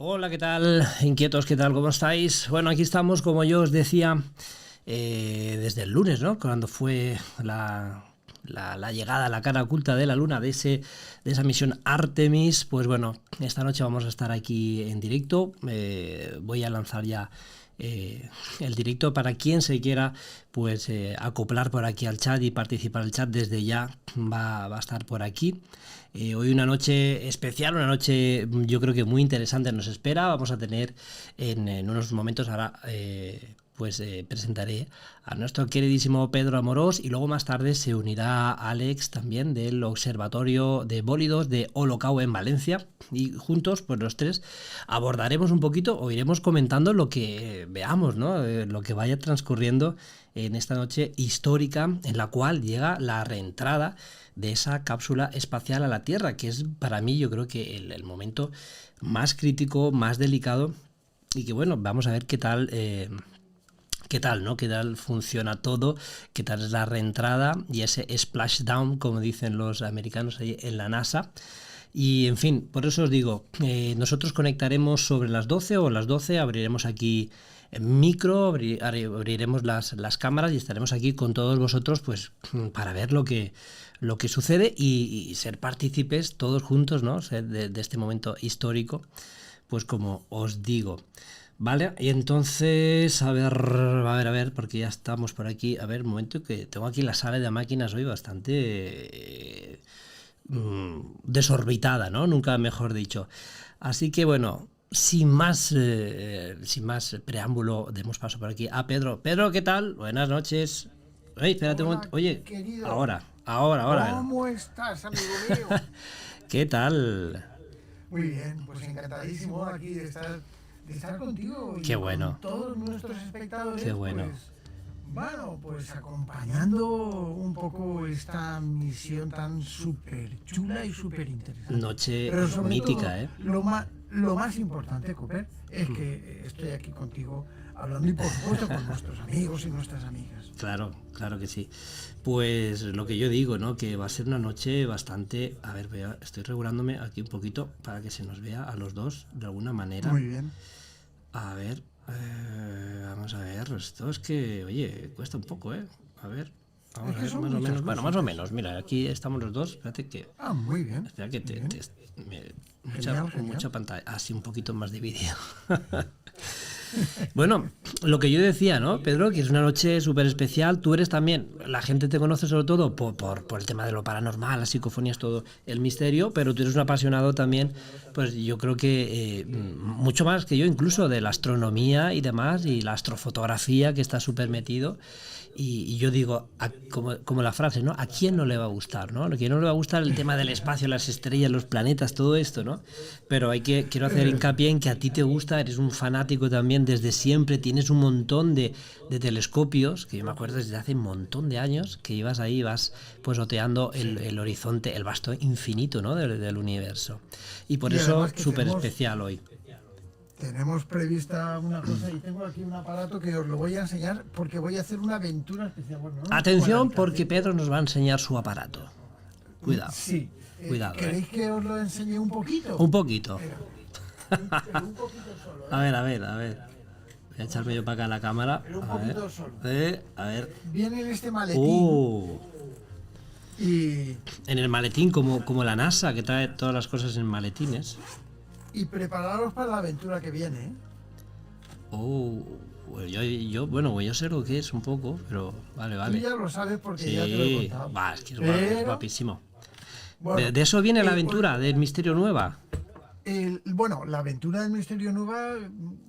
Hola, ¿qué tal? Inquietos, ¿qué tal? ¿Cómo estáis? Bueno, aquí estamos, como yo os decía, desde el lunes, ¿no? Cuando fue la llegada a la cara oculta de la Luna de esa misión Artemis. Pues bueno, esta noche vamos a estar aquí en directo. Voy a lanzar ya el directo para quien se quiera pues acoplar por aquí al chat y participar. El chat desde ya va a estar por aquí. Hoy una noche especial, una noche yo creo que muy interesante nos espera. Vamos a tener en unos momentos ahora presentaré a nuestro queridísimo Pedro Amorós, y luego más tarde se unirá Alex también del Observatorio de Bólidos de OLOCAU en Valencia, y juntos pues los tres abordaremos un poquito o iremos comentando lo que veamos, ¿no? Lo que vaya transcurriendo en esta noche histórica en la cual llega la reentrada de esa cápsula espacial a la Tierra, que es para mí yo creo que el momento más crítico, más delicado, y que bueno, vamos a ver qué tal, ¿no? ¿Qué tal funciona todo? ¿Qué tal es la reentrada y ese Splashdown, como dicen los americanos ahí en la NASA? Y en fin, por eso os digo, nosotros conectaremos sobre las 12 o las 12, abriremos aquí micro, abriremos las cámaras y estaremos aquí con todos vosotros pues para ver lo que sucede y ser partícipes todos juntos, ¿no? De este momento histórico, pues como os digo. Vale, y entonces, a ver, porque ya estamos por aquí. A ver, un momento, que tengo aquí la sala de máquinas hoy bastante desorbitada, ¿no? Nunca mejor dicho. Así que bueno, sin más preámbulo, demos paso por aquí a Pedro. Pedro, ¿qué tal? Buenas noches. Oye, espérate un momento. Oye, querido. Ahora. ¿Cómo estás, amigo mío? ¿Qué tal? Muy bien, pues encantadísimo aquí de estar contigo y Qué bueno. con todos nuestros espectadores. Qué bueno. Pues acompañando un poco esta misión tan súper chula y súper interesante. Noche Pero sobre mítica, todo, lo más importante, Cooper, es que estoy aquí contigo hablando y por supuesto con nuestros amigos y nuestras amigas. Claro, claro que sí. Pues lo que yo digo, ¿no? Que va a ser una noche bastante... A ver, estoy regulándome aquí un poquito para que se nos vea a los dos de alguna manera. Muy bien. A ver, vamos a ver. Esto es que, oye, cuesta un poco, ¿eh? A ver, vamos a ver, más o menos. Bueno, más o menos. Mira, aquí estamos los dos. Espérate que... Muy bien. Espera que Genial. mucha pantalla. Así un poquito más dividido. Bueno, lo que yo decía, ¿no, Pedro? Que es una noche súper especial. Tú eres también, la gente te conoce sobre todo por el tema de lo paranormal, las psicofonías, todo el misterio, pero tú eres un apasionado también, pues yo creo que mucho más que yo, incluso de la astronomía y demás, y la astrofotografía, que está súper metido. Y yo digo, como la frase, ¿no? ¿A quién no le va a gustar, ¿no? A quién no le va a gustar el tema del espacio, las estrellas, los planetas, todo esto, ¿no? Pero quiero hacer hincapié en que a ti te gusta, eres un fanático también desde siempre, tienes un montón de telescopios, que yo me acuerdo desde hace un montón de años, que ibas ahí, vas pues oteando el horizonte, el vasto infinito, ¿no? del universo. Y por eso súper especial hoy. Tenemos prevista una cosa y tengo aquí un aparato que os lo voy a enseñar porque voy a hacer una aventura especial. Bueno, ¿no? Atención, porque Pedro nos va a enseñar su aparato. Cuidado. Sí. Cuidado. ¿Queréis que os lo enseñe un poquito? Un poquito. Pero un poquito solo. A ver. Voy a echarme yo para acá la cámara. Pero un poquito solo. A ver. Viene en este maletín. Y en el maletín, como la NASA, que trae todas las cosas en maletines. Y prepararos para la aventura que viene. Yo sé lo que es un poco, pero vale. Tú ya lo sabes porque sí. Ya te lo he contado. Es que es guapísimo. Bueno, de eso viene la aventura, del Misterio Nueva. La aventura del Misterio Nueva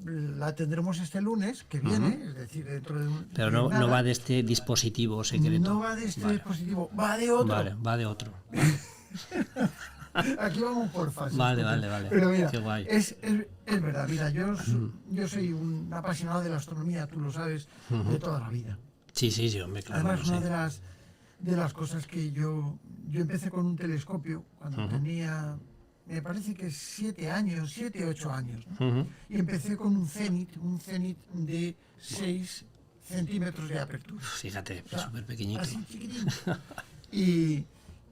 la tendremos este lunes que viene, es decir, dentro de un... Pero no va de este dispositivo secreto. No va de este dispositivo, va de otro. Vale, va de otro. Aquí vamos por fases. Vale. Pero mira, qué guay. Es verdad, mira, yo soy un apasionado de la astronomía, tú lo sabes, de toda la vida. Sí, hombre, claro. Además, una de las cosas que yo empecé con un telescopio cuando tenía, me parece que 7 o 8 años, ¿no? Y empecé con un cenit de 6 centímetros de apertura. Fíjate, es súper pequeñito. Así chiquitín.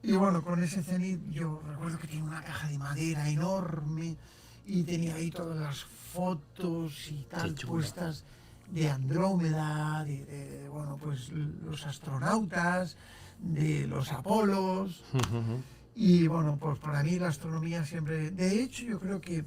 Y bueno, con ese cenit yo recuerdo que tiene una caja de madera enorme y tenía ahí todas las fotos y tal chulo. puestas de Andrómeda, bueno, pues los astronautas, de los Apolos. Y bueno, pues para mí la astronomía siempre... De hecho, yo creo que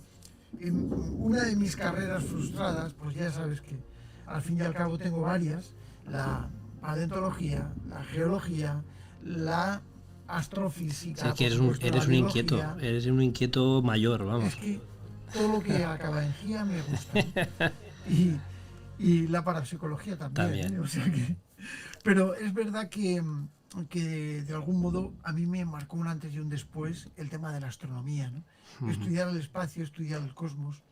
en una de mis carreras frustradas, pues ya sabes que al fin y al cabo tengo varias, la paleontología, la geología, la astrofísica... Sí, que eres un inquieto mayor, vamos. Es que todo lo que acaba en GIA me gusta. Y la parapsicología también. O sea que, pero es verdad que de algún modo a mí me marcó un antes y un después el tema de la astronomía, ¿no? Estudiar el espacio, estudiar el cosmos.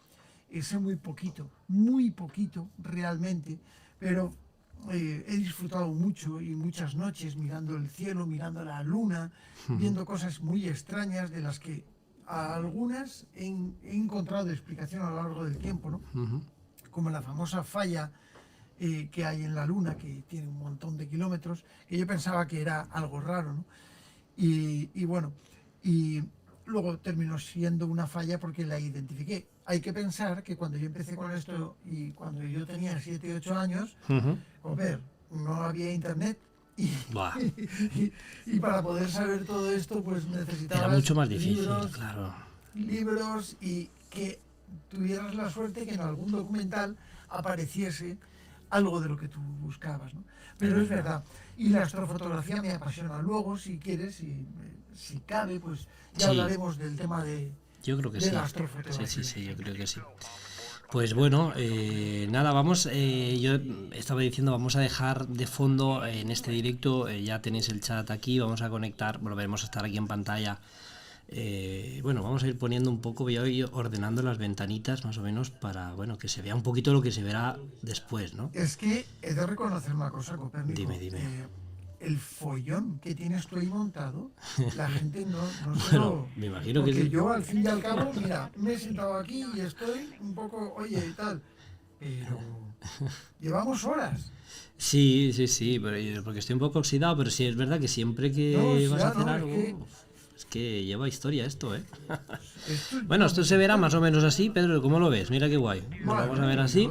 Sé muy poquito realmente, pero he disfrutado mucho y muchas noches mirando el cielo, mirando la luna, viendo cosas muy extrañas de las que a algunas he encontrado explicación a lo largo del tiempo, ¿no? Como la famosa falla que hay en la Luna, que tiene un montón de kilómetros, que yo pensaba que era algo raro, ¿no? Y bueno, y luego terminó siendo una falla porque la identifiqué. Hay que pensar que cuando yo empecé con esto y cuando yo tenía 7, 8 años, no había internet. Y para poder saber todo esto, pues necesitabas era mucho más difícil, libros, claro. Libros y que tuvieras la suerte que en algún documental apareciese algo de lo que tú buscabas, ¿no? Pero es verdad. Y la astrofotografía me apasiona. Luego, si quieres, si cabe, pues ya hablaremos del tema de, yo creo que de sí. la astrofotografía. Sí, yo creo que sí. Pues bueno, nada, vamos, yo estaba diciendo, vamos a dejar de fondo en este directo, ya tenéis el chat aquí, vamos a conectar, volveremos a estar aquí en pantalla. Bueno, vamos a ir poniendo un poco, voy a ir ordenando las ventanitas más o menos para, bueno, que se vea un poquito lo que se verá después, ¿no? Es que he de reconocer una cosa, Copérnico. Dime. El follón que tienes tú ahí montado, la gente no bueno, me imagino porque que... yo al fin y al cabo, mira, me he sentado aquí y estoy un poco, oye, y tal, pero llevamos horas. Sí, pero, porque estoy un poco oxidado, pero sí es verdad que siempre que vas a hacer algo... Es que lleva historia esto, ¿eh? Bueno, esto se verá más o menos así, Pedro, ¿cómo lo ves? Mira qué guay. Lo vamos a ver así.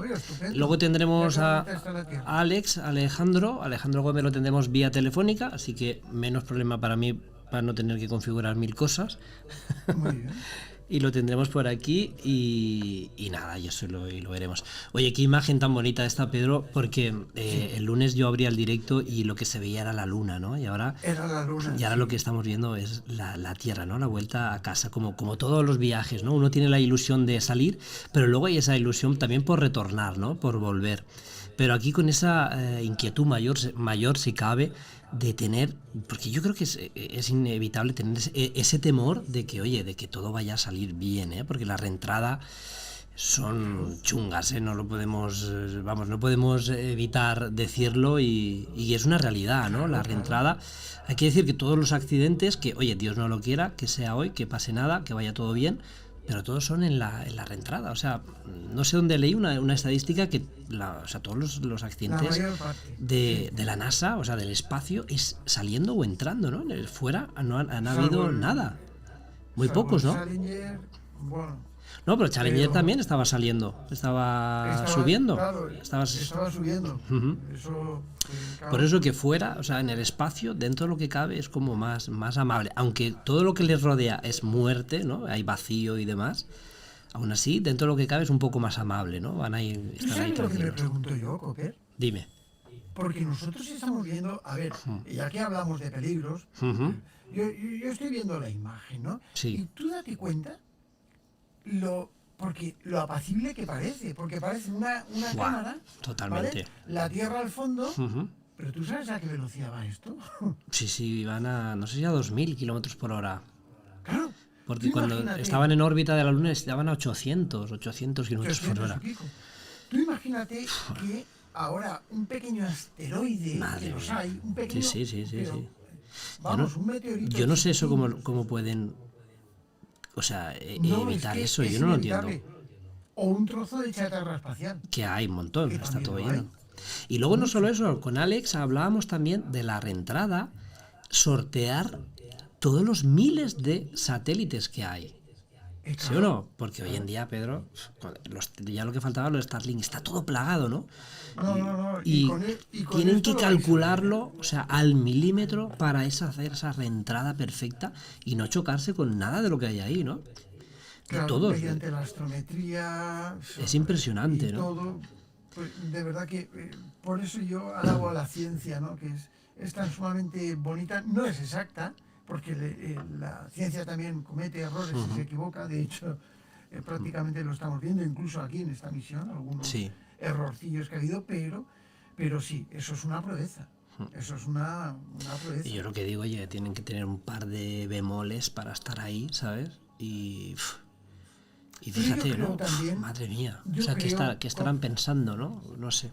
Luego tendremos a Alejandro Gómez, lo tendremos vía telefónica, así que menos problema para mí para no tener que configurar 1000 cosas. Muy bien. Y lo tendremos por aquí y nada, y eso lo veremos. Oye, qué imagen tan bonita esta, Pedro, porque el lunes yo abría el directo y lo que se veía era la luna, ¿no? Y ahora, era la luna, y ahora lo que estamos viendo es la Tierra, ¿no? La vuelta a casa, como todos los viajes, ¿no? Uno tiene la ilusión de salir, pero luego hay esa ilusión también por retornar, ¿no? Por volver. Pero aquí con esa inquietud mayor si cabe, de tener, porque yo creo que es inevitable tener ese temor de que, oye, de que todo vaya a salir bien, ¿eh? Porque la reentrada son chungas, ¿eh? No lo podemos, no podemos evitar decirlo y es una realidad, ¿no? La reentrada, hay que decir que todos los accidentes, que, oye, Dios no lo quiera, que sea hoy, que pase nada, que vaya todo bien, pero todos son en la reentrada. O sea, no sé dónde leí una estadística que todos los accidentes de la NASA, o sea, del espacio, es saliendo o entrando, ¿no? Fuera no han habido nada. Muy pocos, ¿no? Challenger, bueno. No, pero Challenger también estaba saliendo, estaba subiendo. Claro, estaba subiendo. Eso, claro. Por eso que fuera, o sea, en el espacio, dentro de lo que cabe, es como más amable. Aunque todo lo que les rodea es muerte, ¿no? Hay vacío y demás. Aún así, dentro de lo que cabe es un poco más amable, ¿no? Van a ir, están ahí tranquilos. ¿Sabes lo que me tranquilos. pregunto yo, Coper? Dime. Porque nosotros estamos viendo, a ver, ya que hablamos de peligros, yo estoy viendo la imagen, ¿no? Sí. Y tú date cuenta porque lo apacible que parece, porque parece una cámara, totalmente. ¿vale? La Tierra al fondo, pero ¿tú sabes a qué velocidad va esto? Sí, van a, no sé si a 2000 kilómetros por hora. Claro. Porque cuando estaban en órbita de la Luna estaban a 800 kilómetros por hora. Tú imagínate que ahora un pequeño asteroide, Madre que los mía. hay, un pequeño... Sí. Vamos, un meteorito... Yo no sé eso cómo pueden... O sea, evitar eso, yo no lo entiendo. O un trozo de chatarra espacial. Que hay un montón, está todo lleno. Hay. Y luego no solo eso, con Alex hablábamos también de la reentrada, sortear todos los miles de satélites que hay. ¿Sí o no? Porque hoy en día, Pedro, ya lo que faltaba, los Starlink, está todo plagado, ¿no? No. Y con tienen esto que lo vais a ver, calcularlo, o sea, al milímetro para hacer esa reentrada perfecta y no chocarse con nada de lo que hay ahí, ¿no? Y Claro, todos. mediante la astrometría. Es impresionante, y ¿no? todo, pues, de verdad que por eso yo alabo a la ciencia, ¿no? Que es tan sumamente bonita, no es exacta, porque la ciencia también comete errores y se equivoca, de hecho prácticamente lo estamos viendo, incluso aquí en esta misión, algunos Sí. errorcillos que ha habido, pero sí, eso es una proeza, eso es una proeza. Y yo lo que digo, oye, tienen que tener un par de bemoles para estar ahí, ¿sabes? Y fíjate, yo creo ¿no? también, Madre mía. yo O sea, creo, ¿qué estarán pensando, no? No sé.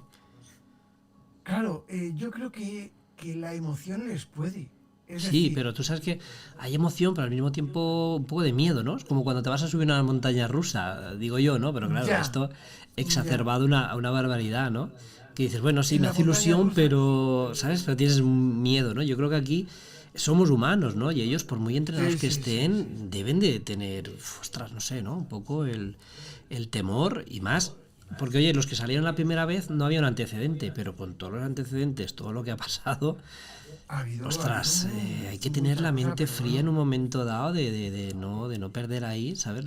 claro, yo creo que la emoción les puede. Es Sí, decir, pero tú sabes que hay emoción, pero al mismo tiempo un poco de miedo, ¿no? Es como cuando te vas a subir una montaña rusa, digo yo, ¿no? Pero claro, ya, esto ya. exacerbado a una barbaridad, ¿no? Que dices, bueno, sí, En me la hace montaña ilusión, rusa, pero, ¿sabes? Pero tienes miedo, ¿no? Yo creo que aquí somos humanos, ¿no? Y ellos, por muy entrenados que sí. estén, deben de tener, ostras, no sé, ¿no? Un poco el temor y más. Porque, oye, los que salieron la primera vez no había un antecedente, pero con todos los antecedentes, todo lo que ha pasado, Ha habido ostras, hay que tener mucha la cosa, mente pero fría en un momento dado de no perder ahí, ¿sabes?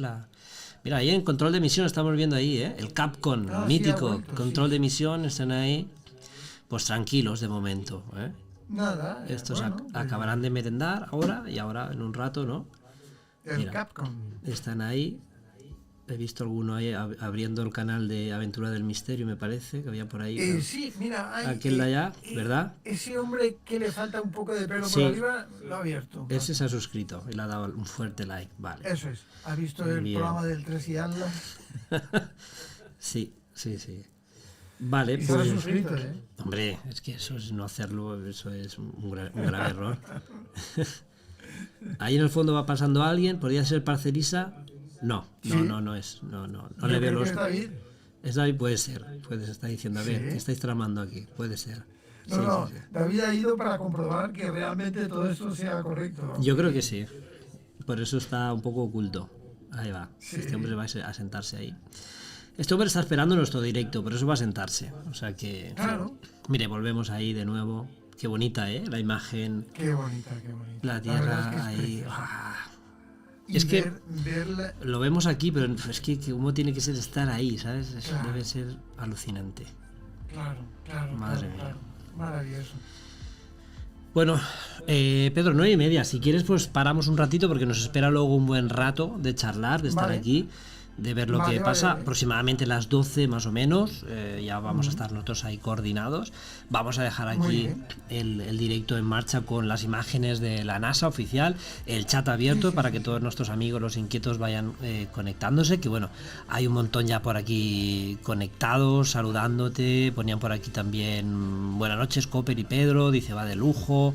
Mira, ahí en control de emisión estamos viendo ahí, ¿eh? El Capcom, sí, ha mítico, vuelto, control de sí. emisión, están ahí, pues tranquilos de momento, ¿eh? Nada, Estos bueno, acabarán de merendar ahora y ahora en un rato, ¿no? el Mira, Capcom. están ahí. He visto alguno ahí abriendo el canal de Aventura del Misterio, me parece, que había por ahí. Sí, mira, hay, Aquel de allá, ¿verdad? ese hombre que le falta un poco de pelo por Sí, arriba, lo ha abierto. ese se ha suscrito y le ha dado un fuerte like, vale. Eso es, ha visto el Bien. programa del 3 y Alda Sí. Vale, y se ha pues. suscrito, ¿eh? Hombre, es que eso es no hacerlo, eso es un grave error. Ahí en el fondo va pasando alguien, podría ser Parcerisa. No Sí. no es. No Yo le veo creo que los. es David. Es David, puede ser. Está diciendo, a ver, Sí. ¿qué estáis tramando aquí? Puede ser. No, Sí. David ha ido para comprobar que realmente todo esto sea correcto. Yo creo que sí. Por eso está un poco oculto. Ahí va. Sí. Este hombre va a sentarse ahí. Este hombre está esperando nuestro directo, por eso va a sentarse. O sea que. Claro. Mire, volvemos ahí de nuevo. Qué bonita, ¿eh? La imagen. Qué bonita, qué bonita. La tierra verdad es que es ahí. preciosa. ¡Ah! Y Es que verla, lo vemos aquí, pero es que cómo tiene que ser estar ahí, ¿sabes? Claro. Debe ser alucinante. claro. Madre mía. Claro. Maravilloso. Bueno, Pedro, 9:30. Si quieres, pues paramos un ratito porque nos espera luego un buen rato de charlar, de estar Vale. aquí, de ver lo que pasa. Vale. Aproximadamente las 12 más o menos. Ya vamos a estar nosotros ahí coordinados. Vamos a dejar Muy aquí bien. el directo en marcha con las imágenes de la NASA oficial, el chat abierto para que todos nuestros amigos, los inquietos, vayan conectándose. Que bueno, hay un montón ya por aquí conectados, saludándote. Ponían por aquí también buenas noches, Copper y Pedro. Dice, va de lujo.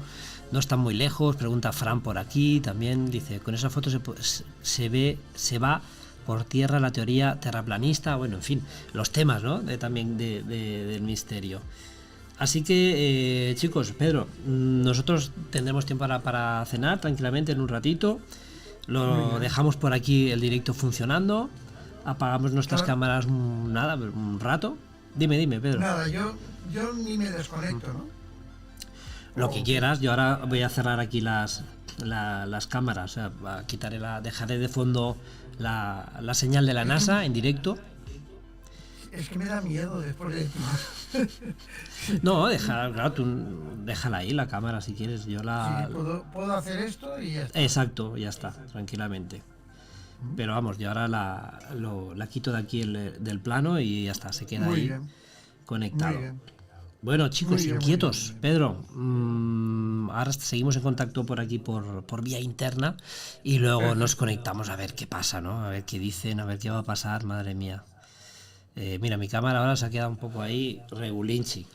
No están muy lejos. Pregunta Fran por aquí también. Dice, con esa foto se va por tierra la teoría terraplanista, bueno, en fin, los temas, ¿no? También del misterio. Así que, chicos, Pedro, nosotros tendremos tiempo para cenar tranquilamente en un ratito. Lo dejamos por aquí el directo funcionando. Apagamos nuestras cámaras un rato. Dime, Pedro. Nada, yo ni me desconecto, ¿no? Lo que quieras. Yo ahora voy a cerrar aquí las cámaras. O sea, dejaré de fondo la señal de la NASA en directo. Es que me da miedo después de... No, déjala ahí la cámara si quieres. Yo Sí, puedo hacer esto y ya está. Exacto, ya está, tranquilamente. Pero vamos, yo ahora la quito de aquí del plano y ya está, se queda Muy ahí bien. conectado. Muy bien. Bueno, chicos, Muy bien, inquietos, muy bien. Pedro, ahora seguimos en contacto por aquí por vía interna y luego nos conectamos a ver qué pasa, ¿no? A ver qué dicen, a ver qué va a pasar, madre mía. Mira, mi cámara ahora se ha quedado un poco ahí regulinchi.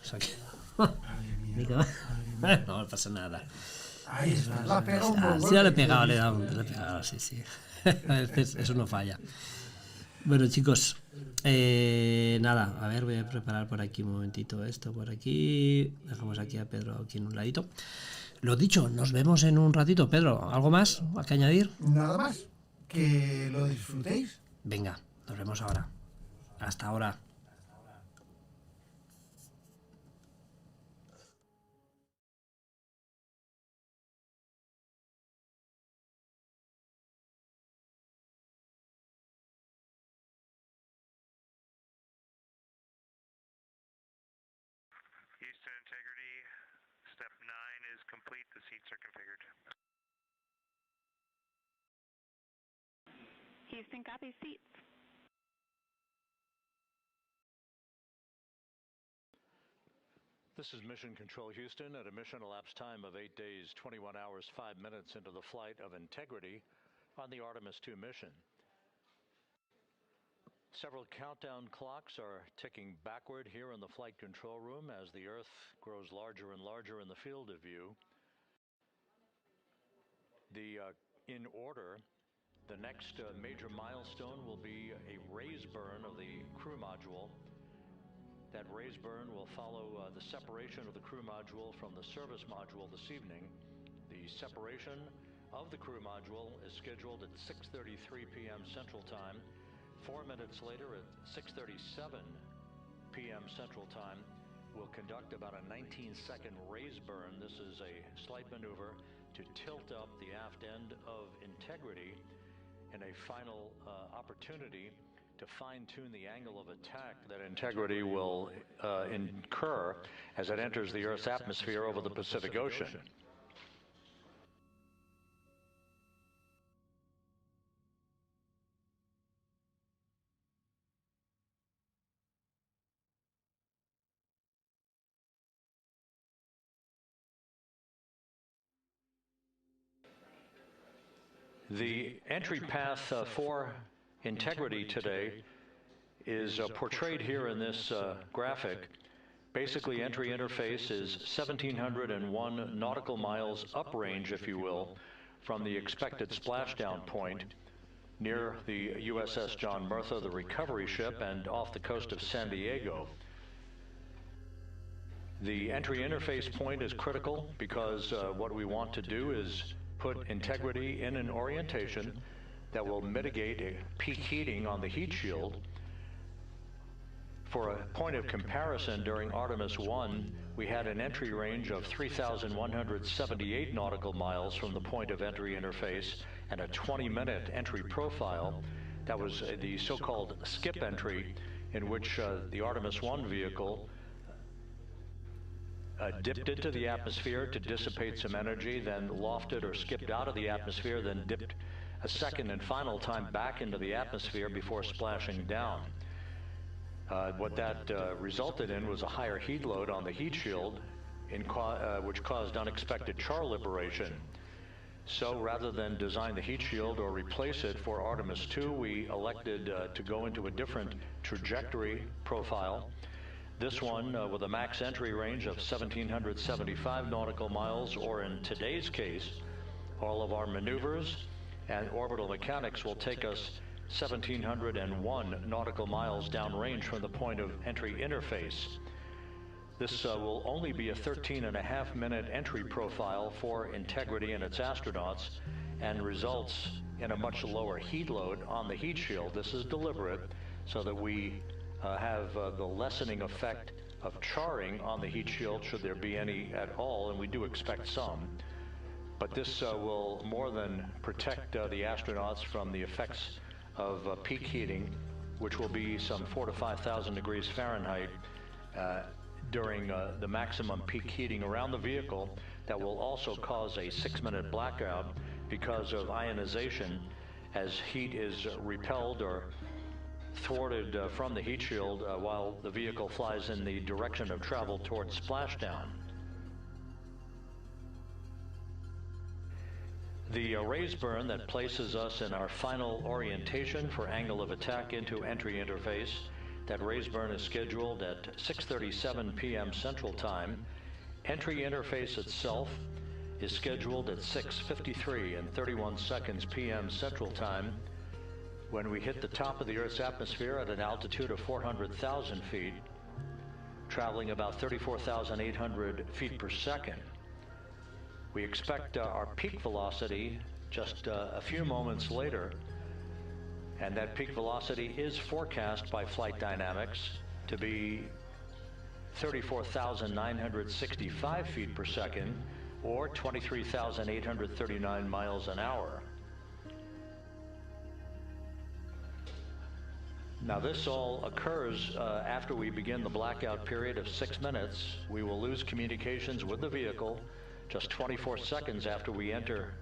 No pasa nada. Ahí está, la pega un poco. Sí, le he pegado, sí. A veces eso no falla. Bueno, chicos, nada, a ver, voy a preparar por aquí un momentito esto, por aquí. Dejamos aquí a Pedro aquí en un ladito. Lo dicho, nos vemos en un ratito. Pedro, ¿algo más que añadir? Nada más. Que lo disfrutéis. Venga, nos vemos ahora. Hasta ahora. Houston integrity, step 9 is complete, the seats are configured. Houston, copy, seats. This is Mission Control Houston at a mission elapsed time of 8 days, 21 hours, 5 minutes into the flight of Integrity on the Artemis II mission. Several countdown clocks are ticking backward here in the flight control room as the Earth grows larger and larger in the field of view. In order, the next major milestone will be a raise burn of the crew module. That raise burn will follow the separation of the crew module from the service module this evening. The separation of the crew module is scheduled at 6:33 p.m. Central Time. 4 minutes later at 6:37 p.m. Central Time, we'll conduct about a 19-second raise burn. This is a slight maneuver to tilt up the aft end of Integrity in a final opportunity to fine-tune the angle of attack that Integrity will incur as it enters the Earth's atmosphere over the Pacific Ocean. The entry path for Integrity today is portrayed here in this graphic. Basically, entry interface is 1,701 nautical miles uprange, if you will, from the expected splashdown point near the USS John Murtha, the recovery ship, and off the coast of San Diego. The entry interface point is critical because what we want to do is put Integrity in an orientation that will mitigate a peak heating on the heat shield. For a point of comparison, during Artemis I, we had an entry range of 3,178 nautical miles from the point of entry interface and a 20-minute entry profile. That was the so-called skip entry, in which the Artemis I vehicle dipped into the atmosphere to dissipate some energy, then lofted or skipped out of the atmosphere, then dipped a second and final time back into the atmosphere before splashing down. What that resulted in was a higher heat load on the heat shield, which caused unexpected char liberation. So rather than design the heat shield or replace it for Artemis II, we elected to go into a different trajectory profile. This one with a max entry range of 1,775 nautical miles, or in today's case, all of our maneuvers and orbital mechanics will take us 1,701 nautical miles downrange from the point of entry interface. This will only be a 13.5-minute entry profile for Integrity and its astronauts, and results in a much lower heat load on the heat shield. This is deliberate so that we have the lessening effect of charring on the heat shield, should there be any at all, and we do expect some. But this will more than protect the astronauts from the effects of peak heating, which will be some 4,000 to 5,000 degrees Fahrenheit during the maximum peak heating around the vehicle. That will also cause a 6-minute blackout because of ionization, as heat is repelled or thwarted from the heat shield while the vehicle flies in the direction of travel towards splashdown. The raise burn that places us in our final orientation for angle of attack into entry interface, that raise burn is scheduled at 6:37 p.m. Central Time. Entry interface itself is scheduled at 6:53 and 31 seconds p.m. Central Time, when we hit the top of the Earth's atmosphere at an altitude of 400,000 feet, traveling about 34,800 feet per second. We expect our peak velocity just a few moments later and that peak velocity is forecast by flight dynamics to be 34,965 feet per second, or 23,839 miles an hour. Now this all occurs after we begin the blackout period of 6 minutes. We will lose communications with the vehicle just 24 seconds after we enter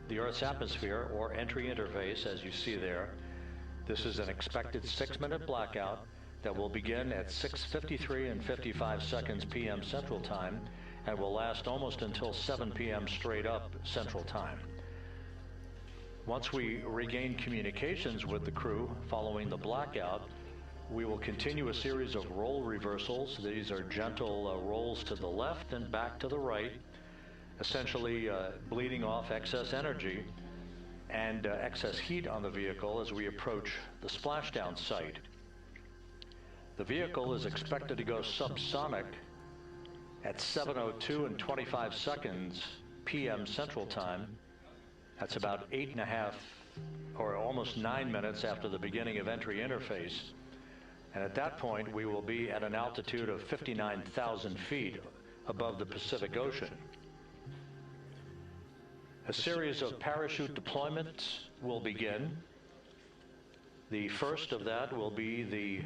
the Earth's atmosphere, or entry interface, as you see there. This is an expected 6-minute blackout that will begin at 6:53 and 55 seconds p.m. Central Time and will last almost until 7 p.m. straight up Central Time. Once we regain communications with the crew following the blackout, we will continue a series of role reversals. These are gentle rolls to the left and back to the right, essentially bleeding off excess energy and excess heat on the vehicle as we approach the splashdown site. The vehicle is expected to go subsonic at 7:02 and 25 seconds p.m. Central Time. That's about 8.5 or almost 9 minutes after the beginning of entry interface. And at that point, we will be at an altitude of 59,000 feet above the Pacific Ocean. A series of parachute deployments will begin. The first of that will be the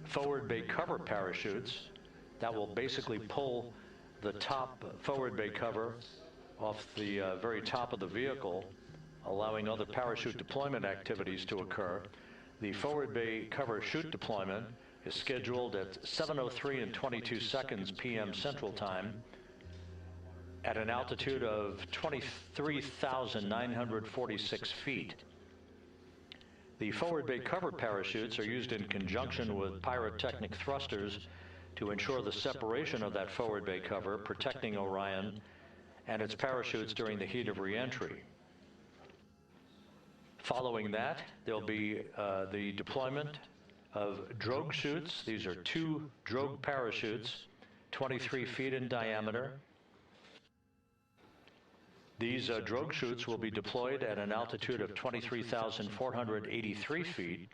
forward bay cover parachutes that will basically pull the top forward bay cover off the very top of the vehicle, allowing other parachute deployment activities to occur. The forward bay cover chute deployment is scheduled at 7:03 and 22 seconds p.m. Central Time at an altitude of 23,946 feet. The forward bay cover parachutes are used in conjunction with pyrotechnic thrusters to ensure the separation of that forward bay cover, protecting Orion and its parachutes during the heat of re-entry. Following that, there'll be the deployment of drogue chutes. These are 2 drogue parachutes, 23 feet in diameter. These drogue chutes will be deployed at an altitude of 23,483 feet.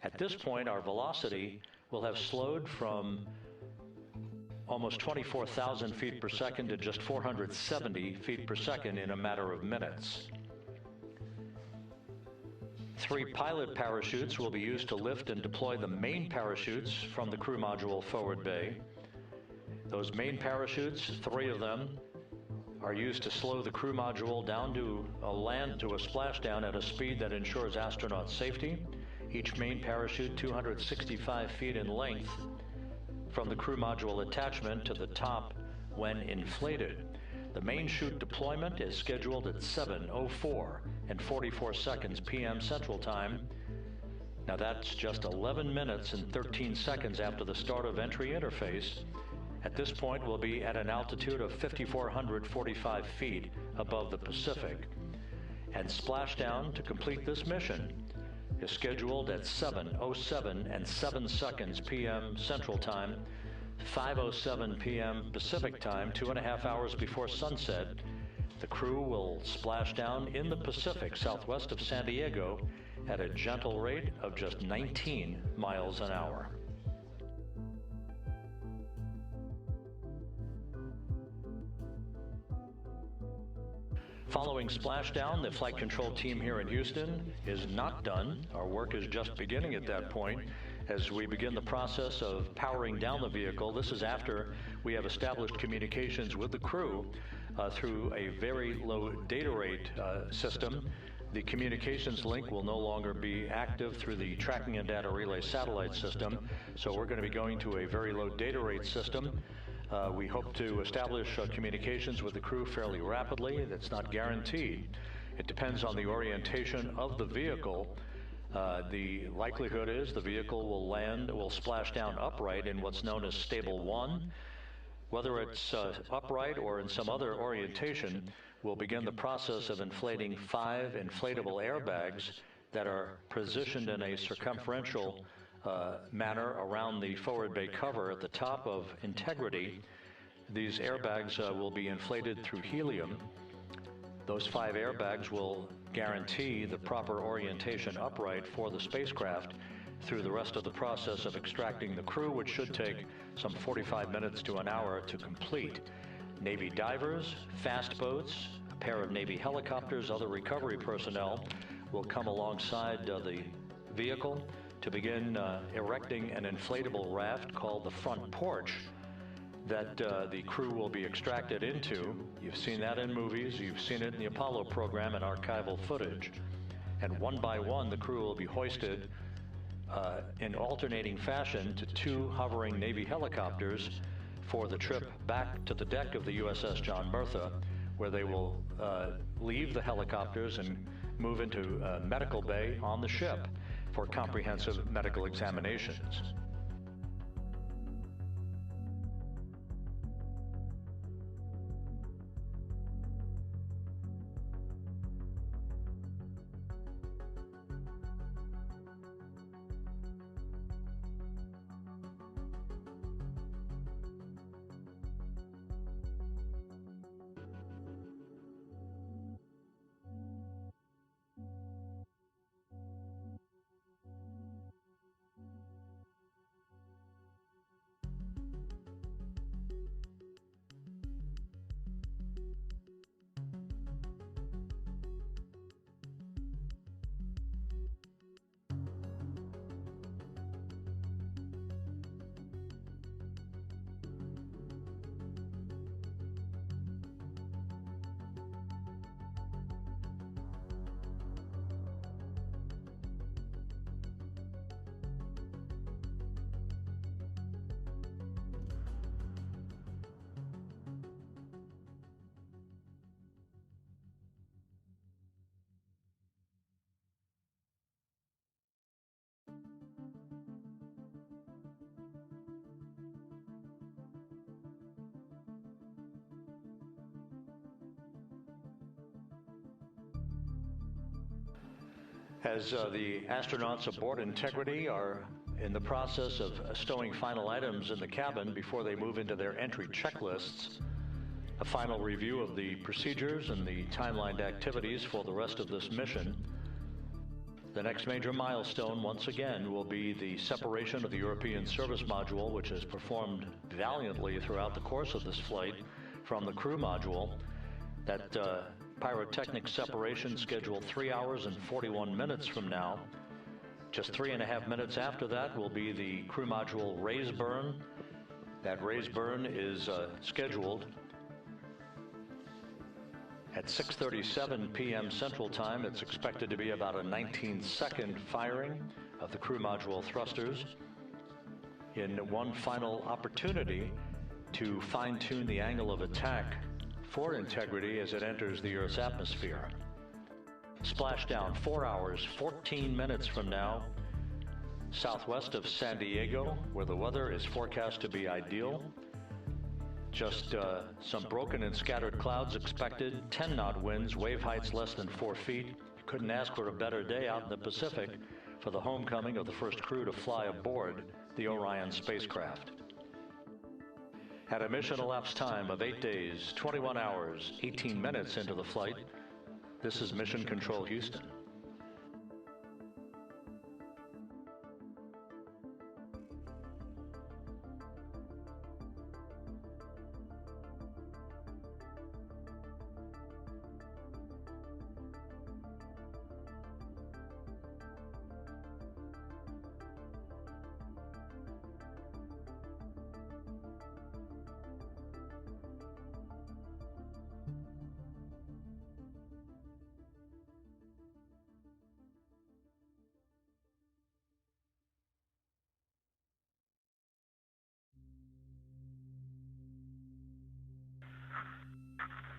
At this point, our velocity will have slowed from almost 24,000 feet per second to just 470 feet per second in a matter of minutes. 3 pilot parachutes will be used to lift and deploy the main parachutes from the crew module forward bay. Those main parachutes, 3 of them, are used to slow the crew module down to a land to a splashdown at a speed that ensures astronaut safety. Each main parachute 265 feet in length from the crew module attachment to the top when inflated. The main chute deployment is scheduled at 7:04 and 44 seconds p.m. Central Time. Now that's just 11 minutes and 13 seconds after the start of entry interface. At this point, we'll be at an altitude of 5,445 feet above the Pacific. And splashdown to complete this mission is scheduled at 7:07 and 7 seconds p.m. Central Time, 5:07 p.m. Pacific Time, 2.5 hours before sunset. The crew will splash down in the Pacific southwest of San Diego at a gentle rate of just 19 miles an hour. Following splashdown, the flight control team here in Houston is not done. Our work is just beginning at that point as we begin the process of powering down the vehicle. This is after we have established communications with the crew through a very low data rate system. The communications link will no longer be active through the tracking and data relay satellite system, so we're going to be going to a very low data rate system. We hope to establish communications with the crew fairly rapidly. That's not guaranteed. It depends on the orientation of the vehicle. The likelihood is the vehicle will splash down upright in what's known as stable 1. Whether it's upright or in some other orientation, we'll begin the process of inflating 5 inflatable airbags that are positioned in a circumferential manner around the forward bay cover at the top of integrity. These airbags will be inflated through helium. Those 5 airbags will guarantee the proper orientation upright for the spacecraft through the rest of the process of extracting the crew, which should take some 45 minutes to an hour to complete. Navy divers, fast boats, a pair of Navy helicopters, other recovery personnel will come alongside the vehicle to begin erecting an inflatable raft called the front porch that the crew will be extracted into. You've seen that in movies, you've seen it in the Apollo program and archival footage. And one by one, the crew will be hoisted in alternating fashion to two hovering Navy helicopters for the trip back to the deck of the USS John Murtha, where they will leave the helicopters and move into medical bay on the ship for comprehensive medical examinations. As the astronauts aboard Integrity are in the process of stowing final items in the cabin before they move into their entry checklists, a final review of the procedures and the timelined activities for the rest of this mission, the next major milestone, once again, will be the separation of the European Service Module, which has performed valiantly throughout the course of this flight, from the crew module. That pyrotechnic separation scheduled 3 hours and 41 minutes from now. Just 3.5 minutes after that will be the crew module raise burn. That raise burn is scheduled at 6:37 p.m. Central Time. It's expected to be about a 19-second firing of the crew module thrusters in one final opportunity to fine-tune the angle of attack for Integrity as it enters the Earth's atmosphere. Splashdown 4 hours, 14 minutes from now, southwest of San Diego, where the weather is forecast to be ideal. Just some broken and scattered clouds expected, 10-knot winds, wave heights less than 4 feet. You couldn't ask for a better day out in the Pacific for the homecoming of the first crew to fly aboard the Orion spacecraft. At a mission elapsed time of 8 days, 21 hours, 18 minutes into the flight, this is Mission Control Houston.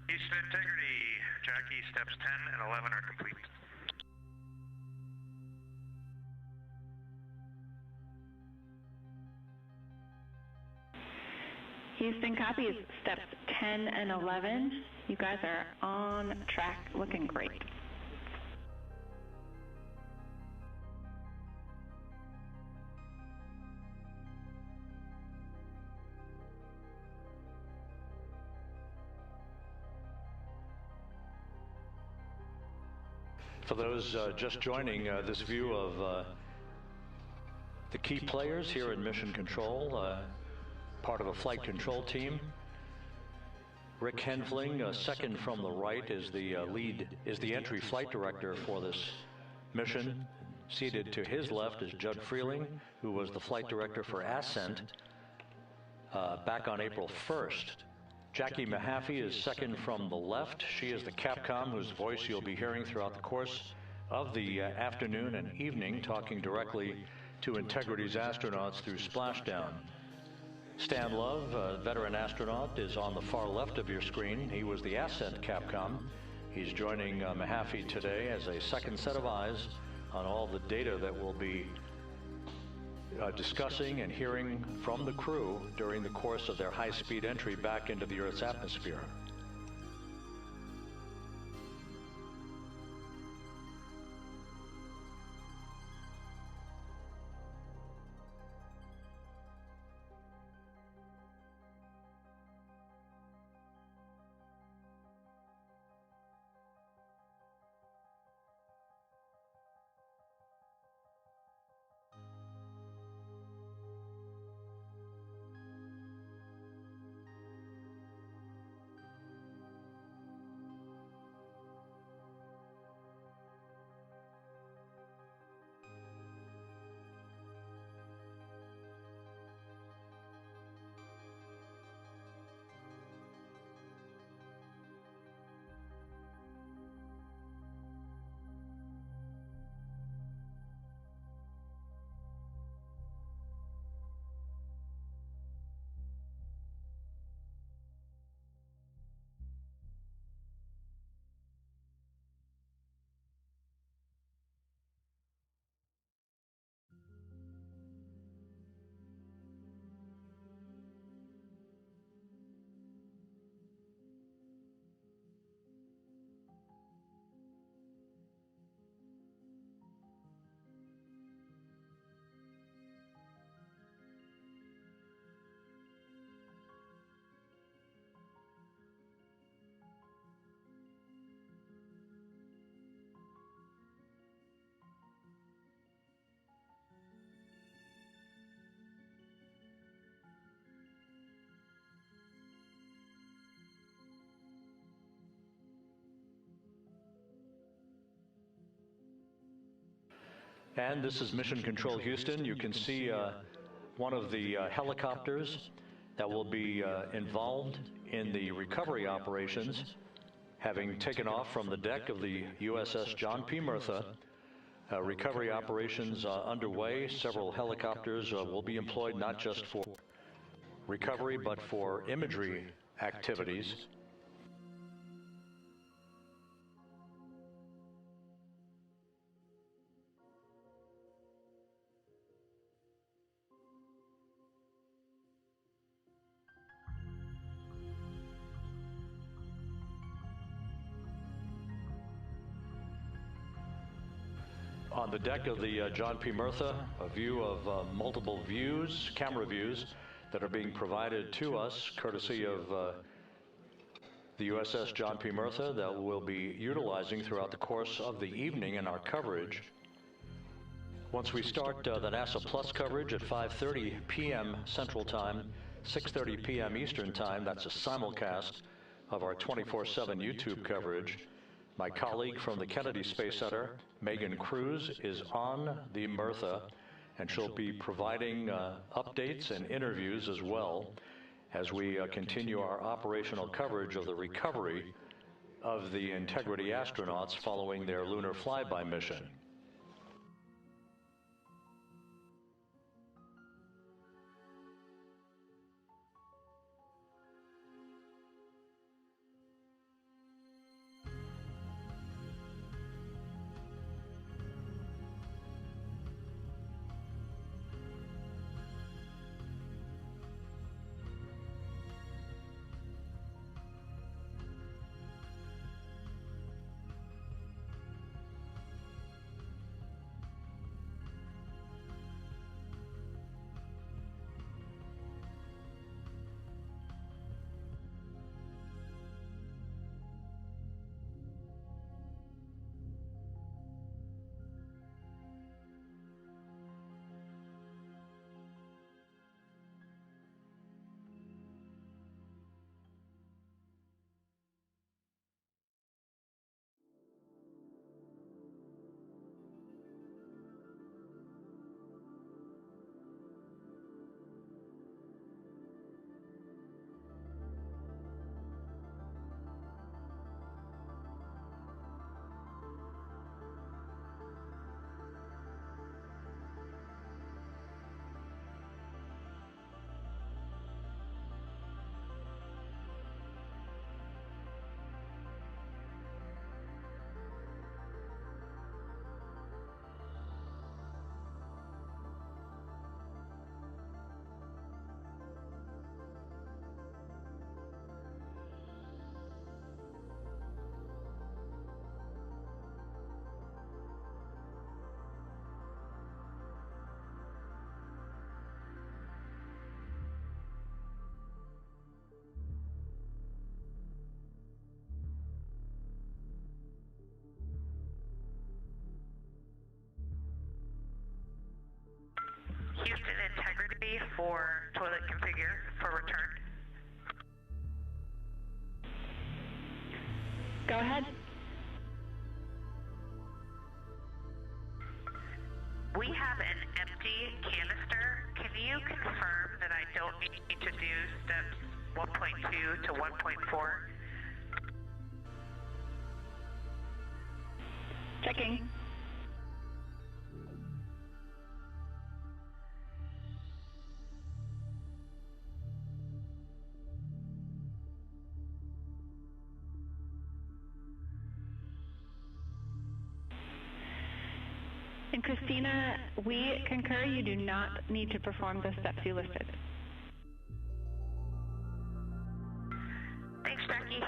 Houston Integrity, Jackie, steps 10 and 11 are complete. Houston copies, steps 10 and 11. You guys are on track, looking great. For those just joining, this view of the key players here in Mission Control, part of a flight control team. Rick Henfling, second from the right, is the entry flight director for this mission. Seated to his left is Judd Freeling, who was the flight director for Ascent back on April 1st. Jackie Mahaffey is second from the left. She is the Capcom whose voice you'll be hearing throughout the course of the afternoon and evening, talking directly to Integrity's astronauts through Splashdown. Stan Love, a veteran astronaut, is on the far left of your screen. He was the Ascent Capcom. He's joining Mahaffey today as a second set of eyes on all the data that we'll be discussing and hearing from the crew during the course of their high-speed entry back into the Earth's atmosphere. And this is Mission Control Houston. You can see one of the helicopters that will be involved in the recovery operations, having taken off from the deck of the USS John P. Murtha. Recovery operations underway. Several helicopters will be employed not just for recovery, but for imagery activities. On the deck of the John P. Murtha, a view of multiple views, camera views, that are being provided to us courtesy of the USS John P. Murtha that we'll be utilizing throughout the course of the evening in our coverage. Once we start the NASA Plus coverage at 5:30 p.m. Central Time, 6:30 p.m. Eastern Time, that's a simulcast of our 24/7 YouTube coverage. My colleague from the Kennedy Space Center, Megan Cruz, is on the Murtha, and she'll be providing updates and interviews as well as we continue our operational coverage of the recovery of the Integrity astronauts following their lunar flyby mission. for toilet configure for return. Go ahead. We have an empty canister. Can you confirm that I don't need to do steps 1.2 to 1.4? Checking. And Christina, we concur you do not need to perform the steps you listed. Thanks, Jackie.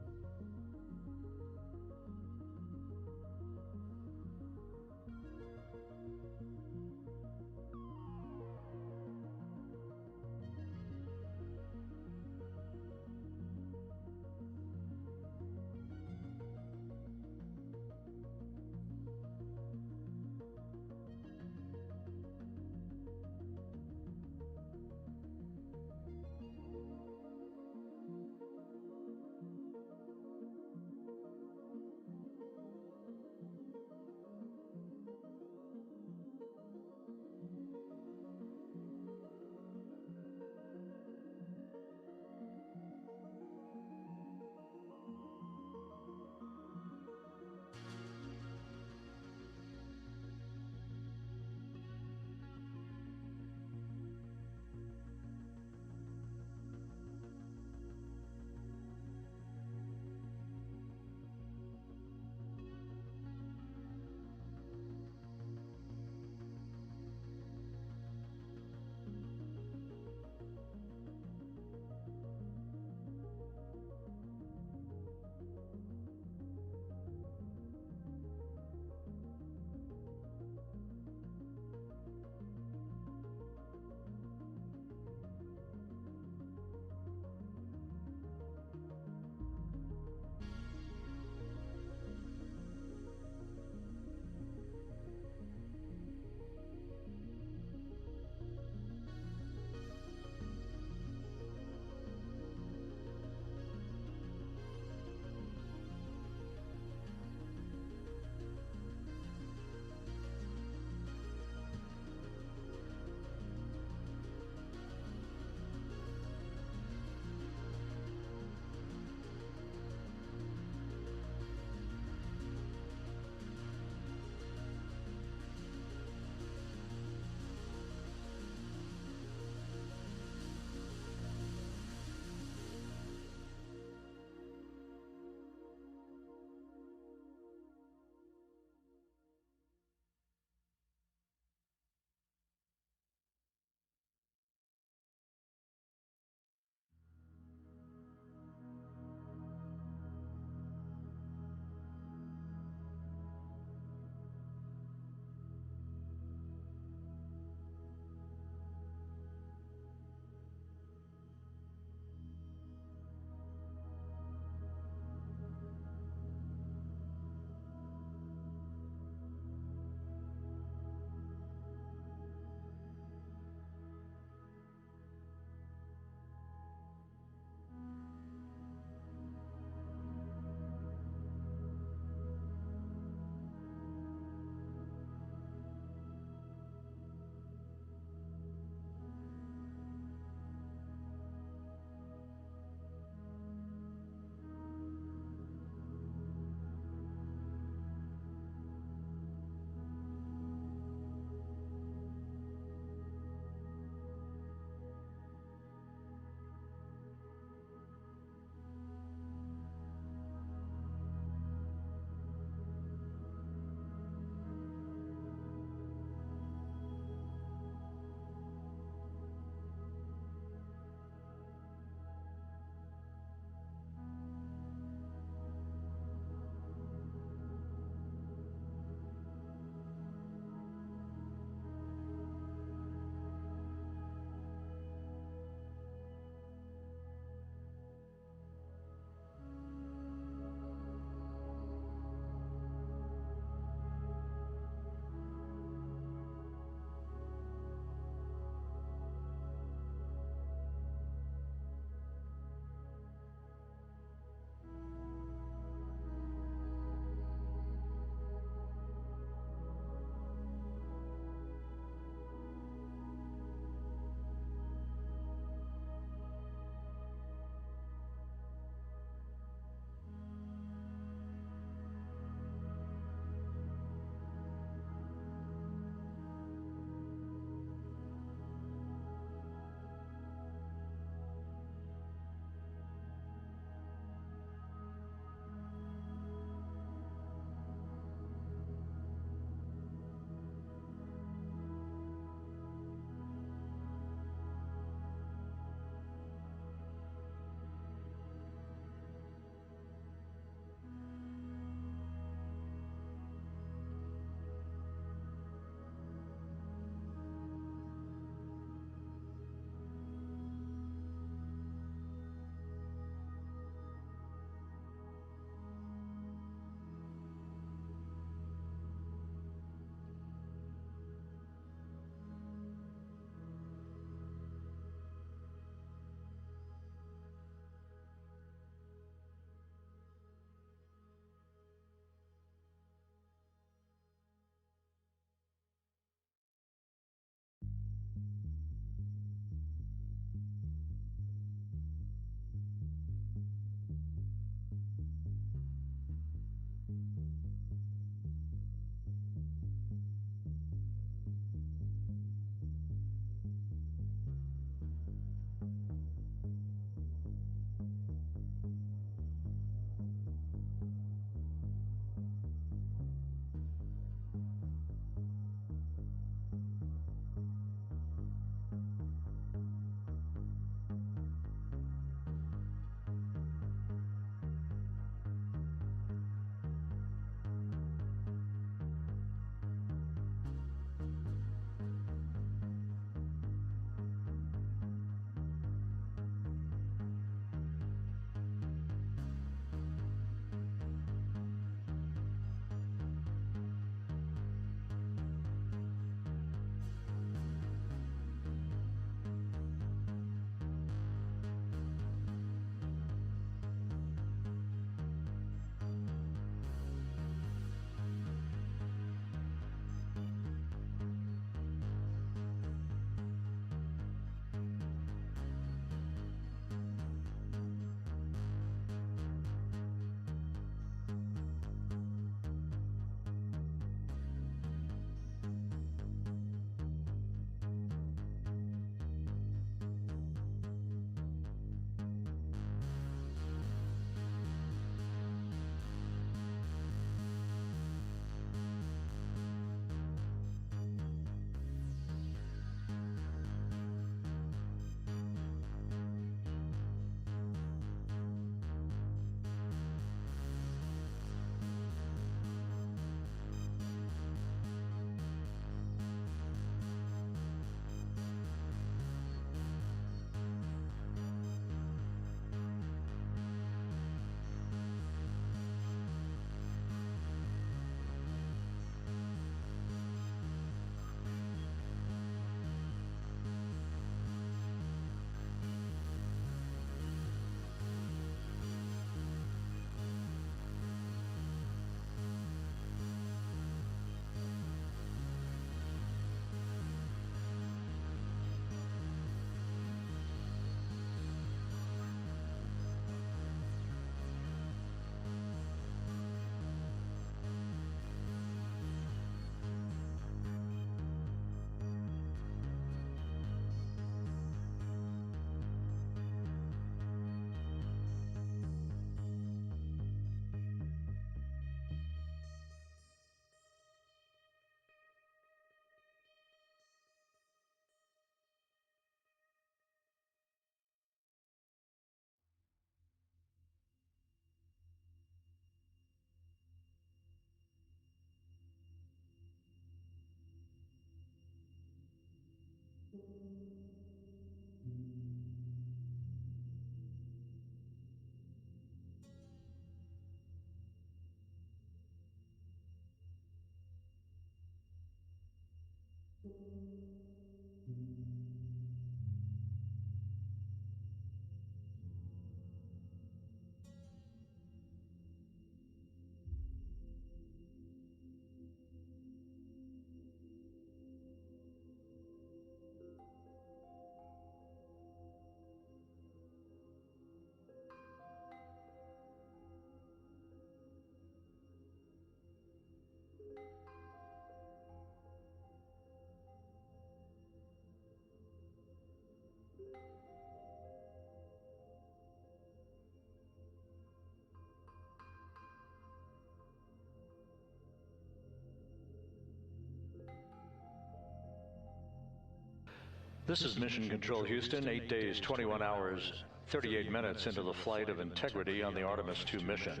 This is Mission Control Houston, 8 days, 21 hours, 38 minutes into the flight of Integrity on the Artemis II mission.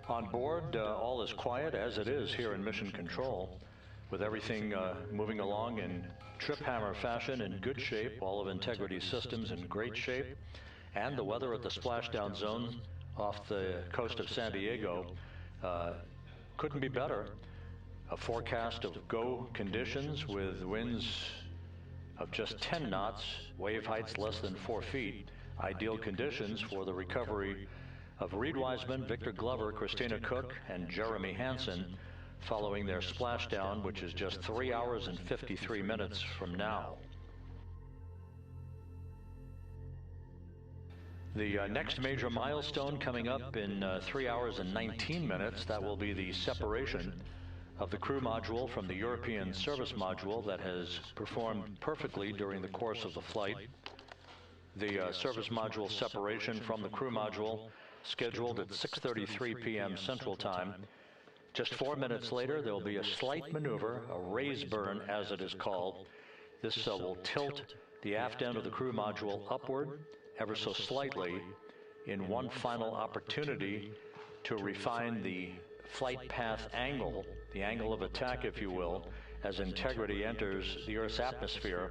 On board, all is quiet, as it is here in Mission Control, with everything moving along in trip hammer fashion, in good shape, all of Integrity's systems in great shape, and the weather at the splashdown zone off the coast of San Diego couldn't be better. A forecast of go conditions with winds of just 10 knots, wave heights less than 4 feet, ideal conditions for the recovery of Reed Wiseman, Victor Glover, Christina Cook, and Jeremy Hansen following their splashdown, which is just 3 hours and 53 minutes from now. The next major milestone coming up in 3 hours and 19 minutes, that will be the separation of the crew module from the European service module that has performed perfectly during the course of the flight. The service module separation from the crew module scheduled at 6:33 p.m. Central Time. Just 4 minutes later, there will be a slight maneuver, a raise burn as it is called. This will tilt the aft end of the crew module upward ever so slightly in one final opportunity to refine the flight path angle, the angle of attack, if you will, as Integrity enters the Earth's atmosphere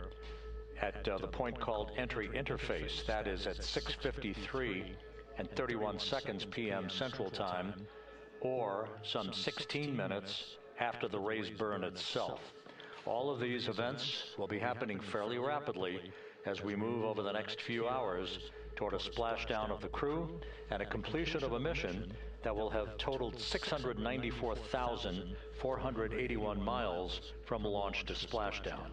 at the point called entry interface. That is at 6:53 and 31 seconds p.m. Central Time, or some 16 minutes after the raise burn itself. All of these events will be happening fairly rapidly as we move over the next few hours toward a splashdown of the crew and a completion of a mission that will have totaled 694,481 miles from launch to splashdown.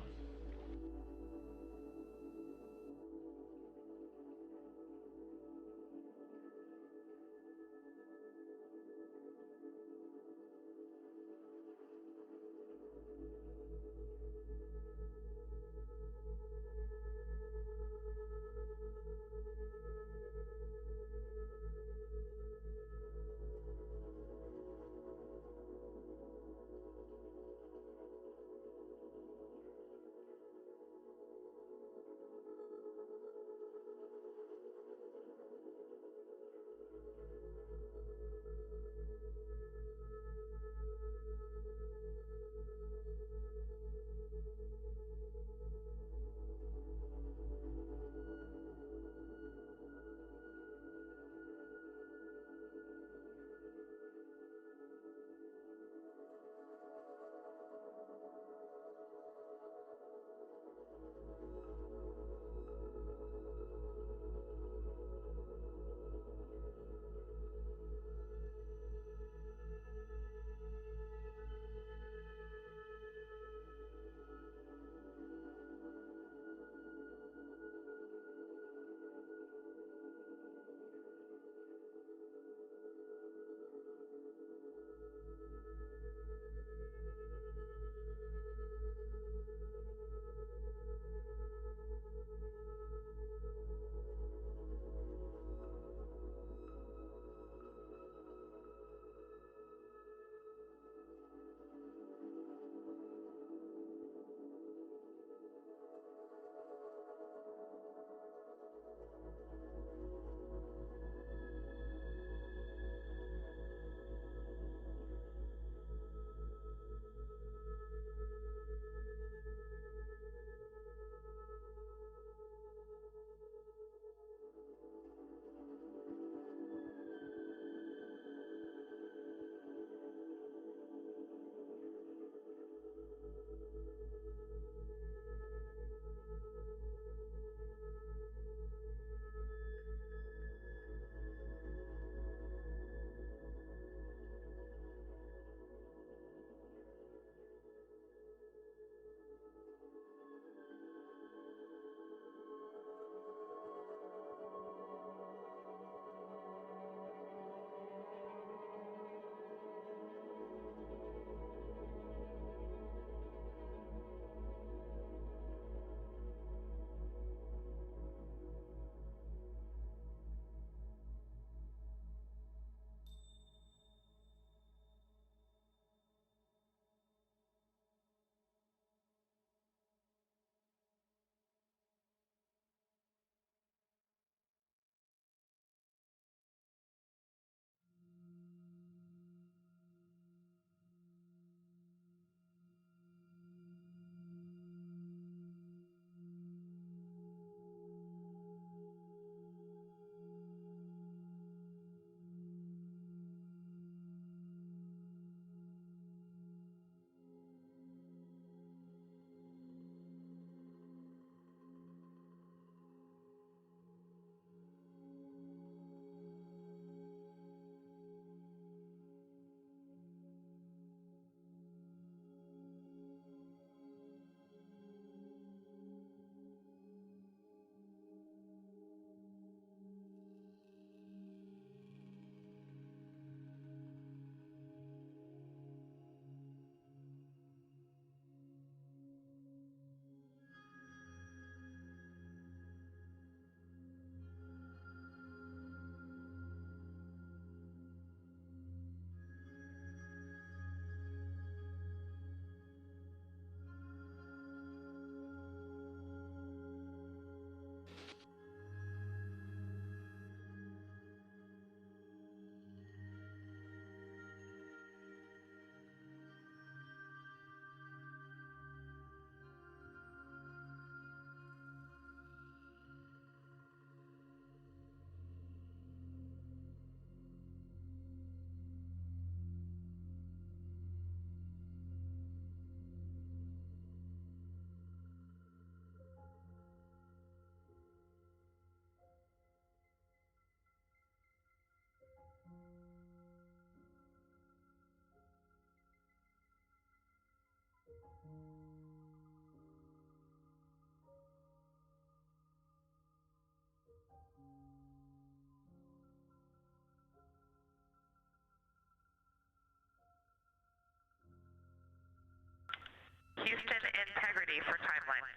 Houston, integrity for timeline.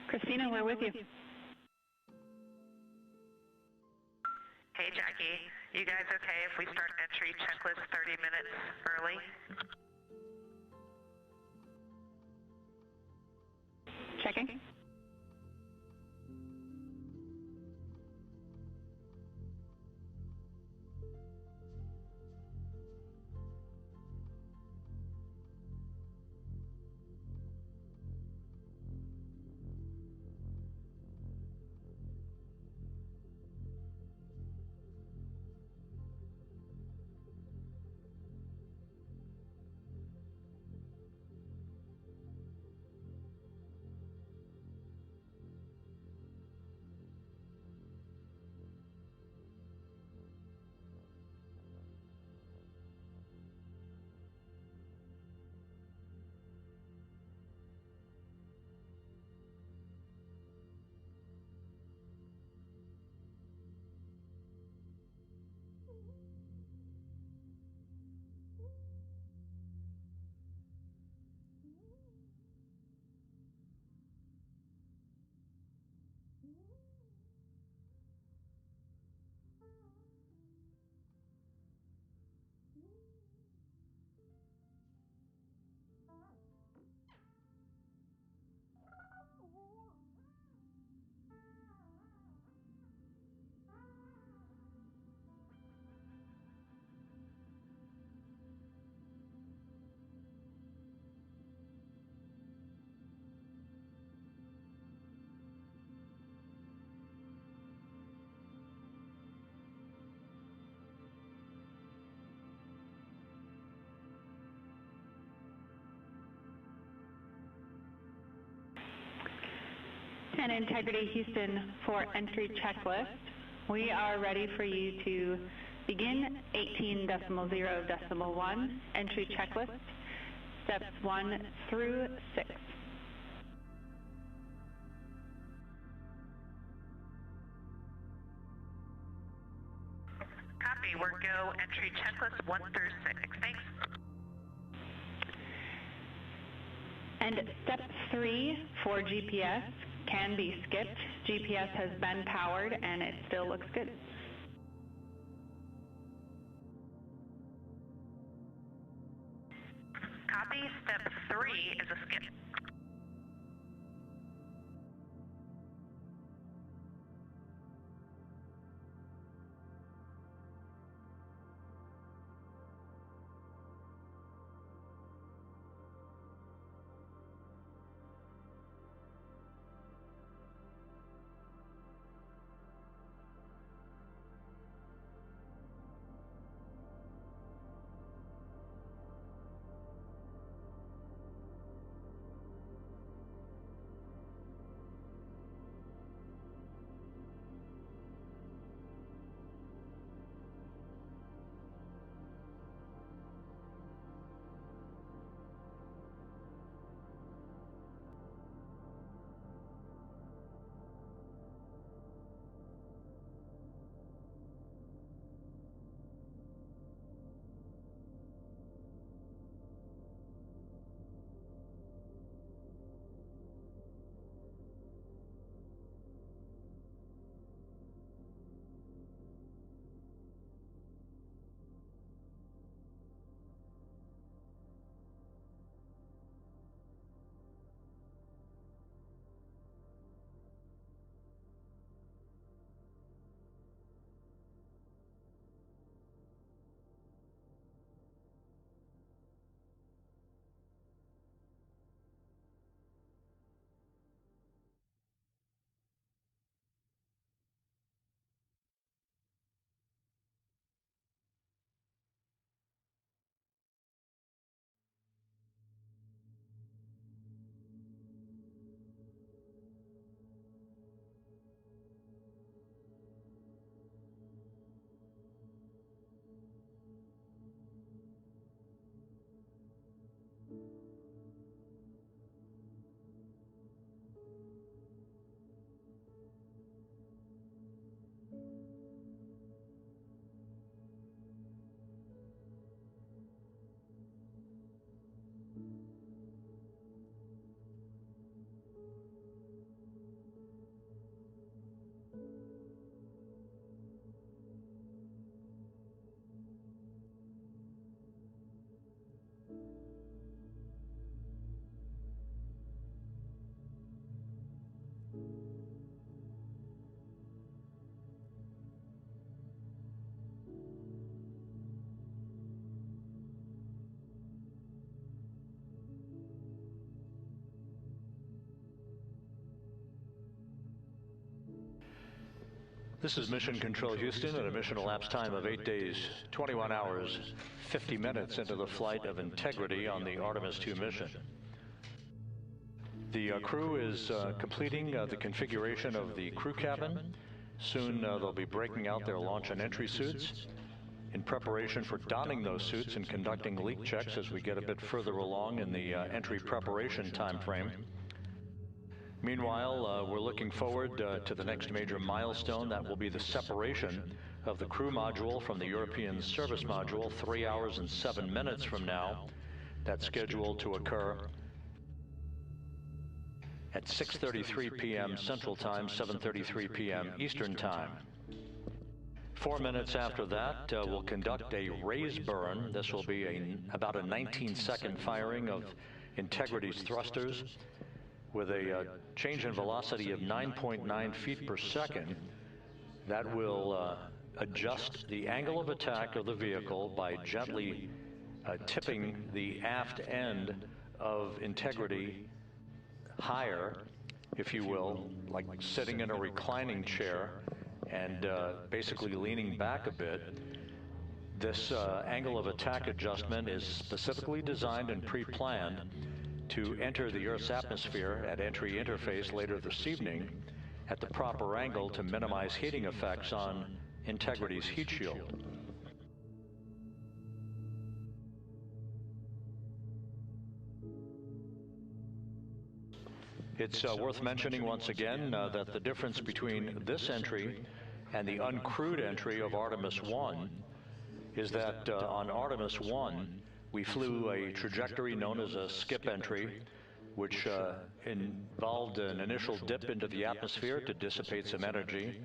Christina, we're with you. Hey, Jackie, you guys okay if we start entry checklist 30 minutes early? Checking. And Integrity Houston for entry checklist. We are ready for you to begin 18.0.1 entry checklist, steps 1 through 6. Copy. We're go entry checklist 1 through 6. Thanks. And step 3 for GPS can be skipped. GPS has been powered and it still looks good. Copy. Step 3 is a skip. This is Mission Control Houston at a mission elapsed time of 8 days, 21 hours, 50 minutes into the flight of Integrity on the Artemis II mission. The crew is completing the configuration of the crew cabin. Soon they'll be breaking out their launch and entry suits in preparation for donning those suits and conducting leak checks as we get a bit further along in the entry preparation time frame. Meanwhile, we're looking forward to the next major milestone. That will be the separation of the crew module from the European service module 3 hours and 7 minutes from now. That's scheduled to occur at 6:33 p.m. Central Time, 7:33 p.m. Eastern Time. 4 minutes after that, we'll conduct a raise burn. This will be about a 19-second firing of Integrity's thrusters with a change in velocity of 9.9 feet per second. That will adjust the angle of attack of the vehicle by gently tipping the aft end of Integrity higher, if you will, like sitting in a reclining chair and basically leaning back a bit. This angle of attack adjustment is specifically designed and pre-planned to enter the Earth's atmosphere at entry interface later this evening at the proper angle to minimize heating effects on Integrity's heat shield. It's worth mentioning once again that the difference between this entry and the uncrewed entry of Artemis 1 is that on Artemis 1, we flew a trajectory known as a skip entry, which involved an initial dip into the atmosphere to dissipate some energy,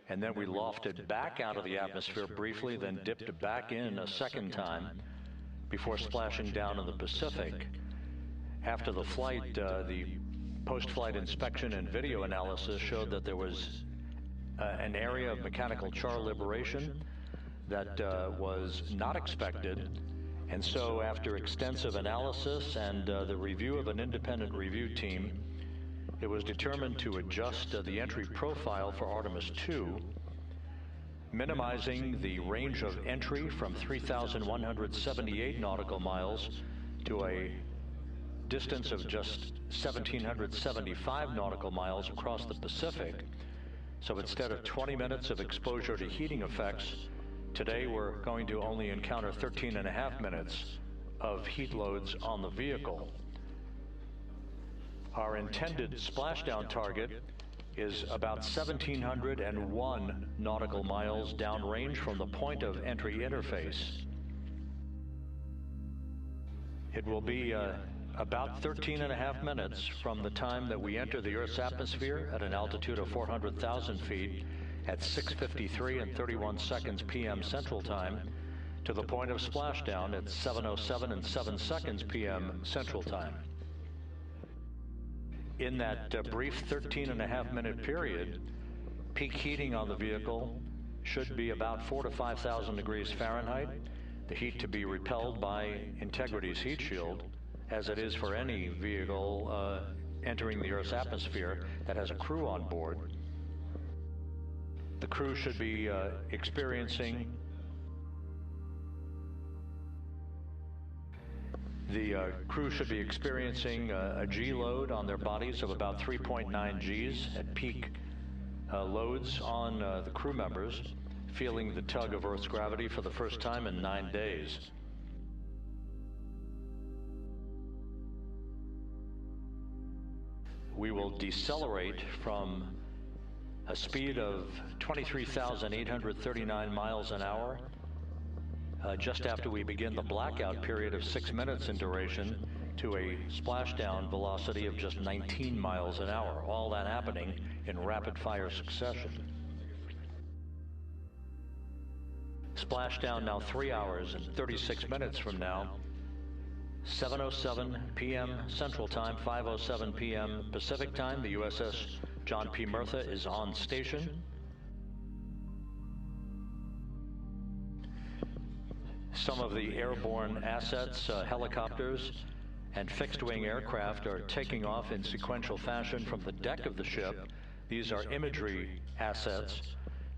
and then we lofted back out of the atmosphere briefly, then dipped back in a second time before splashing down in the Pacific. After the flight, the post-flight inspection and video analysis showed that there was an area of mechanical char liberation that was not expected. And so after extensive analysis and the review of an independent review team, it was determined to adjust the entry profile for Artemis 2, minimizing the range of entry from 3,178 nautical miles to a distance of just 1,775 nautical miles across the Pacific. So instead of 20 minutes of exposure to heating effects, today we're going to only encounter 13.5 minutes of heat loads on the vehicle. Our intended splashdown target is about 1,701 nautical miles downrange from the point of entry interface. It will be about 13.5 minutes from the time that we enter the Earth's atmosphere at an altitude of 400,000 feet at 6:53 and 31 seconds p.m. Central Time to the point of splashdown at 7:07 and 7 seconds p.m. Central Time. In that brief 13.5 minute period, peak heating on the vehicle should be about 4,000 to 5,000 degrees Fahrenheit, the heat to be repelled by Integrity's heat shield, as it is for any vehicle entering the Earth's atmosphere that has a crew on board. The crew should be experiencing a G load on their bodies of about 3.9 Gs at peak loads on the crew members, feeling the tug of Earth's gravity for the first time in 9 days. We will decelerate from a speed of 23,839 miles an hour just after we begin the blackout period of 6 minutes in duration to a splashdown velocity of just 19 miles an hour, all that happening in rapid-fire succession. Splashdown now 3 hours and 36 minutes from now, 7:07 p.m. Central Time, 5:07 p.m. Pacific Time. The USS John P. Murtha is on station. Some of the airborne assets, helicopters, and fixed-wing aircraft are taking off in sequential fashion from the deck of the ship. These are imagery assets,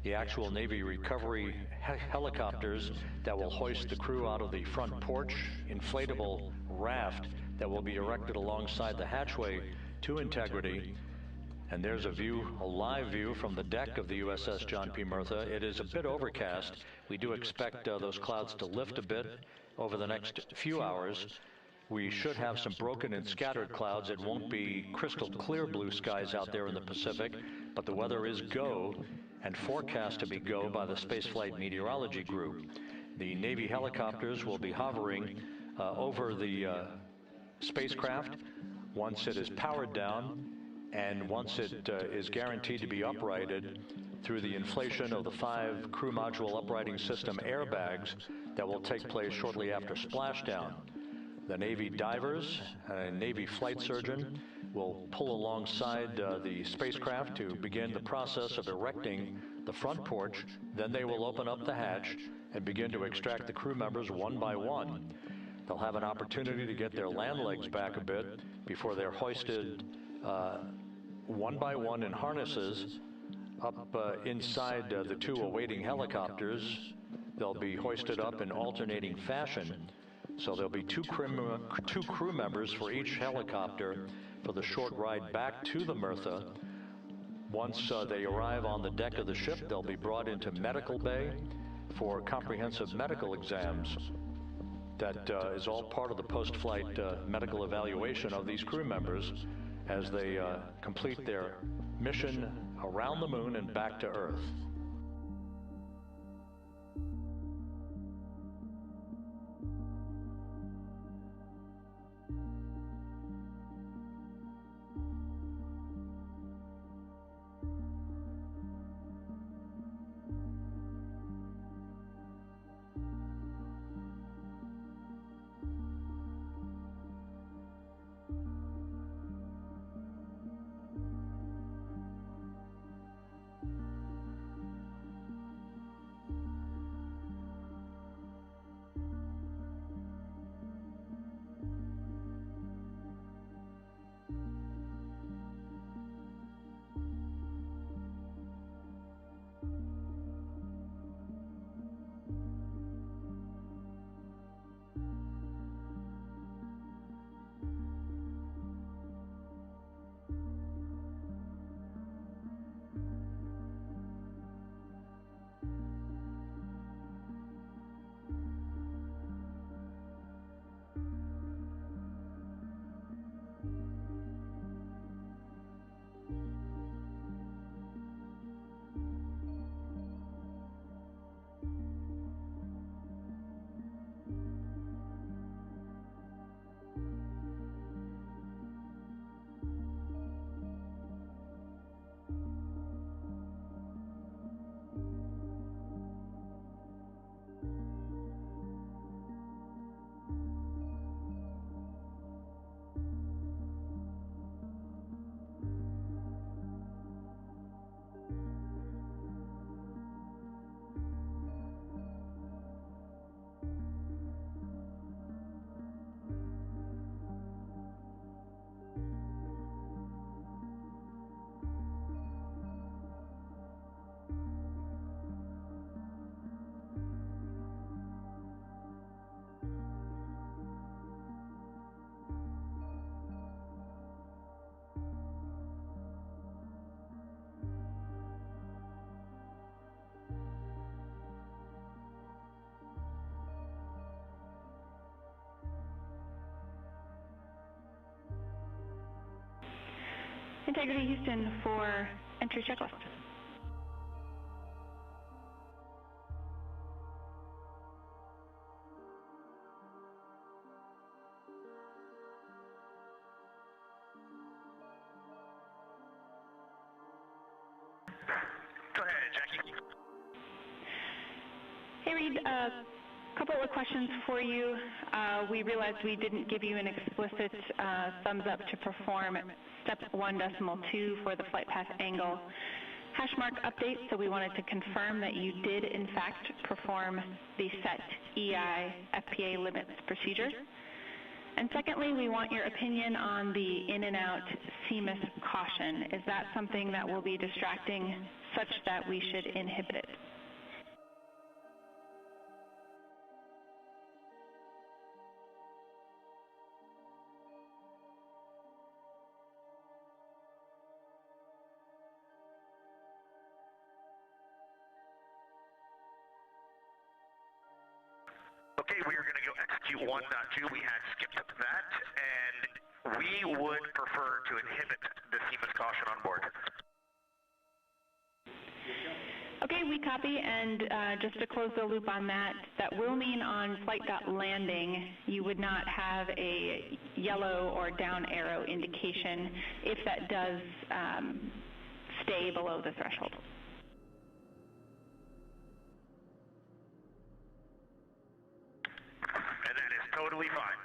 the actual Navy recovery helicopters that will hoist the crew out of the front porch, inflatable raft that will be erected alongside the hatchway to Integrity. And there's a view, a live view from the deck of the USS John P. Murtha. It is a bit overcast. We do expect those clouds to lift a bit over the next few hours. We should have some broken and scattered clouds. It won't be crystal clear blue skies out there in the Pacific, but the weather is go and forecast to be go by the Spaceflight Meteorology Group. The Navy helicopters will be hovering over the spacecraft once it is powered down and once it is guaranteed to be uprighted through the inflation of the 5 crew module uprighting system airbags that will take place shortly after splashdown. The Navy divers and Navy flight surgeon will pull alongside the spacecraft to begin the process of erecting the front porch. Then they will open up the hatch and begin to extract the crew members one by one. They'll have an opportunity to get their land legs back a bit before they're hoisted one by one in harnesses up inside the 2 awaiting helicopters. They'll be hoisted up in alternating fashion So there'll be two crew members for each helicopter for the short ride back to the Murtha. Once they arrive on the deck of the ship, they'll be brought into medical bay for comprehensive medical exams. That is all part of the post-flight medical evaluation of these crew members as they complete their mission around the moon and back to Earth. Integrity Houston for entry checklist. Go ahead, Jackie. Hey, Reed, a couple of questions for you. We realized we didn't give you an explicit thumbs up to perform step 1.2 for the flight path angle hash mark update, so we wanted to confirm that you did in fact perform the set EI FPA limits procedure. And secondly, we want your opinion on the in and out CMIS caution. Is that something that will be distracting such that we should inhibit it? Okay, we are going to go execute 1.2. We had skipped that, and we would prefer to inhibit the CMIS caution on board. Okay, we copy, and just to close the loop on that, that will mean on flight.landing you would not have a yellow or down arrow indication if that does stay below the threshold. And that is totally fine.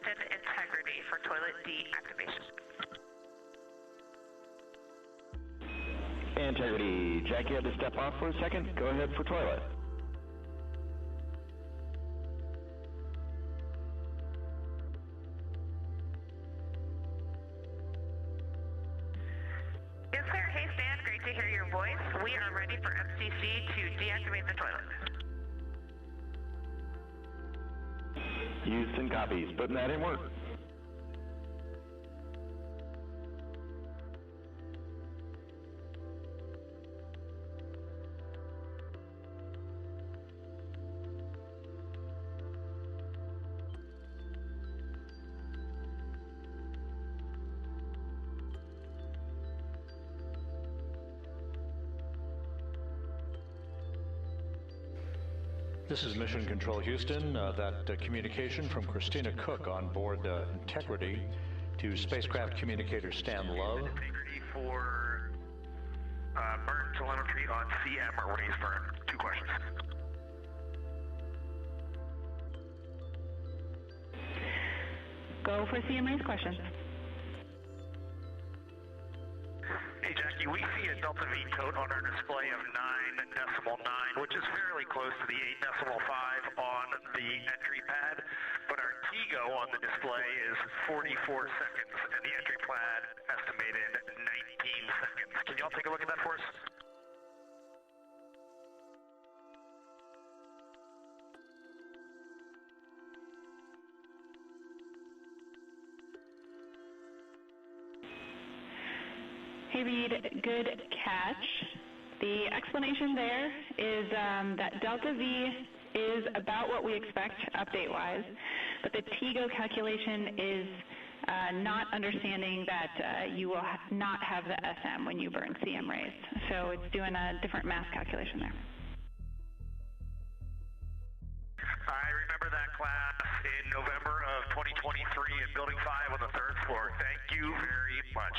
Integrity for toilet deactivation. Integrity. Jackie had to step off for a second. Go ahead for toilet. Yes, sir. Hey, Stan. Great to hear your voice. We are ready for FCC to deactivate the toilet. Houston copies. Putting that in work. This is Mission Control Houston. That communication from Christina Cook on board Integrity to spacecraft communicator Stan Love. Integrity for burn telemetry on CM or raise burn. 2 questions. Go for CMA's questions. Hey Jackie, we see a Delta V code on our display of 9.9, which is fairly close to the 8.5 on the entry pad, but our TIGO on the display is 44 seconds, and the entry pad estimated 19 seconds. Can y'all take a look at that for us? Hey Reed, good catch. The explanation there is that Delta V is about what we expect update-wise, but the TIGO calculation is not understanding that you will not have the SM when you burn CM raised. So it's doing a different mass calculation there. I remember remember that class in November of 2023 in Building 5 on the 3rd floor. Thank you very much.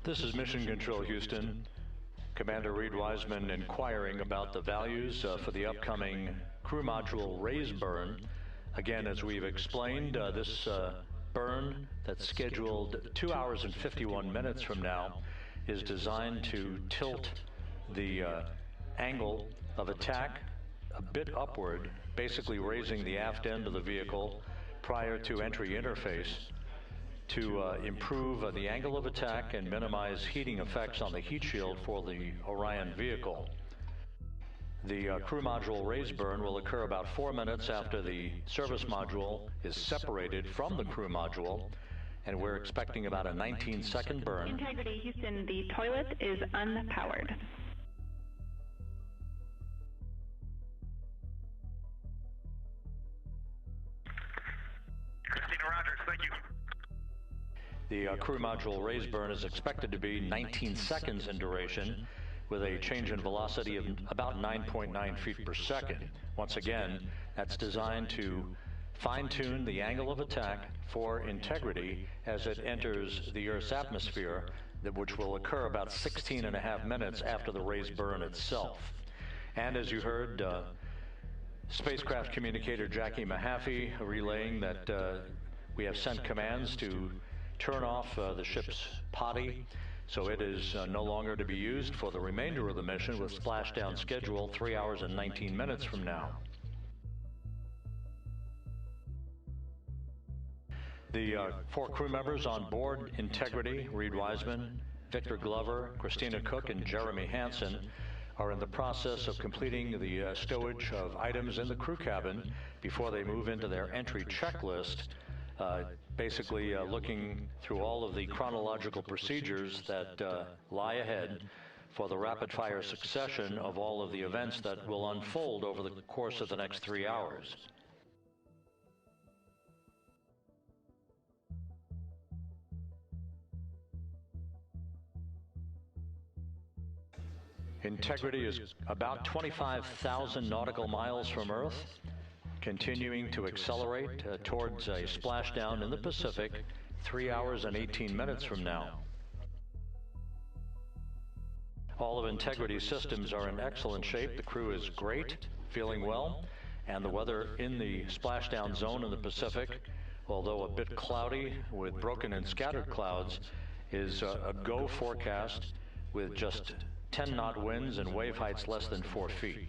This is Mission Control Houston. Commander Reed Wiseman inquiring about the values for the upcoming crew module raise burn. Again, as we've explained, this burn that's scheduled 2 hours and 51 minutes from now is designed to tilt the angle of attack a bit upward, basically raising the aft end of the vehicle prior to entry interface to improve the angle of attack and minimize heating effects on the heat shield for the Orion vehicle. The crew module raise burn will occur about 4 minutes after the service module is separated from the crew module, and we're expecting about a 19-second burn. Integrity, Houston, the toilet is unpowered. Christina Rogers, thank you. The crew module raise burn is expected to be 19 seconds in duration, with a change in velocity of about 9.9 feet per second. Once again, that's designed to fine-tune the angle of attack for integrity as it enters the Earth's atmosphere, which will occur about 16.5 minutes after the raise burn itself. And as you heard, spacecraft communicator Jackie Mahaffey relaying that we have sent commands to turn off the ship's potty, so it is no longer to be used for the remainder of the mission, with splashdown scheduled 3 hours and 19 minutes from now. The 4 crew members on board Integrity, Reed Wiseman, Victor Glover, Christina Cook, and Jeremy Hansen, are in the process of completing the stowage of items in the crew cabin before they move into their entry checklist, basically looking through all of the chronological procedures that lie ahead for the rapid-fire succession of all of the events that will unfold over the course of the next 3 hours. Integrity is about 25,000 nautical miles from Earth, continuing to accelerate towards a splashdown in the Pacific 3 hours and 18 minutes from now. All of Integrity's systems are in excellent shape. The crew is great, feeling well, and the weather in the splashdown zone in the Pacific, although a bit cloudy with broken and scattered clouds, is a go forecast with just 10-knot winds and wave heights less than 4 feet.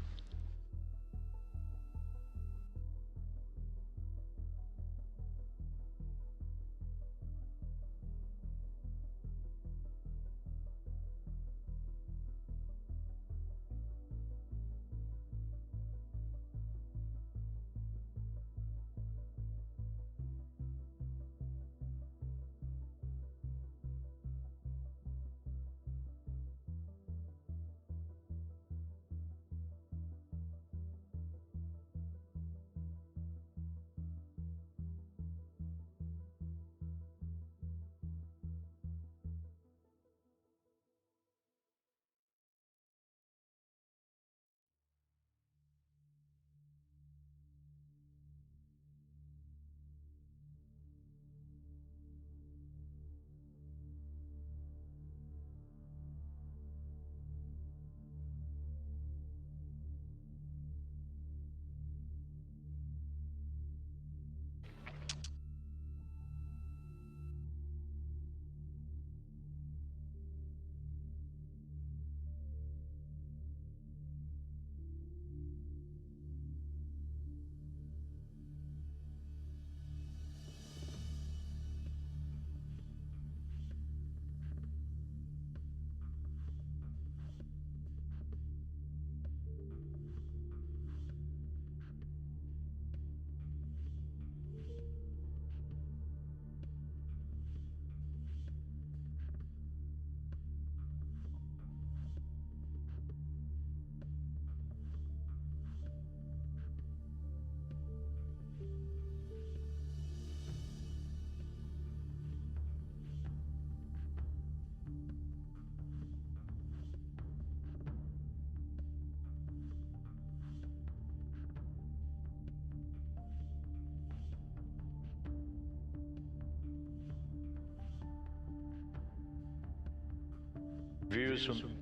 Views from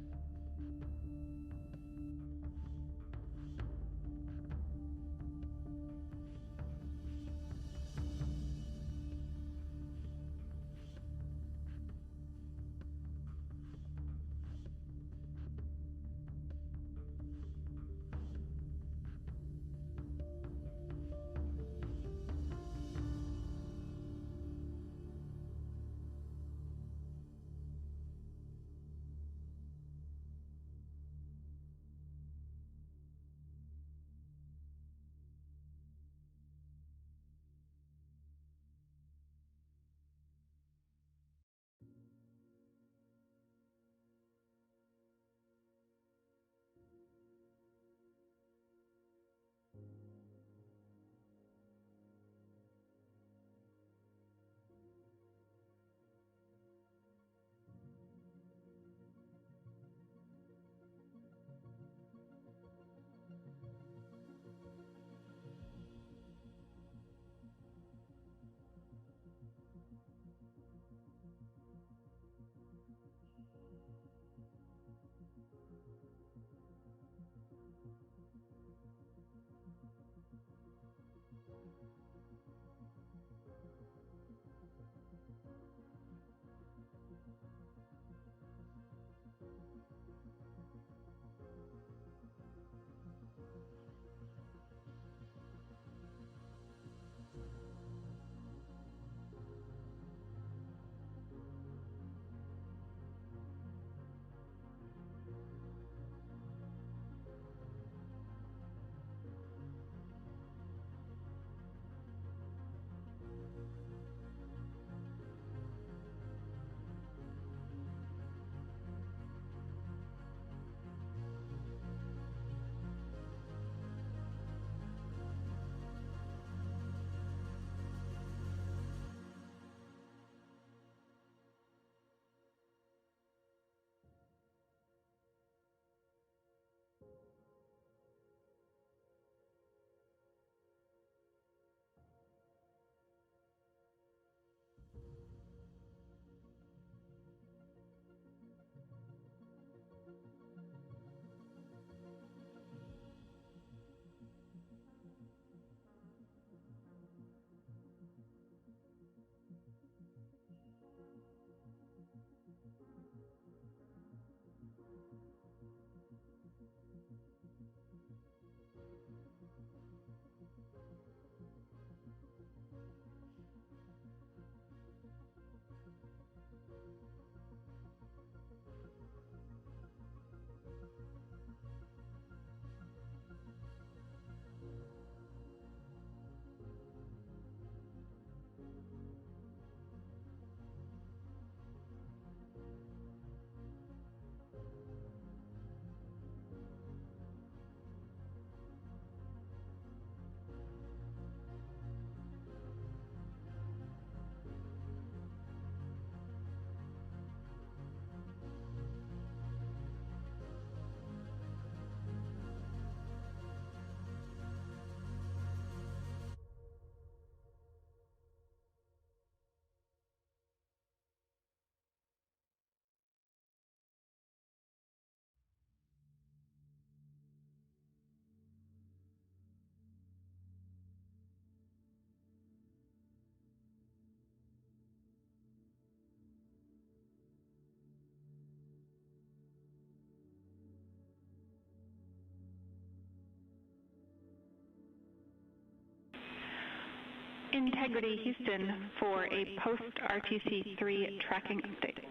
Integrity Houston for a post-RTC3 tracking update.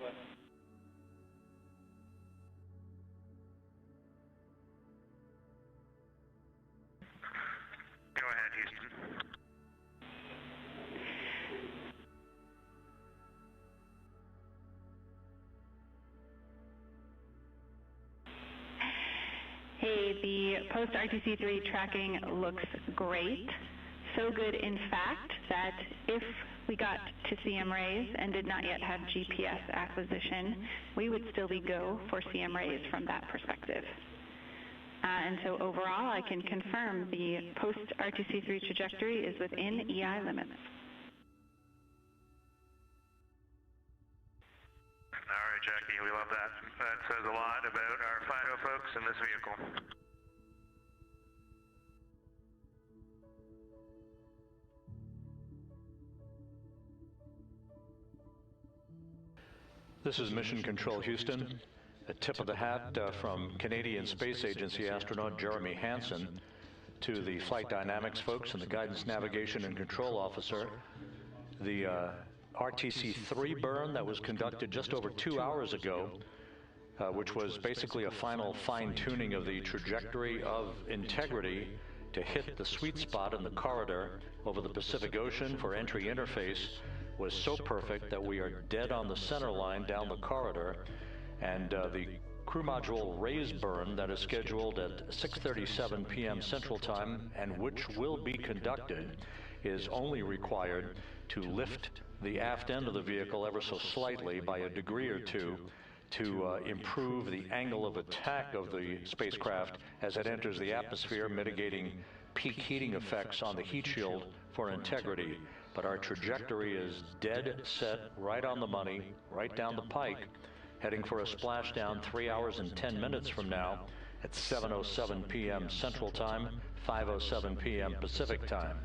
Go ahead, Houston. Hey, the post-RTC3 tracking looks great. So good, in fact, that if we got to CM rays and did not yet have GPS acquisition, we would still be go for CM rays from that perspective. And so overall, I can confirm the post-RTC3 trajectory is within EI limits. All right. right, Jackie, we love that. That says a lot about our FIDO folks in this vehicle. This is Mission Control Houston. A tip of the hat from Canadian Space Agency astronaut Jeremy Hansen to the flight dynamics folks and the guidance, navigation, and control officer. The RTC-3 burn that was conducted just over 2 hours ago, which was basically a final fine-tuning of the trajectory of integrity to hit the sweet spot in the corridor over the Pacific Ocean for entry interface, was so perfect that we are dead on the center line down the corridor, and the crew module raise burn that is scheduled at 6:37 p.m. Central Time and which will be conducted is only required to lift the aft end of the vehicle ever so slightly by a degree or two to improve the angle of attack of the spacecraft as it enters the atmosphere, mitigating peak heating effects on the heat shield for integrity. But our trajectory is dead set, right on the money, right down the pike, heading for a splashdown 3 hours and 10 minutes from now at 7:07 p.m. Central Time, 5:07 p.m. Pacific Time.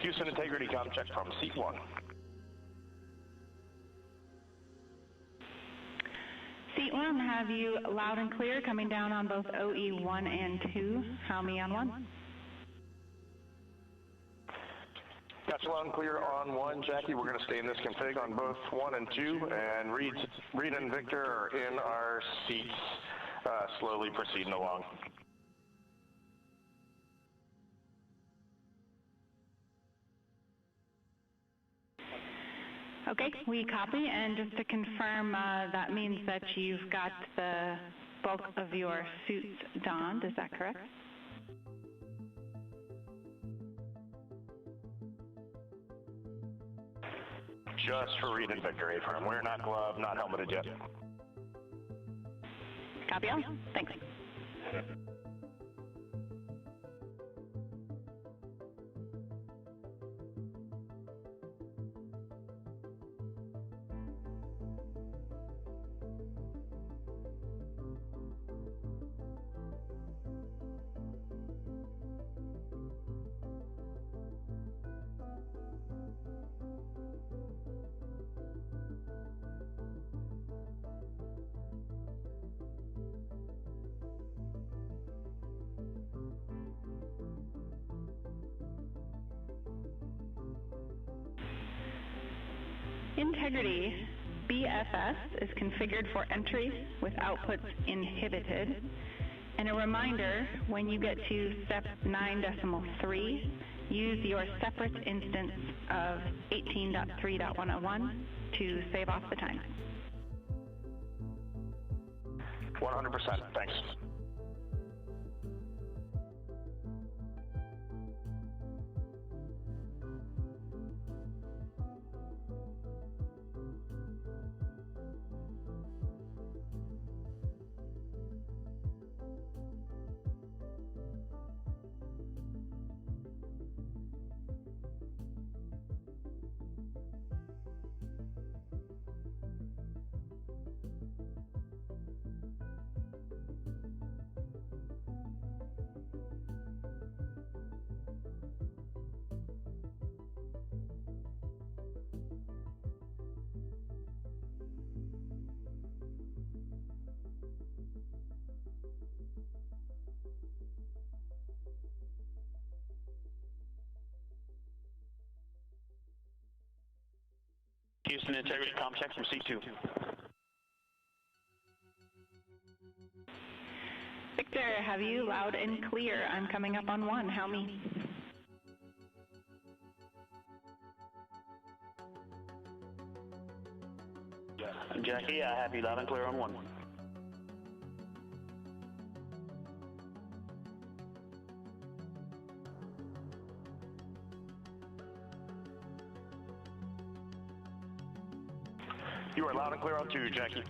Houston integrity com check from seat 1. Seat 1, have you loud and clear coming down on both OE 1 and 2? How me on 1? That's loud and clear on 1, Jackie. We're going to stay in this config on both 1 and 2, and Reed and Victor are in our seats, slowly proceeding along. Okay, we copy, and just to confirm, that means that you've got the bulk of your suits donned, is that correct? Just for Reed and Victor, A-firm. We're not gloved, not helmeted yet. Copy all. Thanks. Integrity BFS is configured for entry with outputs inhibited. And a reminder, when you get to step 9.3, use your separate instance of 18.3.101 to save off the time. 100%, thanks. Houston integrity com check from C2. Victor, have you loud and clear? I'm coming up on 1. How me? Jackie, I have you loud and clear on 1. You are loud and clear on 2, Jackie.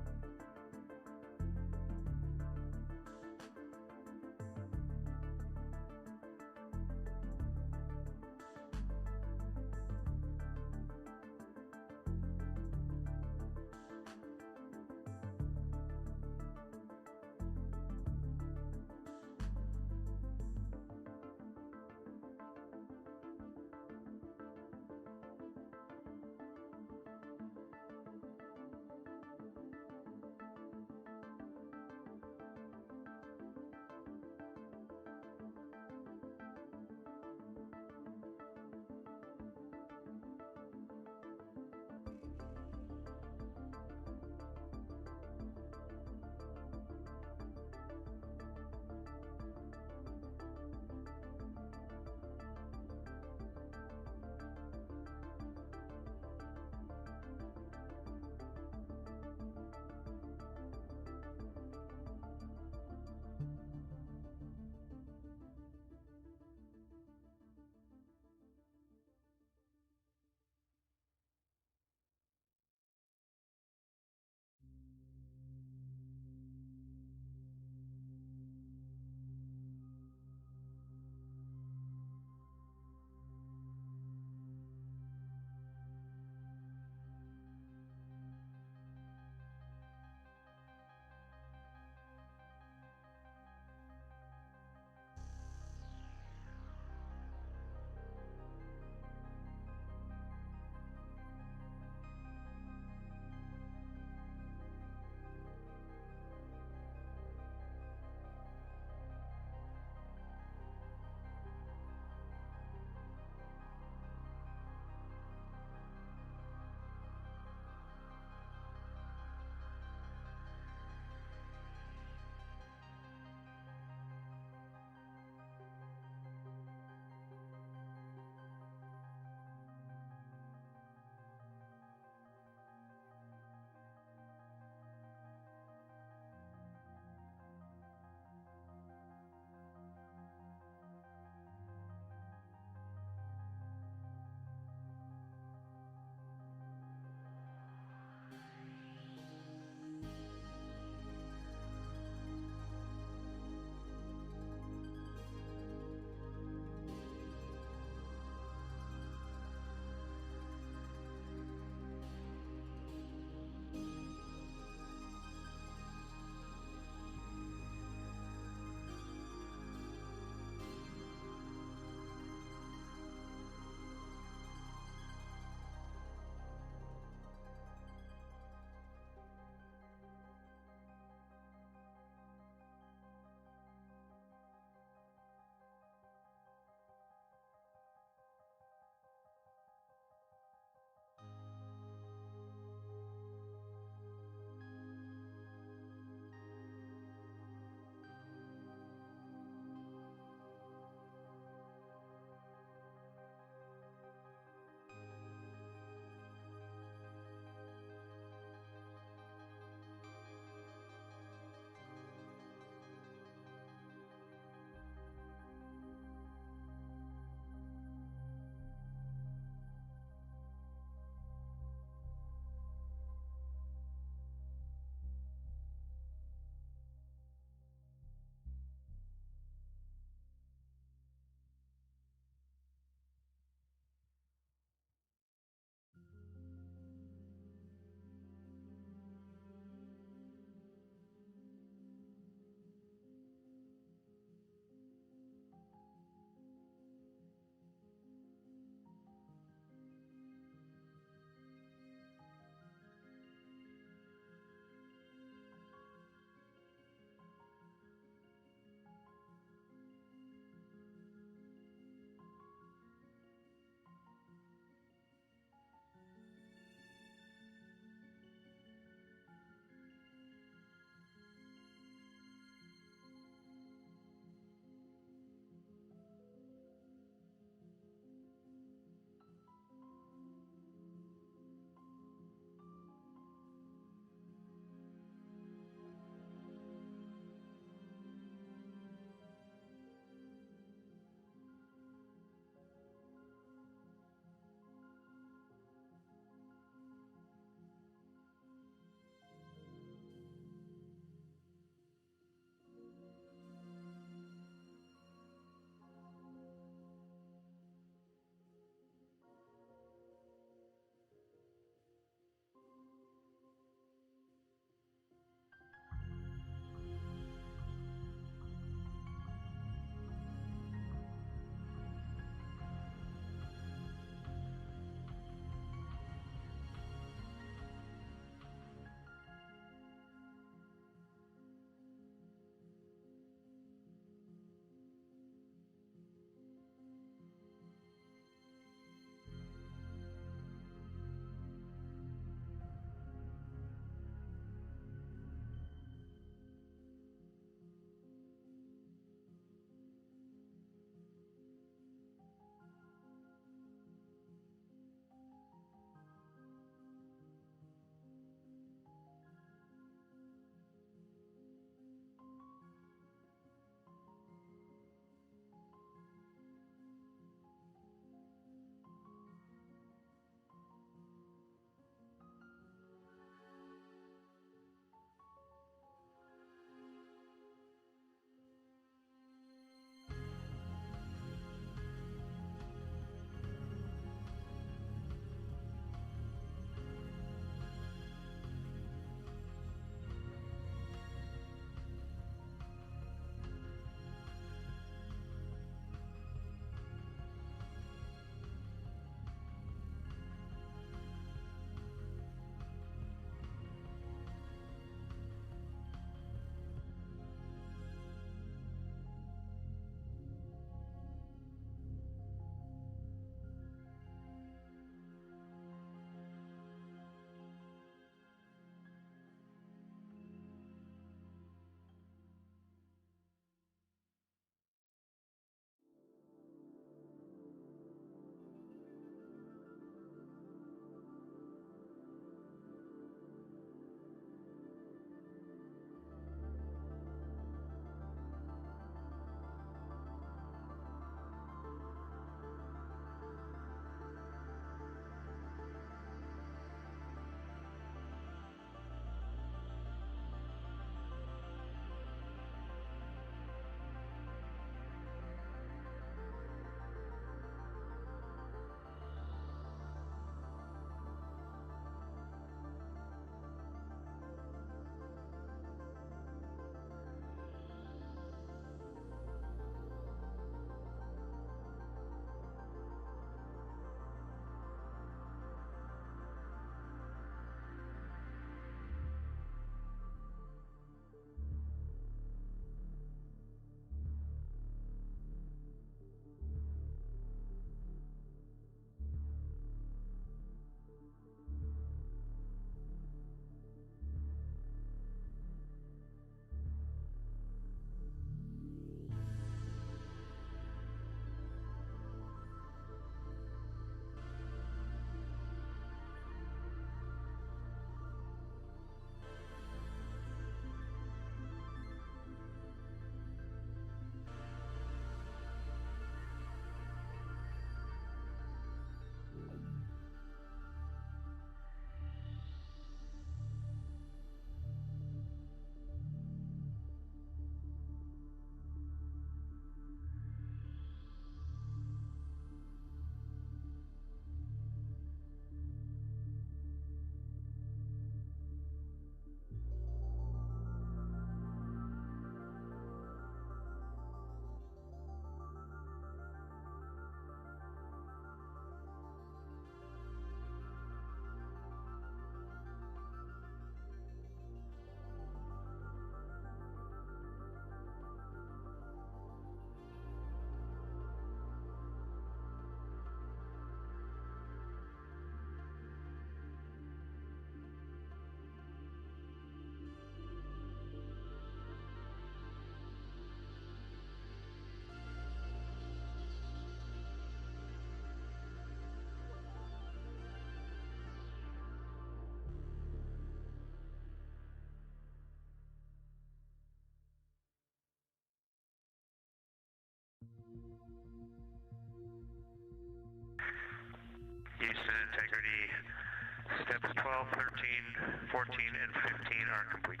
14 and 15 are complete.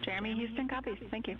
Jeremy Houston copies. Thank you.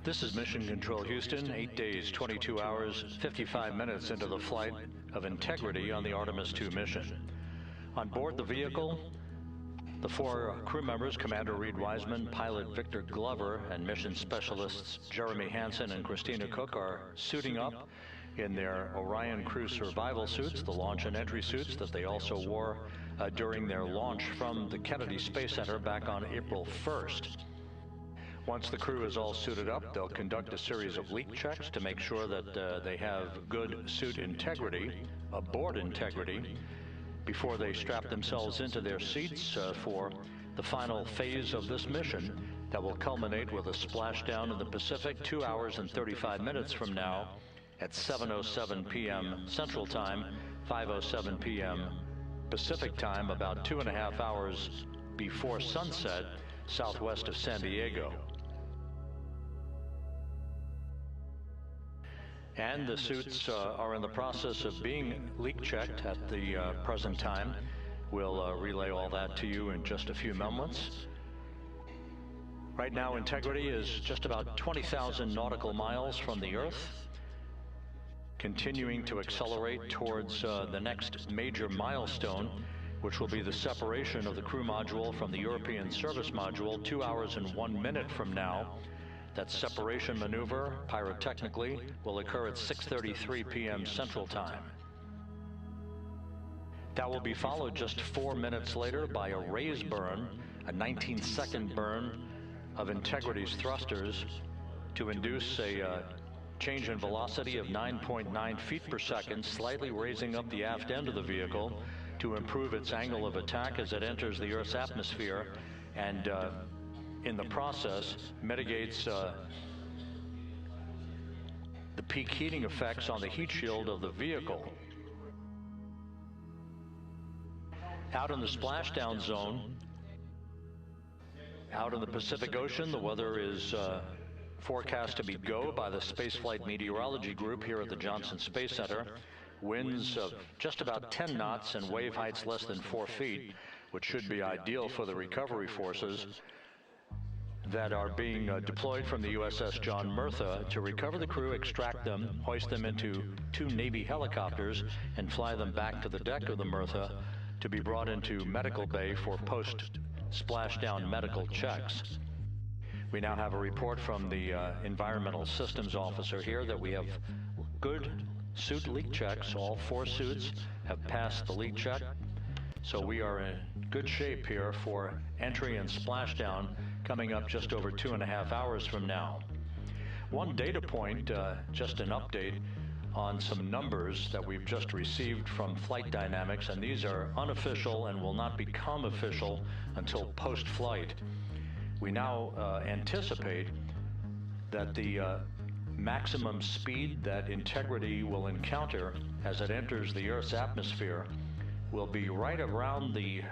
This is Mission Control Houston, 8 days, 22 hours, 55 minutes into the flight of integrity on the Artemis II mission. On board the vehicle, the 4 crew members, Commander Reed Wiseman, pilot Victor Glover, and mission specialists Jeremy Hansen and Christina Cook are suiting up in their Orion crew survival suits, the launch and entry suits that they also wore during their launch from the Kennedy Space Center back on April 1st. Once the crew is all suited up, they'll conduct a series of leak checks to make sure that they have good suit integrity, aboard integrity, before they strap themselves into their seats for the final phase of this mission that will culminate with a splashdown in the Pacific 2 hours and 35 minutes from now at 7:07 p.m. Central Time, 5:07 p.m. Pacific Time, about 2.5 hours before sunset, southwest of San Diego. And the suits are in the process of being leak checked at the present time. We'll relay all that to you in just a few moments. Right now, integrity is just about 20,000 nautical miles from the Earth. continuing to accelerate towards the next major milestone, which will be the separation of the crew module from the European service module 2 hours and 1 minute from now. That separation maneuver, pyrotechnically, will occur at 6:33 p.m. Central Time. That will be followed just 4 minutes later by a raise burn, a 19-second burn of Integrity's thrusters to induce a change in velocity of 9.9 feet per second, slightly raising up the aft end of the vehicle to improve its angle of attack as it enters the Earth's atmosphere, and in the process mitigates the peak heating effects on the heat shield of the vehicle. Out in the splashdown zone, out in the Pacific Ocean, the weather is forecast to be go by the Spaceflight Meteorology Group here at the Johnson Space Center. Winds of just about 10 knots and wave heights less than 4 feet, which should be ideal for the recovery forces that are being deployed from the USS John Murtha to recover the crew, extract them, hoist them into 2 Navy helicopters, and fly them back to the deck of the Murtha to be brought into medical bay for post-splashdown medical checks. We now have a report from the environmental systems officer here that we have good suit leak checks. All 4 suits have passed the leak check, so we are in good shape here for entry and splashdown coming up just over 2.5 hours from now. One data point, just an update on some numbers that we've just received from Flight Dynamics, and these are unofficial and will not become official until post-flight. We now anticipate that the maximum speed that Integrity will encounter as it enters the Earth's atmosphere will be right around the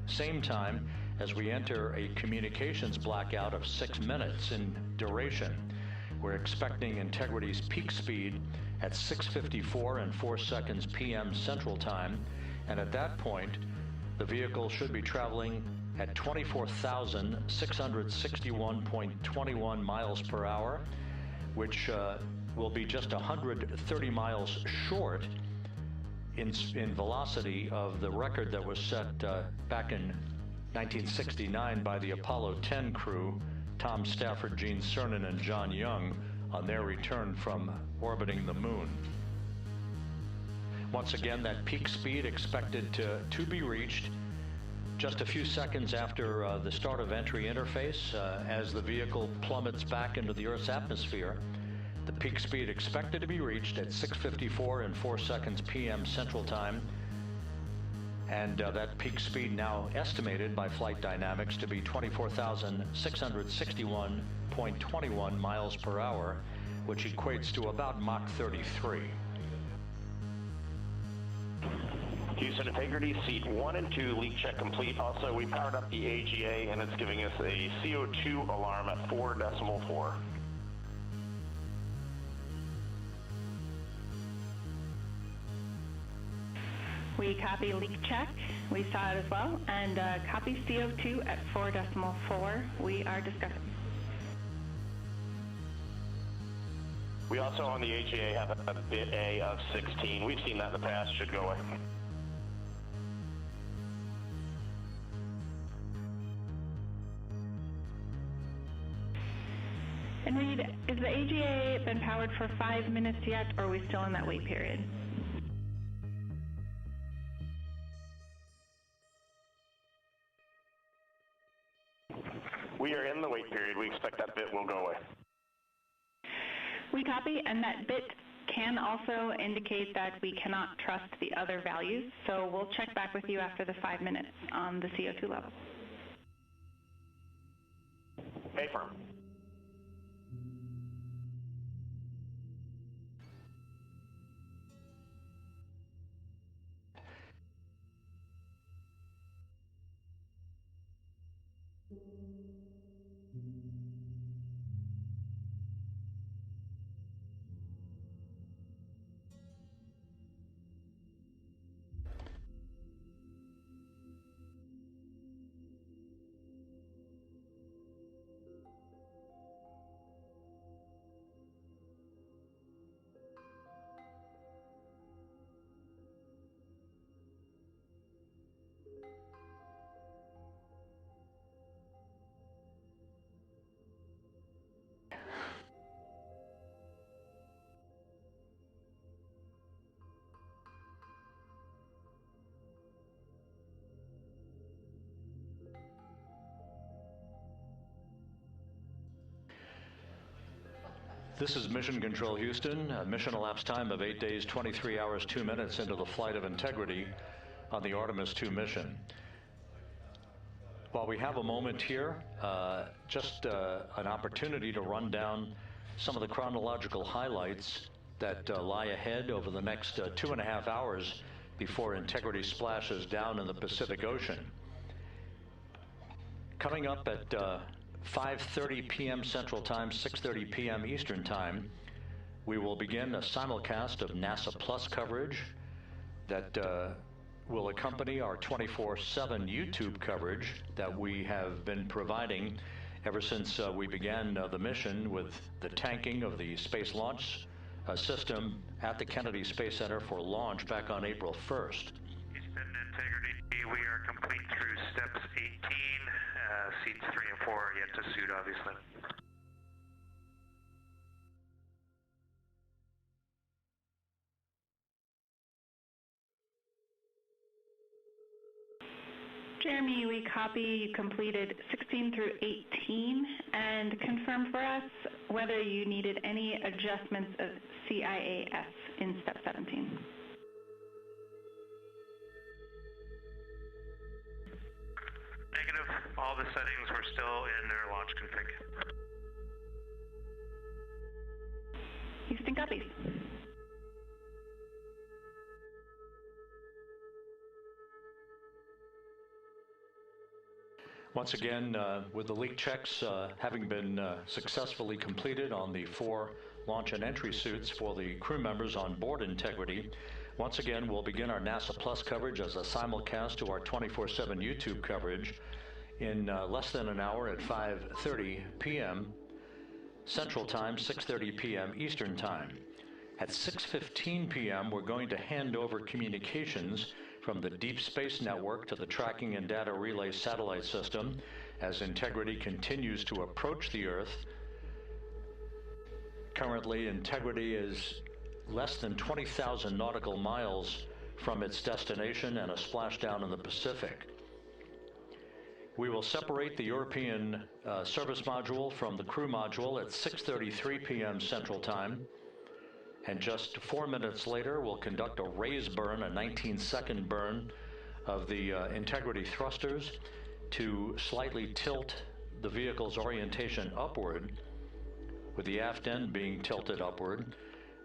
same time as we enter a communications blackout of 6 minutes in duration. We're expecting Integrity's peak speed at 6:54 and 4 seconds p.m. Central Time, and at that point, the vehicle should be traveling at 24,661.21 miles per hour, which will be just 130 miles short in velocity of the record that was set back in 1969 by the Apollo 10 crew, Tom Stafford, Gene Cernan, and John Young, on their return from orbiting the moon. Once again, that peak speed expected to be reached just a few seconds after the start of entry interface, as the vehicle plummets back into the Earth's atmosphere. The peak speed expected to be reached at 6:54 and 4 seconds p.m. Central Time, and that peak speed now estimated by Flight Dynamics to be 24,661.21 miles per hour, which equates to about Mach 33. Houston Integrity, seat 1 and 2, leak check complete. Also, we powered up the AGA, and it's giving us a CO2 alarm at 4.4. We copy leak check. We saw it as well. And copy CO2 at 4.4. We are discussing. We also on the AGA have a bit A of 16. We've seen that in the past. Should go away. And Reed, is the AGA been powered for 5 minutes yet, or are we still in that wait period? We are in the wait period. We expect that bit will go away. We copy, and that bit can also indicate that we cannot trust the other values, so we'll check back with you after the 5 minutes on the CO2 level. Okay, firm. This is Mission Control Houston, a mission elapsed time of 8 days, 23 hours, 2 minutes into the flight of Integrity on the Artemis II mission. While we have a moment here, just an opportunity to run down some of the chronological highlights that lie ahead over the next 2.5 hours before Integrity splashes down in the Pacific Ocean. Coming up at 5:30 p.m. Central Time, 6:30 p.m. Eastern Time, we will begin a simulcast of NASA Plus coverage that will accompany our 24/7 YouTube coverage that we have been providing ever since we began the mission with the tanking of the Space Launch System at the Kennedy Space Center for launch back on April 1st. Houston Integrity, we are complete through steps 18. Seats 3 and 4 are yet to suit, obviously. Jeremy, we copy you completed 16 through 18 and confirm for us whether you needed any adjustments of CIAS in step 17. Negative. All the settings were still in their launch config. Houston copies. Once again, with the leak checks having been successfully completed on the 4 launch and entry suits for the crew members on board Integrity, once again we'll begin our NASA Plus coverage as a simulcast to our 24/7 YouTube coverage in less than an hour at 5:30 p.m. Central Time, 6:30 p.m. Eastern Time. At 6:15 p.m. we're going to hand over communications from the Deep Space Network to the Tracking and Data Relay Satellite System as Integrity continues to approach the Earth. Currently, Integrity is less than 20,000 nautical miles from its destination and a splashdown in the Pacific. We will separate the European service module from the crew module at 6:33 p.m. Central Time. And just 4 minutes later, we'll conduct a raise burn, a 19-second burn of the Integrity thrusters to slightly tilt the vehicle's orientation upward, with the aft end being tilted upward.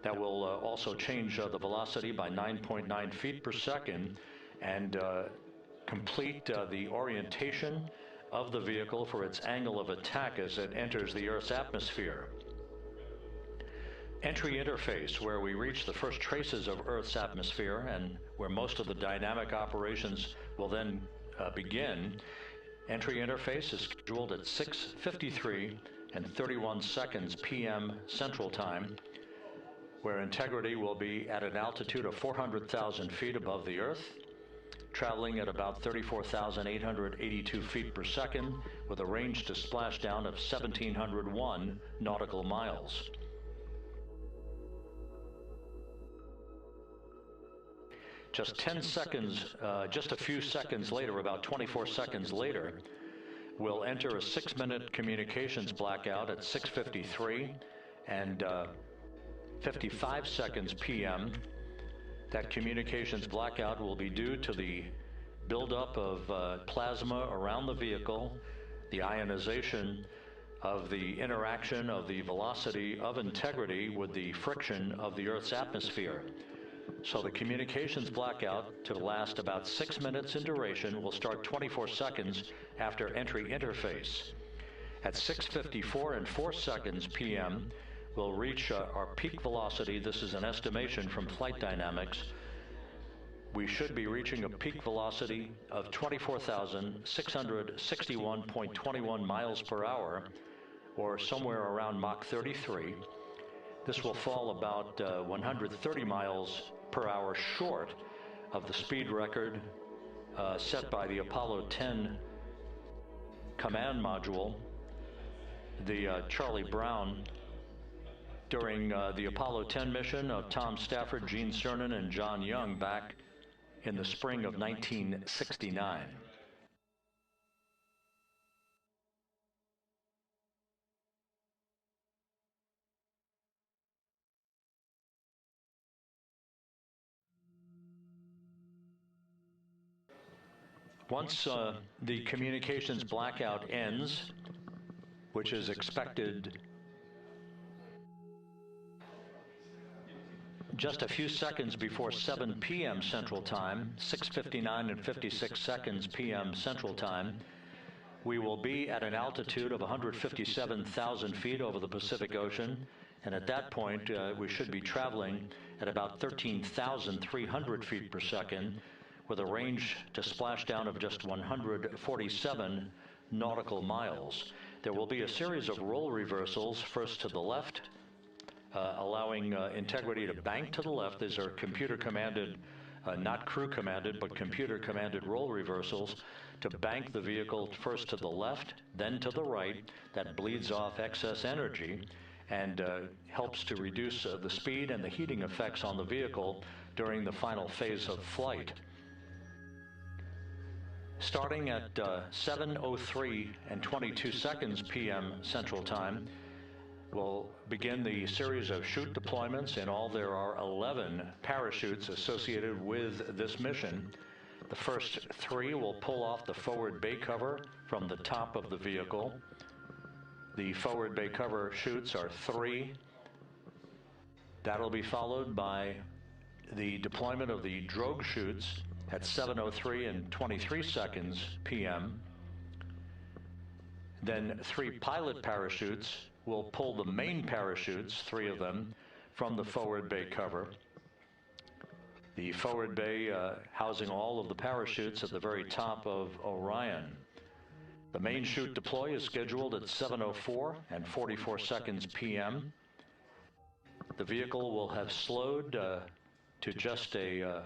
That will also change the velocity by 9.9 feet per second and complete the orientation of the vehicle for its angle of attack as it enters the Earth's atmosphere. Entry interface, where we reach the first traces of Earth's atmosphere and where most of the dynamic operations will then begin. Entry interface is scheduled at 6:53 and 31 seconds p.m. Central Time, where Integrity will be at an altitude of 400,000 feet above the Earth, traveling at about 34,882 feet per second with a range to splashdown of 1,701 nautical miles. Just 10 seconds, just a few seconds later, about 24 seconds later, we'll enter a 6-minute communications blackout at 6:53 and 55 seconds p.m. That communications blackout will be due to the buildup of plasma around the vehicle, the ionization of the interaction of the velocity of Integrity with the friction of the Earth's atmosphere. So the communications blackout, to last about 6 minutes in duration, will start 24 seconds after entry interface. At 6:54 and 4 seconds p.m., we'll reach our peak velocity. This is an estimation from Flight Dynamics. We should be reaching a peak velocity of 24,661.21 miles per hour, or somewhere around Mach 33. This will fall about 130 miles per hour short of the speed record set by the Apollo 10 command module, the Charlie Brown, during the Apollo 10 mission of Tom Stafford, Gene Cernan, and John Young back in the spring of 1969. Once the communications blackout ends, which is expected just a few seconds before 7 p.m. Central Time, 6:59 and 56 seconds p.m. Central Time, we will be at an altitude of 157,000 feet over the Pacific Ocean, and at that point we should be traveling at about 13,300 feet per second with a range to splashdown of just 147 nautical miles. There will be a series of roll reversals, first to the left, allowing integrity to bank to the left. These are computer-commanded, not crew-commanded, but computer-commanded roll reversals to bank the vehicle first to the left, then to the right. That bleeds off excess energy and helps to reduce the speed and the heating effects on the vehicle during the final phase of flight. Starting at 7:03 and 22 seconds p.m. Central Time, we'll begin the series of chute deployments. In all, there are 11 parachutes associated with this mission. The first 3 will pull off the forward bay cover from the top of the vehicle. The forward bay cover chutes are 3. That'll be followed by the deployment of the drogue chutes at 7:03 and 23 seconds p.m. Then 3 pilot parachutes will pull the main parachutes, 3 of them, from the forward bay cover. The forward bay housing all of the parachutes at the very top of Orion. The main chute deploy is scheduled at 7:04 and 44 seconds p.m. The vehicle will have slowed to just a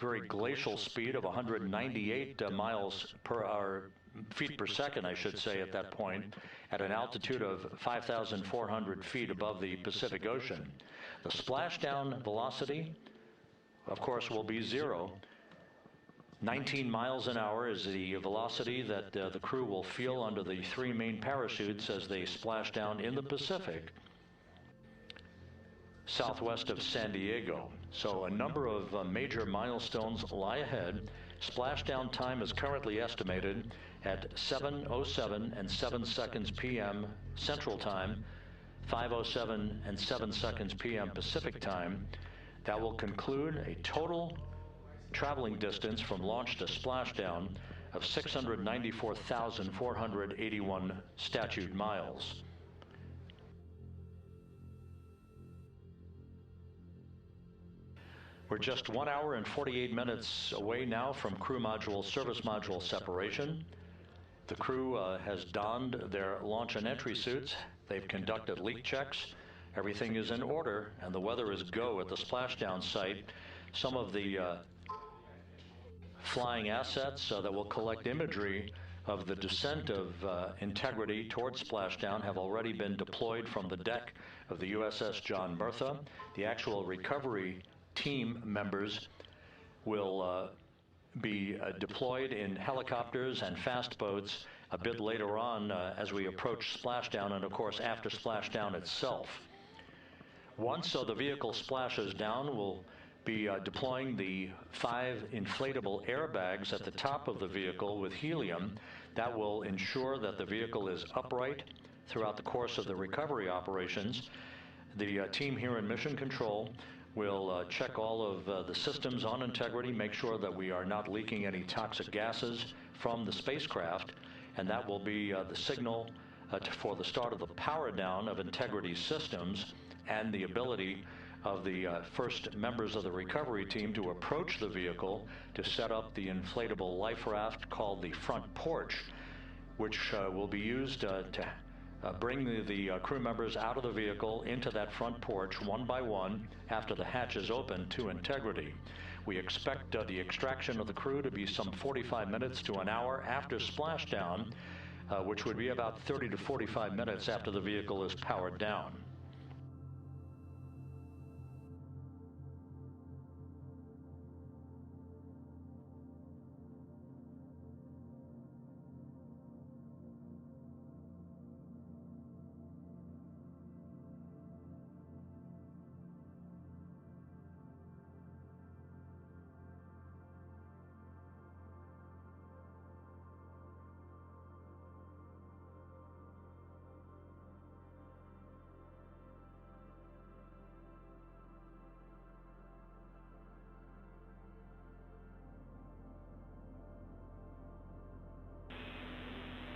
very glacial speed of 198 miles per hour, feet per second, I should say, at that point, at an altitude of 5,400 feet above the Pacific Ocean. The splashdown velocity, of course, will be 0. 19 miles an hour is the velocity that the crew will feel under the 3 main parachutes as they splash down in the Pacific, southwest of San Diego. So a number of major milestones lie ahead. Splashdown time is currently estimated at 7:07 and 7 seconds p.m. Central Time, 5:07 and 7 seconds p.m. Pacific Time. That will conclude a total traveling distance from launch to splashdown of 694,481 statute miles. We're just 1 hour and 48 minutes away now from crew module, service module separation. The crew has donned their launch and entry suits. They've conducted leak checks. Everything is in order, and the weather is go at the splashdown site. Some of the flying assets that will collect imagery of the descent of integrity towards splashdown have already been deployed from the deck of the USS John Murtha. The actual recovery team members will be deployed in helicopters and fast boats a bit later on as we approach splashdown, and of course after splashdown itself. Once the vehicle splashes down, we'll be deploying the 5 inflatable airbags at the top of the vehicle with helium. That will ensure that the vehicle is upright throughout the course of the recovery operations. The team here in Mission Control will check all of the systems on integrity, make sure that we are not leaking any toxic gases from the spacecraft, and that will be the signal for the start of the power down of integrity systems and the ability of the first members of the recovery team to approach the vehicle to set up the inflatable life raft called the front porch, which will be used to bring the crew members out of the vehicle into that front porch one by one after the hatch is open to integrity. We expect the extraction of the crew to be some 45 minutes to an hour after splashdown, which would be about 30 to 45 minutes after the vehicle is powered down.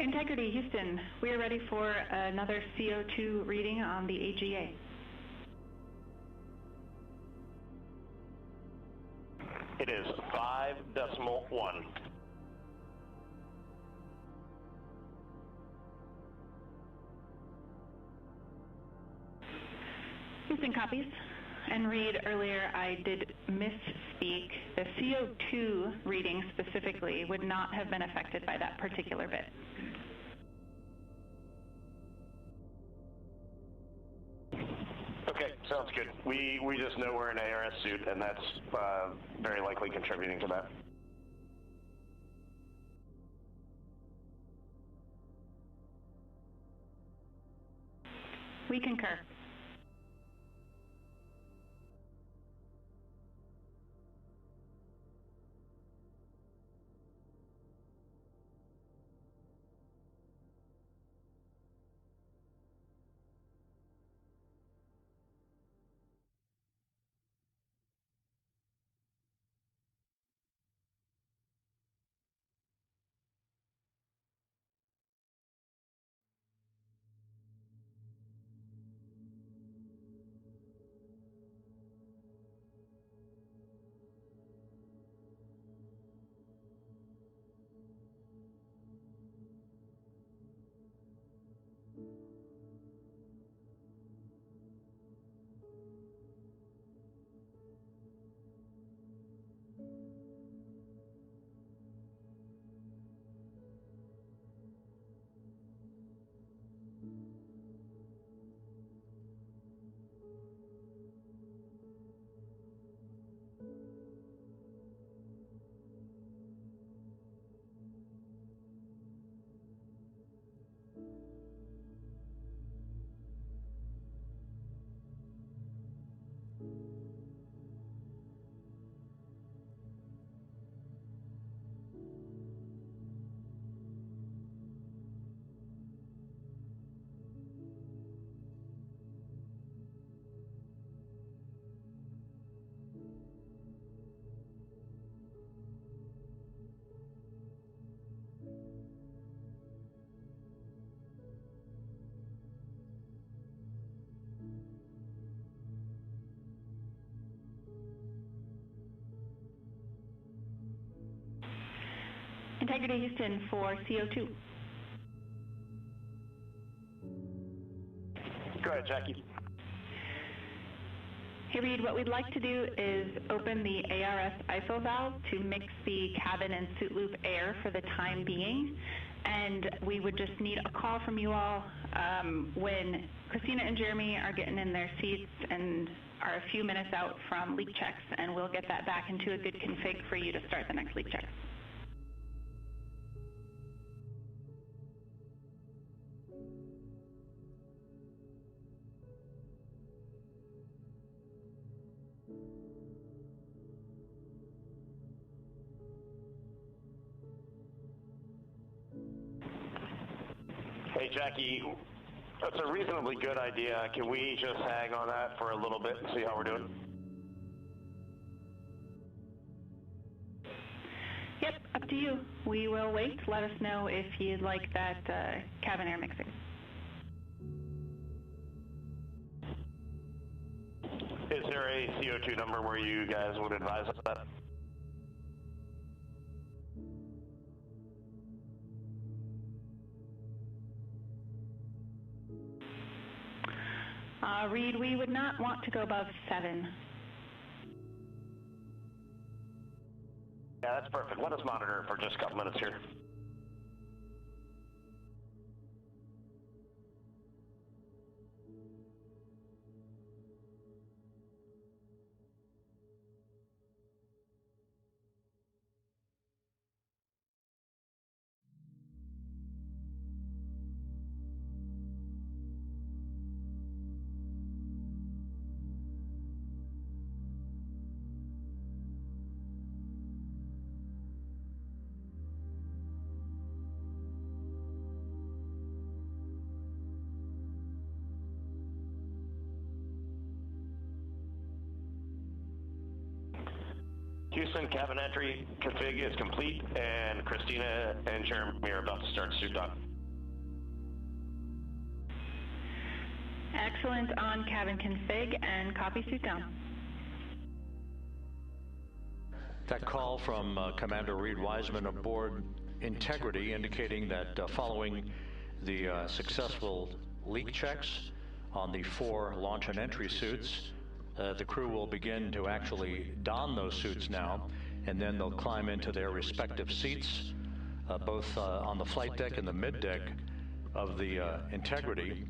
Integrity, Houston, we are ready for another CO2 reading on the AGA. It is 5.1. Houston copies. And Reed, earlier I did misspeak. The CO2 reading specifically would not have been affected by that particular bit. Okay, sounds good. We just know we're in ARS suit, and that's very likely contributing to that. We concur. Integrity, Houston, for CO2. Go ahead, Jackie. Hey Reed, what we'd like to do is open the ARS ISO valve to mix the cabin and suit loop air for the time being, and we would just need a call from you all when Christina and Jeremy are getting in their seats and are a few minutes out from leak checks, and we'll get that back into a good config for you to start the next leak check. Hey, Jackie, that's a reasonably good idea. Can we just hang on that for a little bit and see how we're doing? Yep, up to you. We will wait. Let us know if you'd like that cabin air mixing. Is there a CO2 number where you guys would advise us that? Reed, we would not want to go above 7. Yeah, that's perfect. Let us monitor it for just a couple minutes here. Houston, cabin entry config is complete, and Christina and Jeremy are about to start suit dock. Excellent on cabin config and copy suit down. That call from Commander Reed Wiseman aboard Integrity indicating that following the successful leak checks on the 4 launch and entry suits, the crew will begin to actually don those suits now, and then they'll climb into their respective seats, both on the flight deck and the mid deck of the Integrity,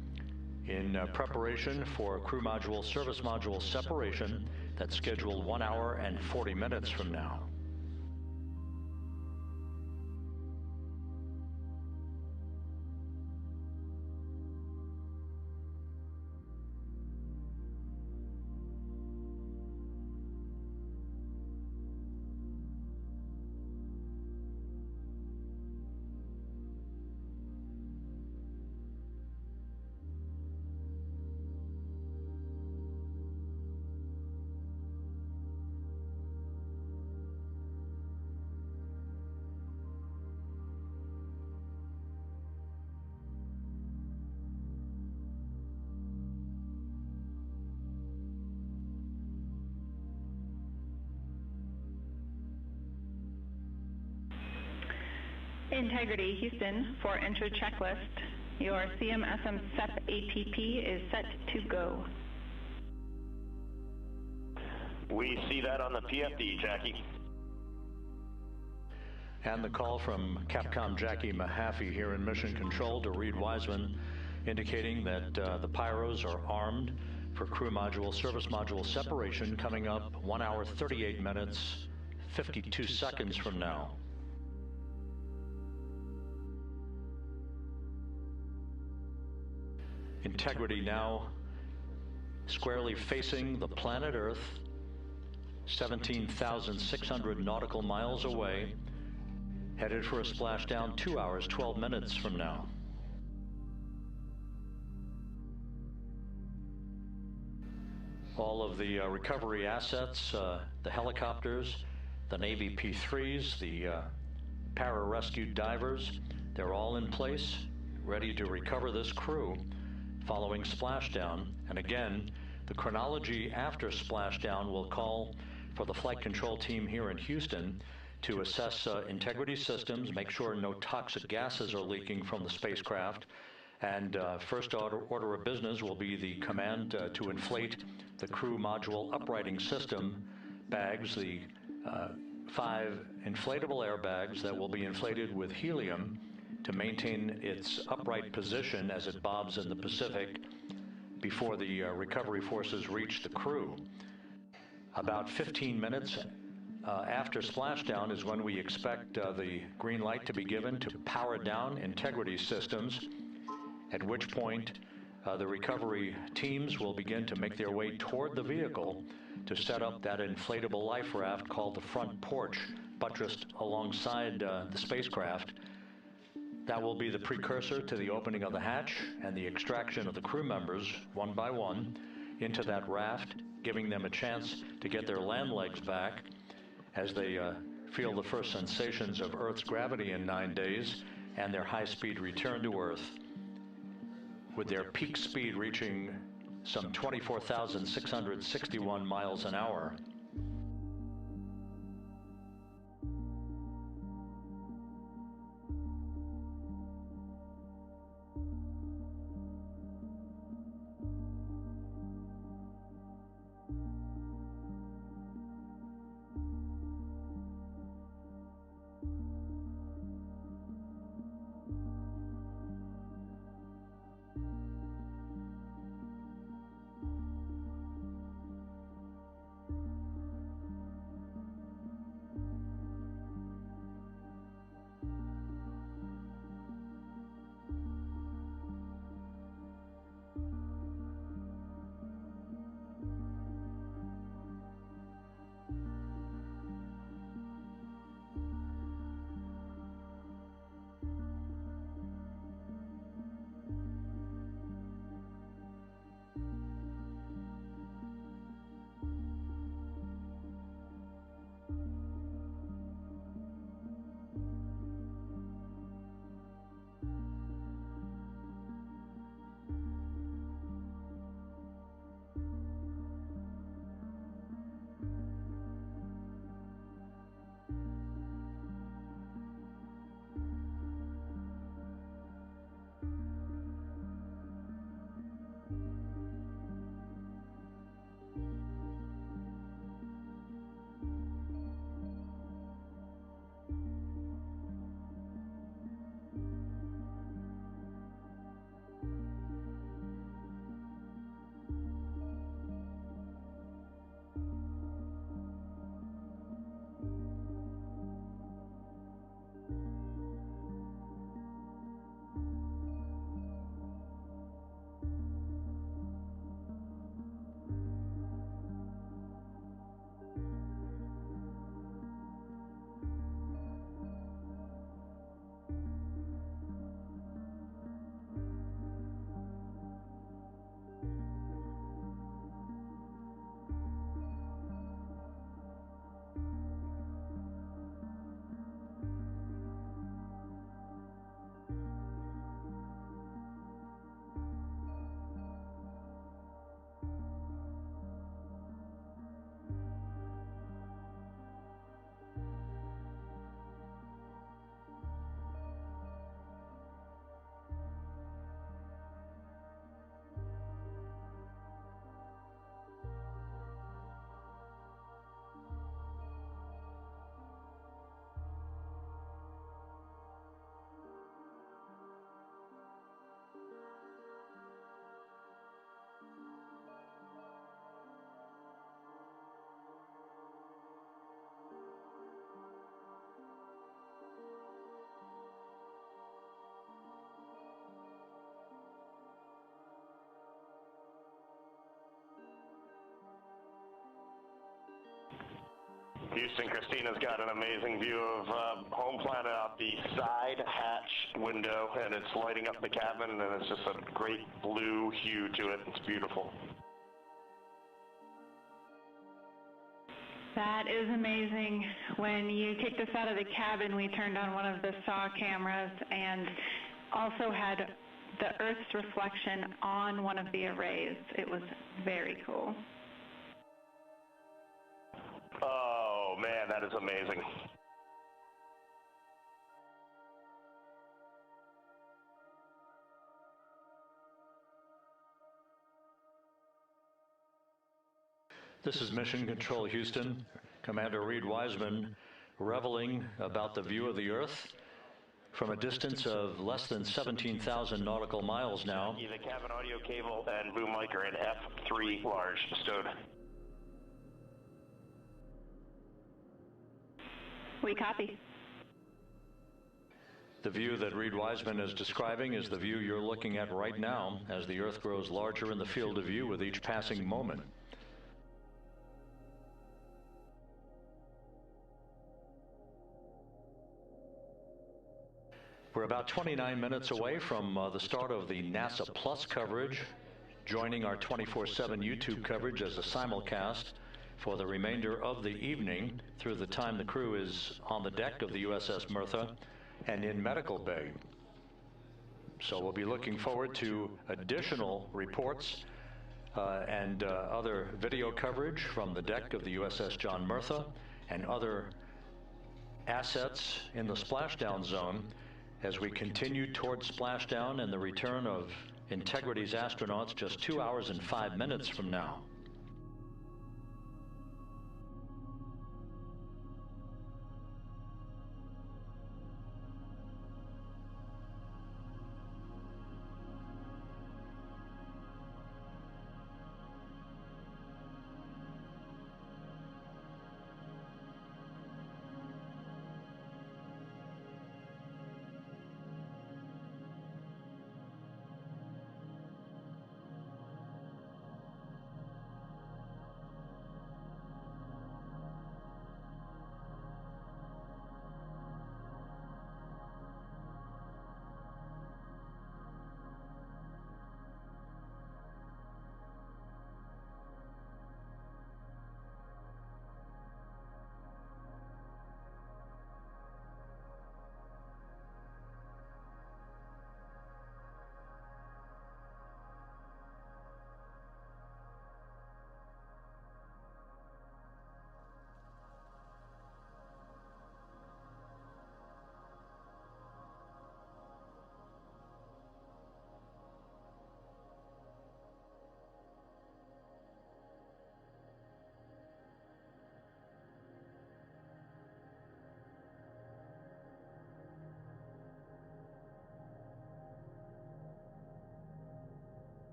in preparation for crew module service module separation that's scheduled 1 hour and 40 minutes from now. Integrity, Houston, for entry checklist. Your CMSM SEP ATP is set to go. We see that on the PFD, Jackie. And the call from Capcom Jackie Mahaffey here in Mission Control to Reed Wiseman, indicating that the Pyros are armed for crew module service module separation coming up 1 hour 38 minutes 52 seconds from now. Integrity now squarely facing the planet Earth, 17,600 nautical miles away, headed for a splashdown 2 hours 12 minutes from now. All of the recovery assets, the helicopters, the Navy P-3s, the para-rescue divers, they're all in place, ready to recover this crew following splashdown. And again, the chronology after splashdown will call for the flight control team here in Houston to assess integrity systems, make sure no toxic gases are leaking from the spacecraft, and first order of business will be the command to inflate the crew module uprighting system bags, the 5 inflatable airbags that will be inflated with helium to maintain its upright position as it bobs in the Pacific before the recovery forces reach the crew. About 15 minutes after splashdown is when we expect the green light to be given to power down integrity systems, at which point the recovery teams will begin to make their way toward the vehicle to set up that inflatable life raft called the front porch, buttressed alongside the spacecraft. That will be the precursor to the opening of the hatch and the extraction of the crew members, one by one, into that raft, giving them a chance to get their land legs back as they feel the first sensations of Earth's gravity in 9 days and their high-speed return to Earth, with their peak speed reaching some 24,661 miles an hour. Houston, Christina's got an amazing view of home planet out the side hatch window, and it's lighting up the cabin, and it's just a great blue hue to it. It's beautiful. That is amazing. When you kicked us out of the cabin, we turned on one of the SAW cameras and also had the Earth's reflection on one of the arrays. It was very cool. Oh man, that is amazing. This is Mission Control Houston. Commander Reed Wiseman reveling about the view of the Earth from a distance of less than 17,000 nautical miles now. The cabin audio cable and boom mic are in F3 large stowed. We copy. The view that Reed Wiseman is describing is the view you're looking at right now as the Earth grows larger in the field of view with each passing moment. We're about 29 minutes away from the start of the NASA Plus coverage, joining our 24/7 YouTube coverage as a simulcast for the remainder of the evening through the time the crew is on the deck of the USS Mertha and in medical bay. So we'll be looking forward to additional reports and other video coverage from the deck of the USS John Mertha and other assets in the splashdown zone as we continue toward splashdown and the return of Integrity's astronauts just 2 hours and 5 minutes from now.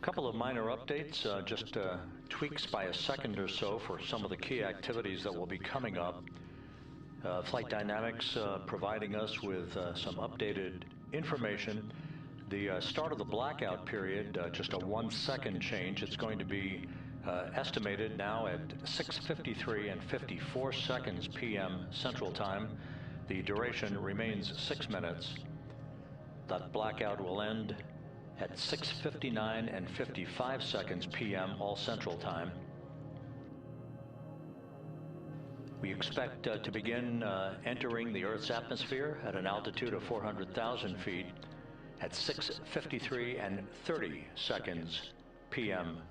Couple of minor updates, just tweaks by a second or so for some of the key activities that will be coming up. Flight Dynamics providing us with some updated information. The start of the blackout period, just a 1 second change. It's going to be estimated now at 6:53 and 54 seconds p.m. Central Time. The duration remains 6 minutes. That blackout will end at 6:59 and 55 seconds p.m. all Central Time. We expect to begin entering the Earth's atmosphere at an altitude of 400,000 feet at 6:53 and 30 seconds p.m.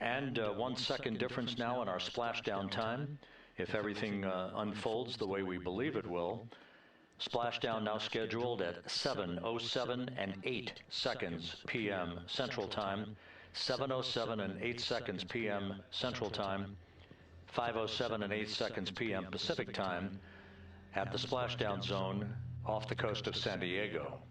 And 1 second difference now in our splashdown time, if everything unfolds the way we believe it will. Splashdown now scheduled at 7:07 and 8 seconds p.m. Central Time, 7:07 and 8 seconds p.m. Central Time, 5:07 and 8 seconds p.m. Pacific Time at the splashdown zone off the coast of San Diego.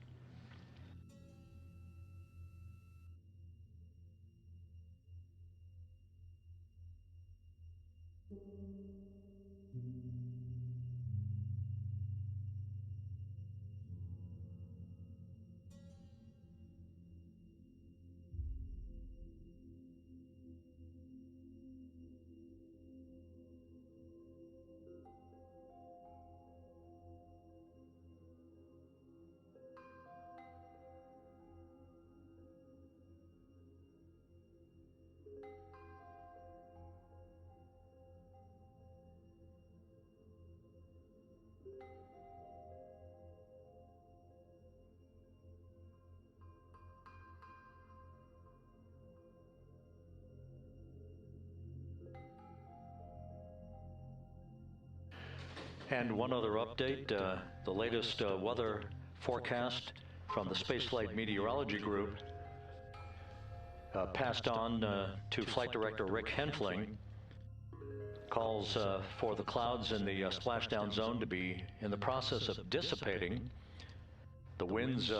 And one other update, the latest weather forecast from the Spaceflight Meteorology Group passed on to Flight Director Rick Henfling calls for the clouds in the splashdown zone to be in the process of dissipating. The winds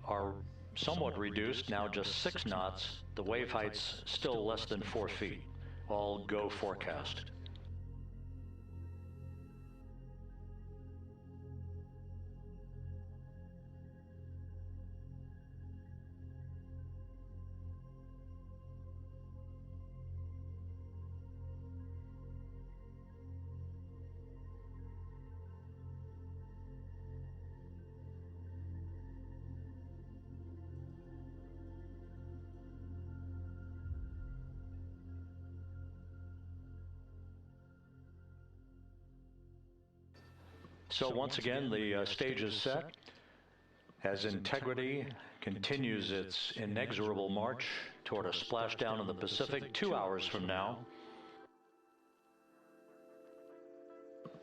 are somewhat reduced, now just 6 knots. The wave height's still less than 4 feet. All go forecast. So once again, the stage is set as Integrity continues its inexorable march toward a splashdown in the Pacific 2 hours from now.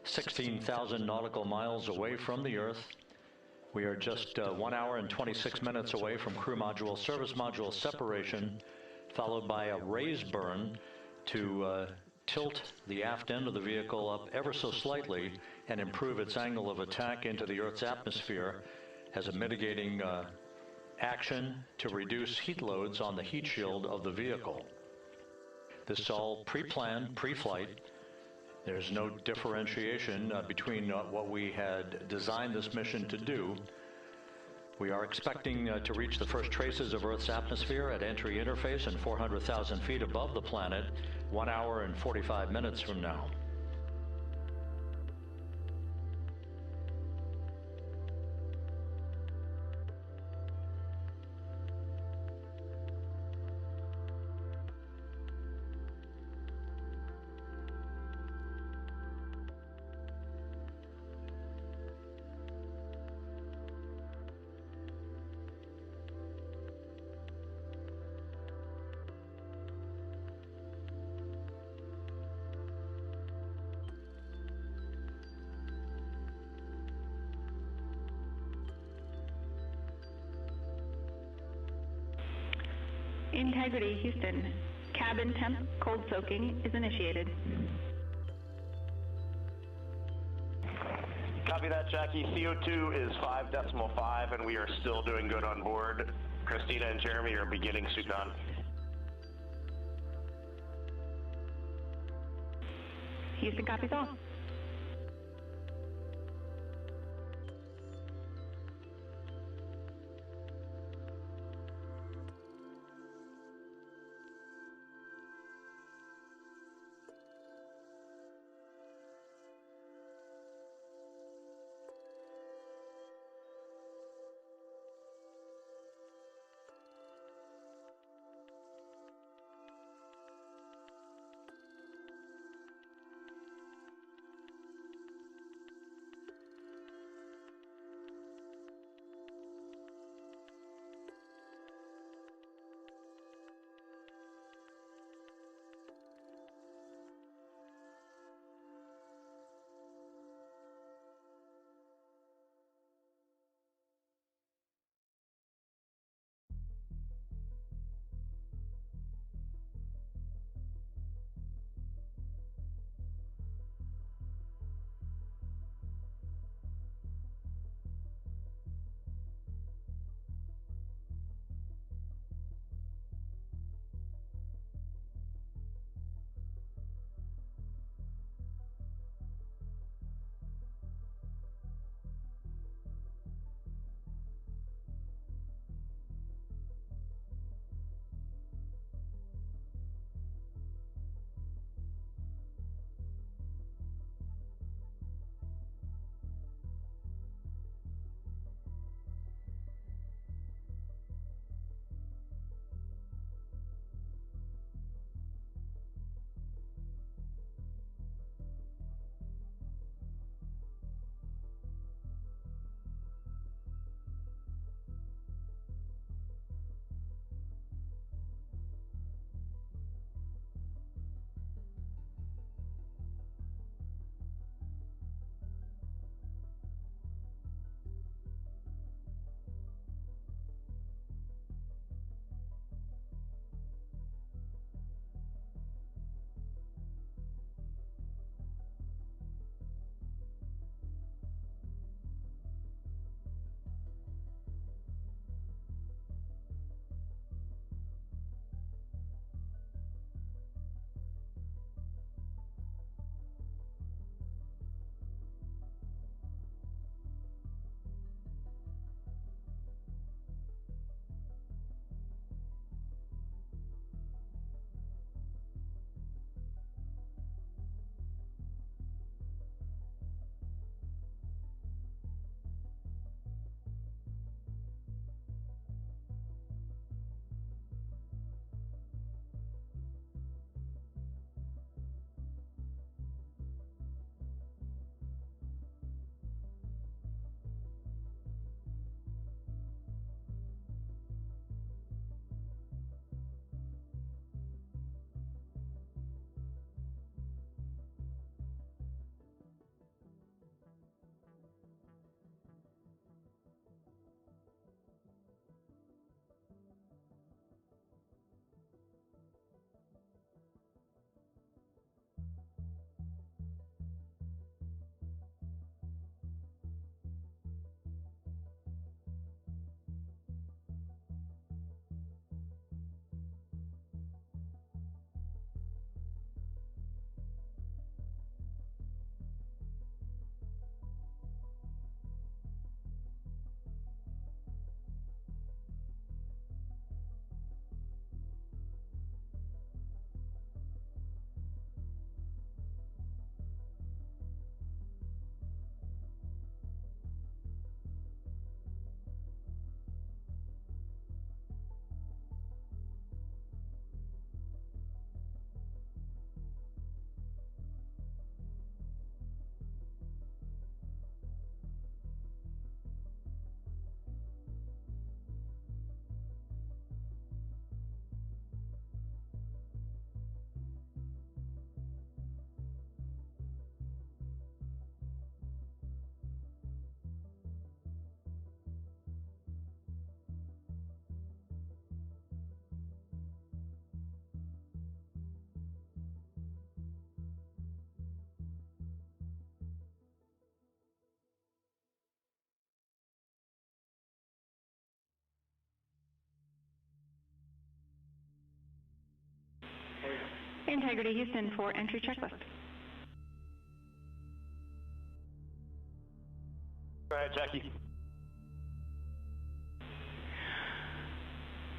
16,000 nautical miles away from the Earth. We are just 1 hour and 26 minutes away from crew module, service module separation, followed by a raise burn to tilt the aft end of the vehicle up ever so slightly and improve its angle of attack into the Earth's atmosphere as a mitigating action to reduce heat loads on the heat shield of the vehicle. This is all pre-planned, pre-flight. There's no differentiation between what we had designed this mission to do. We are expecting to reach the first traces of Earth's atmosphere at entry interface and 400,000 feet above the planet 1 hour and 45 minutes from now. Integrity, Houston. Cabin temp cold soaking is initiated. Copy that, Jackie. CO2 is 5.5, and we are still doing good on board. Christina and Jeremy are beginning suit on. Houston copies all. Integrity Houston for entry checklist. Go ahead, Jackie.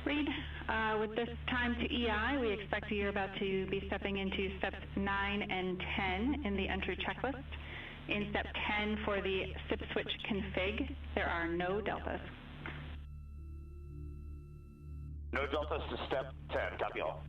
Read, with this time to EI, we expect you're about to be stepping into steps 9 and 10 in the entry checklist. In step 10 for the SIP switch config, there are no deltas. No deltas to step 10. Copy all.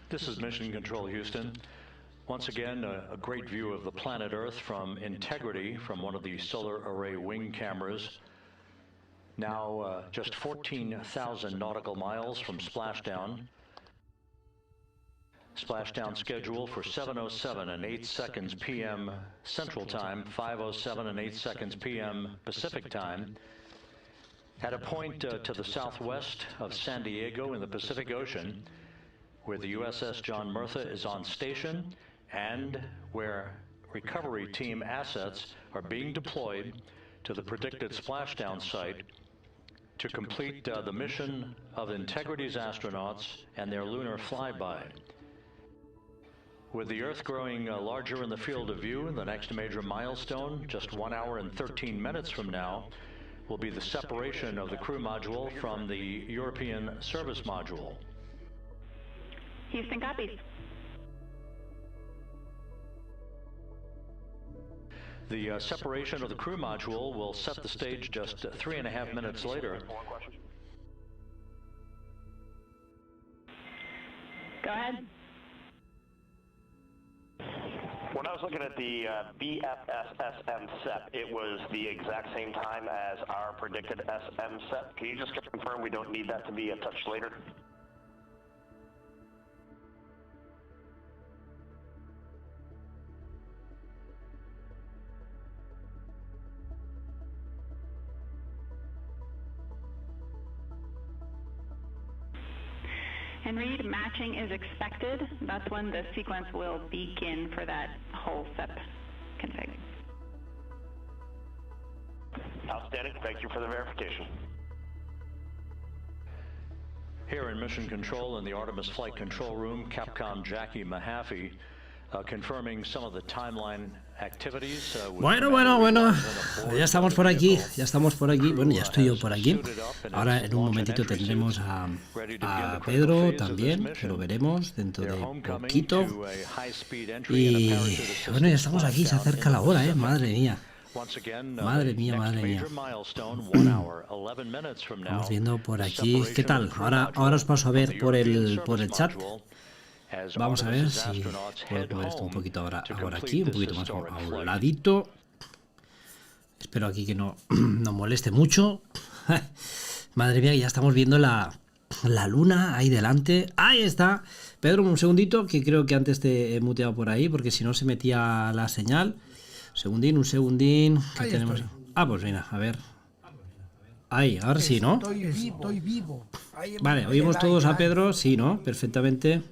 This is Mission Control Houston. Once again, a great view of the planet Earth from integrity from one of the solar array wing cameras. Now just 14,000 nautical miles from Splashdown. Splashdown schedule for 7:07 and 8 seconds p.m. Central Time, 5:07 and 8 seconds p.m. Pacific Time. At a point to the southwest of San Diego in the Pacific Ocean, where the USS John Murtha is on station and where recovery team assets are being deployed to the predicted splashdown site to complete the mission of Integrity's astronauts and their lunar flyby. With the Earth growing larger in the field of view, the next major milestone, just 1 hour and 13 minutes from now, will be the separation of the crew module from the European service module. Houston copies. The separation of the crew module will set the stage just 3.5 minutes later. Go ahead. When I was looking at the BFS-SM SEP, it was the exact same time as our predicted SM SEP. Can you just confirm we don't need that to be a touch later? And read, matching is expected. That's when the sequence will begin for that whole SEP config. Outstanding. Thank you for the verification. Here in Mission Control in the Artemis Flight Control Room, Capcom Jackie Mahaffey confirming some of the timeline activities. Bueno, ya estamos por aquí, bueno, ya estoy yo por aquí. Ahora en un momentito tendremos a Pedro también, que lo veremos dentro de poquito. Y bueno, ya estamos aquí, se acerca la hora, madre mía. Madre mía. Estamos viendo por aquí. ¿Qué tal? Ahora os paso a ver por el chat. Vamos a ver si puedo mover esto un poquito ahora aquí, un poquito más a un ladito. Espero aquí que no moleste mucho. Madre mía, ya estamos viendo la luna ahí delante. Ahí está. Pedro, un segundito, que creo que antes te he muteado por ahí, porque si no se metía la señal. Un segundín. ¿Qué tenemos? Pues mira, a ver. Ahí, ahora sí, ¿no? Estoy vivo. Vale, oímos todos a Pedro, sí, ¿no? Perfectamente.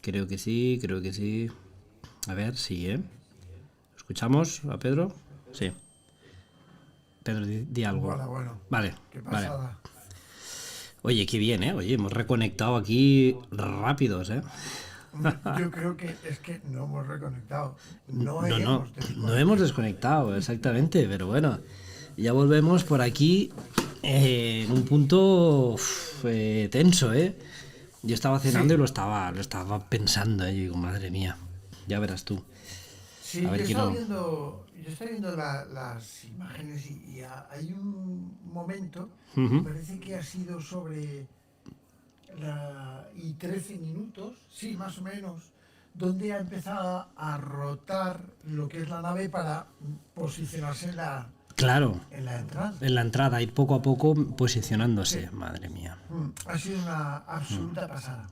Creo que sí. A ver, sí, ¿Escuchamos a Pedro? Sí. Pedro, di algo. Bueno. Vale, qué pasada. Vale. Oye, qué bien, Oye, hemos reconectado aquí rápidos, Yo creo que es que no hemos reconectado. No hemos desconectado, exactamente, pero bueno, ya volvemos por aquí en un punto tenso, Yo estaba cenando y lo estaba pensando, Yo digo, madre mía, ya verás tú. Sí, a ver, yo estoy viendo las imágenes y hay un momento, me parece que ha sido sobre y 13 minutos, sí, más o menos, donde ha empezado a rotar lo que es la nave para posicionarse en la entrada. En la entrada, y poco a poco posicionándose, madre mía. Ha sido una absoluta pasada.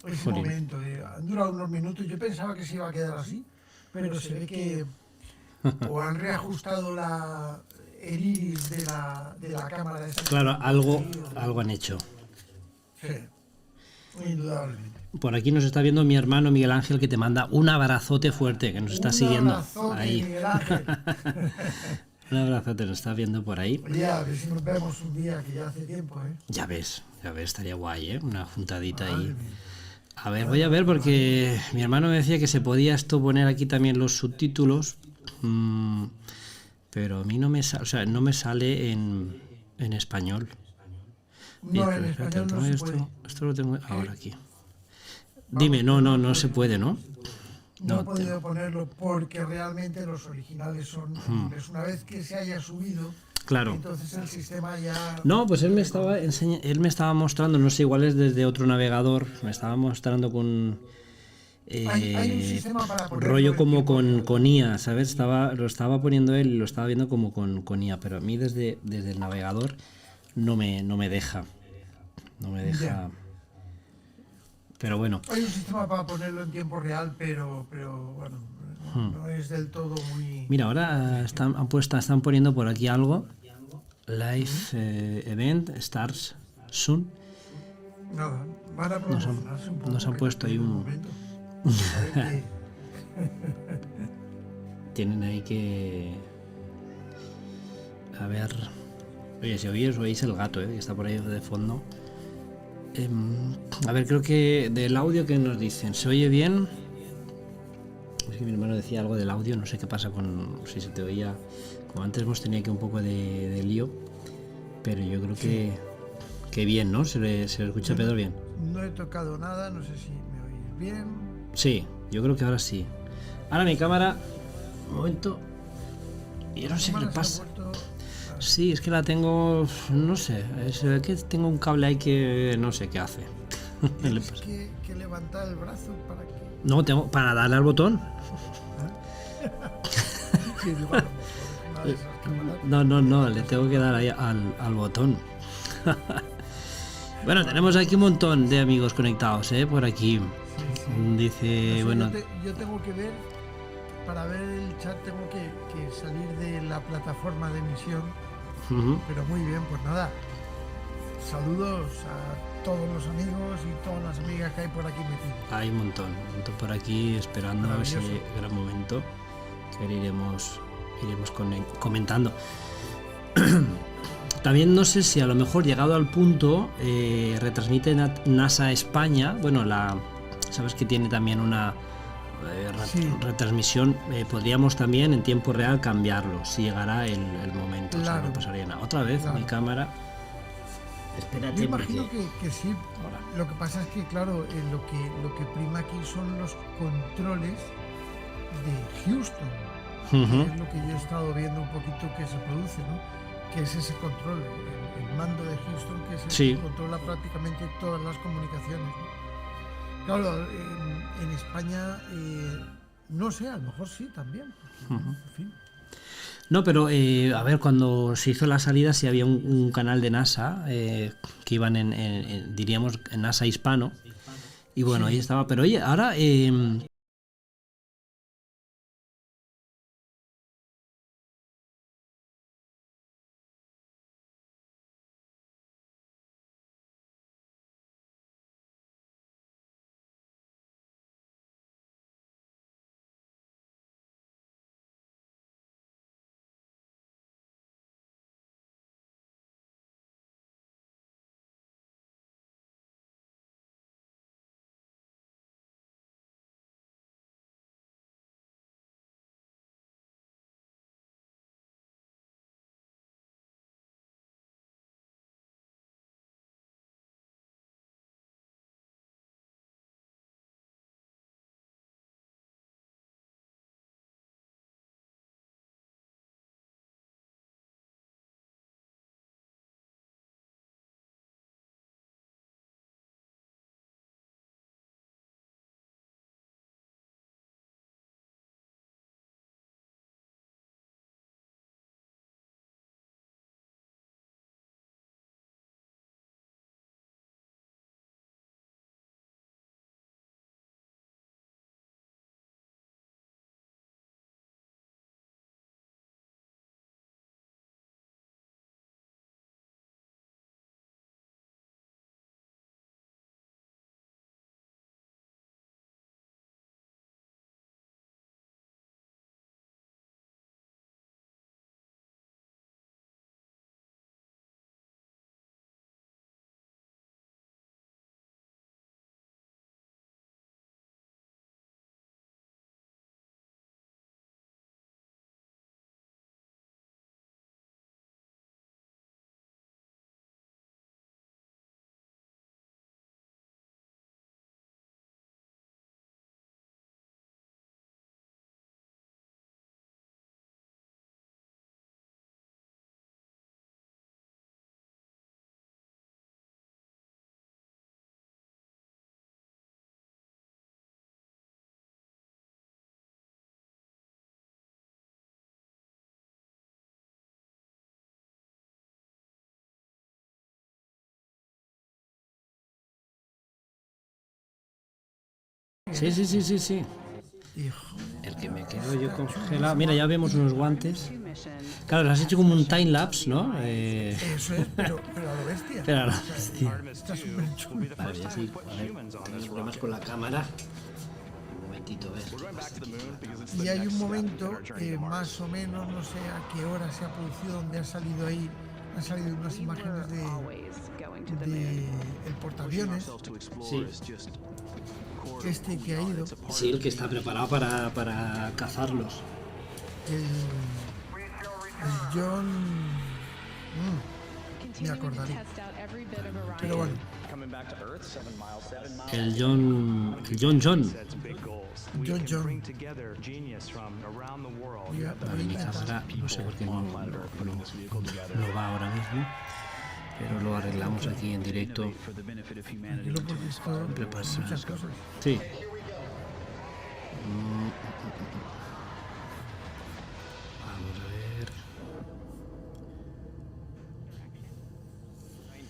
Ese momento, han durado unos minutos, yo pensaba que se iba a quedar así, pero se ve que o han reajustado el iris de la cámara de esa. Claro, algo han hecho. Sí, indudablemente. Por aquí nos está viendo mi hermano Miguel Ángel, que te manda un abrazote fuerte, que nos está siguiendo. Ahí. Miguel Ángel. Un abrazote, nos está viendo por ahí. Oye, a ver si nos vemos un día, que ya hace tiempo, Ya ves, estaría guay, Una juntadita ahí. A ver, voy a ver, porque mi hermano me decía que se podía poner aquí también los subtítulos, pero a mí no me sale en español. No, en español no se puede. Esto lo tengo ahora aquí. Dime, no se puede, ¿no? No he podido ponerlo porque realmente los originales son en inglés. Una vez que se haya subido, Claro. Entonces el sistema ya... No, pues él me estaba mostrando, no sé, igual es desde otro navegador, me estaba mostrando con Hay un sistema para ponerlo rollo en como tiempo real. con IA, ¿sabes? Lo estaba poniendo él y lo estaba viendo como con IA, pero a mí desde el navegador no me deja. No me deja. Ya. Pero bueno. Hay un sistema para ponerlo en tiempo real, pero bueno, no es del todo muy... Mira, ahora están poniendo por aquí algo. Live event starts soon. Nada, van a promocionarse un poco. Nos han que puesto ahí en el un... momento. A ver Tienen ahí que... A ver... Oye, si oís el gato, que está por ahí de fondo. A ver, creo que del audio que nos dicen, ¿se oye bien? Es que mi hermano decía algo del audio, no sé qué pasa con... Si se te oía... Como antes hemos tenido aquí un poco de lío, pero yo creo que bien, ¿no? ¿Se le escucha a Pedro bien? No he tocado nada, no sé si me oís bien. Sí, yo creo que ahora sí. Ahora mi cámara... Un momento... Yo no sé qué le pasa. Sí, es que la tengo... No sé, es que tengo un cable ahí que no sé qué hace. Tienes que levantar el brazo para que... No, tengo para darle al botón. Sí, bueno, una de esas cámaras. No, le tengo que dar ahí al botón. Bueno, tenemos aquí un montón de amigos conectados, por aquí. Dice, No sé, bueno... yo tengo que ver, para ver el chat tengo que salir de la plataforma de emisión, pero muy bien, pues nada, saludos a todos los amigos y todas las amigas que hay por aquí metidos. Hay un montón por aquí esperando ese gran momento que ahora iremos comentando. También no sé si a lo mejor llegado al punto retransmite NASA España, bueno, sabes que tiene también una retransmisión, podríamos también en tiempo real cambiarlo si llegara el momento. Claro. O sea, no pasaría nada. Otra vez mi cámara. Espérate. Yo imagino que sí. Ahora. Lo que pasa es que, claro, lo que prima aquí son los controles de Houston. Que es lo que yo he estado viendo un poquito que se produce, ¿no? Que es ese control, el mando de Houston, que es el que controla prácticamente todas las comunicaciones, ¿no? Claro, en España, no sé, a lo mejor sí también. Porque, en fin. No, pero a ver, cuando se hizo la salida sí había un canal de NASA que iban diríamos, en NASA hispano. Y bueno, ahí estaba. Pero oye, ahora Sí, sí, sí, sí, sí. Hijo, El que me quedo yo congelado. Mira, ya vemos unos guantes. Claro, lo has hecho como un time-lapse, ¿no? eso es, pero a lo bestia. Pero ahora, hostia. Está súper chulo. Vale, ya sí. A ver, tengo problemas con la cámara. Un momentito, ¿ves? Y hay un momento, más o menos, no sé a qué hora se ha producido, donde han salido unas imágenes de el portaaviones, Sí. este que ha ido, Sí, el que está preparado para cazarlos. el John... me acordaré. Pero bueno, El John. John. Mira, Vale, mi cámara, no sé por qué no va ahora mismo. Pero lo arreglamos aquí en directo. tranquilo, porque esto Siempre pasa. muchas cosas. Sí. Vamos a ver.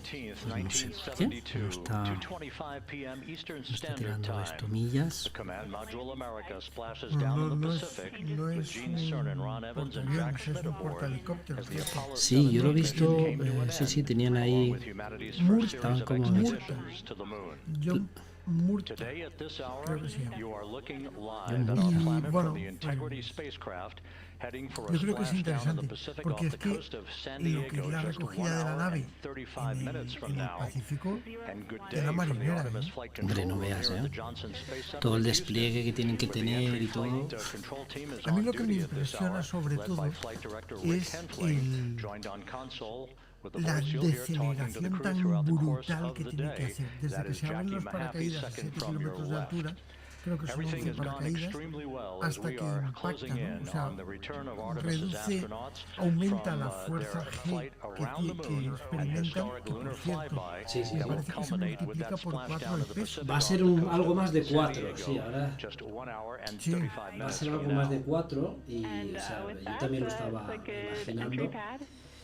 19th, No sé por qué. 1972, No está 2:25 p.m. Eastern tirando Standard esto Time. millas. The Command Module America splashes No, down in the no es, Pacific no with es Gene Cernan, Ron un Evans, and portaaviones, Jack es Schmidt un aboard portahelicóptero. as the Apollo Sí, yo lo he 7 visto. mission came to an Sí, sí, end, tenían along ahí. with humanity's Murta. first series of Estaban como- expeditions to the moon. John Murta. Today at this hour, Creo que sí. you are looking live at our Y, planet bueno, from the Integrity spacecraft heading for a yo creo que es splashdown in the interesante, Pacific porque off es the que coast of San lo que es Diego la just 1 recogida de la hour nave and 35 minutes from en el now. Pacífico, And good de day la from the marinera, Artemis Flight Hombre, Control no Room veas, here at ¿eh? the Johnson Space Center Todo el in despliegue Houston, que tienen que where the tener entry y todo. flight control team is a mí on lo que me duty at this impresiona hour, sobre led todo by Flight Director Rick es Henfling, joined on console with the la voice you'll hear talking to the deceleración crew tan throughout the course brutal of que the tiene que day. hacer. Desde That que is se abren Jackie los Mahaffey, paracaídas a second 7 from your kilómetros de left. altura, creo que son Everything 11 has gone paracaídas, extremely well as hasta we que are impacta, closing ¿no? in O sea, on the return of Artemis's reduce, astronauts aumenta from la their fuerza G flight around the que moon and experimentan, historic que lunar por cierto, flyby Sí, sí, me that will parece que se culminate with multiplica that por 4 splashdown el of the peso. Pacific Va a ser off the coast algo of más de San 4, Diego, sí, ahora just 1 hour and Sí. 35 va a minutes ser from algo más now. de 4 y And o sea, with yo that, también lo it's estaba a good entry imaginando. pad,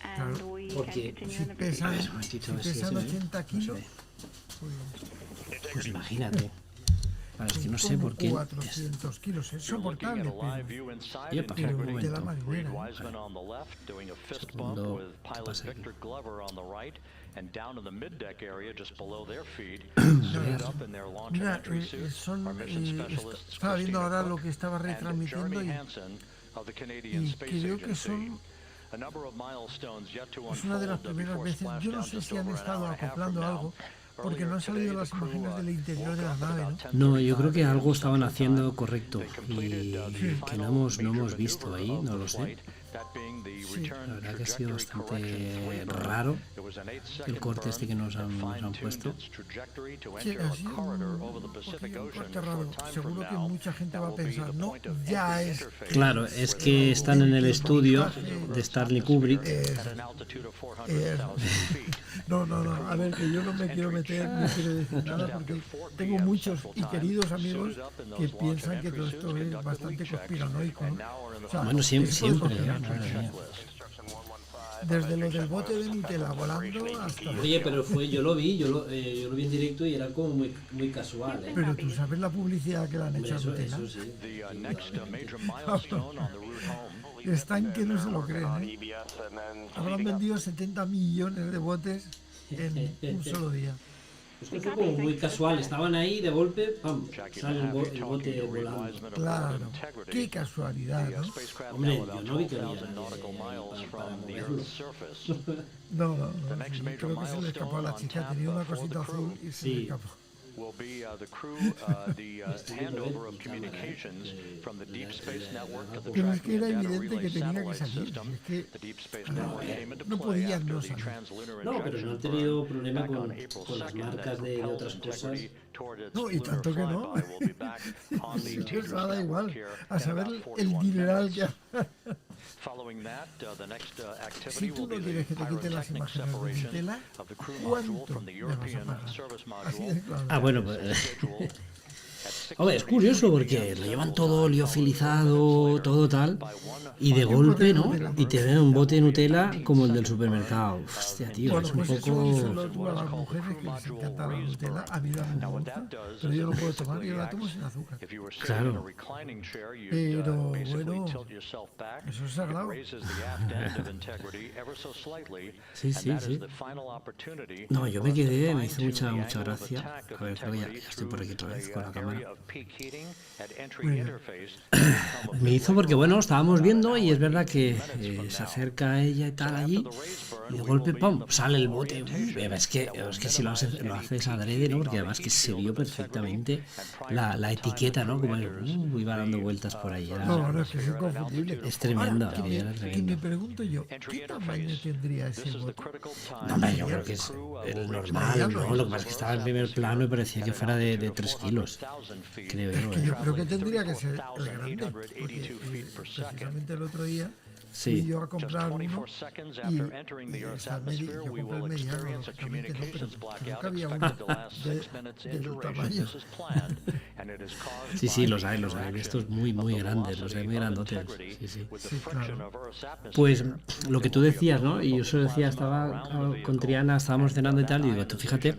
Claro, and we porque can Si continue in the pesan, A ver, un momentito, si a ver si pesan se ve. 80 No kilos, se ve. pues Pues imagínate. Vale, es que no sé como por qué. 400 kilos, es You're looking at soportable, a live pero view inside Yepa, un Integrity. de la momento. Reed marinera. Wiseman on the left doing a fist bump Segundo, with ¿qué pilot pasa aquí? Victor Glover on the right, and down in the mid-deck area just below their feet, suited up in their launch and Mira, entry suits, son, are mission specialists estaba viendo Christina ahora Cook lo que estaba and retransmitiendo Jeremy y Hansen of the Canadian y Space creo que Agency. son, A number of milestones yet to es una de las unfold primeras before veces, yo no splashdown sé just si han over an estado hour and a half from acoplando now. algo, porque no han Earlier salido today, las the crew, imágenes del interior woke de la up at nave, about ¿no? No, yo creo que 10:35 algo estaban Central haciendo Time. correcto They completed, y the que final no hemos major visto maneuver ahí, of no the lo sé. flight, that being the Sí. return La verdad que ha sido trajectory correction bastante free burn. raro It was an el 8-second corte este que burn nos that han fine-tuned puesto. its trajectory to Sí, enter ha a sido corridor un over the Pacific poquillo un Ocean corte a raro. short time from Seguro que now. mucha gente That va a will be the pensar, no, point of ya entry es interface Claro, es with que the están en el el estudio voltaje de Stanley Kubrick. at an altitude of 400,000 feet. No, a ver, que yo no me quiero meter, no quiero decir nada, porque tengo muchos y queridos amigos que piensan que todo esto es bastante conspiranoico, ¿no? O sea, Bueno, siempre, esto es siempre. conspiranoico. Madre mía. Desde lo del bote de Nutella volando hasta... Oye, pero yo lo vi en directo y era como muy casual, ¿eh? Pero tú sabes la publicidad que le han Hombre, hecho a Nutella. eso sí. The next major milestone on the route home. Están que no se lo creen, ¿eh? EBS and then Habrán vendido 70 millones de botes en un solo día. Es que fue como muy casual, estaban ahí de golpe, pam, sale el bote volando. Claro, qué casualidad, ¿no? Hombre, yo no vi que había para moverlo. No, creo que se le escapó a la chica, tenía una cosita azul y se le Sí. escapó. Will be the crew, the handover of communications from the Deep Space Network to the Pero es que Tracking era and Data evidente que Relay tenía que Satellite salir. System. Es que The Deep Space Network came into no play podían after no the salir. translunar No, pero no han injection tenido burn problema back con on April las 2nd marcas that de propelled otras cosas. Integrity toward its No, y lunar tanto que no. flyby. We'll be back on the Eso Teeters da igual, network here a in saber about el 41 dineral que... minutes. Following that, the next Si activity tú will be no the quieres que te quiten las pyrotechnic imágenes de separation Nutella, of the crew module ¿cuánto from the me vas a European pagar? service Así module. de claro. Ah, bueno, pues Scheduled Hombre, es curioso porque lo llevan todo liofilizado, todo tal, y de golpe, ¿no? Y te dan un bote de Nutella como el del supermercado. Hostia, tío, Bueno, es un pues eso díselo poco... tú a las mujeres que les encanta la Nutella. A mí no me gusta, pero yo lo puedo tomar y yo la tomo sin azúcar. Claro. Pero bueno, eso es sagrado. Sí, sí, sí. No, yo me quedé, me hizo mucha gracia. A ver, creo que ya estoy por aquí otra vez con la cámara. Me hizo porque, bueno, estábamos viendo y es verdad que se acerca ella y tal allí y de golpe, ¡pum!, sale el bote. Es que si lo haces adrede, ¿no? Porque además que se vio perfectamente la etiqueta, ¿no? Como iba dando vueltas por ahí. No, es que es inconfundible. Es tremenda. Ahora, que me pregunto yo, ¿qué tamaño tendría ese bote? No, hombre, yo creo que es el normal, ¿no? Lo que pasa es que estaba en primer plano y parecía que fuera de 3 kilos, creo yo. Es que yo creo que tendría que ser el grande, porque precisamente el otro día fui yo a comprar uno y yo compré el mediano, lógicamente no, pero creo que había uno de tu tamaño. Sí, los hay, estos muy grandes, los hay muy grandotes. Sí. Claro. Pues lo que tú decías, ¿no? Y yo se lo decía, estaba con Triana, estábamos cenando y tal, y digo, tú fíjate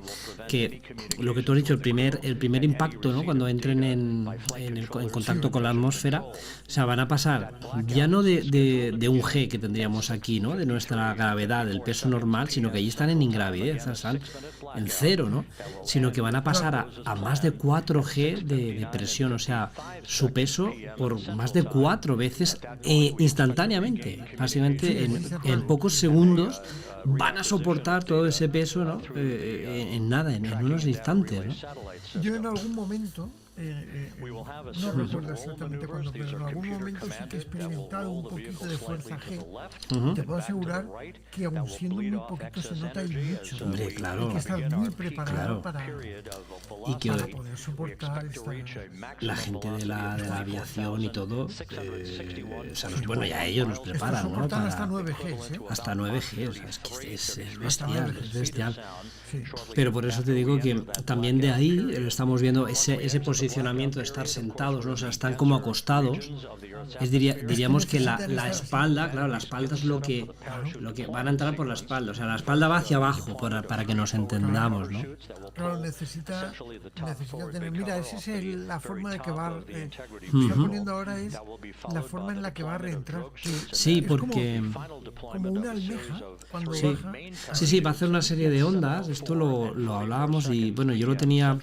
que lo que tú has dicho, el primer impacto, ¿no? Cuando entren en contacto con la atmósfera, o sea, van a pasar ya no de un G que tendríamos aquí, ¿no? De nuestra gravedad, del peso normal, sino que allí están en ingravidez, están en cero, ¿no? Sino que van a pasar a más de 4G de presión, o sea, su peso por más de 4 veces instantáneamente, básicamente en pocos segundos van a soportar todo ese peso, ¿no? En nada, en unos instantes, ¿no? Yo en algún momento, no recuerdo exactamente cuándo, pero en algún momento sí que he experimentado un poquito de fuerza G. Te puedo asegurar que aun siendo muy poquito se nota y mucho. Hombre, claro. Hay que estar muy preparado para poder soportar la gente de la aviación y todo, o sea, bueno, ya ellos nos preparan, ¿no? Para hasta 9G, ¿eh? Hasta 9G, o sea, es que es bestial. Pero por eso te digo que también de ahí estamos viendo ese posicionamiento de estar sentados, ¿no? O sea, están como acostados. Diríamos que la espalda, claro, la espalda es lo que van a entrar por la espalda, o sea, la espalda va hacia abajo para que nos entendamos, ¿no? Claro, necesita tener, mira, esa es la forma de que va, estoy poniendo ahora es la forma en la que va a reentrar. Sí, porque como una almeja cuando baja. Sí, va a hacer una serie de ondas. Esto lo hablábamos y bueno, yo lo tenía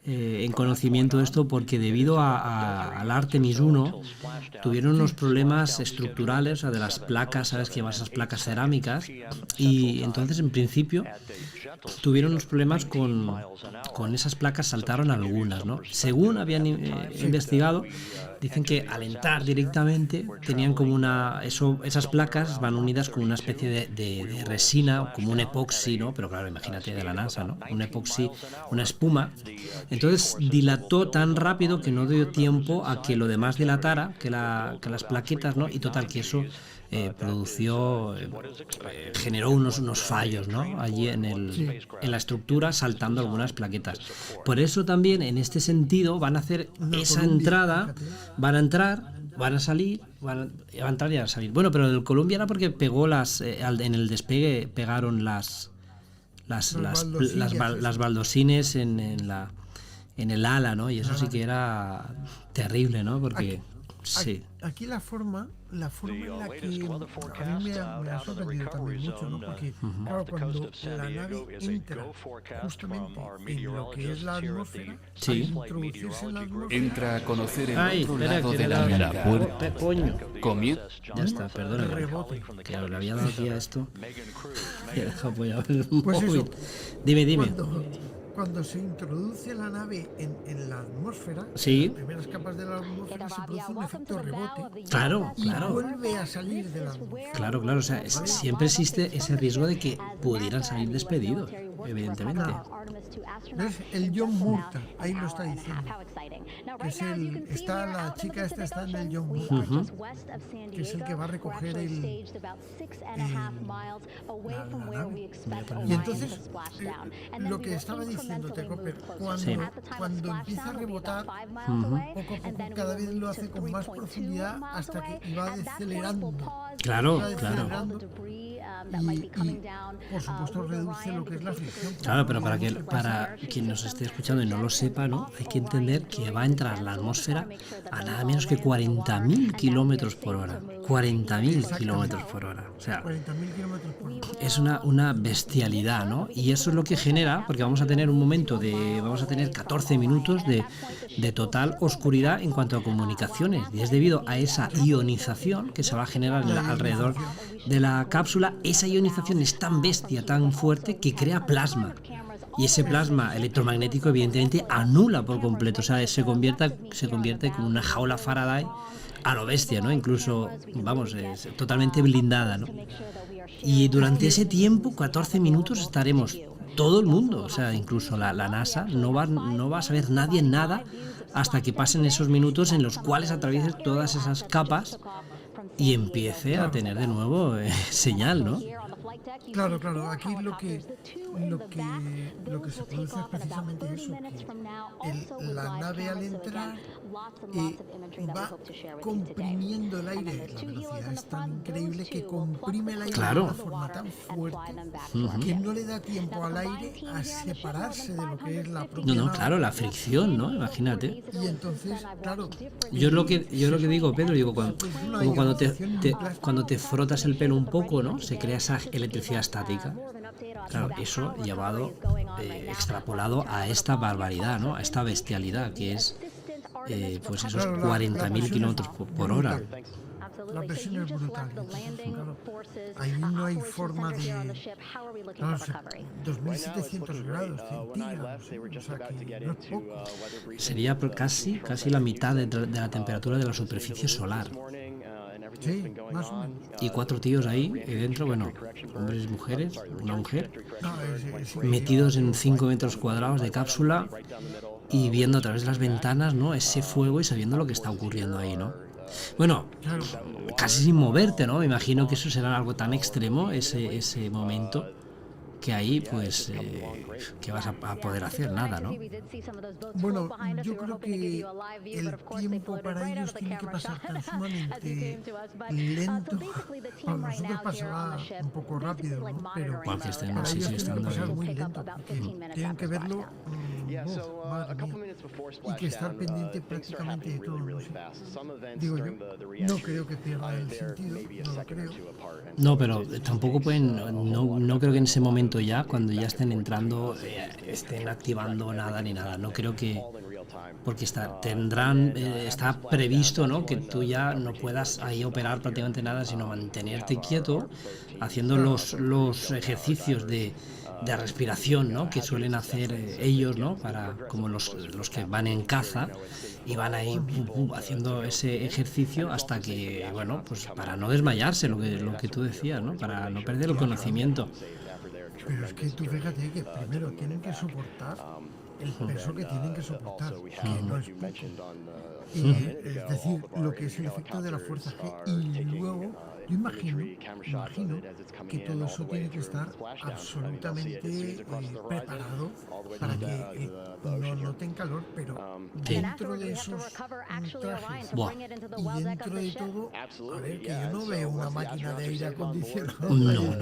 en conocimiento de esto porque debido al Artemis 1 tuvieron unos problemas estructurales, o sea, de las placas, sabes que llevan esas placas cerámicas, y entonces en principio tuvieron unos problemas con esas placas, saltaron algunas, ¿no? Según habían investigado, dicen que al entrar directamente tenían como esas placas van unidas con una especie de resina, como un epoxi, ¿no? Pero claro, imagínate de la NASA, ¿no? Un epoxi, una espuma. Entonces dilató tan rápido que no dio tiempo a que lo demás dilatara, que las plaquetas, ¿no? Y total, que eso generó unos fallos, ¿no? Allí en la estructura, saltando algunas plaquetas. Por eso también en este sentido van a hacer esa entrada, van a entrar, van a salir, van a entrar y van a salir. Bueno, pero el Columbia era porque pegó en el despegue pegaron las baldosines en el ala, ¿no? Y eso sí que era terrible, ¿no? Porque aquí la forma en la que a mí me ha sorprendido también mucho, ¿no? Porque claro, cuando la nave entra justamente en lo que es la atmósfera, al introducirse en la atmósfera, entra a conocer el otro lado de la puerta. Comienza. Ya está, perdona. Que le había dado aquí a esto. Y he dejado apoyado el pues móvil. Eso, Dime. Cuando se introduce la nave en la atmósfera, sí, en las primeras capas de la atmósfera se produce un efecto rebote. Claro. Y vuelve a salir de la atmósfera. Claro, o sea, siempre existe ese riesgo de que pudieran salir despedidos. evidentemente. ¿Ves? El John Murta, ahí lo está diciendo. Que es la chica esta está en el John Murta, que es el que va a recoger la nave. Y entonces, lo que estaba diciéndote, Copper, cuando empieza a rebotar, poco a poco cada vez lo hace con más profundidad hasta que va decelerando. Claro. Y por supuesto reduce lo que es la fricción. Claro, pero para quien nos esté escuchando y no lo sepa, ¿no? Hay que entender que va a entrar la atmósfera a nada menos que 40.000 kilómetros por hora. 40.000 kilómetros por hora. O sea, 40.000 kilómetros por hora. es una bestialidad, ¿no? Y eso es lo que genera, porque vamos a tener 14 minutos de total oscuridad en cuanto a comunicaciones. Y es debido a esa ionización que se va a generar alrededor de la cápsula. Esa ionización es tan bestia, tan fuerte, que crea plasma. Y ese plasma electromagnético evidentemente anula por completo. O sea, se convierte como una jaula Faraday a lo bestia, ¿no? Incluso, es totalmente blindada, ¿no? Y durante ese tiempo, 14 minutos, estaremos todo el mundo, o sea, incluso la NASA, no va a saber nadie nada hasta que pasen esos minutos en los cuales atraviese todas esas capas y empiece a tener de nuevo señal, ¿no? Claro, aquí lo que se produce es precisamente eso, que la nave al entrar va comprimiendo el aire. La velocidad es tan increíble que comprime el aire de una forma tan fuerte que no le da tiempo al aire a separarse de lo que es la propia nave. Claro, la fricción, ¿no? Imagínate. Y entonces, claro. Yo lo que digo, Pedro, cuando te frotas el pelo un poco, ¿no? Se crea esa electricidad estática. Claro, eso llevado, extrapolado a esta barbaridad, ¿no? A esta bestialidad que es, pues esos 40.000 kilómetros por hora. La presión es brutal. Claro, ahí no hay forma de... Claro, 2.700 grados centígrados. O sea, que no es poco. Sería casi la mitad de la temperatura de la superficie solar. Sí, más o menos. Y 4 tíos ahí dentro, hombres y mujeres, una mujer, metidos en 5 metros cuadrados de cápsula y viendo a través de las ventanas, ¿no? Ese fuego y sabiendo lo que está ocurriendo ahí, ¿no? Casi sin moverte, ¿no? Me imagino que eso será algo tan extremo, ese momento, que ahí, pues, ¿qué vas a poder hacer? Nada, ¿no? Bueno, yo creo que el tiempo para ellos tiene que pasar tan sumamente lento. Para nosotros pasará un poco rápido, ¿no? Pero para ellos tiene que pasar muy lento, porque tienen que verlo, madre mía, y que estar pendiente prácticamente de todo, no sé. Digo yo, no creo que pierda el sentido, no lo creo. No, pero tampoco pueden, no creo que en ese momento ya, cuando ya estén entrando, estén activando nada ni nada. No creo que, porque está previsto, ¿no? Que tú ya no puedas ahí operar prácticamente nada, sino mantenerte quieto, haciendo los ejercicios de respiración, ¿no? Que suelen hacer ellos, ¿no? Como los que van en caza y van ahí haciendo ese ejercicio hasta que, pues para no desmayarse, lo que tú decías, ¿no? Para no perder el conocimiento. Pero es que tú fíjate que primero tienen que soportar el peso que tienen que soportar, que no es poco. Es decir, lo que es el efecto de la fuerza G. Y luego, yo imagino que todo eso tiene que estar absolutamente preparado para que no noten calor, pero dentro de esos trajes y dentro de todo, a ver, que yo no veo una máquina de aire acondicionado. No.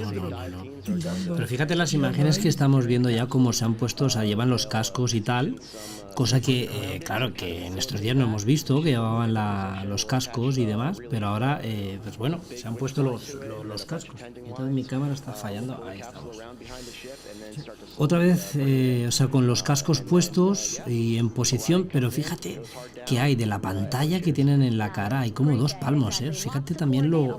Pero fíjate las imágenes que estamos viendo ya, cómo se han puesto, o sea, llevan los cascos y tal, cosa que, claro, que en estos días no hemos visto, que llevaban los cascos y demás, pero ahora, se han puesto los cascos. Y entonces mi cámara está fallando, ahí estamos. Otra vez, con los cascos puestos y en posición, pero fíjate que hay de la pantalla que tienen en la cara, hay como 2 palmos, Fíjate también lo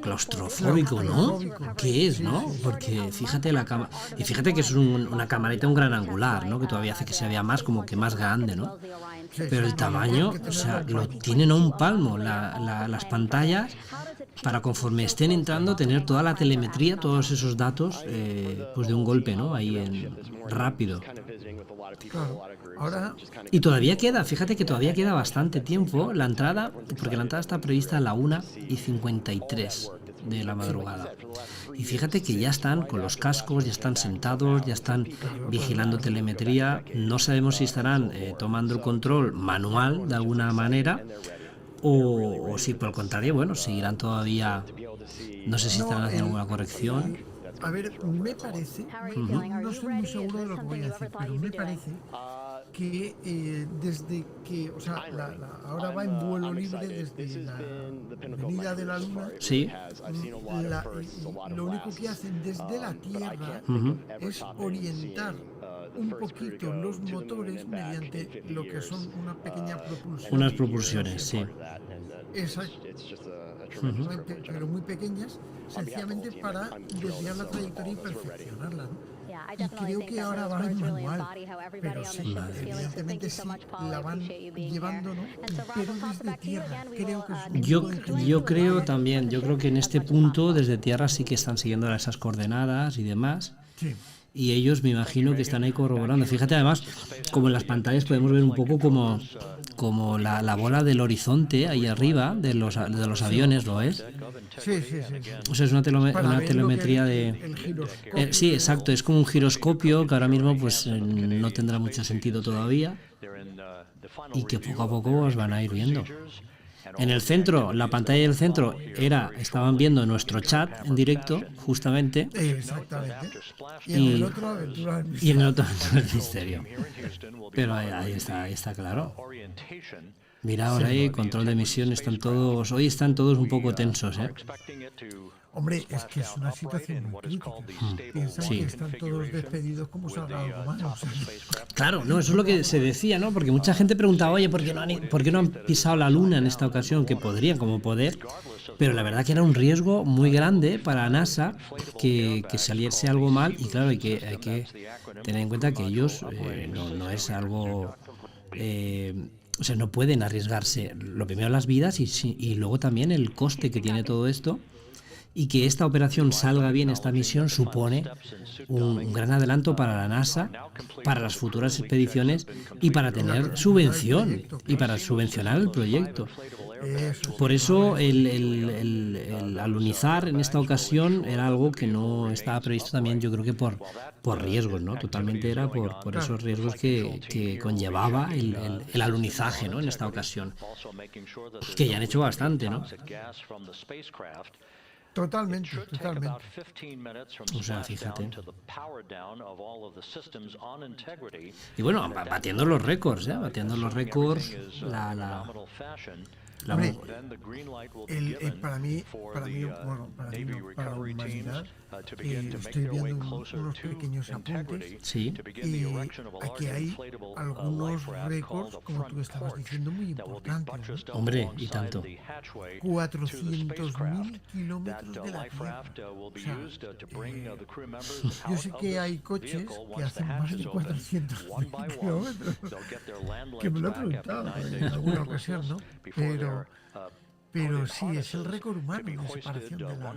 claustrofóbico, ¿no? ¿Qué es, no? Porque fíjate la cámara, y fíjate que es una camarita, un gran angular, ¿no? Que todavía hace que se vea más, como que más grande, ¿no? Pero el tamaño, lo tienen a un palmo las pantallas, para conforme estén entrando tener toda la telemetría, todos esos datos, pues de un golpe, ¿no? Ahí rápido. Claro. Ahora, Y todavía queda, fíjate que todavía queda bastante tiempo la entrada, porque la entrada está prevista a la 1:53 de la madrugada. Y fíjate que ya están con los cascos, ya están sentados, ya están vigilando telemetría. No sabemos si estarán tomando el control manual de alguna manera o si por el contrario, bueno, seguirán todavía, no sé si estarán haciendo alguna corrección. A ver, me parece, no estoy muy seguro de lo que voy a decir, pero me parece que desde que, o sea, ahora va en vuelo libre desde la venida de la Luna. Sí. Lo único que hacen desde la Tierra es orientar un poquito los motores mediante lo que son una pequeña propulsión. Unas propulsiones, sí. Exacto. Pero muy pequeñas, sencillamente para desviar la trayectoria y perfeccionarla, ¿no? Y creo que ahora va en manual, pero sí, evidentemente sí la van llevando, ¿no? Pero desde tierra, creo que es yo creo también, yo creo que en este punto desde tierra sí que están siguiendo esas coordenadas y demás. Sí. Y ellos me imagino que están ahí corroborando. Fíjate además, como en las pantallas podemos ver un poco como la bola del horizonte ahí arriba de los aviones, ¿lo es? Sí. O sea, es una telemetría de... sí, exacto, es como un giroscopio que ahora mismo pues no tendrá mucho sentido todavía y que poco a poco os van a ir viendo. En el centro, la pantalla del centro estaban viendo nuestro chat en directo, justamente. Exactamente. Y en el otro Aventura del Misterio. Pero ahí está claro. Mira, ahora ahí, control de misión, hoy están todos un poco tensos, ¿eh? Hombre, es que es una situación muy crítica. Piensan que están todos despedidos como salga algo mal. O sea. Claro, no, eso es lo que se decía, ¿no? Porque mucha gente preguntaba, oye, ¿por qué no han pisado la Luna en esta ocasión? Que podrían, como poder. Pero la verdad que era un riesgo muy grande para NASA que saliese algo mal. Y claro, hay que tener en cuenta que ellos no es algo... o sea, no pueden arriesgarse, lo primero las vidas y luego también el coste que tiene todo esto. Y que esta operación salga bien, esta misión, supone un gran adelanto para la NASA, para las futuras expediciones y para tener subvención y para subvencionar el proyecto. Por eso el alunizar en esta ocasión era algo que no estaba previsto también, yo creo que por riesgos, ¿no? Totalmente era por esos riesgos que conllevaba el alunizaje, ¿no? En esta ocasión. Que ya han hecho bastante, ¿no? Totalmente. O sea, fíjate. Y bueno, batiendo los récords, ¿eh? Batiendo los récords, para mí, para la humanidad, estoy viendo unos pequeños apuntes. Sí. Y aquí hay algunos récords, como tú estabas diciendo, muy importantes, ¿no? Hombre, y tanto. 400.000 kilómetros de la Tierra. O sea, yo sé que hay coches que hacen más de 400.000 kilómetros, que me lo he preguntado en alguna ocasión, ¿no? Pero sí, es el récord humano de separación de la Tierra,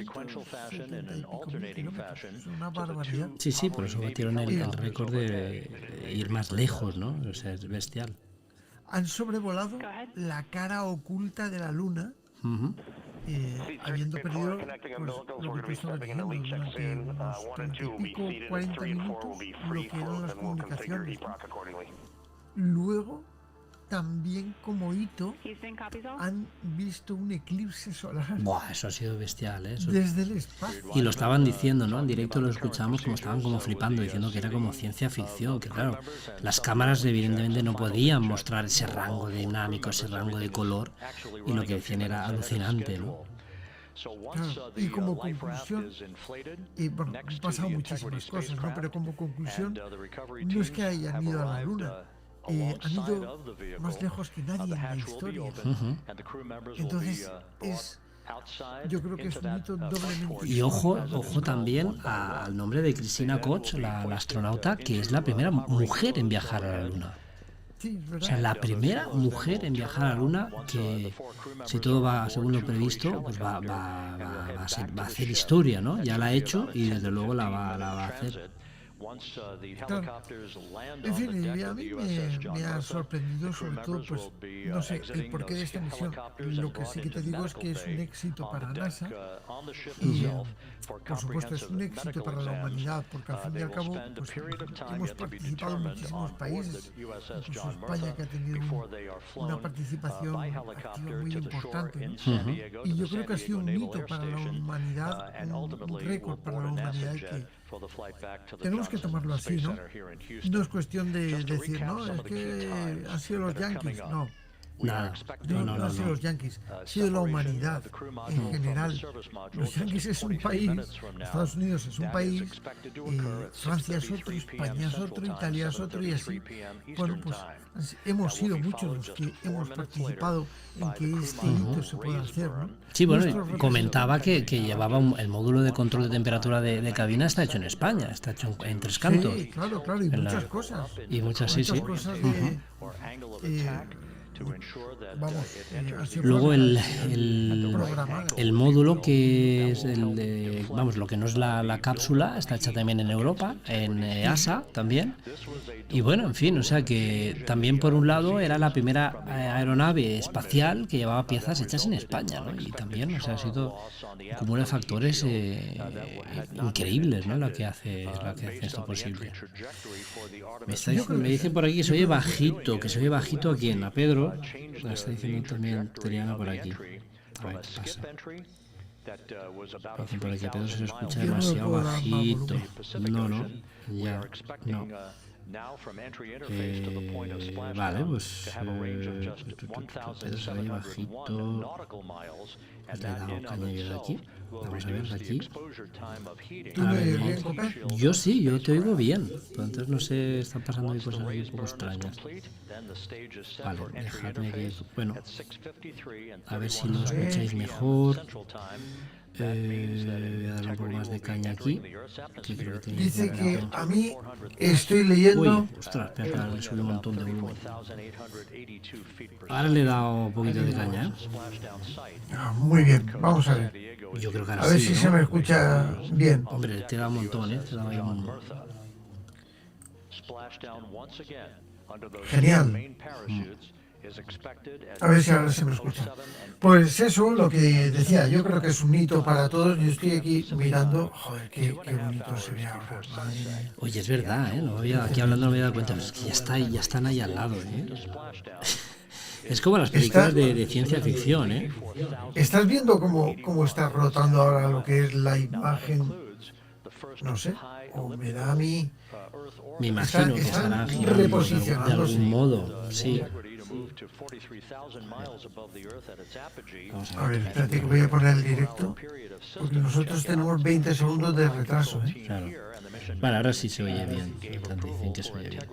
470 y pico mil kilómetros, es una barbaridad. Sí, por eso batieron el récord de ir más lejos, ¿no? O sea, es bestial. Han sobrevolado la cara oculta de la Luna, habiendo perdido pues, lo que tú estabas diciendo, durante unos 30 y pico, 40 minutos, lo que eran las comunicaciones, ¿no? Luego, también como hito, han visto un eclipse solar. Buah, eso ha sido bestial, ¿eh? Desde el espacio. Y lo estaban diciendo, ¿no? En directo lo escuchamos como estaban como flipando, diciendo que era como ciencia ficción, que claro, las cámaras evidentemente no podían mostrar ese rango dinámico, ese rango de color, y lo que decían era alucinante, ¿no? Claro, y como conclusión, bueno, han pasado muchísimas cosas, ¿no? Pero como conclusión, no es que hayan ido a la Luna, han ido más lejos que nadie en la historia. Entonces, yo creo que es un hito doblemente. Y ojo también al nombre de Christina Koch, la astronauta, que es la primera mujer en viajar a la Luna. Sí, es O verdad. sea, la primera mujer en viajar a la Luna, que si todo va según lo previsto, pues va a hacer historia, ¿no? Ya la ha hecho y desde luego la va a hacer. Claro. En fin, y a mí me ha sorprendido sobre todo, pues, no sé, el porqué de esta misión. Lo que sí que te digo es que es un éxito para NASA y, por supuesto, es un éxito para la humanidad, porque al fin y al cabo, pues, hemos participado en muchísimos países, incluso España, que ha tenido una participación activa muy importante, ¿no? Y yo creo que ha sido un hito para la humanidad, un récord para la humanidad, que tenemos que tomarlo así, ¿no? No es cuestión de decir, no, es que han sido los yanquis, no. Nada, No han sido los yanquis, ha sido la humanidad en general. Los yanquis es un país, Estados Unidos es un país, Francia es otro, España es otro, Italia es otro y así. Bueno, pues hemos sido muchos los que hemos participado en que este hito se pueda hacer, ¿no? Sí, bueno, comentaba que llevaba el módulo de control de temperatura de cabina, está hecho en España, está hecho en Tres Cantos. Sí, claro, y muchas cosas. Y muchas, sí. Cosas Luego el módulo que es lo que no es la cápsula, está hecha también en Europa, en EASA también. Y bueno, en fin, o sea que también por un lado era la primera aeronave espacial que llevaba piezas hechas en España, ¿no? Y también, o sea, ha sido un cúmulo de factores increíbles, ¿no? La que hace esto posible. Me dicen por aquí que se oye bajito, ¿a quién? ¿A Pedro? Me está diciendo también Triana por aquí. A ver qué pasa. Dicen por aquí a Pedro se lo escucha demasiado bajito. No. Vale, pues Pedro se oye bajito. Le he dado caña yo de aquí. Vamos a ver de aquí. ¿Tú me oyes bien, Copé? Yo sí, yo te oigo bien. Pero entonces no sé, están pasando ahí cosas aquí un poco extrañas. Vale, dejadme que... Bueno, a ver si lo escucháis mejor. Voy a darle un poco más de caña aquí. Dice que a mí estoy leyendo... Uy, ostras, espera, le subí un montón de volumen. Ahora le he dado un poquito de caña, ¿eh? Muy bien, vamos a ver. Yo creo que ahora A ver sí, si ¿no? se me escucha bien. Hombre, te da un montón, ¿eh? Te da ahí un... Genial. A ver si ahora se me escucha. Pues eso, lo que decía, yo creo que es un hito para todos. Yo estoy aquí mirando, joder, qué bonito se ve ahora. Madre mía. Oye, es verdad, ¿eh? Aquí hablando no me he dado cuenta, pero es que ya están ahí al lado, ¿eh? Es como las películas de ciencia ficción, ¿eh? ¿Estás viendo cómo está rotando ahora lo que es la imagen? No sé, o me da a mí... Me imagino que estarán girando de algún modo, sí. A ver, espérate que voy a poner el directo, porque nosotros tenemos 20 segundos de retraso, ¿eh? Claro. Vale, ahora sí se oye bien. Dicen que se oye bien.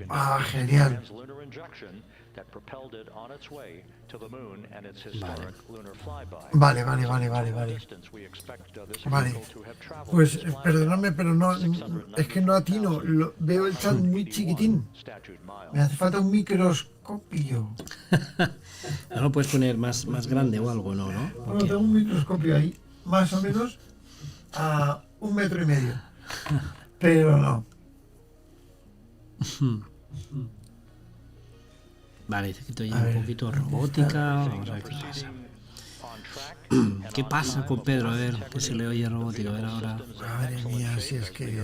Ah, genial. Vale. Pues perdonadme, pero no, es que no atino. Veo el chat muy chiquitín. Me hace falta un microscopio. ¿No lo puedes poner más grande o algo? No. Bueno, tengo un microscopio ahí, más o menos a 1,5 metros. Pero no. Vale, dice que te oye un poquito robótica. Vamos a ver qué pasa. ¿Qué pasa con Pedro? A ver, que se le oye robótico. A ver ahora. Madre mía, si es que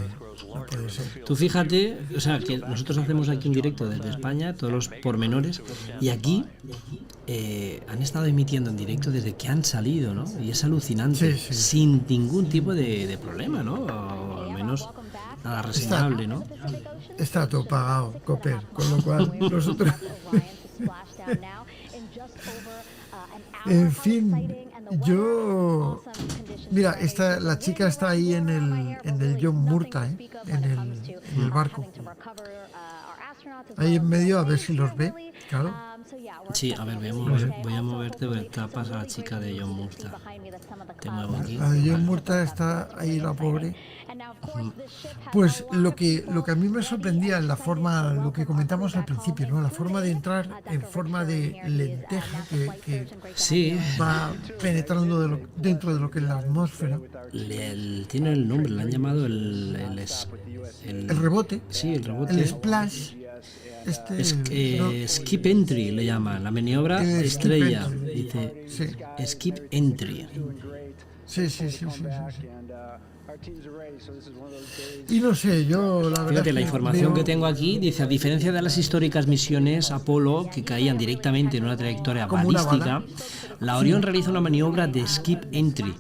no puede ser. Tú fíjate, o sea, que nosotros hacemos aquí en directo desde España todos los pormenores y aquí han estado emitiendo en directo desde que han salido, ¿no? Y es alucinante, Sí. sin ningún tipo de problema, ¿no? O al menos nada reseñable, ¿no? Está todo pagado, Copper, con lo cual nosotros... En fin, yo... Mira, la chica está ahí en el John Murta, en el barco. Ahí en medio, a ver si los ve, claro. Sí, a ver, voy a moverte porque tapas a la chica de John Murta. Te muevo aquí. La de John Murta está ahí, la pobre. Pues lo que a mí me sorprendía en la forma, lo que comentamos al principio, ¿no? La forma de entrar en forma de lenteja que Sí, va penetrando dentro de lo que es la atmósfera. tiene el nombre, le han llamado el rebote. Sí, el rebote. El splash. Skip entry le llaman, la maniobra estrella. Dice skip entry. Sí. Y no sé, yo la verdad. Fíjate, la información que tengo aquí dice: a diferencia de las históricas misiones Apolo, que caían directamente en una trayectoria balística, la Orión realiza una maniobra de skip entry,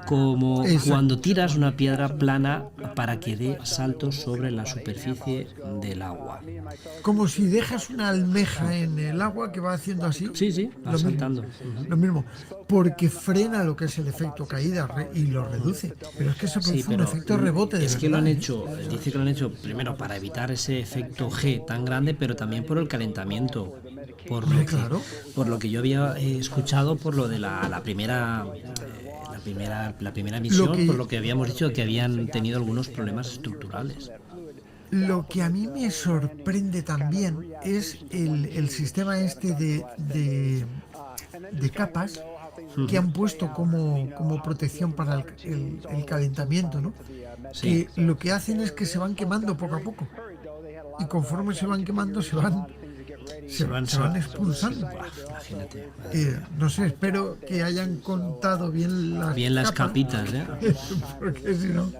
como cuando tiras una piedra plana para que dé saltos sobre la superficie del agua. Como si dejas una almeja en el agua que va haciendo así. Sí, va saltando. Lo mismo, porque frena lo que es el efecto caída y lo reduce. Pero es que se produce un efecto rebote. Es que lo han hecho, dice que lo han hecho primero para evitar ese efecto G tan grande, pero también por el calentamiento. Por lo que yo había escuchado, por lo de la primera misión, por lo que habíamos dicho que habían tenido algunos problemas estructurales. Lo que a mí me sorprende también es el sistema este de capas que han puesto como protección para el calentamiento, ¿no? Sí. Que lo que hacen es que se van quemando poco a poco, y conforme se van quemando se van expulsando. Imagínate. No sé, espero que hayan contado bien las capitas, porque si no.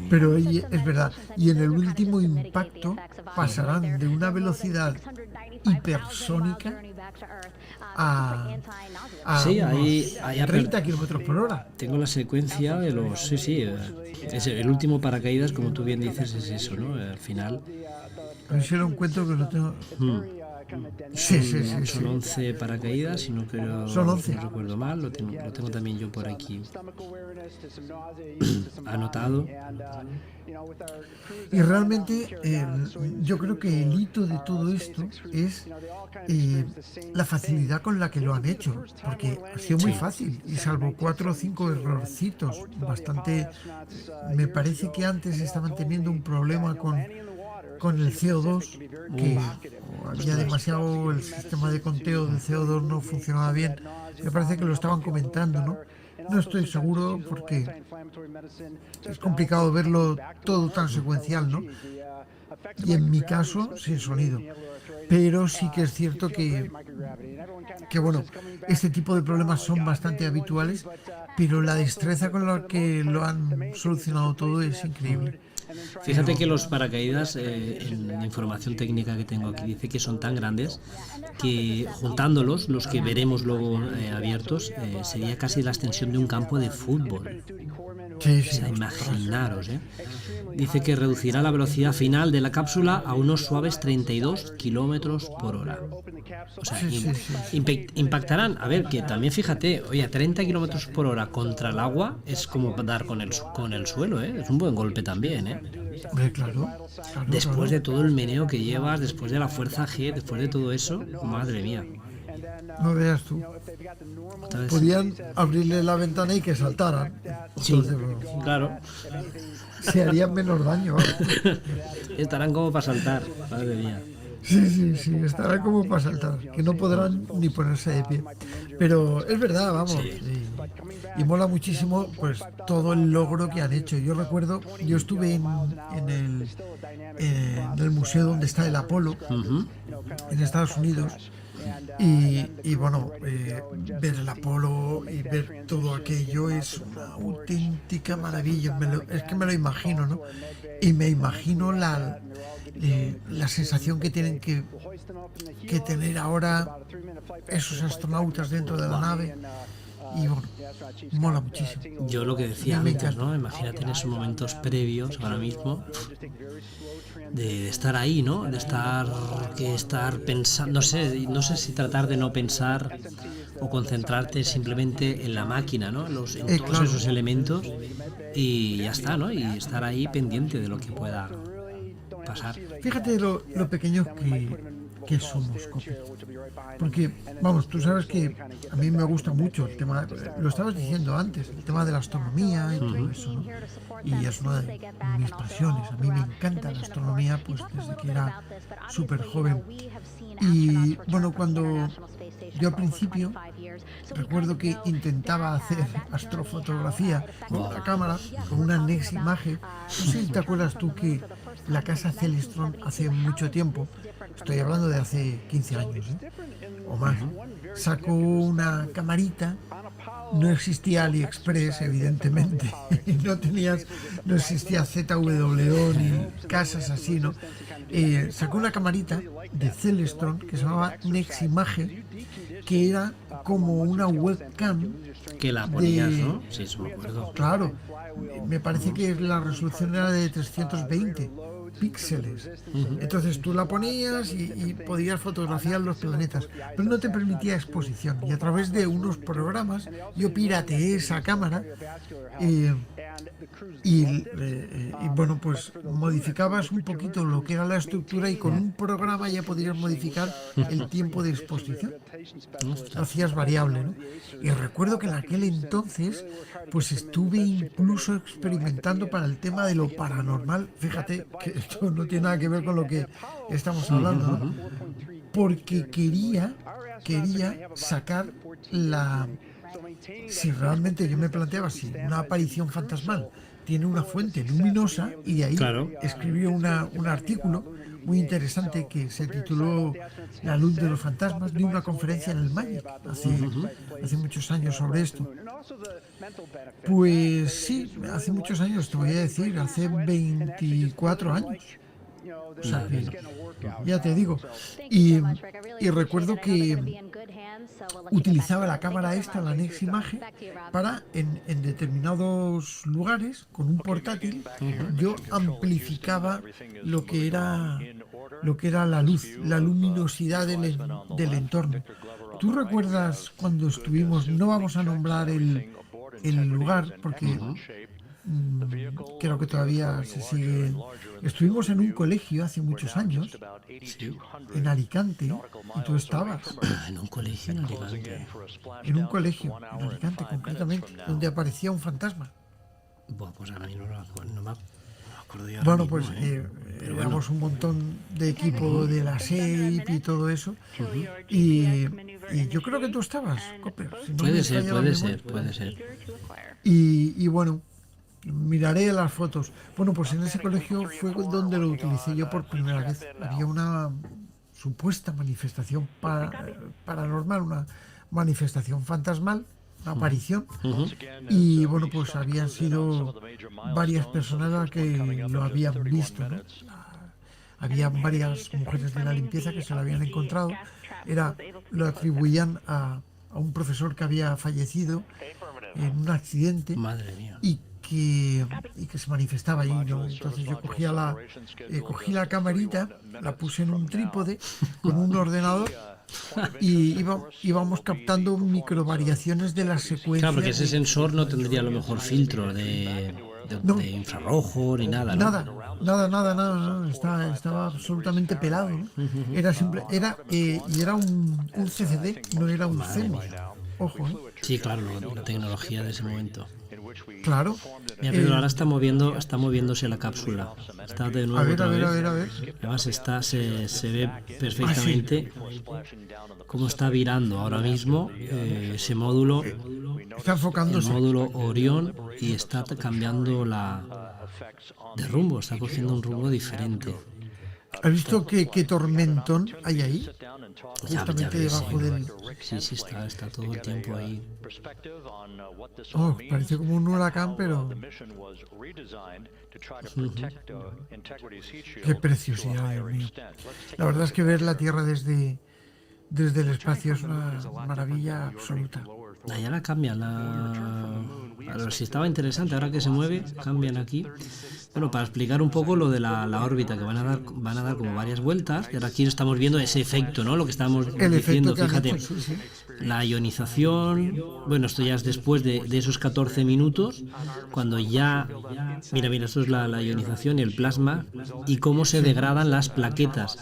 Pero es verdad, y en el último impacto pasarán de una velocidad hipersónica a sí, ahí 30 kilómetros por hora. Tengo la secuencia de los... Sí, es el último paracaídas, como tú bien dices, es eso, ¿no? Al final... A ver si lo encuentro, que lo tengo... Son 11 paracaídas, si no Son 11. No recuerdo mal, lo tengo también yo por aquí anotado. Y realmente yo creo que el hito de todo esto es la facilidad con la que lo han hecho, porque ha sido muy fácil, y salvo 4 o 5 errorcitos bastante... Me parece que antes estaban teniendo un problema con el CO2, que había demasiado, el sistema de conteo del CO2 no funcionaba bien. Me parece que lo estaban comentando, ¿no? No estoy seguro porque es complicado verlo todo tan secuencial, ¿no? Y en mi caso, sin sonido. Pero sí que es cierto que bueno, este tipo de problemas son bastante habituales, pero la destreza con la que lo han solucionado todo es increíble. Fíjate que los paracaídas, en la información técnica que tengo aquí, dice que son tan grandes que juntándolos, los que veremos luego abiertos, sería casi la extensión de un campo de fútbol. Sí, o sea, imaginaros, Dice que reducirá la velocidad final de la cápsula a unos suaves 32 kilómetros por hora. O sea, impactarán. A ver, que también fíjate, oye, a 30 kilómetros por hora contra el agua es como dar con el suelo, Es un buen golpe también, Claro, después de todo el meneo que llevas, después de la fuerza G, después de todo eso, madre mía. No veas tú. Podían abrirle la ventana y que saltaran. Entonces, claro. Se harían menos daño. Estarán como para saltar, madre mía. Sí, estarán como para saltar, que no podrán ni ponerse de pie. Pero es verdad, vamos. Sí. Y mola muchísimo pues todo el logro que han hecho. Yo recuerdo, yo estuve en el museo donde está el Apolo, en Estados Unidos. Y bueno, ver el Apolo y ver todo aquello es una auténtica maravilla. Es que me lo imagino, ¿no? Y me imagino la sensación que tienen que tener ahora esos astronautas dentro de la nave. Y bueno, mola muchísimo. Yo lo que decía antes, ¿no? Imagínate en esos momentos previos, ahora mismo, de estar ahí, ¿no? De estar pensando, no sé si tratar de no pensar o concentrarte simplemente en la máquina, ¿no? En todos esos elementos, y ya está, ¿no? Y estar ahí pendiente de lo que pueda pasar. Fíjate lo pequeños qué somos, Copi. Porque, vamos, tú sabes que a mí me gusta mucho el tema, lo estabas diciendo antes, el tema de la astronomía y todo eso, ¿no? Y es una de mis pasiones. A mí me encanta la astronomía, pues desde que era súper joven. Y bueno, cuando yo al principio recuerdo que intentaba hacer astrofotografía con una cámara, con una Nex imagen. No sé si te acuerdas tú que la casa Celestron hace mucho tiempo, estoy hablando de hace 15 años, o más, sacó una camarita. No existía AliExpress, evidentemente, no existía ZWO ni casas así, ¿no? Sacó una camarita de Celestron que se llamaba Nex Image, que era como una webcam. Que la ponías, ¿no? Sí, eso me acuerdo. Claro, me parece que la resolución era de 320 píxeles. Entonces tú la ponías y podías fotografiar los planetas, pero no te permitía exposición. Y a través de unos programas yo pirateé esa cámara y bueno, pues modificabas un poquito lo que era la estructura y con un programa ya podías modificar el tiempo de exposición. Hacías variable, ¿no? Y recuerdo que en aquel entonces pues estuve incluso experimentando para el tema de lo paranormal. Fíjate que esto no tiene nada que ver con lo que estamos hablando, ¿no? Porque quería sacar si realmente yo me planteaba si una aparición fantasmal tiene una fuente luminosa, y de ahí escribió un artículo muy interesante que se tituló La luz de los fantasmas, de una conferencia en el MAGIC hace muchos años sobre esto. Pues sí, hace muchos años, te voy a decir, hace 24 años. O sea, que, ya te digo. Y recuerdo que utilizaba la cámara esta, la Nex Image, para en determinados lugares, con un portátil, yo amplificaba lo que era la luz, la luminosidad del entorno. ¿Tú recuerdas cuando estuvimos, no vamos a nombrar el lugar, porque creo que todavía se sigue, estuvimos en un colegio hace muchos años, en Alicante, y tú estabas? En un colegio en Alicante. En un colegio en Alicante, concretamente, donde aparecía un fantasma. Bueno, pues ahora mismo no me acuerdo yo. Bueno, pues éramos un montón de equipo de la SEIP y todo eso, y yo creo que tú estabas, Copper. Si no puede ser. Y bueno, miraré las fotos. Bueno, pues en ese colegio fue donde lo utilicé yo por primera vez. Había una supuesta manifestación paranormal, una manifestación fantasmal, una aparición. Y bueno, pues habían sido varias personas las que lo habían visto, ¿no? Había varias mujeres de la limpieza que se lo habían encontrado. Lo atribuían a un profesor que había fallecido en un accidente. Madre mía. Y que se manifestaba allí, ¿no? Entonces yo cogí la camarita, la puse en un trípode con un ordenador y íbamos captando microvariaciones de las secuencias. Claro, porque ese sensor no tendría a lo mejor filtro de infrarrojo ni nada, ¿no? Nada, estaba absolutamente pelado, ¿no? Y era un CCD, no era un CEMI. Ojo, ¿eh? Sí, claro, la tecnología de ese momento. Claro. Mira, Pedro, ahora está moviéndose la cápsula. Está de nuevo. A ver. Además se ve perfectamente cómo está virando ahora mismo ese módulo. Está enfocándose. El módulo Orión, y está cambiando de rumbo, está cogiendo un rumbo diferente. ¿Has visto qué tormentón hay ahí? Justamente debajo del... Sí, está todo el tiempo ahí. Oh, parece como un huracán, pero... Qué preciosidad, Dios mío. La verdad es que ver la Tierra desde el espacio es una maravilla absoluta. Ya la cambian, si estaba interesante, ahora que se mueve, cambian aquí. Bueno, para explicar un poco lo de la órbita, que van a dar como varias vueltas, y ahora aquí estamos viendo ese efecto, ¿no? Lo que estábamos diciendo, fíjate, la ionización, bueno, esto ya es después de esos 14 minutos, cuando ya, mira, esto es la ionización y el plasma, y cómo se degradan las plaquetas.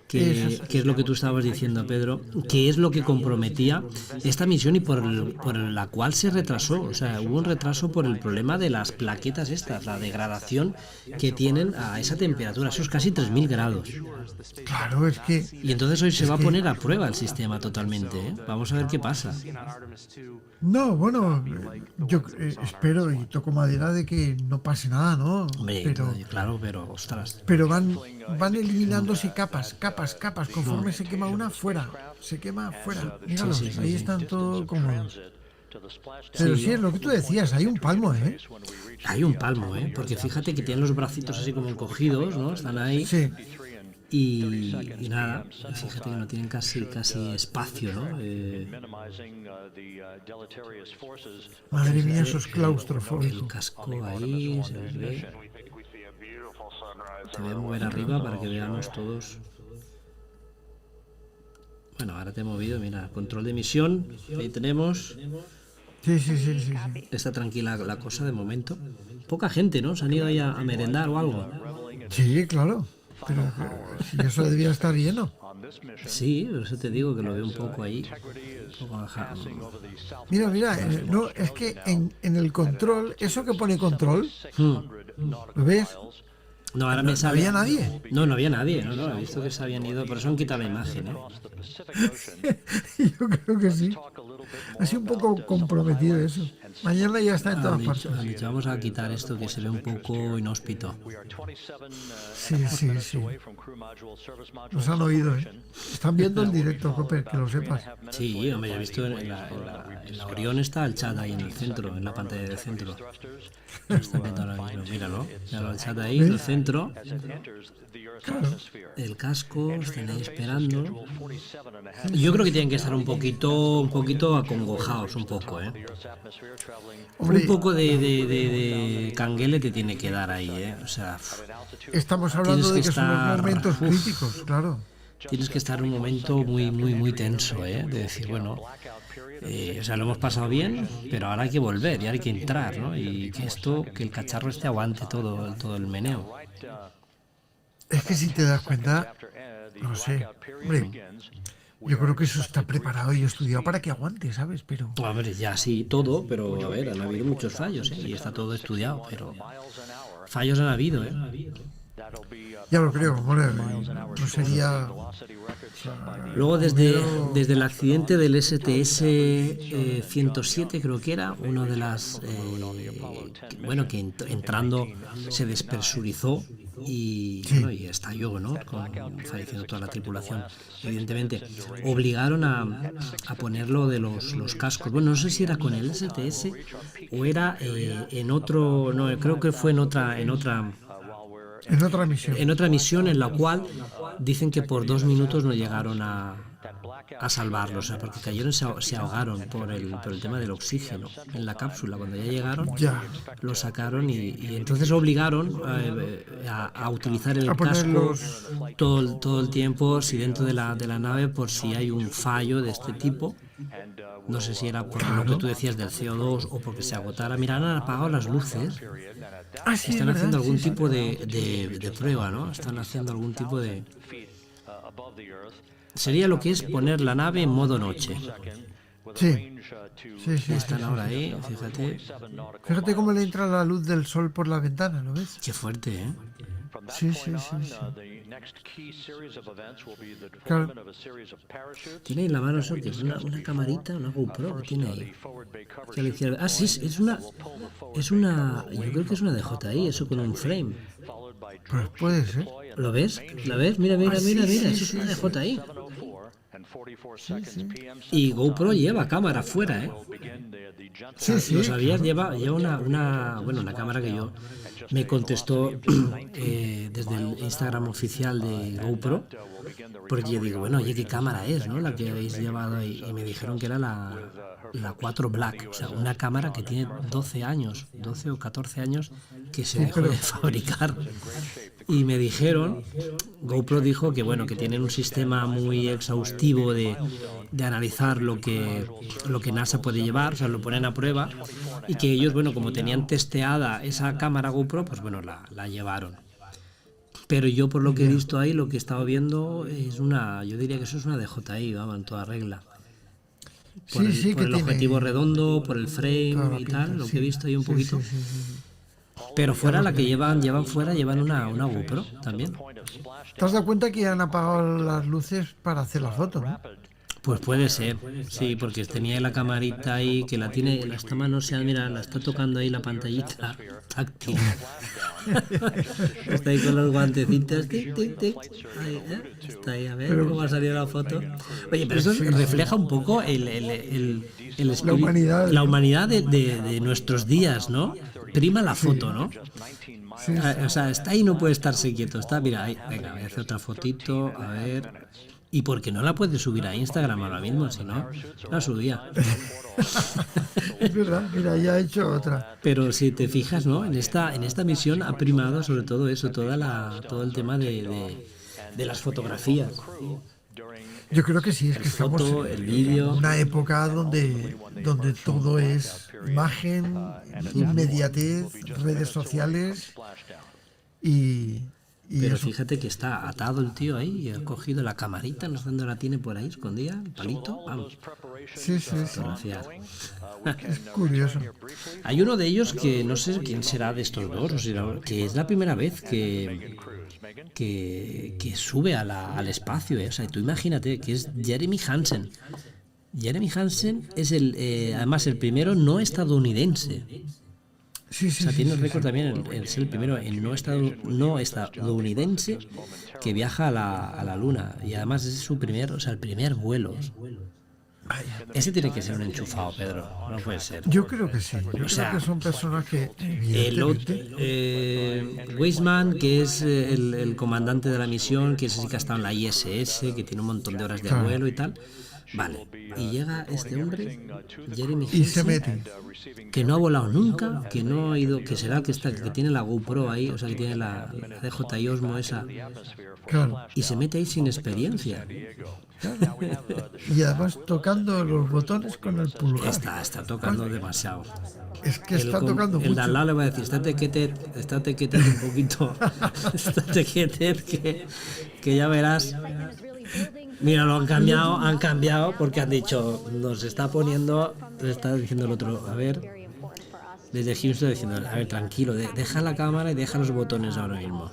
que es lo que tú estabas diciendo, Pedro, que es lo que comprometía esta misión y por la cual se retrasó. O sea, hubo un retraso por el problema de las plaquetas estas, la degradación que tienen a esa temperatura, esos casi 3.000 grados. Claro, es que... Y entonces hoy se va a poner a prueba el sistema totalmente, ¿eh? Vamos a ver qué pasa. No, bueno, yo espero y toco madera de que no pase nada, ¿no? Hombre, claro, pero ostras. Pero van eliminándose capas, conforme se quema una, fuera. Míralo, Sí. ahí están todos cómodos. Pero sí, es lo que tú decías, hay un palmo, ¿eh? Hay un palmo, ¿eh? Porque fíjate que tienen los bracitos así como encogidos, ¿no? Están ahí. Sí. Y nada, fíjate que no tienen casi espacio, ¿no? Madre mía, esos claustrofóbicos. El casco ahí, se ve. Te voy a mover arriba para que veamos todos. Bueno, ahora te he movido, mira, control de misión, ahí tenemos. Sí. Está tranquila la cosa de momento. Poca gente, ¿no? Se han ido ahí a merendar o algo. Sí, claro. Pero si eso debía estar lleno. Sí, por eso te digo que lo veo un poco ahí. Un poco bajado. Mira, no, es que en el control, eso que pone control, ¿lo ves? No, ahora me sale. ¿No había nadie? No había nadie, no, he visto que se habían ido, por eso han quitado la imagen, ¿eh? Yo creo que sí. Ha sido un poco comprometido eso. Mañana ya está en todas partes. Vamos a quitar esto que se ve un poco inhóspito. Sí. Nos han oído, ¿eh? Están viendo el directo, Copper, que lo sepas. Sí, hombre, ya he visto en la Orión está el chat ahí en el centro, en la pantalla del centro. Lo están viendo ahora mismo, míralo el chat ahí en el centro. Claro. El casco, están ahí esperando. Yo creo que tienen que estar un poquito acongojados, un poco, ¿eh? Hombre, Un poco de canguele te tiene que dar ahí, ¿eh? O sea, estamos hablando de que son los momentos críticos, claro. Tienes que estar en un momento muy tenso, ¿eh? De decir, bueno, o sea, lo hemos pasado bien, pero ahora hay que volver y ahora hay que entrar, ¿no? Y que el cacharro aguante todo el meneo. Es que si te das cuenta, no sé, hombre, yo creo que eso está preparado y estudiado para que aguante, ¿sabes? Pero... A ver, ya sí, todo, pero a ver, han habido muchos fallos, ¿eh? Y está todo estudiado, pero fallos han habido, ¿eh? Ya lo creo, hombre, no sería... Luego desde el accidente del STS 107 creo que era, uno de las... que entrando se despresurizó y estalló, ¿no? Falleciendo toda la tripulación. Evidentemente, obligaron a ponerlo de los cascos. Bueno, no sé si era con el STS o era en otro... No, creo que fue en otra misión. En otra misión en la cual dicen que por 2 minutos no llegaron a salvarlos, o sea, porque cayeron, se ahogaron por el tema del oxígeno en la cápsula. Cuando ya llegaron, lo sacaron y entonces obligaron a utilizar el casco todo el tiempo, si dentro de la nave, por si hay un fallo de este tipo. No sé si era por lo que tú decías del CO2 o porque se agotara. Mira, han apagado las luces. Sí, están haciendo algún tipo de prueba, ¿no? Están haciendo algún tipo de... Sería lo que es poner la nave en modo noche. Sí. Están ahora ahí, fíjate. Fíjate cómo le entra la luz del sol por la ventana, ¿lo ves? Qué fuerte, ¿eh? Sí. Claro. Tiene en la mano eso que es una camarita, una GoPro que tiene ahí. Sí, es una. Yo creo que es una DJI, eso con un frame. Pues puede ser. ¿Lo ves? ¿La ves? Mira, eso es una DJI. Y GoPro lleva cámara fuera, ¿eh? Sí. ¿Lo sabías? Lleva una cámara que yo me contestó desde el Instagram oficial de GoPro, porque yo digo, bueno, oye, ¿qué cámara es, no? La que habéis llevado ahí. Y me dijeron que era la 4 Black, o sea, una cámara que tiene 12 o 14 años que se dejó de fabricar. Y me dijeron, GoPro dijo que bueno, que tienen un sistema muy exhaustivo de analizar lo que NASA puede llevar, o sea, lo ponen a prueba, y que ellos, bueno, como tenían testeada esa cámara GoPro, pues bueno, la llevaron. Pero yo por lo que he visto ahí, lo que he estado viendo es yo diría que eso es una DJI, vamos, en toda regla. Por el objetivo redondo, por el frame y tal, lo que he visto ahí un poquito. Pero fuera, la que llevan una GoPro también. ¿Te has dado cuenta que han apagado las luces para hacer la foto, no? Pues puede ser, sí, porque tenía la camarita ahí, que la tiene, esta mano, mira, la está tocando ahí la pantallita táctil. Está ahí con los guantecitos, tic, tic, tic. Ahí, está ahí, a ver cómo va a salir la foto. Oye, pero eso refleja un poco la humanidad de nuestros días, ¿no? Prima la foto, ¿no? O sea, está ahí, no puede estarse quieto, está, mira, ahí, venga, voy a hacer otra fotito, a ver. ¿Y por qué no la puedes subir a Instagram ahora mismo? Si no, la subía. Es verdad, mira, ya he hecho otra. Pero si te fijas, ¿no? En esta misión ha primado sobre todo eso, todo el tema de las fotografías. Yo creo que sí, es que estamos en una época donde todo es imagen, inmediatez, redes sociales Pero eso. fíjate que está atado el tío ahí y ha cogido la camarita, no sé dónde la tiene por ahí escondida, el palito, vamos. Sí. Es curioso. Hay uno de ellos que no sé quién será de estos dos, o sea, que es la primera vez que sube al espacio, O sea, tú imagínate que es Jeremy Hansen. Jeremy Hansen es además el primero no estadounidense. Sí, o sea, tiene el récord también el ser el primero en no estadounidense que viaja a la Luna. Y además ese es su primer vuelo. Ese tiene que ser un enchufado, Pedro. No puede ser. Yo creo que sí. Yo creo que son personas que... Weisman, que es el comandante de la misión, que ese sí que ha estado en la ISS, que tiene un montón de horas de vuelo y tal. Vale, y llega este hombre, Jeremy Hansen, y se mete. Que no ha volado nunca, que no ha ido, que será que tiene la GoPro ahí, o sea, que tiene la DJI Osmo esa, claro. Y se mete ahí sin experiencia. Claro. Y además tocando los botones con el pulgar. Está tocando demasiado. Es que está tocando mucho. El de al lado le va a decir, estate quieto un poquito, estate quieto, que ya verás. Mira, lo han cambiado porque han dicho, nos está diciendo el otro, a ver, desde Houston diciendo, a ver, tranquilo, deja la cámara y deja los botones ahora mismo.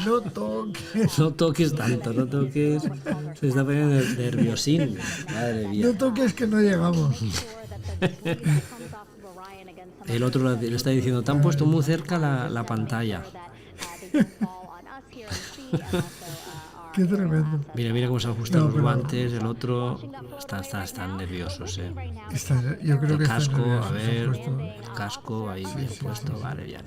No toques. No toques tanto, no toques. Se está poniendo nerviosín. Madre mía. No toques que no llegamos. El otro le está diciendo, te han puesto muy cerca la pantalla. Qué tremendo. Mira cómo se ajustan los guantes, el otro están nerviosos, Yo creo el que casco, a ver, el casco ahí bien puesto, vale, bien.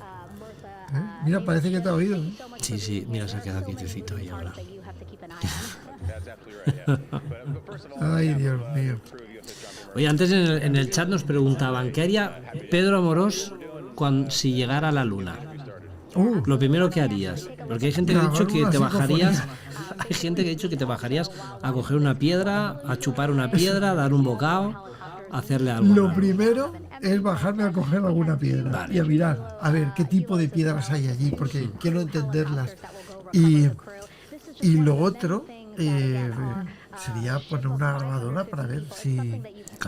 Mira, parece que te ha oído, ¿no? Sí, mira, se ha quedado quietecito ahí ahora. Ay, Dios mío. Oye, antes en el chat nos preguntaban, ¿qué haría Pedro Amorós si llegara a la Luna? Lo primero que harías, porque hay gente que ha dicho que te bajarías. Hay gente que ha dicho que te bajarías a coger una piedra, a chupar una piedra, a dar un bocado, a hacerle algo. Lo primero es bajarme a coger alguna piedra, vale, y a mirar, a ver qué tipo de piedras hay allí, porque quiero entenderlas. Y lo otro sería poner una grabadora para ver si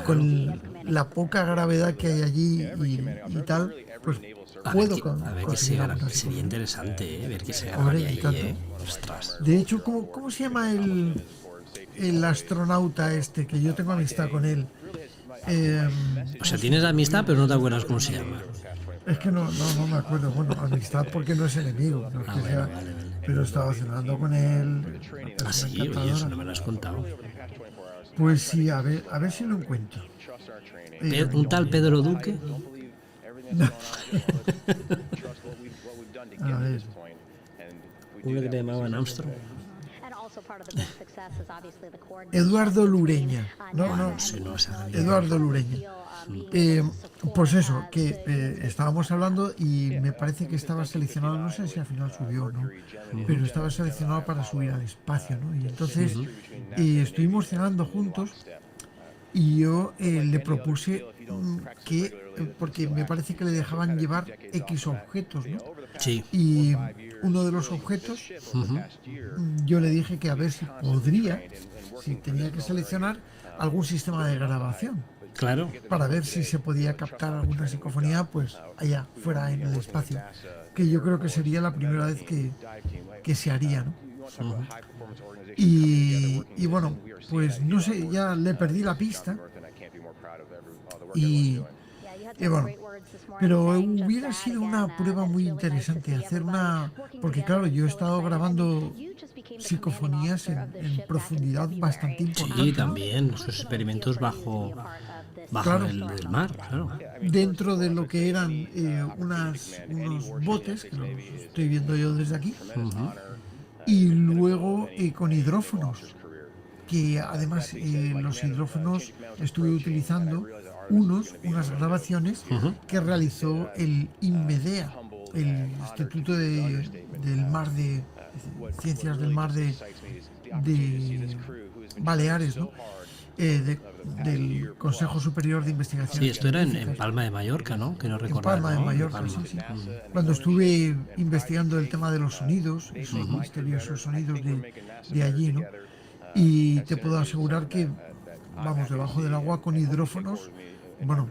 con la poca gravedad que hay allí y tal, pues puedo sería interesante, ver qué se grabaría ahí, Ostras. De hecho, ¿cómo se llama el astronauta este? Que yo tengo amistad con él. O sea, tienes amistad, pero no te acuerdas cómo se llama. Es que no me acuerdo. Bueno, amistad porque no es enemigo. No es que sea, vale. Pero estaba cenando con él. Sí, oye, eso no me lo has contado. Pues sí, a ver si lo encuentro. ¿Un tal Pedro Duque? A ver. Uno que le llamaban Armstrong. Eduardo Lureña. No, Eduardo Lureña. Pues eso, que estábamos hablando y me parece que estaba seleccionado, no sé si al final subió o no, pero estaba seleccionado para subir al espacio, ¿no? Y entonces estuvimos cenando juntos y yo le propuse porque me parece que le dejaban llevar X objetos, ¿no? Sí. Y uno de los objetos, yo le dije que a ver si podría, si tenía que seleccionar algún sistema de grabación. Claro. Para ver si se podía captar alguna psicofonía, pues allá, fuera en el espacio. Que yo creo que sería la primera vez que se haría, ¿no? Y bueno, pues no sé, ya le perdí la pista. Y bueno, pero hubiera sido una prueba muy interesante hacer una, porque claro, yo he estado grabando psicofonías en profundidad bastante importante. Sí, también, esos experimentos bajo claro, el mar, claro. Dentro de lo que eran unos botes, que los estoy viendo yo desde aquí, y luego con hidrófonos, que además los hidrófonos estuve utilizando unas grabaciones que realizó el INMEDEA, el Instituto del Mar de Ciencias del Mar de Baleares, ¿no? Del Consejo Superior de Investigación. Sí, esto era en Palma de Mallorca, ¿no? Que no recordaba. En Palma de Mallorca, sí. Cuando estuve investigando el tema de los sonidos, esos misteriosos sonidos de allí, ¿no? Y te puedo asegurar que, vamos, debajo del agua con hidrófonos, bueno,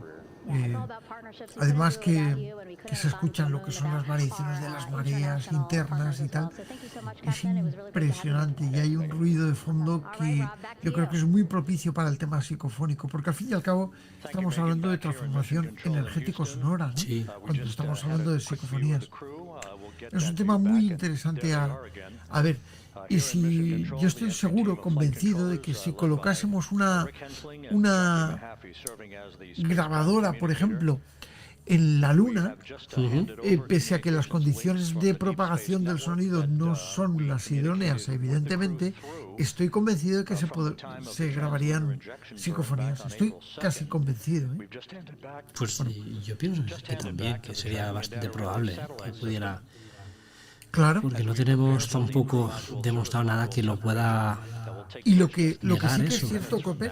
además que se escuchan lo que son las variaciones de las mareas internas y tal, es impresionante y hay un ruido de fondo que yo creo que es muy propicio para el tema psicofónico, porque al fin y al cabo estamos hablando de transformación energético-sonora, ¿no? Sí. Cuando estamos hablando de psicofonías. Es un tema muy interesante a ver. Y si yo estoy seguro, convencido de que si colocásemos una grabadora, por ejemplo, en la Luna, pese a que las condiciones de propagación del sonido no son las idóneas, evidentemente, estoy convencido de que se grabarían psicofonías. Estoy casi convencido, ¿eh? Pues yo pienso que también, que sería bastante probable que pudiera... Claro. Porque no tenemos tampoco demostrado nada que lo pueda. Y lo que sí que eso. es cierto, Copé,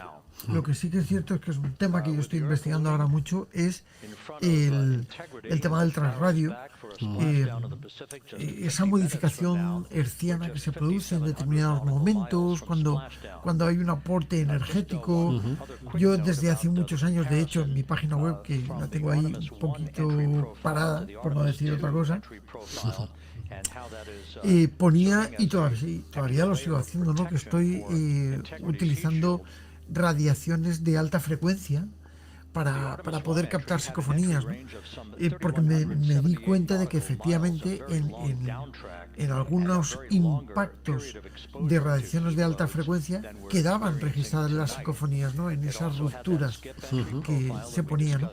lo que sí que es cierto es que es un tema que yo estoy investigando ahora mucho, es el tema del transradio, esa modificación hertziana que se produce en determinados momentos, cuando hay un aporte energético. Yo desde hace muchos años, de hecho, en mi página web, que la tengo ahí un poquito parada, por no decir otra cosa, ponía, y todavía lo sigo haciendo, ¿no? Que estoy utilizando radiaciones de alta frecuencia para poder captar psicofonías, ¿no? Porque me di cuenta de que efectivamente en algunos impactos de radiaciones de alta frecuencia quedaban registradas las psicofonías, ¿no? En esas rupturas que se ponían, ¿no?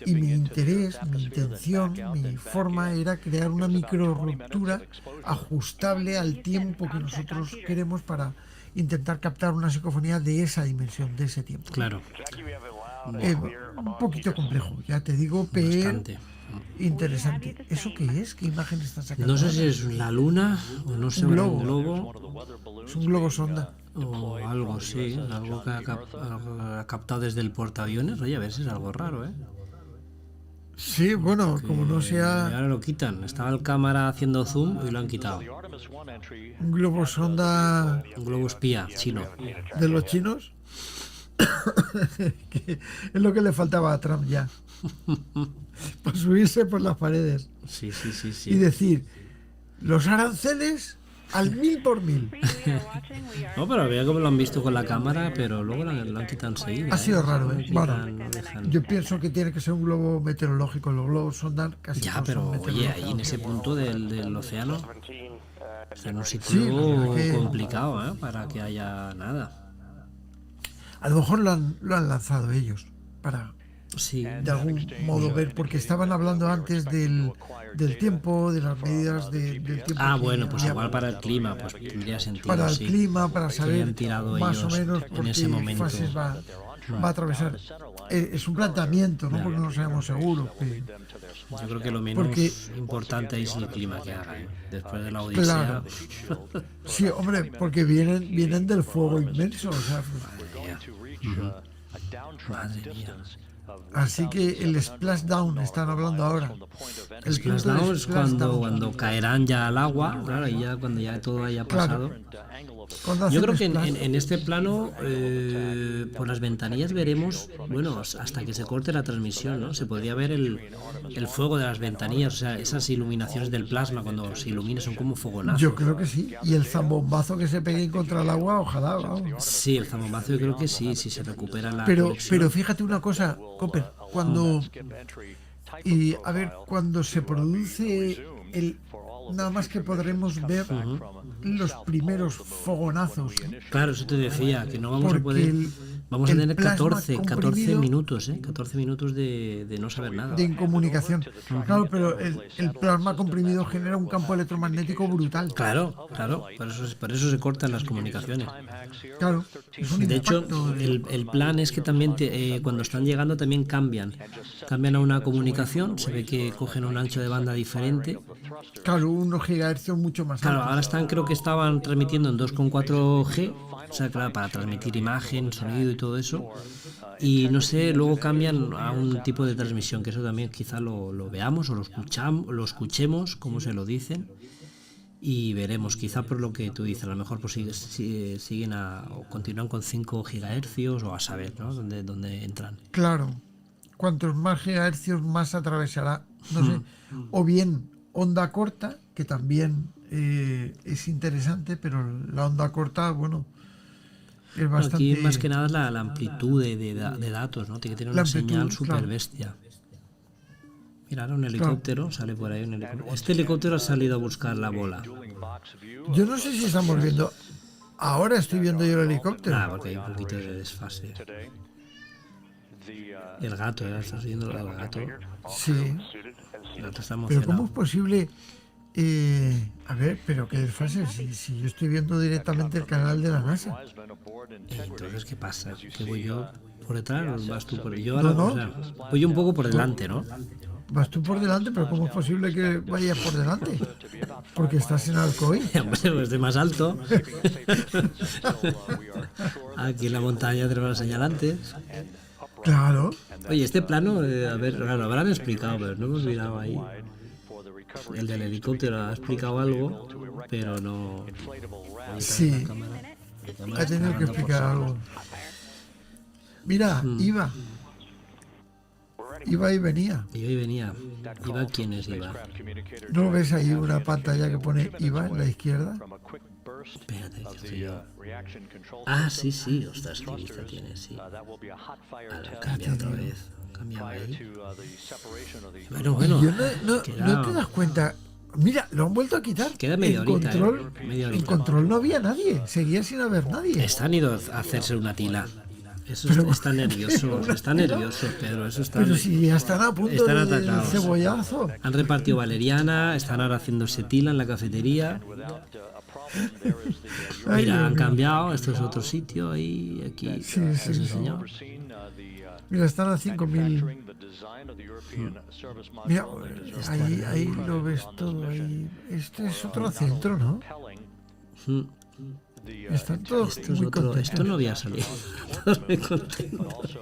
Y mi interés, mi intención, mi forma era crear una micro ruptura ajustable al tiempo que nosotros queremos para intentar captar una psicofonía de esa dimensión, de ese tiempo. Claro. Un poquito complejo, ya te digo, pero Bastante. interesante. ¿Eso qué es? ¿Qué imagen estás sacando? No sé si es la luna o no sé, un globo. Es un globo sonda. O algo, sí, algo que ha captado desde el portaaviones. Oye, a ver si es algo raro, ¿eh? Sí, bueno, como no sea... Ahora lo quitan. Estaba el cámara haciendo zoom y lo han quitado. Un globo sonda... Un globo espía chino. ¿De los chinos? Que es lo que le faltaba a Trump ya. Para subirse por las paredes. Sí. Y decir, los aranceles al 1000 por 1000. No, pero veo como lo han visto con la cámara, pero luego lo han quitado enseguida. Ha sido raro, ¿eh? Bueno, dejan. yo pienso que tiene que ser un globo meteorológico. Los globos sondan casi Ya, todos pero son oye, meteorológicos. ahí en ese punto del océano está en un Sí, sitio la verdad que- complicado, ¿eh? Para que haya nada. A lo mejor lo han lanzado ellos para Sí. de algún modo ver, porque estaban hablando antes del tiempo, de las medidas del tiempo. Ah, que bueno, pues había igual para el clima, pues tendría sentido. para el sí. clima, para Que saber hayan tirado más o ellos menos en por ese qué momento. fases va a atravesar. Es un planteamiento, ¿no? Ya. Porque no sabemos seguro. Yo creo que lo menos Porque- importante es el clima que haga, ¿eh? Después de la odisea. Claro. Sí, hombre, porque vienen del fuego inmenso, o sea, Madre mía. Así que el Splashdown están hablando ahora. El Splashdown es cuando caerán ya al agua, claro, y ya cuando ya todo haya pasado. Yo creo que en este plano, por las ventanillas veremos, bueno, hasta que se corte la transmisión, ¿no? Se podría ver el fuego de las ventanillas, o sea, esas iluminaciones del plasma cuando se ilumina son como fogonazos. Yo creo que sí. Y el zambombazo que se pegue contra el agua, ojalá. Vamos. Sí, el zambombazo yo creo que sí, si se recupera la pero conexión. Fíjate una cosa, Copper, cuando se produce nada más que podremos ver los primeros fogonazos. Claro, eso te decía, que no vamos a poder. Vamos a tener 14 minutos, 14 minutos de no saber nada. De incomunicación. Claro, pero el plasma comprimido genera un campo electromagnético brutal. Claro, por eso se cortan las comunicaciones. Claro. De hecho, el plan es que también cuando están llegando también cambian a una comunicación, se ve que cogen un ancho de banda diferente. Claro, unos gigahercios mucho más Claro, altos. ahora creo que estaban transmitiendo en 2,4G, o sea, claro, para transmitir imagen, sonido y todo eso. Y no sé, luego cambian a un tipo de transmisión, que eso también quizá lo veamos o lo escuchemos, como se lo dicen. Y veremos, quizá por lo que tú dices, a lo mejor pues siguen o continúan con 5 gigahercios o a saber, ¿no? Dónde entran. Claro, cuantos más gigahercios más atravesará, no sé, o bien onda corta, que también es interesante, pero la onda corta, bueno, es bastante... Aquí más que nada es la amplitud de datos, ¿no? Tiene que tener una señal súper bestia. Mira, ahora un helicóptero, sale por ahí un helicóptero. Este helicóptero ha salido a buscar la bola. Yo no sé si estamos viendo... Ahora estoy viendo yo el helicóptero. Porque hay un poquito de desfase. El gato, ¿estás viendo el gato? Sí. El gato está Pero emocionado. ¿cómo es posible? A ver, pero qué desfase, si yo estoy viendo directamente el canal de la NASA. Entonces, ¿qué pasa? ¿Que voy yo por detrás o vas tú por yo? Ahora, No. o sea, voy yo un poco por delante, ¿no? Vas tú por delante, pero ¿cómo es posible que vayas por delante? Porque estás en Alcoy. Hombre, pues de más alto. Aquí en la montaña tenemos las señalantes. Claro. Oye, este plano, a ver, claro, habrán explicado, pero no hemos mirado ahí. El del helicóptero ha explicado algo, pero no... Sí, ha tenido que explicar algo. Mira, iba y venía. Iba y venía. ¿Iba quién es Iba? ¿No ves ahí una pantalla que pone IVA en la izquierda? Espérate, que estoy yo. Ah, sí, ostras, qué vista tiene, sí. Ahora, cambia otra vez. Cambia ahí. Bueno. Yo no te das cuenta. Mira, lo han vuelto a quitar. Queda media horita, En control no había nadie. Seguía sin haber nadie. Están ido a hacerse una tila. Está nervioso, Pedro. Eso está. Pero si ya están a punto están del atacados. cebollazo. Han repartido valeriana, están ahora haciéndose tila en la cafetería. Mira, han cambiado, esto es otro sitio, ahí, aquí. Sí. Señor. Mira, están a 5.000. Mira, ahí lo ves todo. Ahí. Este es otro centro, ¿no? Están todos muy contentos. Esto no había salido. Todos muy contentos.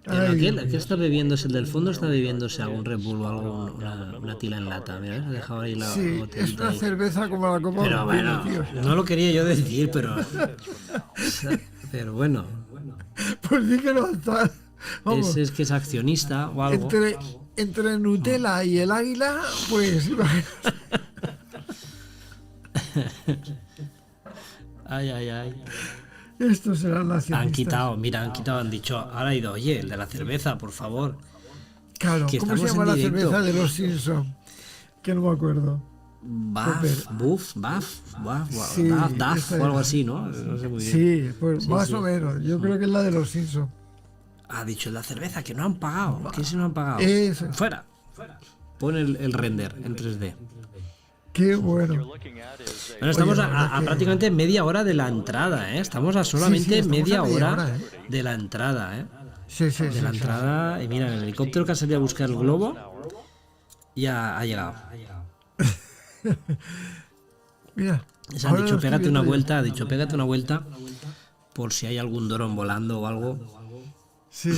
Aquel está bebiéndose, el del fondo está bebiéndose algún Red Bull o algo, una tila en lata. Mira, ha dejado ahí la botellita. Es una ahí. cerveza como la copa. Pero bueno, no lo quería yo decir, pero bueno. Pues sí que no está. Vamos, Es que es accionista o algo. entre Nutella y el águila, pues... Ay. Estos serán nacionalistas. Han quitado, han dicho, ahora ha ido, oye, el de la cerveza, por favor. Claro, que ¿cómo se estamos llama la en directo. cerveza de los Simpsons? Que no me acuerdo. Buff, Sí, Duff o algo así, ¿no? No sé muy bien. Sí, pues más o menos. Yo creo que es la de los Simpsons. Ha dicho la cerveza, que no han pagado. ¿Qué si no han pagado? Eso. Fuera. Pon el render en 3D. Qué bueno. Bueno, estamos a prácticamente media hora de la entrada, ¿eh? Estamos a solamente estamos media a media hora hora, ¿eh? de la entrada, ¿eh? Sí. De la entrada. Y mira, el helicóptero que ha salido a buscar el globo ya ha llegado. Mira. Les han dicho, pégate una vuelta. Ha dicho, pégate una vuelta. por si hay algún dron volando o algo. Sí.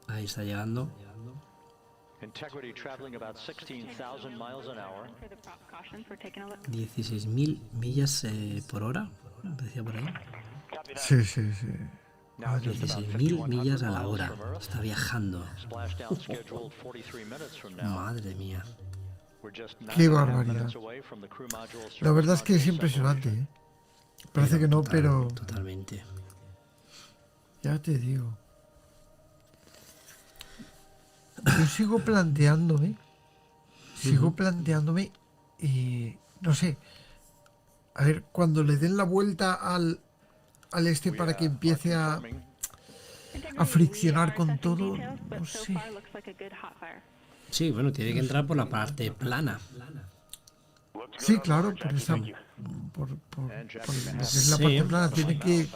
Ahí está llegando. Integrity traveling about 16,000 miles an hour. 16.000 millas por hora, decía por ahí. Sí. 16.000 millas a la hora. Está viajando. Splashdown scheduled 43 minutes from now. Madre mía. We're just Qué 9.5 barbaridad. minutes away from the crew module La verdad es que es service impresionante, ¿eh? Parece que no, pero Totalmente. ya te digo. Yo sigo planteándome, no sé, a ver, cuando le den la vuelta al este para que empiece a friccionar con todo, no sé. Sí, bueno, tiene que entrar por la parte plana. Sí, claro, por lo que es la parte plana, tiene que...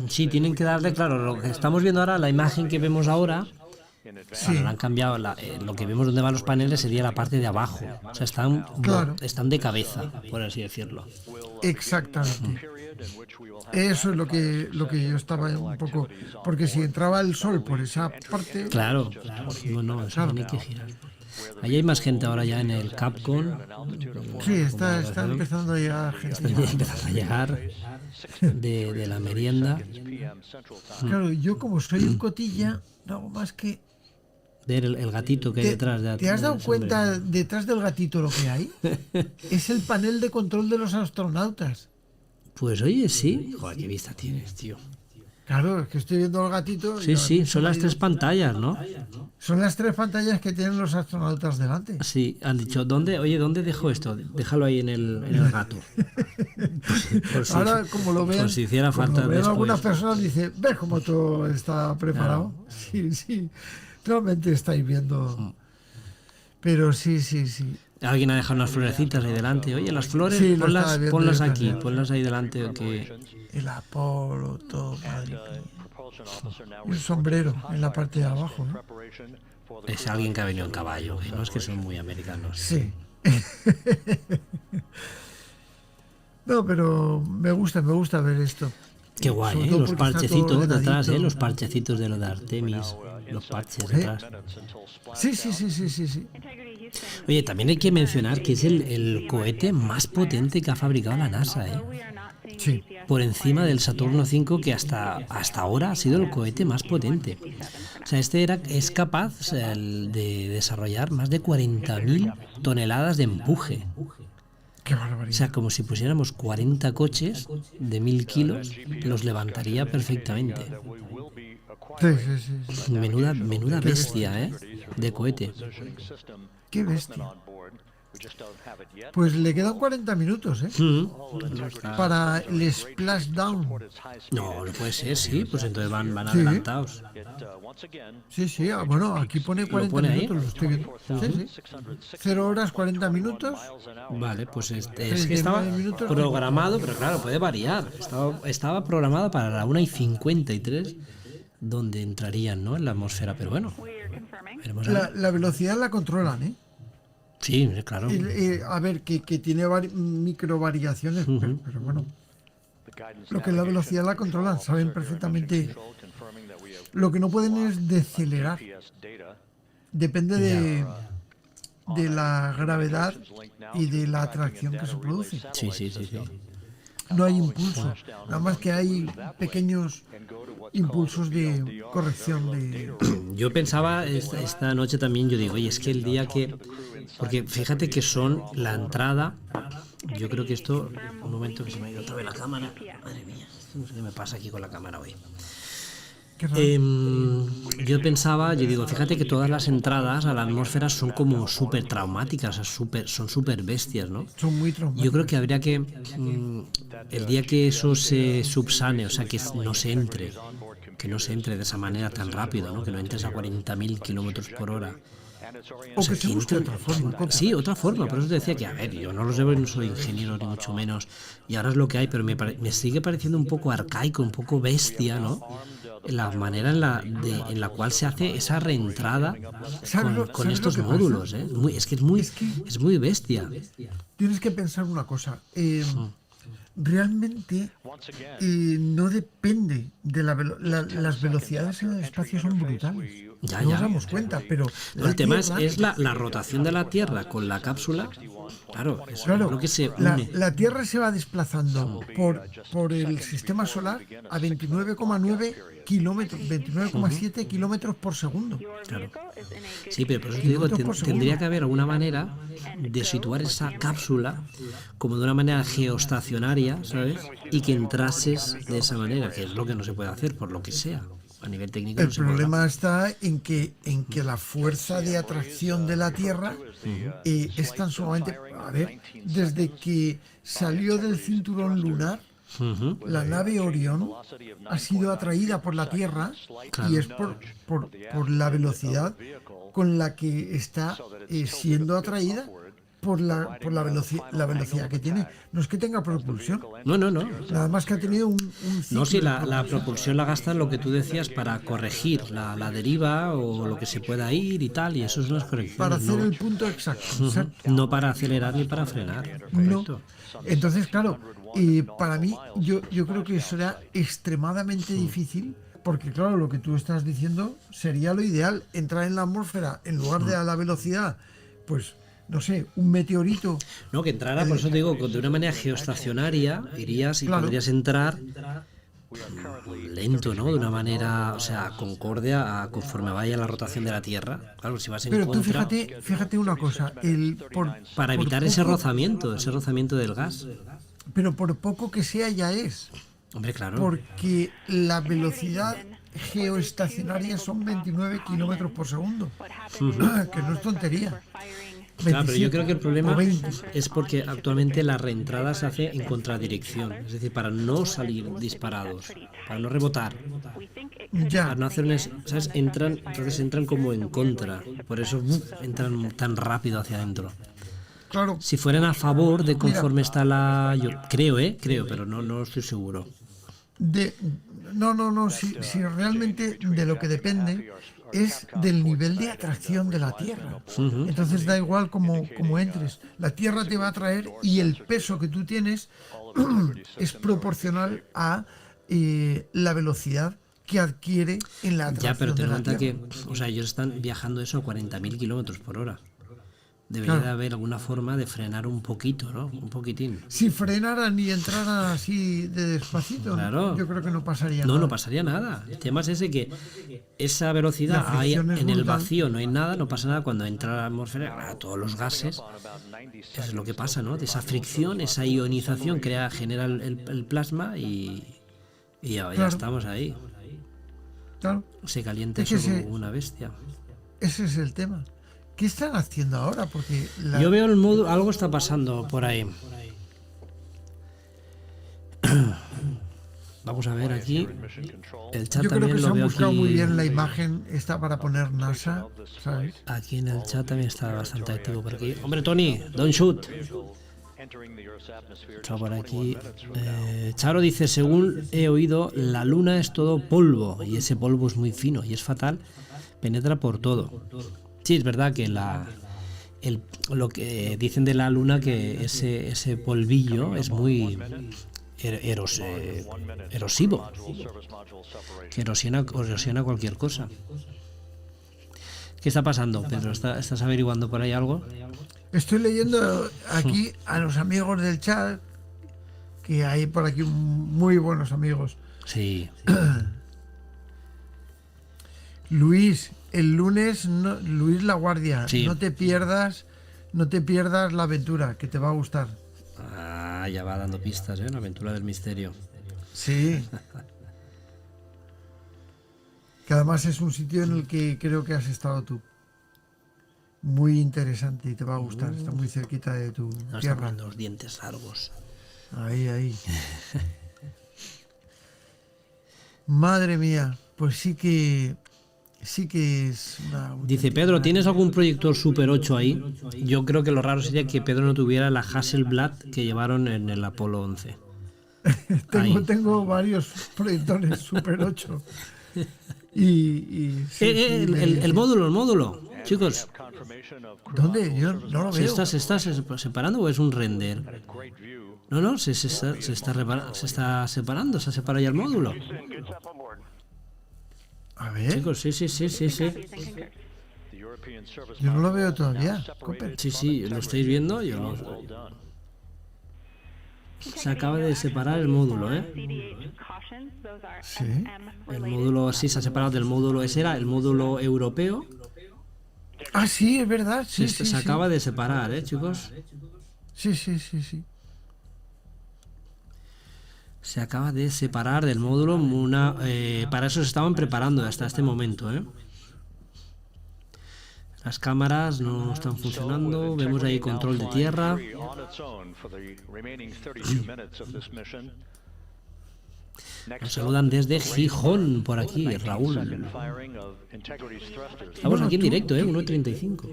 Sí, tienen que darle, claro, lo que estamos viendo ahora, la imagen que vemos ahora, Sí, ahora han cambiado, lo que vemos donde van los paneles sería la parte de abajo. O sea, están de cabeza, por así decirlo. exactamente. Eso es lo que yo estaba un poco... Porque si entraba el sol por esa parte... Claro, no, eso Claro. tiene que girar. Ahí hay más gente ahora ya en el Capcom. Sí, está empezando ya gente. Están empezando a llegar de la merienda. Claro, yo como soy un cotilla, no hago más que... Ver el gatito que hay detrás. ¿Te has dado del cuenta detrás del gatito lo que hay? Es el panel de control de los astronautas. Pues oye, sí. Joder, qué vista tienes, tío. Claro, es que estoy viendo al gatito. Sí, son las 3 pantallas, ¿no? Son las 3 pantallas que tienen los astronautas delante. Sí, han dicho, ¿dónde dejo esto? Déjalo ahí en el gato. Por si- Ahora, como lo vean, por si hiciera como falta lo vean después. algunas personas, dice, ¿ves cómo todo está preparado? Sí, realmente estáis viendo. Pero sí. Alguien ha dejado unas florecitas ahí delante. Oye, las flores, Sí, lo estaba viendo ponlas yo aquí, también. ponlas ahí delante. O que... El Apolo, todo, madre mía. Y un sombrero en la parte de abajo, ¿no? Es alguien que ha venido en caballo, que no es que son muy americanos. Sí. No, pero me gusta ver esto. Qué guay, Sobre ¿eh? todo Los porque está todo parchecitos detrás, ordenadito. Los parchecitos de lo de Artemis, los parches detrás. Sí. Oye, también hay que mencionar que es el cohete más potente que ha fabricado la NASA, ¿eh? Sí. Por encima del Saturno V, que hasta ahora ha sido el cohete más potente. O sea, es capaz de desarrollar más de 40.000 toneladas de empuje. Qué O barbaridad. sea, como si pusiéramos 40 coches de 1.000 kilos, los levantaría perfectamente. Sí. Menuda bestia, ¿eh? De cohete. Qué bestia. Pues le quedan 40 minutos, ¿eh? Para el Splashdown. No puede ser, sí, pues entonces van Sí. adelantados. Sí, bueno, aquí pone 40 pone ahí? minutos, lo estoy viendo. Sí. 0 horas 40 minutos. Vale, pues es que 39 estaba minutos. programado, pero claro, puede variar. Estaba programado para la 1:53, donde entrarían, ¿no? En la atmósfera, pero bueno. Veremos a ver. La velocidad la controlan, ¿eh? Sí, claro. A ver, que tiene micro variaciones, pero bueno. Lo que es la velocidad la controlan, saben perfectamente. Lo que no pueden es decelerar. Depende de la gravedad y de la atracción que se produce. Sí. No hay impulso, nada más que hay pequeños impulsos de corrección de... Yo pensaba esta noche también, yo digo, oye, es que el día que... Porque fíjate que son la entrada... Yo creo que esto... Un momento que se me ha ido otra vez la cámara. Madre mía, no sé qué me pasa aquí con la cámara hoy. Qué raro. Yo pensaba, yo digo, fíjate que todas las entradas a la atmósfera son como súper traumáticas, son súper bestias, ¿no? Son muy traumáticos. Yo creo que habría que, el día que eso se subsane, o sea, que no se entre de esa manera tan rápido, ¿no? Que no entres a 40.000 kilómetros por hora. O que se busque otra forma. Sí, otra forma, por eso te decía que, a ver, yo no lo sé, no soy ingeniero ni mucho menos, y ahora es lo que hay, pero me sigue pareciendo un poco arcaico, un poco bestia, ¿no? La manera en la cual se hace esa reentrada con estos módulos, ¿eh? Es muy bestia. Tienes que pensar una cosa. realmente no depende de las velocidades en el espacio son brutales. Ya, No ya. nos damos cuenta, pero El tema es la rotación de la Tierra con la cápsula. Claro, es lo que se une. la Tierra se va desplazando por el sistema solar a 29,9 kilómetros, 29,7 kilómetros por segundo. Claro. Sí, pero por eso te digo, tendría que haber alguna manera de situar esa cápsula como de una manera geoestacionaria, ¿sabes? Y que entrases de esa manera, que es lo que no se puede hacer, por lo que sea. A nivel técnico El no se puede. problema está en que la fuerza de atracción de la Tierra es tan sumamente... A ver, desde que salió del cinturón lunar, la nave Orión ha sido atraída por la Tierra y es por la velocidad con la que está siendo atraída por la velocidad que tiene. No es que tenga propulsión. No. Nada más que ha tenido un ciclo. No, si la propulsión la gastan lo que tú decías para corregir la deriva o lo que se pueda ir y tal, y eso es las correcciones. Para hacer no, el punto exacto. no para acelerar ni para frenar. No. Correcto. Entonces, claro, para mí, yo creo que será extremadamente difícil, porque claro, lo que tú estás diciendo sería lo ideal, entrar en la atmósfera en lugar de a la velocidad, pues, no sé, un meteorito. No, que entrara, por eso te digo, de una manera geoestacionaria, irías y Claro. podrías entrar lento, ¿no? De una manera, o sea, concorde conforme vaya la rotación de la Tierra. Claro, si vas en Pero tú contra, fíjate una cosa, para evitar ese rozamiento del gas. pero por poco que sea ya es, Hombre, claro. porque la velocidad geoestacionaria son 29 kilómetros por segundo, que no es tontería. Claro, pero yo 27 creo que el o problema 20. es porque actualmente la reentrada se hace en contradirección, es decir, para no salir disparados, para no rebotar, Ya, para no hacer ¿sabes? Entonces entran como en contra, por eso entran tan rápido hacia adentro. claro. Si fueran a favor de conforme está yo creo, pero no estoy seguro. No, si realmente de lo que depende es del nivel de atracción de la Tierra. Entonces da igual como entres. La Tierra te va a atraer y el peso que tú tienes es proporcional a la velocidad que adquiere en la atracción Ya, pero te de la cuenta Tierra. que, o sea, ellos están viajando eso a 40.000 kilómetros por hora. Debería Claro. de haber alguna forma de frenar un poquito, ¿no? Un poquitín. Si frenaran y entraran así de despacito, Claro. yo creo que no pasaría No, nada. no pasaría nada. El tema es ese que esa velocidad La ahí fricción es en el brutal. vacío no hay nada, no pasa nada cuando entra la atmósfera, todos los gases, eso es lo que pasa, ¿no? De esa fricción, esa ionización genera el plasma y ya Claro. estamos ahí. Claro, Se calienta Es que eso se- como una bestia. ese es el tema. ¿Qué están haciendo ahora? Porque Yo veo el módulo, algo está pasando por ahí. Vamos a ver aquí. El chat yo creo también que se lo han veo buscado muy aquí. bien la imagen esta para poner NASA, ¿sabes? Aquí en el chat también está bastante activo por aquí. Hombre, Tony, don't shoot. Está por aquí. Charo dice, según he oído, la luna es todo polvo y ese polvo es muy fino y es fatal, penetra por todo. Sí, es verdad que lo que dicen de la luna, que ese polvillo es muy erosivo, que erosiona cualquier cosa. ¿Qué está pasando, Pedro? ¿Estás averiguando por ahí algo? Estoy leyendo aquí a los amigos del chat, que hay por aquí muy buenos amigos. Sí. Luis, el lunes, Luis La Guardia, Sí. no te pierdas la aventura, que te va a gustar. Ah, ya va dando pistas, ¿eh? La aventura del misterio. Sí. Que además es un sitio en el que creo que has estado tú. Muy interesante y te va a gustar. Está muy cerquita de tu No está tierra. poniendo los dientes largos. Ahí. Madre mía, pues sí que es una... Dice Pedro, ¿tienes algún proyector Super 8 ahí? Yo creo que lo raro sería que Pedro no tuviera la Hasselblad que llevaron en el Apolo 11. Tengo varios proyectores Super 8. Y sí, El módulo, chicos. ¿Dónde? Yo no lo veo. ¿Estás separando o es un render? No, se está separando, se ha separado ya el módulo. A ver, Chicos, sí. yo no lo veo todavía. Cooper. Sí, lo estáis viendo. Se acaba de separar el módulo, ¿eh? Sí. El módulo sí se ha separado del módulo, ese era el módulo europeo. Ah, sí, es verdad. Sí, Se acaba de separar, chicos. Sí. Se acaba de separar del módulo. Para eso se estaban preparando hasta este momento, ¿eh? Las cámaras no están funcionando. Vemos ahí control de tierra. Nos saludan desde Gijón, por aquí, Raúl. Estamos aquí en directo, 1:35.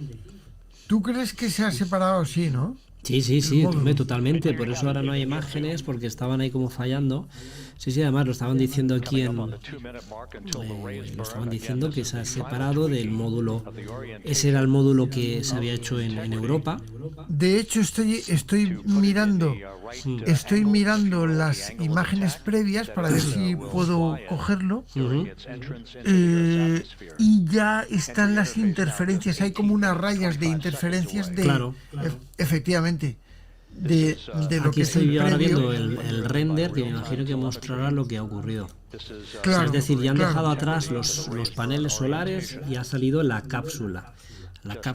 ¿Tú crees que se ha separado así, no? Sí, totalmente. Por eso ahora no hay imágenes, porque estaban ahí como fallando. Sí, además lo estaban diciendo aquí lo estaban diciendo que se ha separado del módulo. Ese era el módulo que se había hecho en Europa. De hecho, estoy mirando las imágenes previas para ver si puedo cogerlo. Y ya están las interferencias. Hay como unas rayas de interferencias de... Claro. Efectivamente. De lo aquí que estoy es ahora previo. viendo el render, que me imagino que mostrará lo que ha ocurrido. Claro, Es decir, ya han claro. dejado atrás los paneles solares y ha salido la cápsula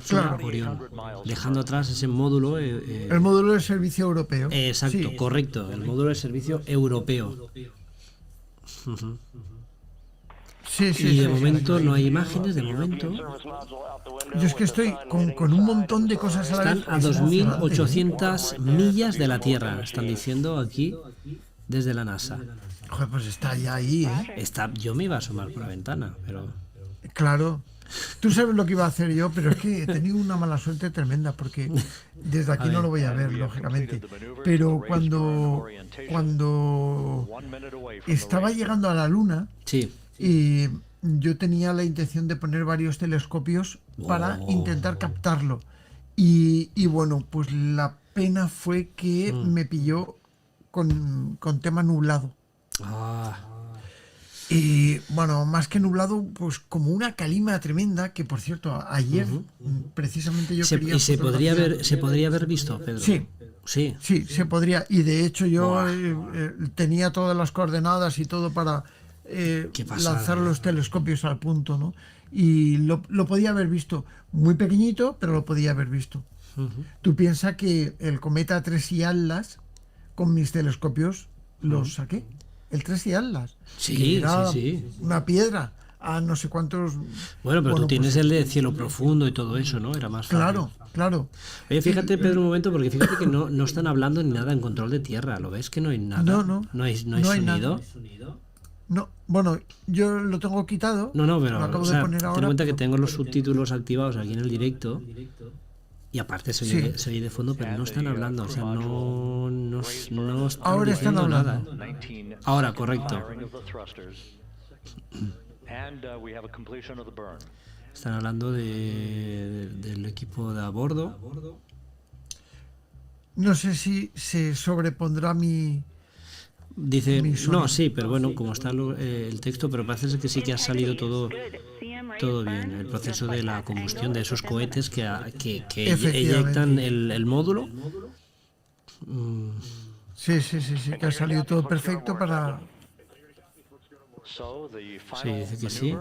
Claro. Orión, dejando atrás ese módulo. El módulo de servicio europeo. Exacto, Sí. correcto, el módulo de servicio europeo. Sí, Y de momento no hay imágenes, de momento. Yo es que estoy con un montón de cosas a la vez. Están a 2.800 millas de la Tierra, están diciendo aquí desde la NASA. Joder, pues está ya ahí, ¿eh? Yo me iba a asomar por la ventana, pero... Claro. Tú sabes lo que iba a hacer yo, pero es que he tenido una mala suerte tremenda, porque desde aquí no lo voy a ver, lógicamente. Pero cuando estaba llegando a la Luna, Sí. y yo tenía la intención de poner varios telescopios para intentar captarlo. Y bueno, pues la pena fue que me pilló con tema nublado. Y bueno, más que nublado, pues como una calima tremenda, que por cierto, ayer precisamente yo quería... ¿Y se podría haber visto, Pedro? Sí, se podría. Y de hecho yo tenía todas las coordenadas y todo para lanzar los telescopios al punto, ¿no? Y lo podía haber visto. Muy pequeñito, pero lo podía haber visto. Tú piensas que el cometa 3 y Atlas, con mis telescopios, los saqué. El 3 y Atlas. Sí. Una piedra a no sé cuántos... Bueno, pero tú tienes el de cielo profundo y todo eso, ¿no? Era más fácil. Claro. Oye, fíjate, Pedro, un momento, porque fíjate que no están hablando ni nada en control de tierra. ¿Lo ves que no hay nada? No hay sonido. Nada. No, bueno, yo lo tengo quitado. No, pero lo acabo o sea, de poner ten ahora, en cuenta que pero... tengo los subtítulos activados aquí en el directo. Y aparte se oye de fondo, pero no están hablando, o sea, no están Ahora están diciendo hablando. nada. Ahora, correcto. Están hablando del equipo de a bordo. No sé si se sobrepondrá mi... Dice, mi sonido. no, sí, pero bueno, como está el texto, pero parece ser que sí que ha salido todo bien. El proceso de la combustión de esos cohetes que eyectan el módulo. Sí, que ha salido todo perfecto para... Sí, dice que sí.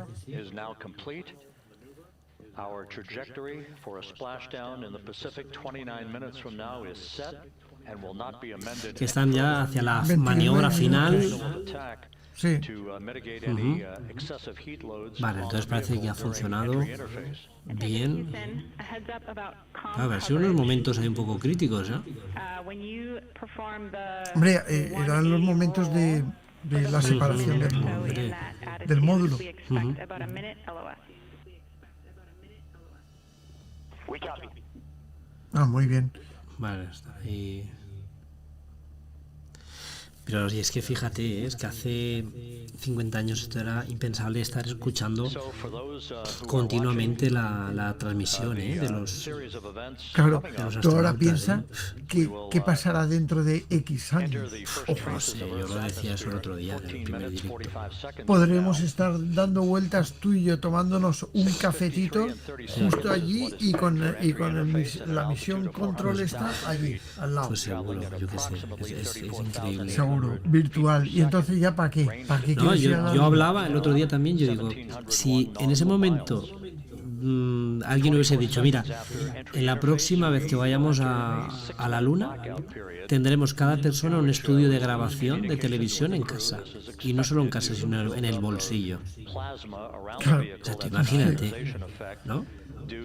Our trajectory for a splashdown in the Pacific 29 minutes from now is set and will not be amended. Que están ya hacia la 29 maniobra final. Sí. Vale, entonces parece que ha funcionado bien. A ver, son unos momentos ahí un poco críticos, ¿eh? Hombre, eran los momentos de la separación del módulo. Muy bien. Vale, está ahí. Pero es que fíjate, es que hace 50 años esto era impensable, estar escuchando continuamente la transmisión de los... Claro, de los tú ahora astronautas, piensas qué pasará dentro de X años. No sé, yo lo decía eso el otro día, en el primer directo. Podremos estar dando vueltas tú y yo tomándonos un cafetito justo allí y con la misión control está allí, al lado. Pues seguro, yo qué sé, es increíble. Seguro, virtual. Y entonces ya ¿para qué? ¿Para qué No, quieres ir a la yo luna? hablaba el otro día también, yo digo, si en ese momento alguien hubiese dicho, mira, en la próxima vez que vayamos a la luna tendremos cada persona un estudio de grabación de televisión en casa, y no solo en casa, sino en el bolsillo. Claro. O sea, tú imagínate, ¿no?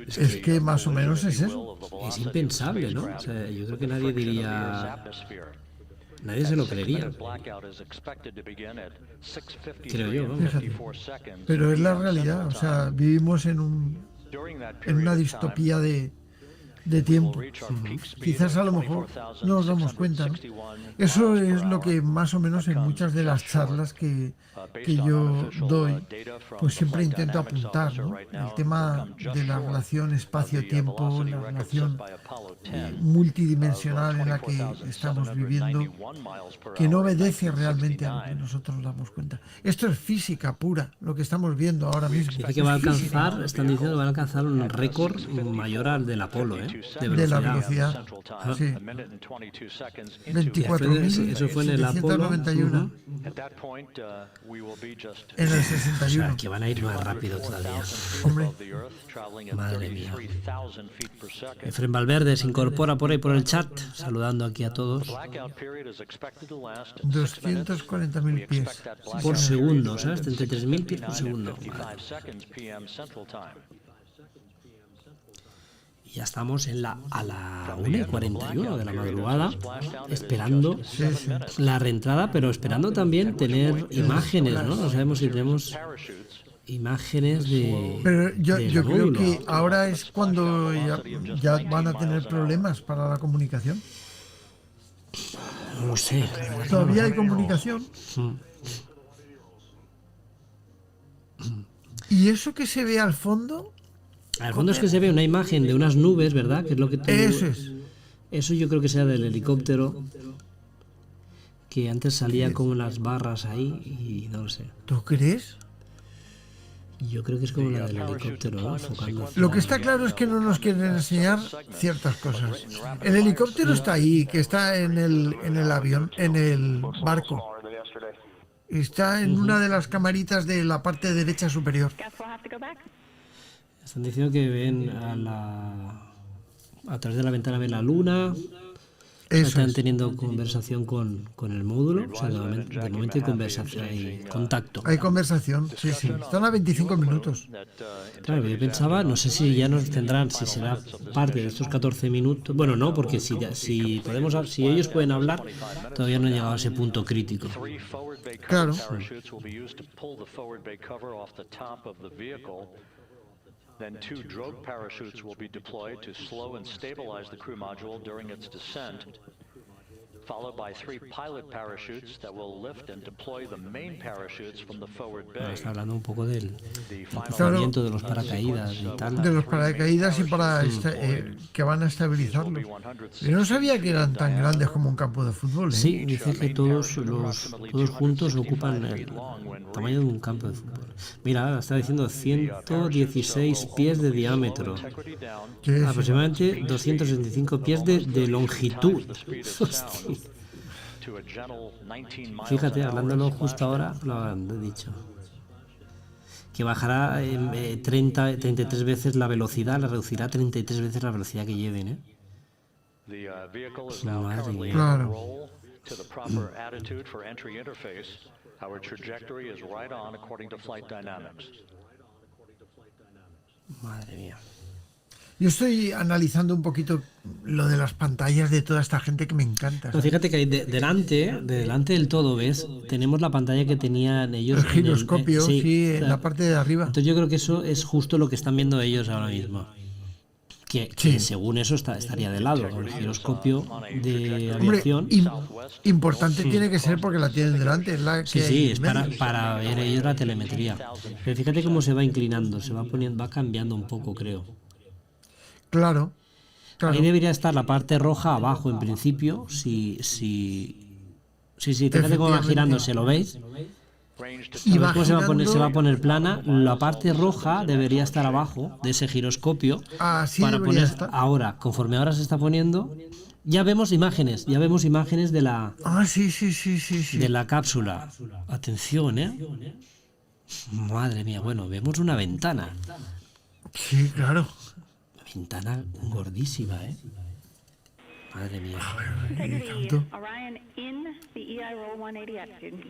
Es que más o menos es eso. Es impensable, ¿no? O sea, yo creo que nadie diría... Nadie se lo creería. Creo yo, vamos. Fíjate. Pero es la realidad, o sea, vivimos en una distopía de tiempo. Quizás a lo mejor no nos damos cuenta, ¿no? Eso es lo que más o menos en muchas de las charlas que yo doy, pues siempre intento apuntar, ¿no? El tema de la relación espacio-tiempo, la relación multidimensional en la que estamos viviendo, que no obedece realmente a lo que nosotros nos damos cuenta. Esto es física pura, lo que estamos viendo ahora mismo. Dice que va a alcanzar, están diciendo que van a alcanzar un récord mayor al del Apolo, de la velocidad. Sí. 24.791. Eso fue en el Apolo. En el 61. O sea, que van a ir más rápido todavía. Hombre, Madre mía. Efren Valverde se incorpora por ahí por el chat, saludando aquí a todos. 240.000 pies. Por segundo, ¿sabes? 33.000 pies por segundo. Y ya estamos a la 1:41 de la madrugada, esperando la reentrada, pero esperando también tener imágenes, ¿no? No sabemos si tenemos imágenes de... Pero yo creo módulo. que ahora es cuando ya van a tener problemas para la comunicación. No lo sé. Todavía hay comunicación. Y eso que se ve al fondo... Al fondo es que se ve una imagen de unas nubes, ¿verdad? Que es lo que Eso es. Eso yo creo que sea del helicóptero, que antes salía como unas barras ahí y no lo sé. ¿Tú crees? Yo creo que es como la del helicóptero, ¿no? Enfocando hacia- Lo que está claro es que no nos quieren enseñar ciertas cosas. El helicóptero está ahí, que está en el avión, en el barco. Está en una de las camaritas de la parte derecha superior. Están diciendo que ven a través de la ventana ven la luna. Eso Están es. teniendo conversación con el módulo. O sea, de momento hay conversación, hay contacto. Hay conversación, sí. Están a 25 minutos. Claro, yo pensaba, no sé si ya nos tendrán, si será parte de estos 14 minutos. Bueno, no, porque si ellos pueden hablar, todavía no han llegado a ese punto crítico. Claro. Then 2 drogue parachutes will be deployed to slow and stabilize the crew module during its descent, followed by 3 pilot parachutes that will lift and deploy the main parachutes from the forward bay. Está hablando un poco del funcionamiento de los paracaídas y tal. De los paracaídas y para que van a estabilizarlo. Yo no sabía que eran tan grandes como un campo de fútbol. Sí, dice que todos juntos ocupan el tamaño de un campo de fútbol. Mira, ahora está diciendo 116 pies de diámetro, aproximadamente 265 pies de longitud. Hostia. Fíjate, hablándolo justo ahora, lo han dicho. Que bajará 33 veces la velocidad, la reducirá 33 veces la velocidad que lleven, ¿eh? Madre mía. Claro. Madre mía. Yo estoy analizando un poquito lo de las pantallas de toda esta gente que me encanta. No, fíjate que delante del todo, ¿ves? Tenemos la pantalla que tenían ellos. El giroscopio, sí, en la parte de arriba. Entonces yo creo que eso es justo lo que están viendo ellos ahora mismo. que según eso estaría de lado. El giroscopio de aviación. Importante tiene que ser porque la tienen delante. Es la que Sí, es para ver ellos la telemetría. Pero fíjate cómo se va inclinando, va cambiando un poco, creo. Claro. Ahí debería estar la parte roja abajo, en principio. Sí, fíjate cómo va girándose, ¿lo veis? Y ¿Ves cómo se va a poner plana? La parte roja debería estar abajo de ese giroscopio. Así para debería poner estar. Ahora, conforme ahora se está poniendo, ya vemos imágenes de la de la cápsula. Atención, madre mía, bueno, vemos una ventana. Sí, claro. Ventana gordísima, madre mía. Integrity, Orion in the EI roll 180 attitude.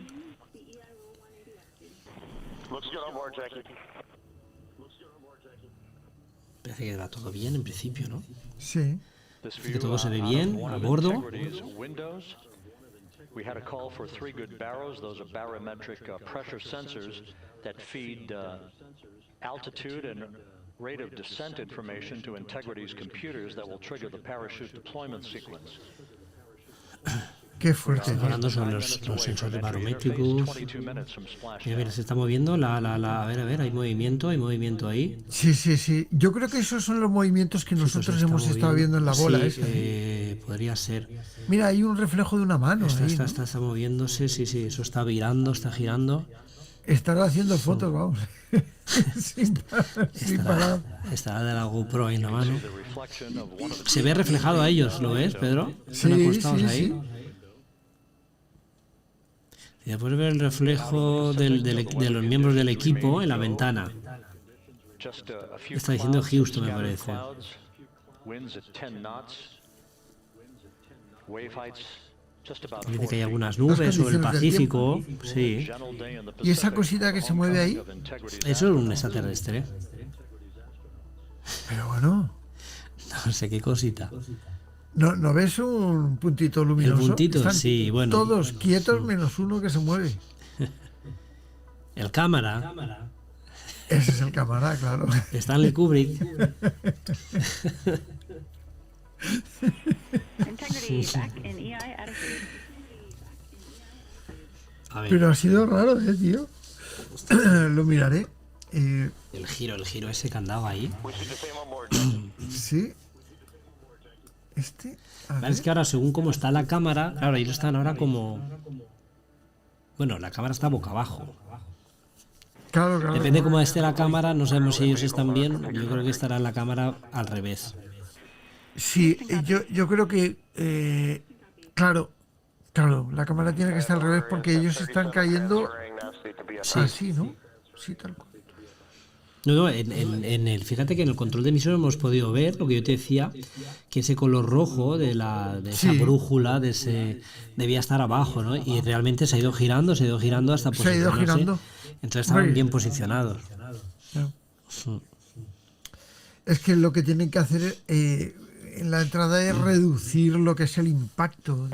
Looks good on board, Jackie. Parece que va todo bien en principio, ¿no? Sí. Que todo se ve bien a bordo. We had a call for 3 good barrows. Those are barometric pressure sensors that feed altitude and rate of descent information to Integrity's computers that will trigger the parachute deployment sequence. Qué fuerte. Hablando sobre los sensores barométricos. Mira, se está moviendo a ver, hay movimiento ahí. Sí. Yo creo que esos son los movimientos que nosotros hemos estado viendo en la bola. Podría ser. Mira, hay un reflejo de una mano. Está moviéndose, sí, eso está virando, está girando. Estará haciendo fotos, vamos. sin parar. Estará de la GoPro ahí en la mano. Se ve reflejado a ellos, ¿lo ves, Pedro? Sí. Ahí. Y después ver el reflejo de los miembros del equipo en la ventana. Está diciendo Houston, me parece. Dice que hay algunas nubes sobre el Pacífico. Sí. ¿Y esa cosita que se mueve ahí? Eso es un extraterrestre. Pero bueno. No sé qué cosita. ¿No ves un puntito luminoso? El puntito, están sí, bueno. todos quietos menos uno que se mueve. El cámara. Ese es el cámara, claro. Stanley Kubrick. A ver. Pero ha sido raro, tío. Lo miraré. El giro ese que andaba ahí. Sí. Es que ahora, según cómo está la cámara, claro, ellos están ahora como... Bueno, la cámara está boca abajo. Claro. Depende cómo esté la cámara, no sabemos si ellos están bien. Yo creo que estará la cámara al revés. Sí, yo creo que... Claro, la cámara tiene que estar al revés porque ellos están cayendo así, ¿no? Sí, tal cual. No, fíjate que en el control de emisión hemos podido ver lo que yo te decía, que ese color rojo de esa brújula debía estar abajo, ¿no? Y realmente se ha ido girando hasta posicionarse. Se ha ido girando. Entonces estaban bien posicionados. Es que lo que tienen que hacer en la entrada es reducir lo que es el impacto.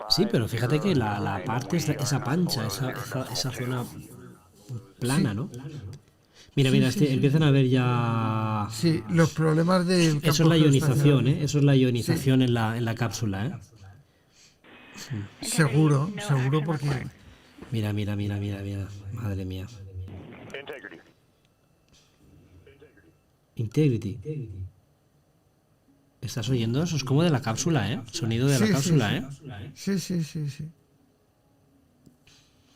Sí, pero fíjate que la parte, esa pancha, esa zona plana, ¿no? Mira, empiezan a ver ya... Sí, los problemas del campo. Eso es la ionización, Eso es la ionización en la cápsula, Seguro porque... Mira. Madre mía. Integrity. ¿Estás oyendo? Eso es como de la cápsula, Sonido de la cápsula, Sí.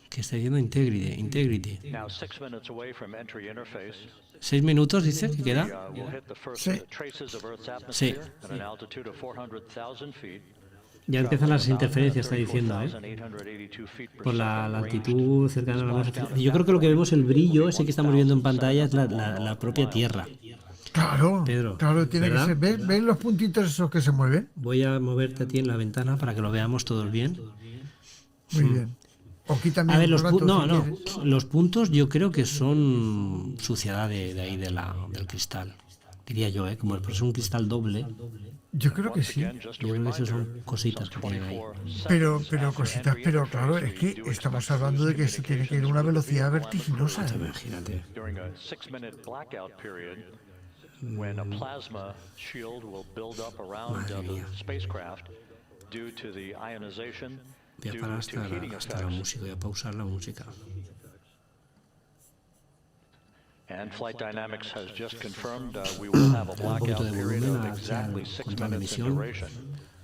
¿Qué está diciendo Integrity? 6 minutos, dice, que queda. Sí. Ya empiezan las interferencias, está diciendo, por la altitud cercana a la atmósfera. Yo creo que lo que vemos, el brillo, ese que estamos viendo en pantalla, es la propia Tierra. Claro, Pedro, tiene que ser. ¿Ven los puntitos esos que se mueven? Voy a moverte a ti en la ventana para que lo veamos todos bien. Muy bien. O quítame a ver, si los puntos yo creo que son suciedad de ahí del cristal. Diría yo, como es un cristal doble. Yo creo que sí. Yo creo que esas son cositas que tienen ahí. Pero claro, es que estamos hablando de que se tiene que ir a una velocidad vertiginosa. Imagínate. when a plasma shield will build up around the spacecraft due to the ionization, Voy a due parar to heating hasta la effects. música, voy a pausar la música. And Flight Dynamics has just confirmed we will have a Un poquito blackout de period volumen of hacia exactly el 6 control de minutes in emisión. duration.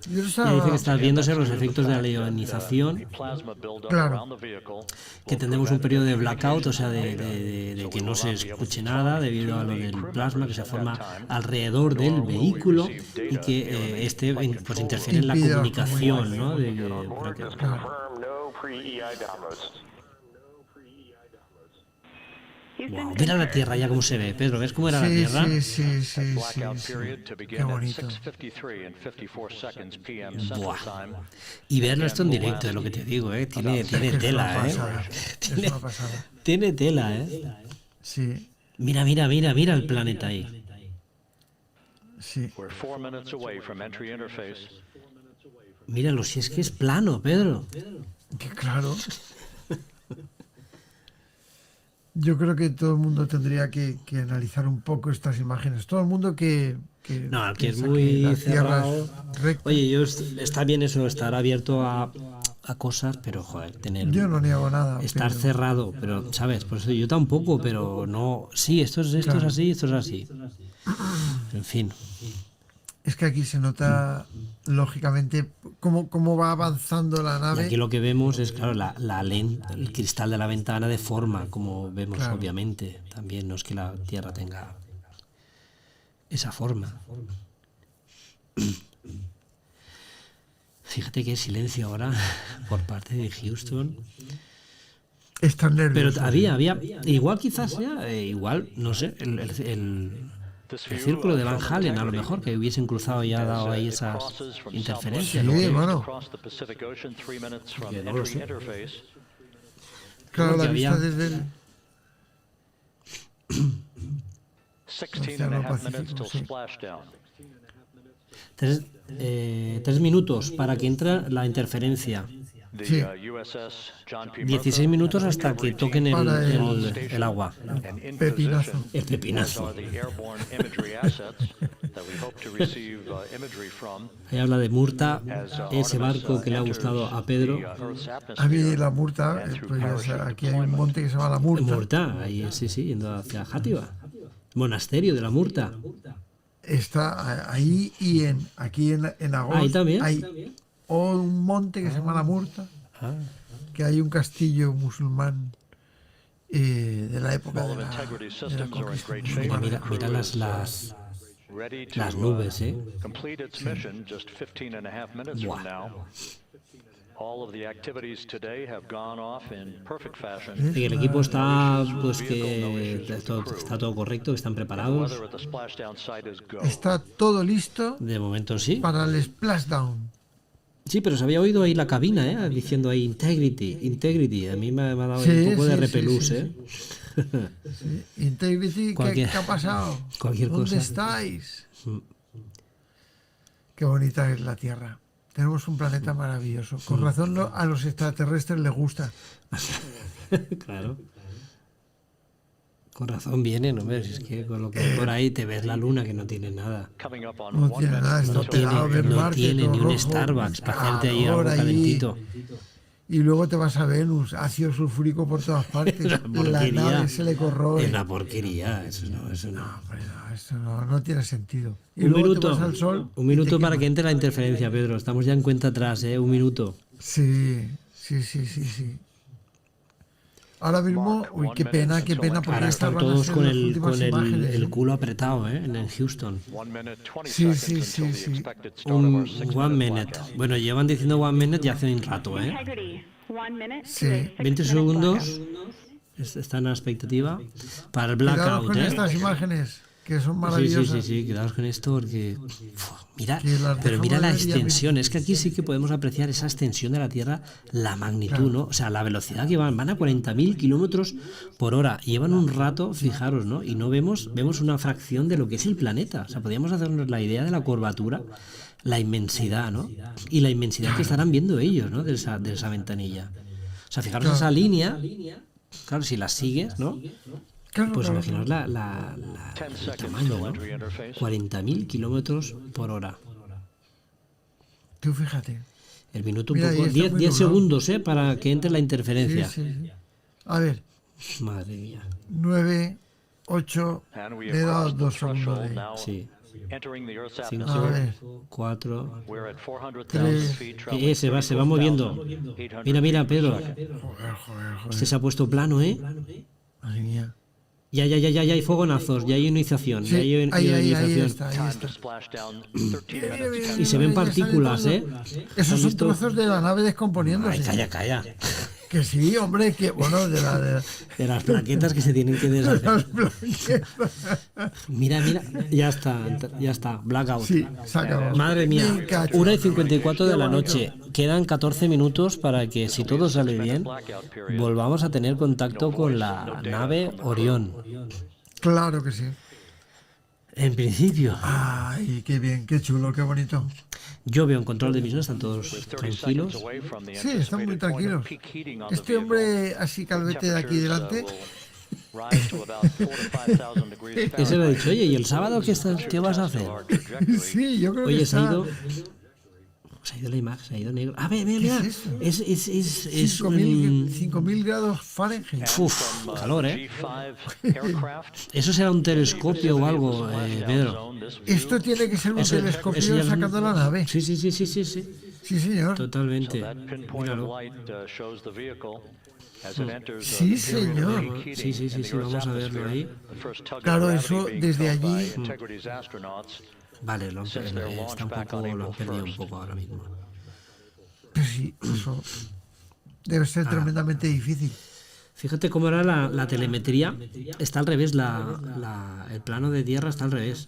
Yo Ya estaba- dice que estás viéndose los efectos de la ionización, Plasma buildup Claro. around the vehicle que will tendremos un prevent periodo de any blackout, o sea, communication de que no se escuche nada debido a lo del plasma que se forma alrededor del nor will we vehículo receive y data que during the este flight pues control interfiere en la Impide la comunicación, ¿no? De Get on que- board, just confirm no pre-EI downloads. Houston, Wow, mira la Tierra ya cómo se ve, Pedro, ¿ves cómo era la Sí, Tierra? sí, sí, sí, blackout sí. period to Qué begin at bonito. 6:53 and 54 seconds p.m. Central Buah. Time. Y verlo esto en directo, es lo que te digo, tiene Es que es tela, una pasada, es una pasada. Tiene tela, Sí, Mira el planeta ahí. sí. We're 4 minutes away from entry interface. Míralo, si es que es plano, Pedro. Que claro. Yo creo que todo el mundo tendría que analizar un poco estas imágenes. Todo el mundo que No, el que es piensa muy la Tierra cerrado. es recta. Oye, está bien eso, estar abierto a cosas, pero joder, Yo no niego nada. estar pero- cerrado, pero sabes, por eso yo tampoco, pero no, sí, esto es Claro. así, esto es así. En fin, Es que aquí se nota lógicamente cómo va avanzando la y nave. aquí lo que vemos es, claro, la lente, el cristal de la ventana deforma, como vemos Claro. obviamente. También no es que la Tierra tenga esa forma. Fíjate qué silencio ahora por parte de Houston. Están Pero nerviosos. había, igual quizás sea, igual, no sé, el círculo de Van Halen, a lo mejor, que hubiesen cruzado y ha dado ahí esas interferencias. Sí, ¿no? bueno. Que no lo sé. Claro, la porque vista había- desde el... 16 and a half minutes till Sí. splashdown. 3 minutos para que entre la interferencia. The Sí. USS John P. 16 minutos hasta que toquen Para el agua. And in Pepinazo. position, El pepinazo. those are the airborne imagery assets that we hope to receive imagery from Ahí habla de Murta, as ese barco que le ha gustado a Pedro. Earth's A mí atmosphere. la Murta, pues ya sé, aquí hay un monte que se llama la Murta. Murta, ahí sí, yendo hacia Játiva. Monasterio de la Murta. Está ahí y aquí en agosto Ahí también. hay un monte que se llama la Murta, que hay un castillo musulmán de la época All de of la integrity conquista systems are in musulmana. great shape. Mira las Ready to nubes, complete its mission just 15 and a half minutes Buah. from now. All of the activities today have gone off in perfect fashion. Y el equipo está, pues que está todo correcto, que están The preparados. weather at the splashdown site is go. Está todo listo De momento sí. para el Splashdown. Sí, pero se había oído ahí la cabina, diciendo ahí integrity. A mí me ha dado Sí, un poco de sí, repelús, sí, Integrity, Cualquier- ¿qué ha pasado? cualquier ¿Dónde cosa. estáis? Qué bonita es la Tierra. Tenemos un planeta maravilloso. Con razón a los extraterrestres les gusta. Claro. Con razón vienen, hombre, si es que con lo que hay por ahí te ves la luna que no tiene nada. Coming up on No 1 tiene nada, minute está No until pegado, tiene, ver no Marte, tiene todo ni un rojo, Starbucks para hacerte ahí algo calor ahí. calentito. Y luego te vas a Venus, ácido sulfúrico por todas partes. La porquería. nave se le corroe. Es una porquería, eso no. Hombre, no, eso no tiene sentido. Y Un luego minuto, te vas al sol. un y minuto te para quema. que entre la interferencia, Pedro. Estamos ya en cuenta atrás, un minuto. Sí. Ahora mismo, uy, qué pena, porque Ahora estas están van a todos ser con las el, últimas con el, imágenes, el culo apretado, en Houston. 1 minute 20 Sí, seconds sí, until sí, the sí. expected start of our Un 6 one minute minute. blackout. Bueno, llevan diciendo one minute ya hace un rato, Integrity, 1 minute Sí. to a 6 20 minute segundos. blackout. Están a la expectativa para el Cuidado blackout, con estas imágenes, que son maravillosas. Sí, quedaos con esto porque mira, Que las pero dejamos mira la ver y ya extensión, es que aquí sí que podemos apreciar esa extensión de la Tierra, la magnitud, ¿no? O sea, la velocidad que van a 40.000 kilómetros por hora, llevan un rato, fijaros, ¿no? Y no vemos una fracción de lo que es el planeta, o sea, podríamos hacernos la idea de la curvatura, la inmensidad, ¿no? Y la inmensidad que estarán viendo ellos, ¿no? De esa ventanilla. O sea, fijaros esa línea, claro, si la sigues, ¿no? Claro, Pues claro, imaginaos el tamaño, ¿no? 40.000 kilómetros por hora. Tú fíjate. El minuto un Mira, poco, ahí está muy 10 doblado. segundos, para que entre la interferencia. Sí. A ver, Madre mía. 9, 8, le he dado 2 segundos de... Sí. A 5, ver, 4, 3... se va moviendo. Mira, Pedro. Joder. Este se ha puesto plano, ¿eh? Madre mía. Ya hay fogonazos, ya hay ionización. Sí, Ya hay ahí ionización. está. Mira, Y se ven ya están partículas, entrando. ¿eh? Esos son trozos de la nave descomponiéndose. Ay, calla. Que sí, hombre, que bueno, de De las plaquetas que se tienen que deshacer. las plaquetas. Mira, ya está, blackout. Sí, se acabó. Madre mía, Me cacho. 1:54 de la noche. Quedan 14 minutos para que, si todo sale bien, volvamos a tener contacto con la nave Orión. Claro que sí. En principio. Ay, qué bien, qué chulo, qué bonito. Yo veo en control de misión, están todos tranquilos. Sí, están muy tranquilos. Este hombre así calvete de aquí delante. Ese le ha dicho, oye, ¿y el sábado qué vas a hacer? Sí, yo creo que Oye, se ha está... ido la imagen, se ha ido negro. A ver, mira. es eso? Es 5.000 grados Fahrenheit. Uf, calor, ¿eh? Eso será un telescopio o algo, Pedro. Esto tiene que ser un telescopio eso ya es un- sacando la nave. Sí. Sí, señor. Totalmente. Míralo. Sí, señor. Sí, vamos a verlo ahí. Claro, eso desde allí. Vale, lo han perdido un poco ahora mismo. Pues sí, eso debe ser tremendamente difícil. Fíjate cómo era la telemetría. Está al revés, el plano de tierra está al revés.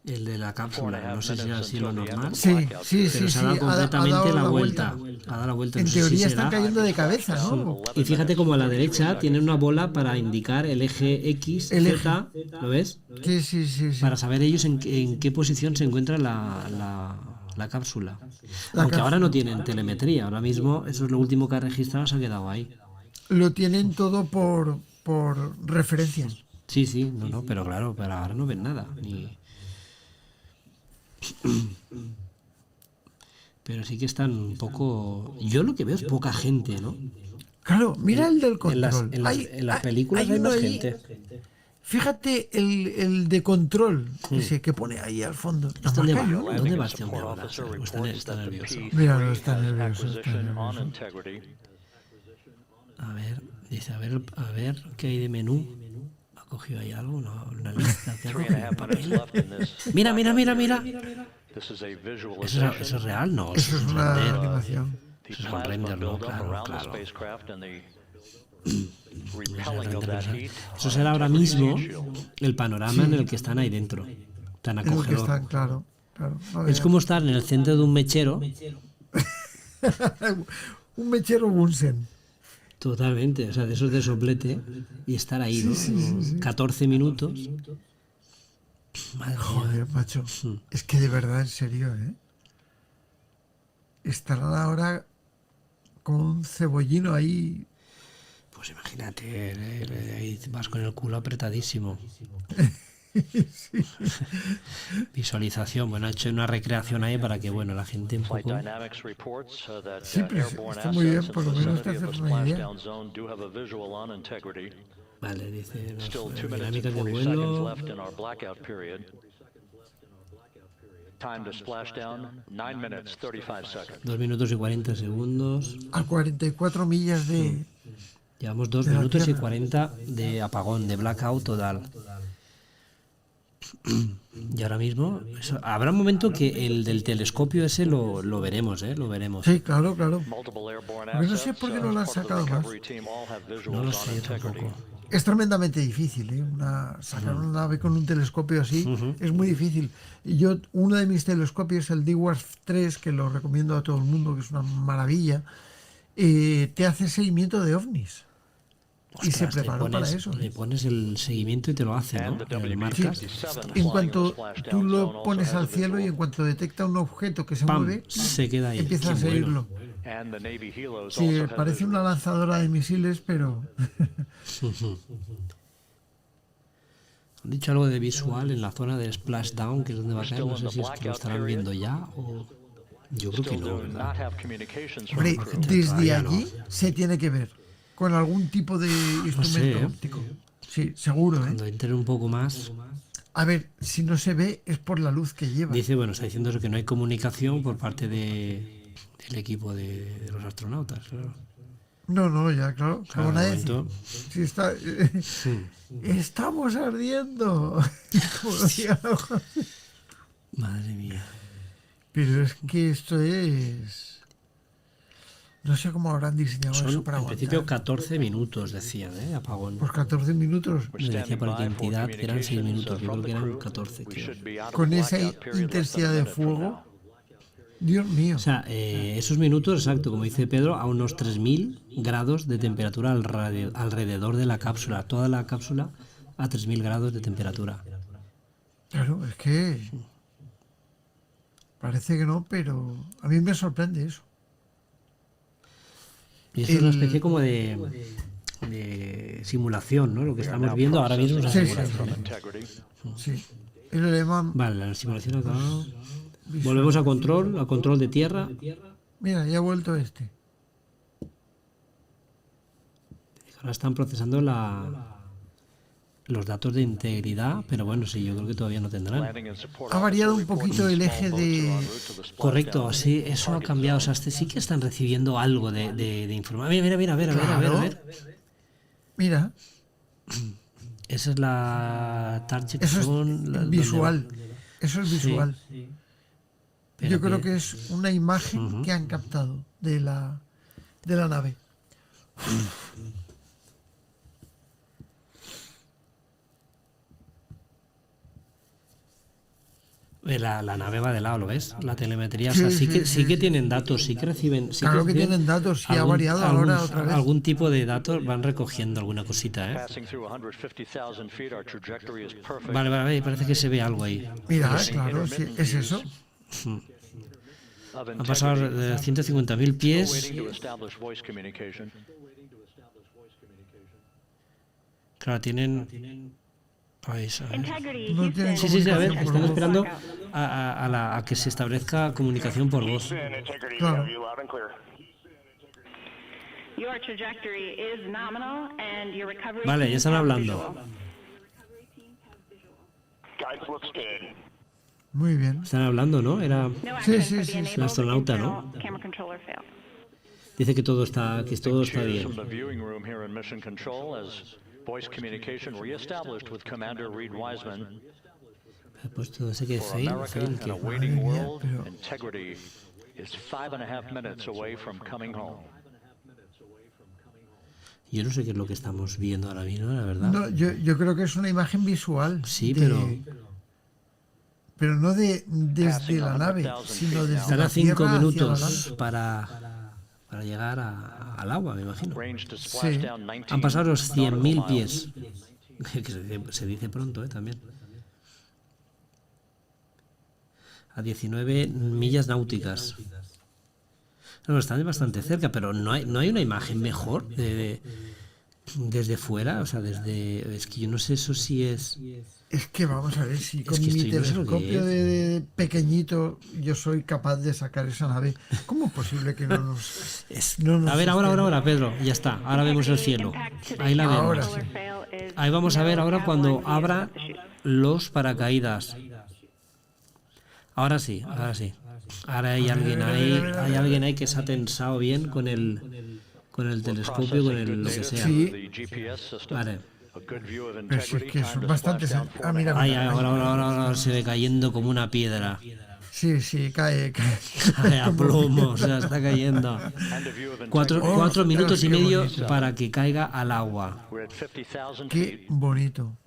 El de la cápsula, no sé si era así lo normal. Sí. Pero se ha dado completamente la vuelta. Ha dado la vuelta. En No sé si teoría será. están cayendo de cabeza, ¿no? Y fíjate como a la derecha tiene una bola para indicar el eje X, El Z, ¿lo ves? Sí. Para saber ellos en qué posición se encuentra la cápsula. Aunque ahora no tienen telemetría, ahora mismo eso es lo último que ha registrado, se ha quedado ahí. Lo tienen todo por referencias. Sí, no, pero claro, pero ahora no ven nada. Pero sí que están un poco... Yo lo que veo es poca gente, ¿no? Claro, mira el del control. En las películas hay uno más ahí. gente. Fíjate el de control, ese que pone ahí al fondo. ¿Dónde va? ¿No? ¿Dónde va este hombre ahora? Está nervioso. Míralo, está nervioso. A ver, dice, a ver qué hay de menú. ¿Ha cogido ahí algo? No, una lista. ¿Qué ha cogido? ¿Papel? Mira. ¿Eso es real? No, Eso es una render. animación. Eso es un render, ¿no? Claro. Eso será ahora mismo el panorama en el que están ahí dentro. Tan En el que acogedor. están, claro. No Es veas. como estar en el centro de un mechero. Un mechero Bunsen. Totalmente, o sea, de esos de soplete. Y estar ahí, ¿no? 14 minutos. Madre mía. Joder, macho. Es que de verdad, en serio, ¿eh? Estarán ahora con un cebollino ahí. Pues imagínate, ahí vas con el culo apretadísimo. Visualización, bueno, he hecho una recreación ahí para que, bueno, la gente un poco... Sí, pero está muy bien, por lo menos te haces una idea. Vale, dice las dinámicas de vuelo. Time to splashdown, 9 minutes, 35 seconds. 2 minutos y 40 segundos. A 44 millas de... Llevamos 2 de la minutos y Tierra. 40 de apagón, de blackout total. Y ahora mismo, habrá un momento que el del telescopio ese lo veremos, lo veremos. Sí, claro. Pero no sé por qué no lo han sacado más. No lo sé tampoco. Es tremendamente difícil, ¿eh? Sacar una nave con un telescopio así es muy difícil. Y uno de mis telescopios, el DWARF 3, que lo recomiendo a todo el mundo, que es una maravilla, te hace seguimiento de ovnis. Y se preparó para eso. Le pones el seguimiento y te lo hace, ¿no? Le marcas. En cuanto tú lo pones al cielo y en cuanto detecta un objeto que se ¡Pam! mueve, Se queda ahí. empieza a Qué bueno. seguirlo. Sí, parece una lanzadora de misiles, pero... Han dicho algo de visual en la zona de Splashdown, que es donde va a caer. No sé si es que lo estarán viendo ya o... Yo creo que no, ¿verdad? Hombre, desde allí se tiene que ver con algún tipo de instrumento óptico. Sí, seguro, ¿eh? Cuando entre un poco más... A ver, si no se ve es por la luz que lleva. Dice, bueno, está diciendo que no hay comunicación por parte del equipo de los astronautas, claro. No, ya, claro. Claro, Como de nadie. momento- Sí, está, estamos ardiendo. Como decía algo así. Madre mía. Pero es que esto es... No sé cómo habrán diseñado Son, eso para en principio, aguantar. 14 minutos, decían, apagón. Pues 14 minutos. Me decía por cantidad que eran 6 minutos, yo creo que eran 14, creo. Con esa intensidad de fuego. Dios mío. O sea, esos minutos, exacto, como dice Pedro, a unos 3000 grados de temperatura alrededor de la cápsula. Toda la cápsula a 3000 grados de temperatura. Claro, es que... Parece que no, pero a mí me sorprende eso. Y eso es una especie como de simulación, ¿no? Lo que estamos viendo ahora mismo es una Sí, simulación. Sí. El alemán... Vale, la simulación ha acabado. Volvemos a control de tierra. Mira, ya ha vuelto este. Ahora están procesando los datos de integridad, pero bueno, sí, yo creo que todavía no tendrán. Ha variado un poquito el eje de... Correcto, sí, eso ha cambiado. O sea, sí que están recibiendo algo de información. Mira, a ver. Mira, Esa es la target eso zone, es visual. Eso es Sí. visual. Pero Yo creo que es una imagen que han captado de la nave. La nave va de lado, ¿lo ves? La telemetría, o sea, sí que tienen datos, sí que reciben... Sí Claro que reciben tienen datos, y ha variado ahora otra vez. Algún tipo de datos van recogiendo alguna cosita, ¿eh? Vale, parece que se ve algo ahí. Mira, claro, sí, es eso. Ha pasado de 150.000 pies. Claro, tienen... Ahí, Integrity, No tienen Sí, a ver, comunicación por están voz. esperando a que se establezca comunicación por voz. Integrity, Claro. have you loud and clear. Your trajectory is nominal and your recovery Vale, team ya están has hablando. visual. Guidance looks good. Muy bien. Están hablando, ¿no? Era... No Sí, action sí, for the sí, enabled el astronauta, ¿no? internal camera controller failed. Dice que todo está bien. From the viewing room here in Mission Control as voice communication reestablished with Commander Reed Wiseman. Ha puesto ese que For fail, America, fail, in que... a waiting Madre mía, world, pero- integrity is 5.5 minutes away from coming home. Yo no sé qué es lo que estamos viendo ahora mismo, la verdad. No, yo creo que es una imagen visual. Sí, de- pero no desde la nave, sino desde Estará la 5 Tierra hacia minutos adelante. para llegar al agua, me imagino. Range to Splashdown 19 Han pasado los 100.000 nautical pies. Que se dice pronto, también. A 19 millas náuticas. No, están bastante cerca, pero no hay una imagen mejor desde fuera. O sea, es que yo no sé eso si es... Es que vamos a ver si con que mi esto yo no sé lo que telescopio de pequeñito yo soy capaz de sacar esa nave. ¿Cómo es posible que no nos... no nos A ver, ahora, estén- Pedro, ya está. Ahora vemos el cielo. Ahí la vemos. Ahora sí. Ahí vamos a ver ahora cuando abra los paracaídas. Ahora sí. Ahora hay alguien ahí que se ha tensado bien con el telescopio, con lo que sea. Sí. the GPS system. Vale. A good view of Pero si es integrity, que time son to bastante... splashdown, Ah, mira, Ay, mira, ahora se ve cayendo como una piedra. Sí, cae. Ay, a plomo, o sea, está cayendo. And a view of Cuatro integrity. minutos y qué medio bonito. para que caiga al agua. We're at 50,000 Qué feet. bonito.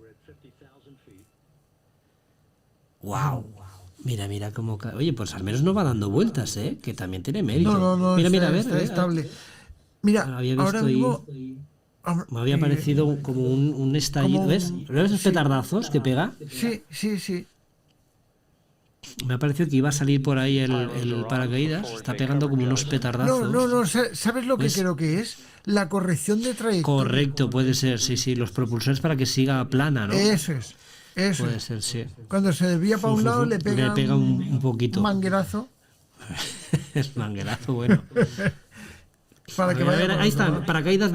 ¡Wow! Mira cómo cae. Oye, pues al menos no va dando vueltas, ¿eh? Que también tiene mérito. No, Mira, a ver. está estable. Mira, Había visto ahora ahí- mismo... Me había parecido como un estallido, como ¿ves? un- ¿Ves esos petardazos que pega? Sí. Me ha parecido que iba a salir por ahí el paracaídas. Está pegando como unos petardazos. No, ¿sabes lo que ¿Ves? creo que es? La corrección de trayectoria. Correcto, puede ser, sí, los propulsores para que siga plana, ¿no? Eso es. Eso Puede es. ser, sí. Cuando se desvía para un lado, le pega un poquito. un manguerazo. Es manguerazo, bueno. Para que vaya por ahí otro están, lado. paracaídas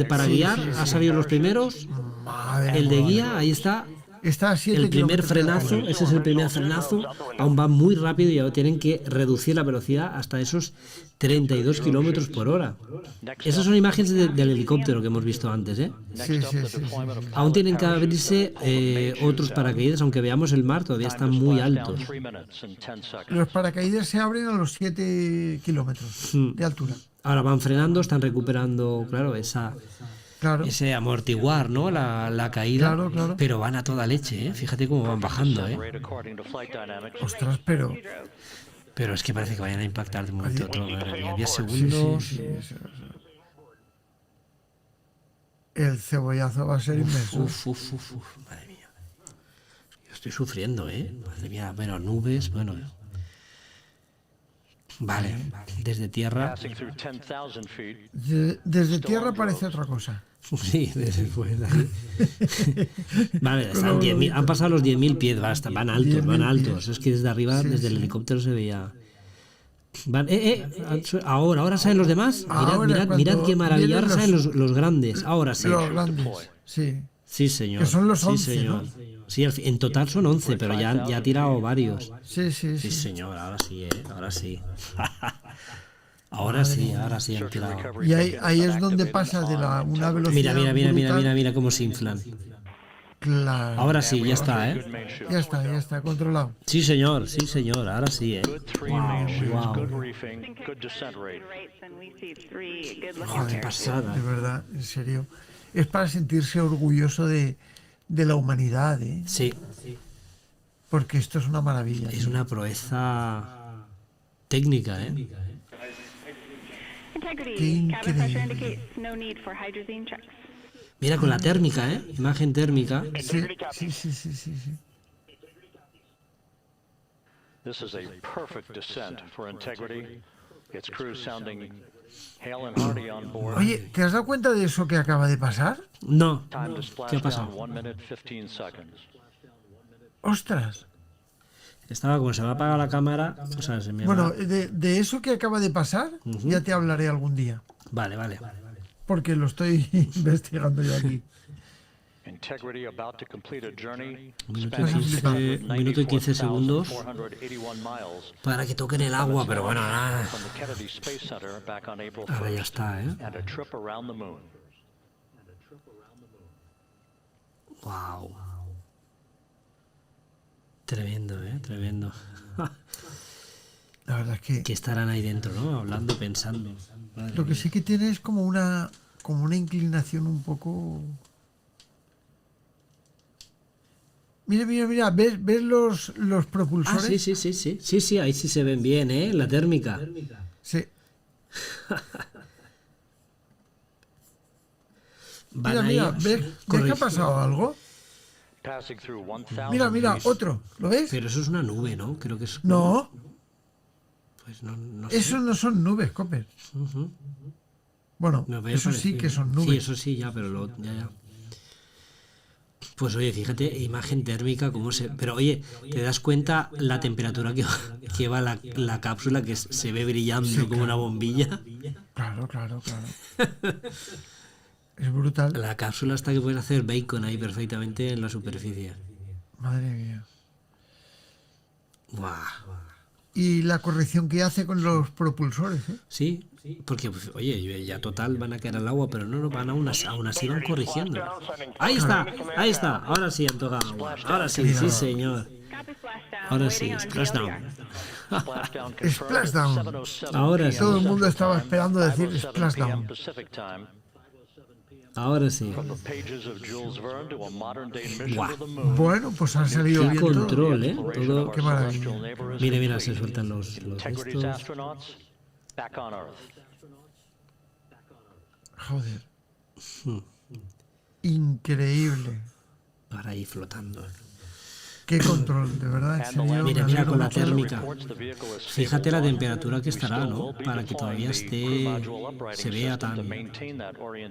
para Sí, guiar, sí, ha sí. salido los primeros. Madre El de mía. guía, ahí está. Está a 7 El primer kilómetros de frenazo, altura. ese es el primer frenazo. Aún va muy rápido y ahora tienen que reducir la velocidad hasta esos 32 kilómetros por hora. Esas son imágenes del helicóptero que hemos visto antes, ¿eh? Sí, sí, sí, sí. Aún tienen que abrirse otros paracaídas, aunque veamos el mar, todavía están muy altos. Los paracaídas se abren a los 7 kilómetros de altura. Ahora van frenando, están recuperando, claro, Claro. ese amortiguar, ¿no? La caída, Claro, claro. pero van a toda leche, ¿eh? Fíjate cómo van bajando, ¿eh? Ostras, pero... Pero es que parece que vayan a impactar de un momento a otro, madre mía. 10 Sí, segundos. sí, sí, eso. El cebollazo va a ser inmenso. Uf, madre mía. Yo estoy sufriendo, ¿eh? Madre mía, bueno, nubes, bueno. Vale, desde tierra. Desde tierra parece otra cosa. Sí, desde fuera. Vale, están 10.000, han pasado los 10.000 pies, van altos, van altos. Es que desde arriba, Sí, desde el sí. helicóptero se veía. Van, ahora salen los demás. Ahora, Mirad qué cuando maravilla. Ahora vienen salen los grandes. Ahora sí. Los grandes, sí. Sí, señor. Que son los sí, 11, señor. ¿no? Sí, en total son 11, pero ya ha tirado varios. Sí, sí, Sí, sí. señor, ahora sí, ahora sí. ahora sí han tirado. Y ahí es donde pasa de una velocidad Mira cómo se inflan. Claro. Ahora sí, ya está, ¿eh? Ya está, controlado. Sí, señor, ahora sí, ¿eh? Wow. Joder, qué pasada. De verdad, en serio. Es para sentirse orgulloso de la humanidad, ¿eh? Sí, Porque esto es una maravilla. es una proeza técnica, ¿eh? Qué increíble. Mira, con la térmica, ¿eh? Imagen térmica. Sí. This is a perfect descent for Integrity. Its crew sounding hail and hearty on board. Oye, ¿te has dado cuenta de eso que acaba de pasar? No, Time to ¿qué ha splash pasado? down 1 minute 15 seconds. Ostras. Estaba como se me ha apagado la cámara, o sea, se me Bueno, va. de eso que acaba de pasar, ya te hablaré algún día. Vale. Porque lo estoy investigando yo aquí. Integrity about to complete a journey Minuto y 15 segundos 481 miles para que toquen el agua, pero bueno, nada. from the Kennedy Space Center back on April Ahora ya 1st está, ¿eh? and a trip around the moon. Wow. Tremendo, tremendo. La verdad es que Que estarán ahí dentro, ¿no? Hablando, pensando. Madre lo que mía. sí que tiene es como una inclinación un poco... Mira, ¿ves los Ah, propulsores? sí, ahí sí se ven bien, ¿eh? La térmica. Sí. Van Mira, ahí. ¿ves que ha pasado algo? Passing through 1,000 Mira, feet. otro, ¿lo ves? Pero eso es una nube, ¿no? Creo que es. No, Pues no sé. eso no son nubes, Copper. Ujú. Bueno, Me había eso sí parecido. que son Sí, nubes. eso sí, ya, pero ya. Pues oye, fíjate, imagen térmica, cómo se... Pero oye, ¿te das cuenta la temperatura que va la cápsula, que se ve brillando como una bombilla? Claro. Es brutal. La cápsula hasta que puedes hacer bacon ahí perfectamente en la superficie. Madre mía. Guau. Y la corrección que hace con los propulsores, ¿eh? Sí, porque, pues, oye, ya total van a caer al agua, pero no van aún así van corrigiendo. Ahí está, ahora sí han tocado agua. Ahora sí, sí señor. Ahora sí, Splashdown. Splashdown confirmed Splashdown. 7:07 Ahora sí. Todo el mundo estaba esperando decir Splashdown. Pacific time. Ahora sí. From the pages of Jules Verne to a modern day mission Guau. to the moon. Bueno, pues han salido Qué bien todo. control, ¿eh? Exploration Todo. of our Qué maravilla. celestial neighbor is Mira, complete. se sueltan los Integrity's estos. astronauts back on Earth. Joder. Increíble. Ahora ahí flotando. Qué control, de verdad, en serio. Mira con la térmica. Fíjate la temperatura que estará, ¿no? Para que todavía se vea tan...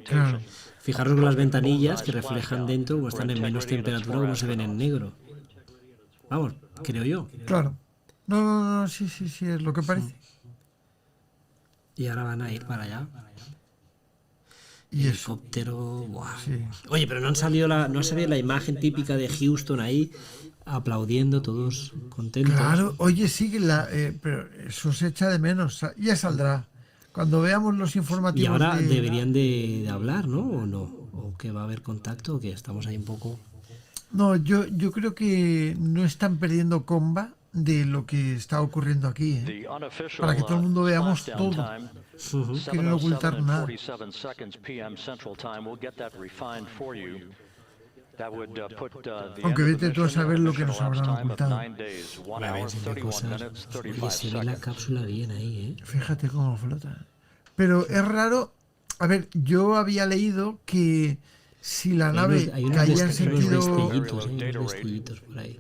Claro. Fijaros con las ventanillas que reflejan dentro, o están en menos temperatura, como se ven en negro. Vamos, creo yo. Claro. No, sí, es lo que parece. Y ahora van a ir para allá. Y helicóptero, ¡buah! Sí. Oye, pero no ha salido la imagen típica de Houston ahí, aplaudiendo, todos contentos. Claro, oye, sí, pero eso se echa de menos. Ya saldrá. Cuando veamos los informativos. Y ahora deberían de hablar, ¿no? ¿O no? ¿O que va a haber contacto? ¿O que estamos ahí un poco...? No, yo creo que no están perdiendo comba de lo que está ocurriendo aquí, ¿eh? Para que todo el mundo veamos todo. Quieren ocultar nada. Aunque vete tú a saber lo que nos habrán ocultado. A ver si hay cosas. Oye, se ve la cápsula bien ahí, ¿eh? Fíjate cómo flota. Pero es raro. A ver, yo había leído que si la nave caía en sentido... Hay unos destellitos por ahí.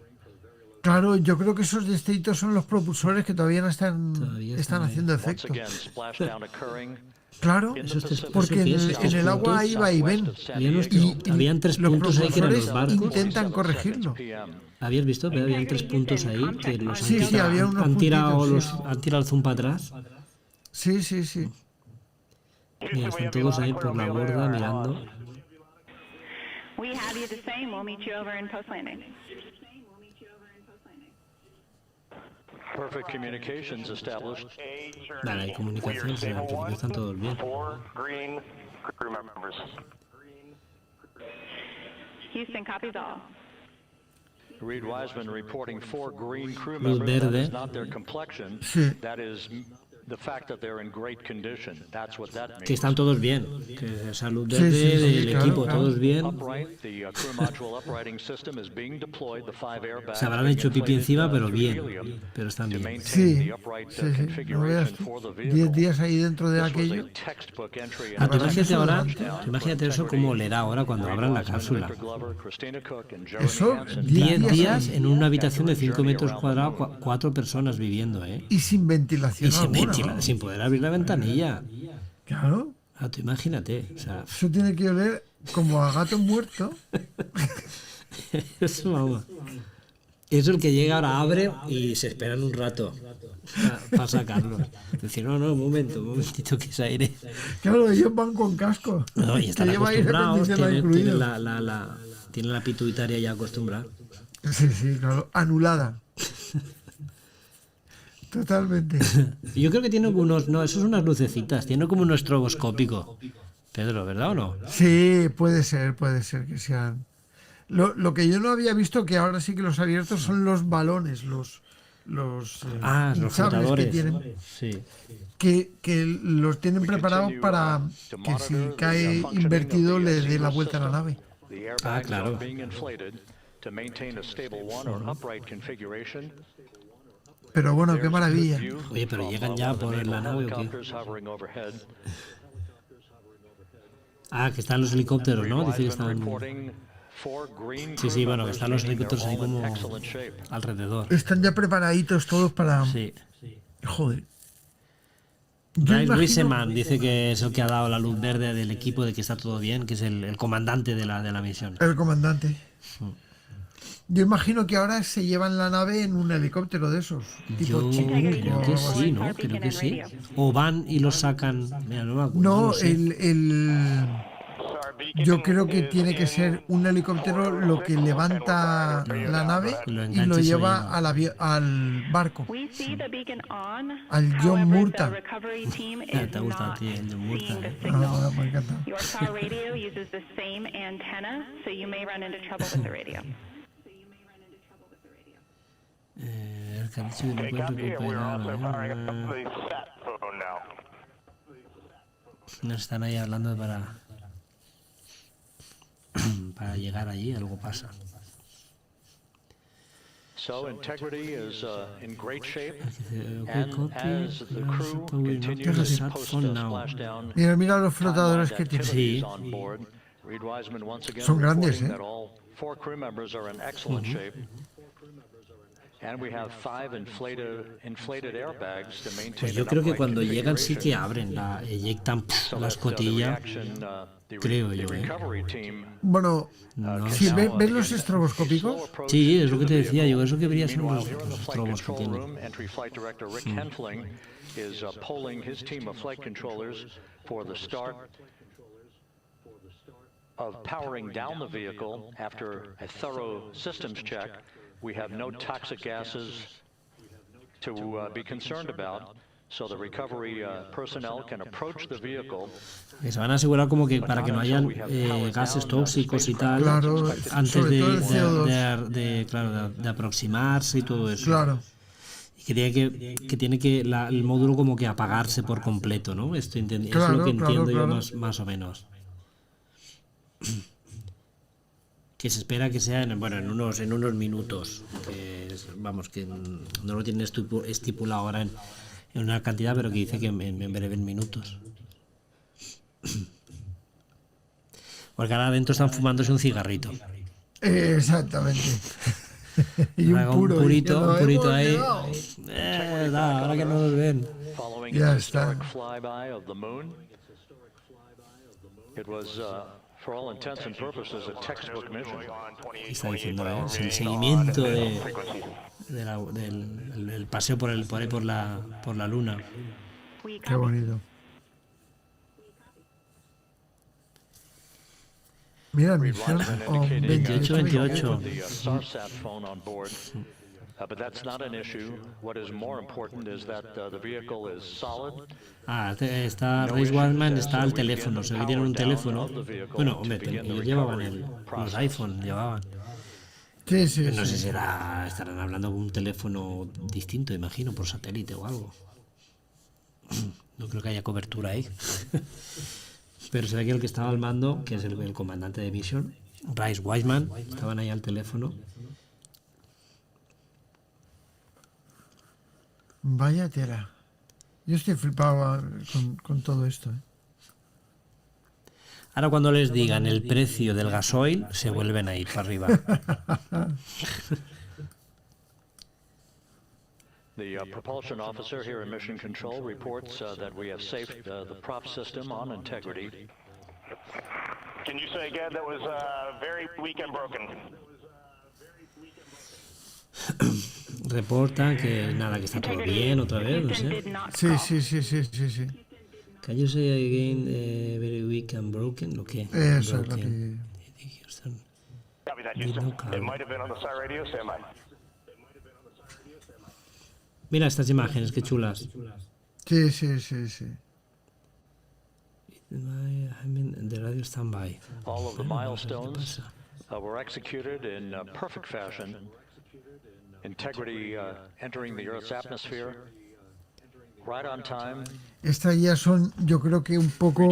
Claro, yo creo que esos destellitos son los propulsores que todavía no están haciendo efecto. Claro, porque en el agua ahí va y ven. Habían 3 puntos ahí que eran los barcos. Intentan corregirlo. ¿Habías visto? Pero habían 3 puntos ahí que los había unos han tirado el zoom para atrás. Sí. Mira, están todos ahí por la borda mirando. Perfect communications established. Vale, hay comunicación, en principio están todos bien. Houston copies all. Reed Wiseman reporting 4 green crew Luz members. That verde. is not their complexion. That is the fact that they're in great condition. That's what that means. Que están todos bien. Que salud verde del equipo, todos bien. Upright, the crew module uprighting system is being deployed. The 5 airbags. Se habrán hecho pipí encima, pero bien. Pero están bien. Sí. No veas tú. 10 días ahí dentro de aquello. Imagínate eso cómo olerá ahora cuando abran la cápsula. Eso, 10 días en una habitación de 5 metros cuadrados, 4 personas viviendo, ¿eh? Y sin ventilación. Sin poder abrir la ventanilla. Claro. Tú imagínate. O sea, eso tiene que oler como a gato muerto. Eso, vamos. Eso el que llega ahora abre y se esperan un rato para sacarlo. Decir, no, un momentito que es aire. Claro, ellos van con casco. No, y están acostumbrados, tienen la pituitaria ya acostumbrada. Sí, claro, anulada. Totalmente. Yo creo que tiene unos... No, eso son unas lucecitas. Tiene como un estroboscópico. Pedro, ¿verdad o no? Sí, puede ser que sean... Lo que yo no había visto, que ahora sí que los abiertos, son los balones, los flotadores que tienen. Sí. Que los tienen preparados para que si cae invertido le dé la vuelta a la nave. Claro. Pero bueno, qué maravilla. Oye, pero llegan ya por la nave o qué. Que están los helicópteros, ¿no? Dice que están... Sí, bueno, que están los helicópteros ahí como alrededor. Están ya preparaditos todos para... Sí. Joder. Wiseman dice que es el que ha dado la luz verde del equipo de que está todo bien, que es el comandante de la misión. El comandante. Yo imagino que ahora se llevan la nave en un helicóptero de esos. Yo creo que sí, ¿no? Creo que sí. O van y los sacan... Mira, no me acuerdo. Yo creo que tiene que ser un helicóptero lo que levanta la nave y lo lleva al barco. Al John Murta. Te gusta a ti el John Murta. Me encanta. El que ha dicho que no puede recuperar. Nos están ahí hablando para llegar allí, algo pasa. So integrity is in great shape, and as the crew continues to post Splashdown, mira los flotadores que tiene. Sí. Son grandes, ¿eh? all 4 crew members are in excellent shape. Pues yo creo que cuando llegan sí que abren, eyectan la escotilla, creo yo. Bueno, No si sé. ves los estroboscópicos, Sí, es lo que te decía, yo eso que vería son los estrobos que tiene. Is polling his team of flight controllers for the start of powering down the vehicle after a thorough systems check. We have no toxic gases to be concerned about, so the recovery personnel can approach the vehicle. Que se van a asegurar como que para que no hayan gases tóxicos y tal, claro, antes sobre todo el CO2. de aproximarse y todo eso. Claro. Que tiene que el módulo como que apagarse por completo, ¿no? Esto es Claro, lo que entiendo claro. yo más o menos. Que se espera que sea en unos minutos. Que no lo tienen estipulado ahora en una cantidad, pero que dice que en breve en minutos. Porque ahora adentro están fumándose un cigarrito. Exactamente. Y un purito ahí. Ahora que no nos ven. Ya está. Está diciendo, es el seguimiento del paseo por ahí por la luna. Qué bonito. Mira, misión 28. But that's not an issue. What is more important is that the vehicle is solid. Está Race Wiseman, está al teléfono, se ve que tiene un teléfono. Bueno, hombre, ellos llevaban los iPhone, llevaban. Sí. No sé si estarán hablando con un teléfono distinto, imagino, por satélite o algo. No creo que haya cobertura ahí. Pero se ve que el que estaba al mando, que es el comandante de misión, Race Wiseman, estaban ahí al teléfono. Vaya tela. Yo estoy flipado con todo esto. Ahora cuando les digan el precio del gasoil, se vuelven a ir para arriba. The propulsion officer here in Mission Control reports that we have safed the prop system on integrity. Can you say again that was very weak and broken? Reportan que nada, que está todo bien otra vez, no sé. Sí. Can you say again very weak and broken? ¿Lo qué? Eso es lo que... Copy that, Houston. It might have been on the side radio. Stand by. Mira estas imágenes, qué chulas. Sí. The radio standby. All of the milestones were executed in perfect fashion. Integrity entering the Earth's atmosphere right on time. Estas ya son, yo creo que un poco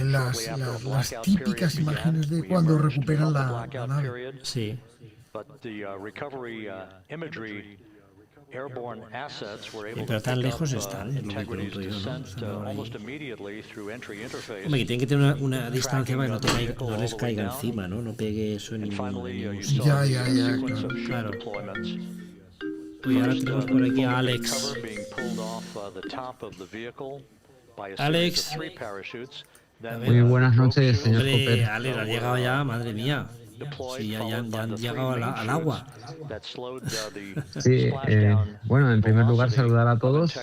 las típicas imágenes de cuando recuperan la nave. Sí. Pero tan lejos están, es lo que pregunto yo, ¿no? Hombre, que tienen que tener una distancia para que no les caiga encima, ¿no? No pegue eso en ningún sitio. Ya, claro. Uy, ahora tenemos por aquí a Alex. Alex. Muy buenas noches, señor Hombre, Copper. Alex, ha llegado ya, madre mía. Sí, ya han llegado al agua. Sí, bueno, en primer lugar saludar a todos.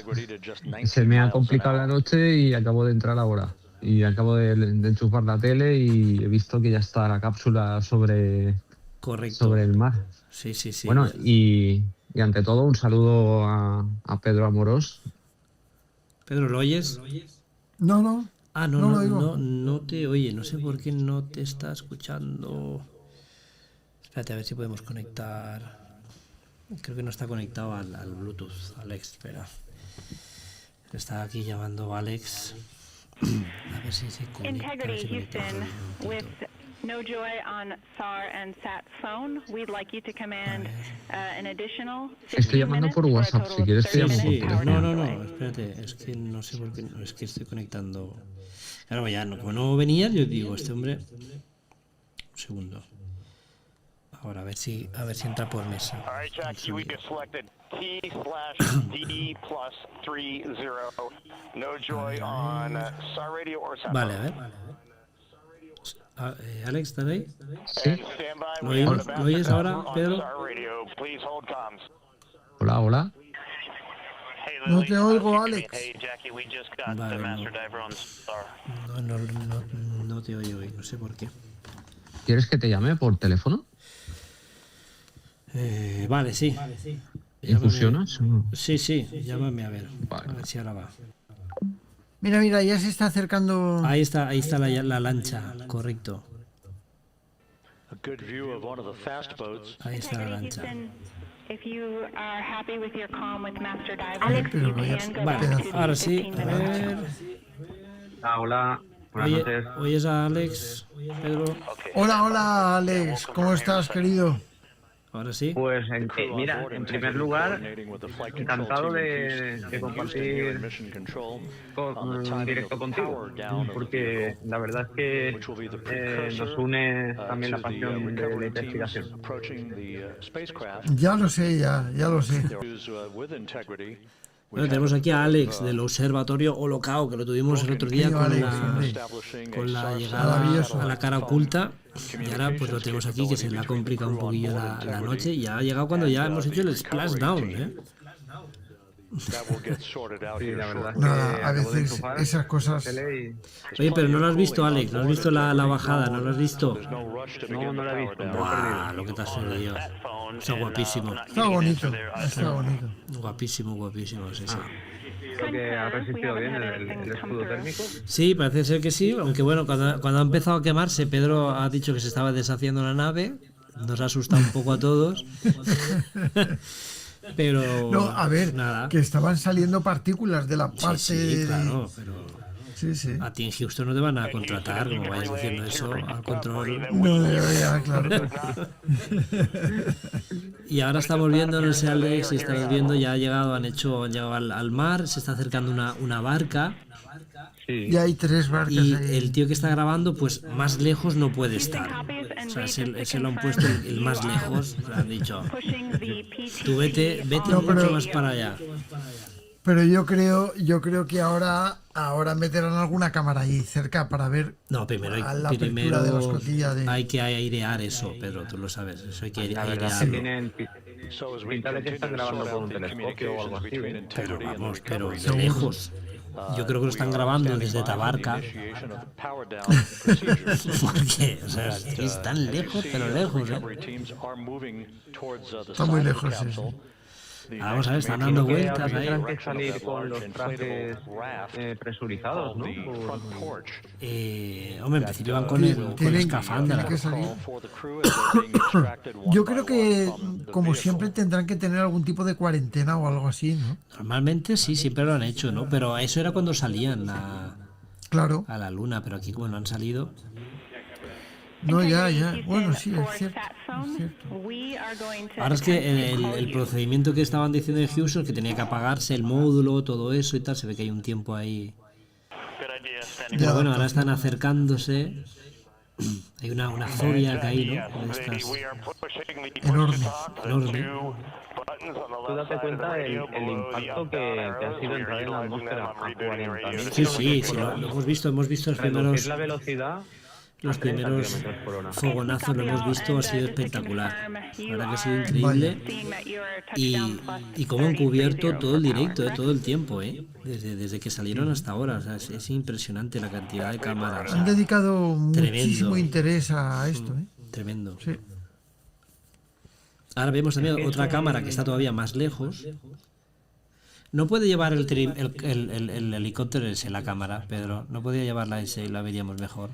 Se me ha complicado la noche y acabo de entrar ahora. Y acabo de enchufar la tele y he visto que ya está la cápsula sobre el mar. Sí. Bueno, y ante todo un saludo a Pedro Amorós. Pedro, ¿lo oyes? No. Ah, no te oye, no sé por qué no te está escuchando. Espérate a ver si podemos conectar. Creo que no está conectado al Bluetooth, Alex, espera. Está aquí llamando Alex. A ver si se conecta. Integrity Houston, with no joy on SAR and SAT phone, we'd like you to command an additional 15 Estoy llamando por WhatsApp, si quieres te llamo por teléfono. No, espérate, es que no sé por qué, es que estoy conectando. Claro, ya, como no venía, yo digo, este hombre. Un segundo. Ahora a ver si entra por mesa. All right, Jackie, we just selected T/D+30. No joy on SAR radio or SAR. Vale, a ver. Alex, ¿estás ahí? Sí. And stand by. ¿Lo We have oyes, the ¿lo oyes ahora, on Pedro? SAR radio. Please hold comms. Hola, hola. No te oigo, Alex. Hey, Jackie, we just got Vale, the master no. diver on SAR. No te oigo hoy, no sé por qué. ¿Quieres que te llame por teléfono? Vale, sí. ¿Y fusionas? Sí, llámame a ver. Vale. A ver si ahora va. Mira, ya se está acercando. Ahí está la lancha, correcto. A good view of one of the fast boats. Ahí está la lancha. If you are happy with your comm with Master Diver, Alex, you pero vaya can go Vale, back to ahora the sí, 15 a minutes. ver. Hola, buenas noches. ¿Oyes a Alex, Pedro? Hola, Alex. ¿Cómo estás, querido? Ahora sí. Pues mira, en primer lugar, encantado de compartir un directo contigo, porque la verdad es que nos une también la pasión de la investigación. Ya lo sé, ya lo sé. Bueno, tenemos aquí a Alex del Observatorio OLOCAU, que lo tuvimos el otro día con la llegada Maravilloso. a la cara oculta. Y ahora pues lo tenemos aquí, que se le ha complicado un poquillo la noche. Y ya ha llegado cuando ya hemos hecho el Splashdown, ¿eh? Sí, la verdad es que Nada, a acabo de veces enchufar esas cosas. la tele y- Oye, pero no lo has visto, Alex. No has visto la bajada, no lo has visto. No la he visto. Buah, lo que te has perdido. Está guapísimo. Está bonito, está bonito. Guapísimo, sí, sí. Creo que ha resistido bien el escudo térmico. Sí, parece ser que sí, aunque bueno, cuando ha empezado a quemarse, Pedro ha dicho que se estaba deshaciendo la nave, nos ha asustado un poco a todos. Pero No, a ver, nada. que estaban saliendo partículas de la parte. Sí, claro, pero Sí. a ti en Houston no te van a contratar, como vayas diciendo eso, al control. No, ya, claro. Y ahora estamos viendo, no sé, Alex, si estáis viendo, ya han llegado al mar, se está acercando una barca. Sí. Ya hay 3 barcas Y ahí. el tío que está grabando, pues más lejos no puede estar. O sea, se lo han puesto el más lejos. Le han dicho, tú vete No, mucho pero- más para allá. Pero yo creo que ahora meterán alguna cámara ahí cerca para ver No, primero a la apertura de la escotilla de. hay que airear eso, Pedro, tú lo sabes. Eso hay que La verdad es que airearlo. tienen pinta de que están grabando con un telescopio o algo así. Pero vamos, pero de lejos. Yo creo que lo están grabando desde Tabarca. Porque, o sea, es tan lejos, pero lejos, ¿eh? Está muy lejos, sí. Ahora vamos a ver, están dando Creo que vueltas ahora ahí. tendrán que salir con los trajes presurizados, ¿no? Hombre, en principio van con escafandra. Tienen que salir. Yo creo que, como siempre, tendrán que tener algún tipo de cuarentena o algo así, ¿no? Normalmente sí, siempre lo han hecho, ¿no? Pero eso era cuando salían Claro. a la luna, pero aquí como no han salido. No, ya. Bueno, sí, es cierto. Ahora es que el procedimiento que estaban diciendo en Houston, que tenía que apagarse el módulo, todo eso y tal, se ve que hay un tiempo ahí. Pero bueno, ahora están acercándose. Hay una Zodiac ahí, ¿no? De estas. Enorme. Tú date cuenta el impacto que ha sido entrar en la atmósfera a 40.000. Sí, lo hemos visto los Reducir primeros. la velocidad. Los primeros kilómetros por hora. fogonazos lo hemos visto, ha sido espectacular. La verdad que ha sido increíble. Y cómo han cubierto todo el directo, todo el tiempo, desde que salieron hasta ahora. O sea, es impresionante la cantidad de cámaras. Han dedicado Tremendo. muchísimo interés a esto, ¿eh? Tremendo. Sí. Ahora vemos también otra cámara que está todavía más lejos. No puede llevar el helicóptero ese, la cámara, Pedro. No podía llevarla ese y la veríamos mejor.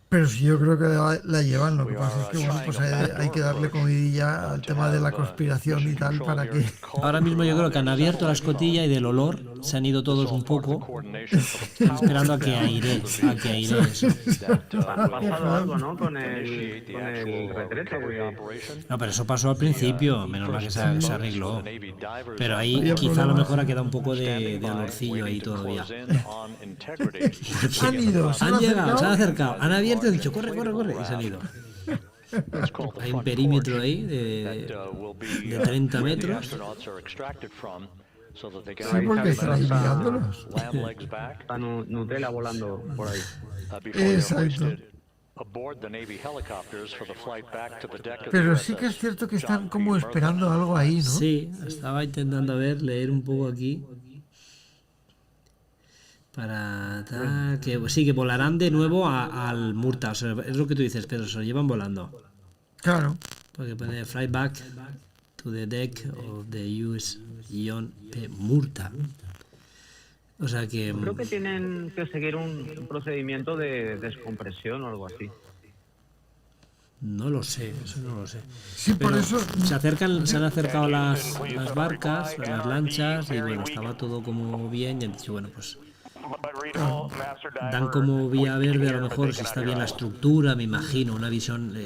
Pero sí, yo creo que la llevan. Lo que pasa es que, bueno, pues hay que darle comidilla al tema de la conspiración y tal para que. Ahora mismo yo creo que han abierto la escotilla y del olor se han ido todos un poco, esperando a que aire eso. Ha pasado algo, ¿no? Con el retrete. No, pero eso pasó al principio, menos mal que se arregló. Pero ahí quizá a lo mejor ha quedado un poco de olorcillo ahí todavía. Han ido, Han llegado, se han acercado, han abierto y han dicho, corre, y se han ido. Hay un perímetro ahí de 30 metros. Sí, porque están mirándolos. Está Nutella volando por ahí. Exacto. Pero sí que es cierto que están como esperando algo ahí, ¿no? Sí, estaba intentando leer un poco aquí. Que sí, que volarán de nuevo al Murta. O sea, es lo que tú dices, Pedro, se lo llevan volando. Claro. Porque pone fly back to the deck of the US-Ion Murta. O sea que... Creo que tienen que seguir un procedimiento de descompresión o algo así. No lo sé, eso no lo sé. Sí, por pero eso... se han acercado las barcas, las lanchas, y bueno, estaba todo como bien, y han dicho, bueno, pues... Dan como vía verde a lo mejor si está bien la estructura, me imagino, una visión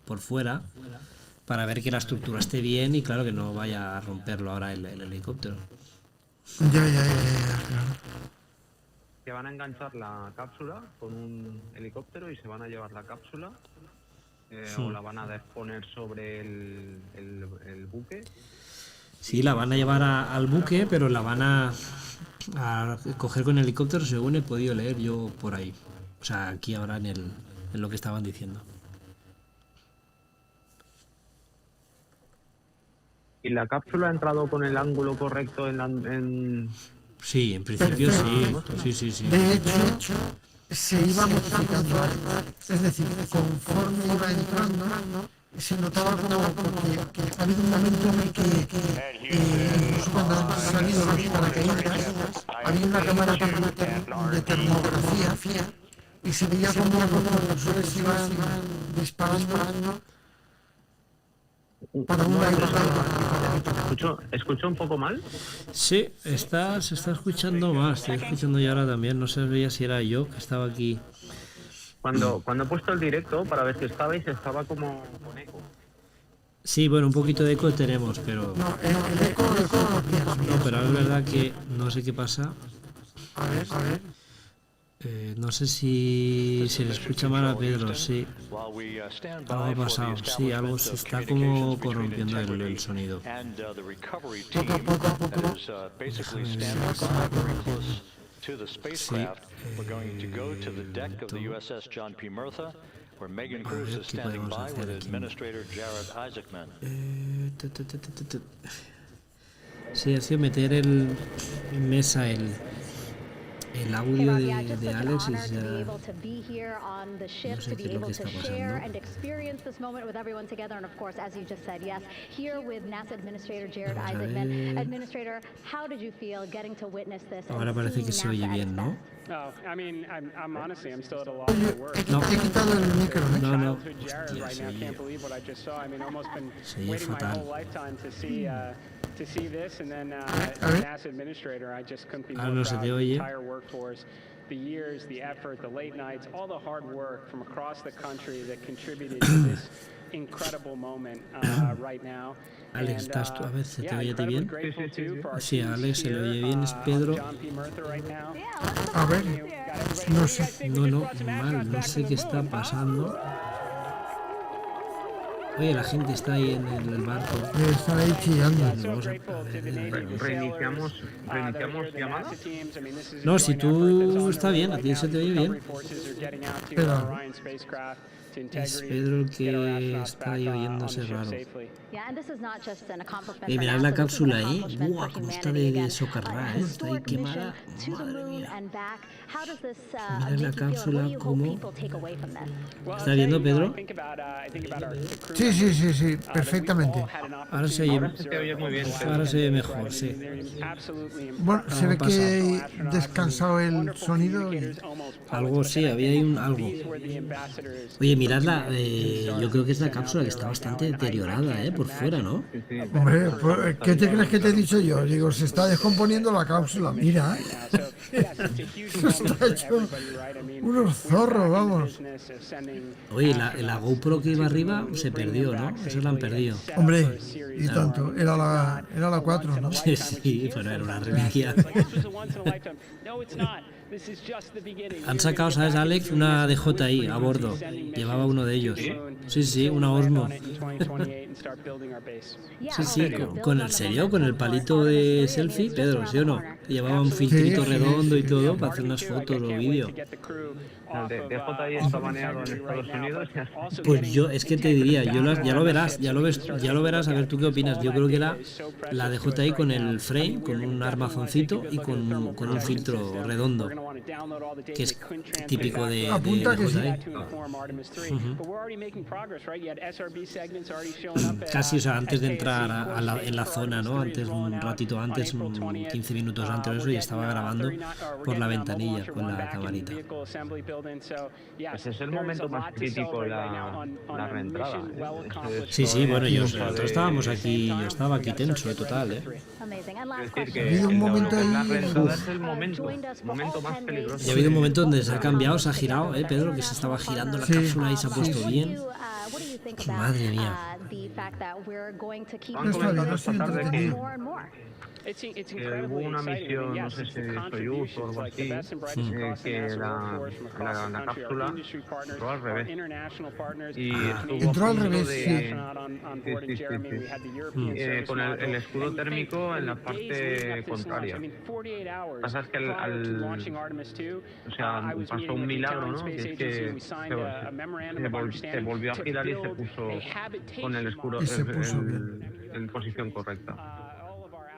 por fuera, para ver que la estructura esté bien y claro que no vaya a romperlo ahora el helicóptero. Ya, claro. Que van a enganchar la cápsula con un helicóptero y se van a llevar la cápsula o la van a poner sobre el buque. Sí, la van a llevar al buque, pero la van a coger con helicóptero, según he podido leer yo por ahí. O sea, aquí ahora en lo que estaban diciendo. ¿Y la cápsula ha entrado con el ángulo correcto Sí, en principio sí. Sí. De hecho, se iba modificando. Es decir, conforme iba entrando, se notaba como que ha habido un momento en el que incluso cuando han salido los paracaídas, había una cámara de termografía y se veía como los propulsores iban disparando para un lado y para otro. ¿Escucho un poco mal? Sí, se está escuchando más. Estoy escuchando ya ahora también. No sabía si era yo que estaba aquí. Cuando he puesto el directo para ver si estabais, estaba como con eco. Sí, bueno, un poquito de eco tenemos, pero... No, el eco. No, pero es verdad que no sé qué pasa. A ver. No sé si se le escucha mal a Pedro, sí. Algo ha pasado, sí, algo se está como corrompiendo el sonido. Poco a poco. To the spacecraft, we're going to go to the deck of the USS John P. Murtha, where Megan Cruz is standing by with Administrator Jared Isaacman. Sí, ha sido meter en mesa el audio de Alex y no sé qué es lo que está pasando. Ahora parece que se oye bien, ¿no? No. He quitado el micro, ¿eh? No. Hostia, se oye fatal. Ahora no se te oye. The years, the effort, the late nights, all the hard work from across the country that contributed to this incredible moment right now. Alex, ¿estás tú? A ver, ¿se te oye a ti bien? Sí, a Alex se le oye bien, es Pedro. A ver, no sé. No, mal, no sé qué está pasando. Oye, la gente está ahí en el barco. Están ahí chillando. ¿Reiniciamos llamada? No, si tú está bien, a ti se te oye bien. Pero es Pedro el que está ahí oyéndose raro. Y mirad la cápsula ahí. ¡Buah! Cómo está de socarrada, ¿eh? Está ahí quemada. Madre mía. Mirad la cápsula como... ¿Estás viendo, Pedro? Sí, perfectamente. Ahora se oye muy bien. Ahora se ve mejor, sí. Bueno, se ve que ha descansado el sonido. Algo, sí, había ahí algo. Oye, miradla, yo creo que es la cápsula que está bastante deteriorada, por fuera, ¿no? Hombre, ¿qué te crees que te he dicho yo? Digo, se está descomponiendo la cápsula, mira. Está hecho unos zorros, vamos. Oye, la GoPro que iba arriba se perdió, ¿no? Esa la han perdido. Hombre, y tanto, era la 4, ¿no? Sí, pero era una reliquia. Han sacado, ¿sabes, Alex? Una DJI a bordo. Llevaba estaba uno de ellos. Sí, una Osmo. Sí, con el serio, con el palito de selfie, Pedro, ¿sí o no? Llevaba un filtrito redondo y todo para hacer unas fotos o vídeos. ¿El DJI está baneado en Estados Unidos? Pues yo, es que te diría, ya lo verás, a ver tú qué opinas. Yo creo que era la DJI con el frame, con un armazoncito y con un filtro redondo, que es típico de DJI. Casi, o sea, antes de entrar en la zona, ¿no? Antes, un ratito antes, 15 minutos antes de eso, ya estaba grabando por la ventanilla con la camarita. Ese es el momento más crítico, la reentrada. Sí, bueno, nosotros estábamos aquí, yo estaba aquí tenso, total, Es decir, que un momento ahí, la reentrada es el momento más peligroso. Ya ha habido un momento donde se ha cambiado, se ha girado, Pedro, que se estaba girando la cápsula y se ha puesto bien. Madre mía. Hubo una misión, no sé si Soyuz o algo así, que la cápsula entró al revés. Y entró al revés, sí. Con el escudo térmico en la parte contraria. Pasa es que pasó un milagro, ¿no? Que es que se volvió a girar y se puso con el escudo en posición correcta.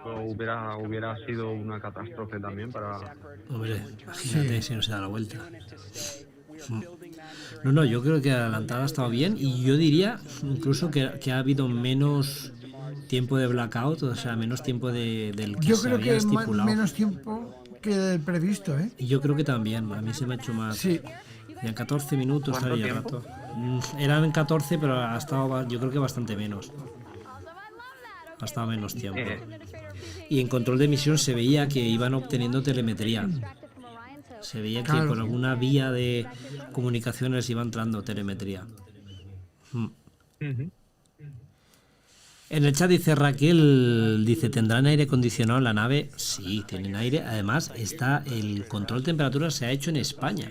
Hubiera sido una catástrofe también para... Hombre, imagínate si no se da la vuelta. No, yo creo que la entrada ha estado bien y yo diría incluso que ha habido menos tiempo de blackout, o sea, menos tiempo del que se había estipulado. Yo creo que menos tiempo que el previsto, ¿eh? Y yo creo que también, a mí se me ha hecho más... Sí. En 14 minutos estaría rato. Eran 14, pero ha estado, yo creo que bastante menos. Ha estado menos tiempo. Y en control de emisión se veía que iban obteniendo telemetría. Se veía que por alguna vía de comunicaciones iba entrando telemetría. En el chat dice Raquel, ¿tendrán aire acondicionado en la nave? Sí, tienen aire. Además, el control de temperatura se ha hecho en España.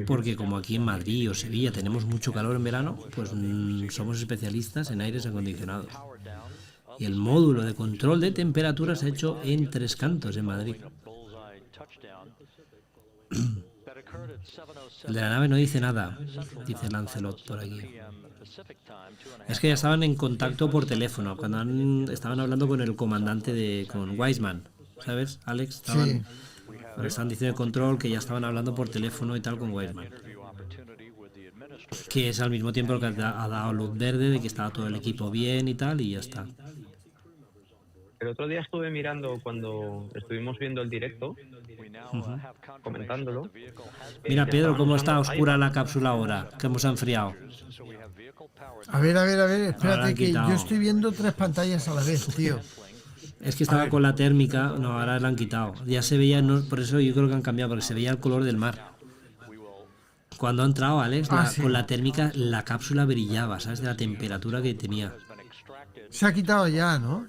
Porque como aquí en Madrid o Sevilla tenemos mucho calor en verano, pues somos especialistas en aires acondicionados. Y el módulo de control de temperatura se ha hecho en Tres Cantos, en Madrid. El de la nave no dice nada, dice Lancelot por aquí. Es que ya estaban en contacto por teléfono, cuando estaban hablando con el comandante con Wiseman, ¿sabes, Alex? Estaban diciendo de control que ya estaban hablando por teléfono y tal con Wiseman. Que es al mismo tiempo que ha dado luz verde de que estaba todo el equipo bien y tal, y ya está. El otro día estuve mirando cuando estuvimos viendo el directo, comentándolo. Mira, Pedro, cómo está oscura la cápsula ahora, que hemos enfriado. A ver, espérate que yo estoy viendo 3 pantallas a la vez, tío. Es que estaba con la térmica, no, ahora la han quitado. Ya se veía, por eso yo creo que han cambiado, porque se veía el color del mar. Cuando ha entrado Alex, con la térmica, la cápsula brillaba, ¿sabes? De la temperatura que tenía. Se ha quitado ya, ¿no?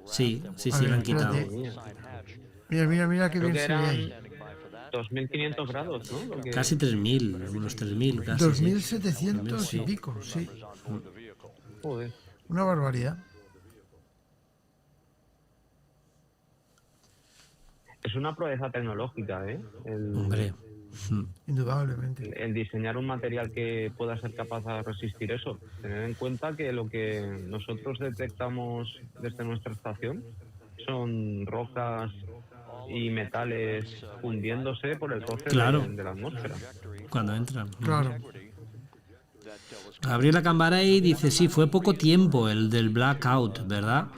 Sí, la han quitado. Mira que bien se ve ahí. 2.500 grados, ¿no? Porque... Casi 3.000, unos 3.000 casi. 2.700 y pico, sí. Joder. Una barbaridad. Es una proeza tecnológica, ¿eh? Hombre. Indudablemente. El diseñar un material que pueda ser capaz de resistir eso. Tener en cuenta que lo que nosotros detectamos desde nuestra estación son rocas y metales fundiéndose por el roce de la atmósfera. Cuando entran. Claro. Gabriela Cambaray dice, sí, fue poco tiempo el del blackout, ¿verdad?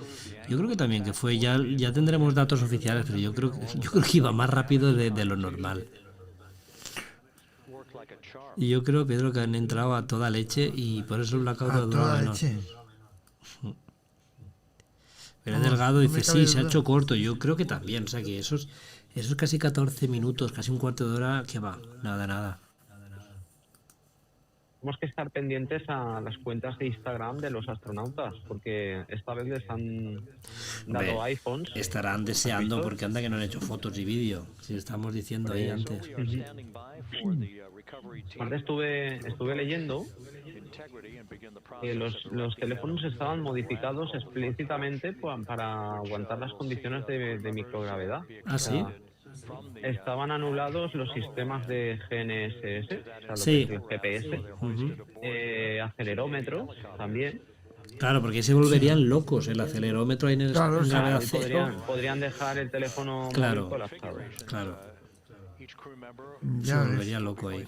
Yo creo que también que fue, ya tendremos datos oficiales, pero yo creo que iba más rápido de lo normal. Y yo creo, Pedro, que han entrado a toda leche y por eso el blackout ha durado menos. Pero Delgado dice, sí, se ha hecho corto. Yo creo que también, o sea que esos casi 14 minutos, casi un cuarto de hora, ¿qué va? Nada. tenemos que estar pendientes a las cuentas de Instagram de los astronautas, porque esta vez les han dado iPhones. Estarán deseando, porque anda que no han hecho fotos y vídeo, si estamos diciendo ahí antes. Aparte estuve leyendo que los teléfonos estaban modificados explícitamente para aguantar las condiciones de microgravedad. ¿Ah, sí? Estaban anulados los sistemas de GNSS, o sea, sí. Lo que es el GPS, acelerómetros también. Claro, porque se volverían locos el acelerómetro ahí en gravedad cero. Podrían dejar el teléfono móvil colapsado. Claro. Se volvería loco ahí.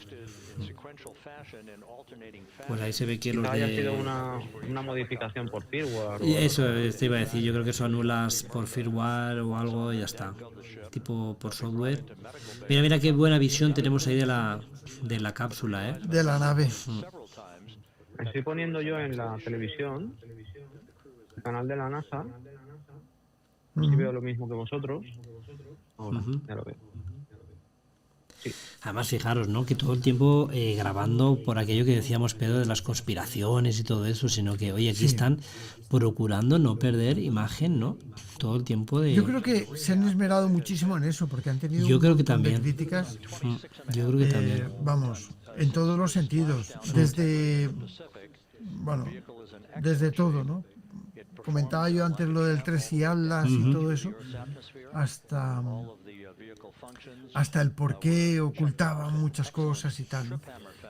Pues ahí se ve que haya sido una modificación por firmware. Y eso te iba a decir, yo creo que eso anulas por firmware o algo y ya está. Tipo por software. Mira qué buena visión tenemos ahí de la cápsula, ¿eh? De la nave. Estoy poniendo yo en la televisión el canal de la NASA. Si veo lo mismo que vosotros. Ahora, ya lo veo. Sí. Además, fijaros, ¿no? Que todo el tiempo grabando por aquello que decíamos, Pedro, de las conspiraciones y todo eso, sino que, oye, aquí están procurando no perder imagen, ¿no? Todo el tiempo de... Yo creo que se han esmerado muchísimo en eso, porque han tenido un montón de críticas. Yo creo que también. Vamos, en todos los sentidos, desde todo, ¿no? Comentaba yo antes lo del 3 y Atlas y todo eso, hasta el por qué ocultaban muchas cosas y tal, ¿no?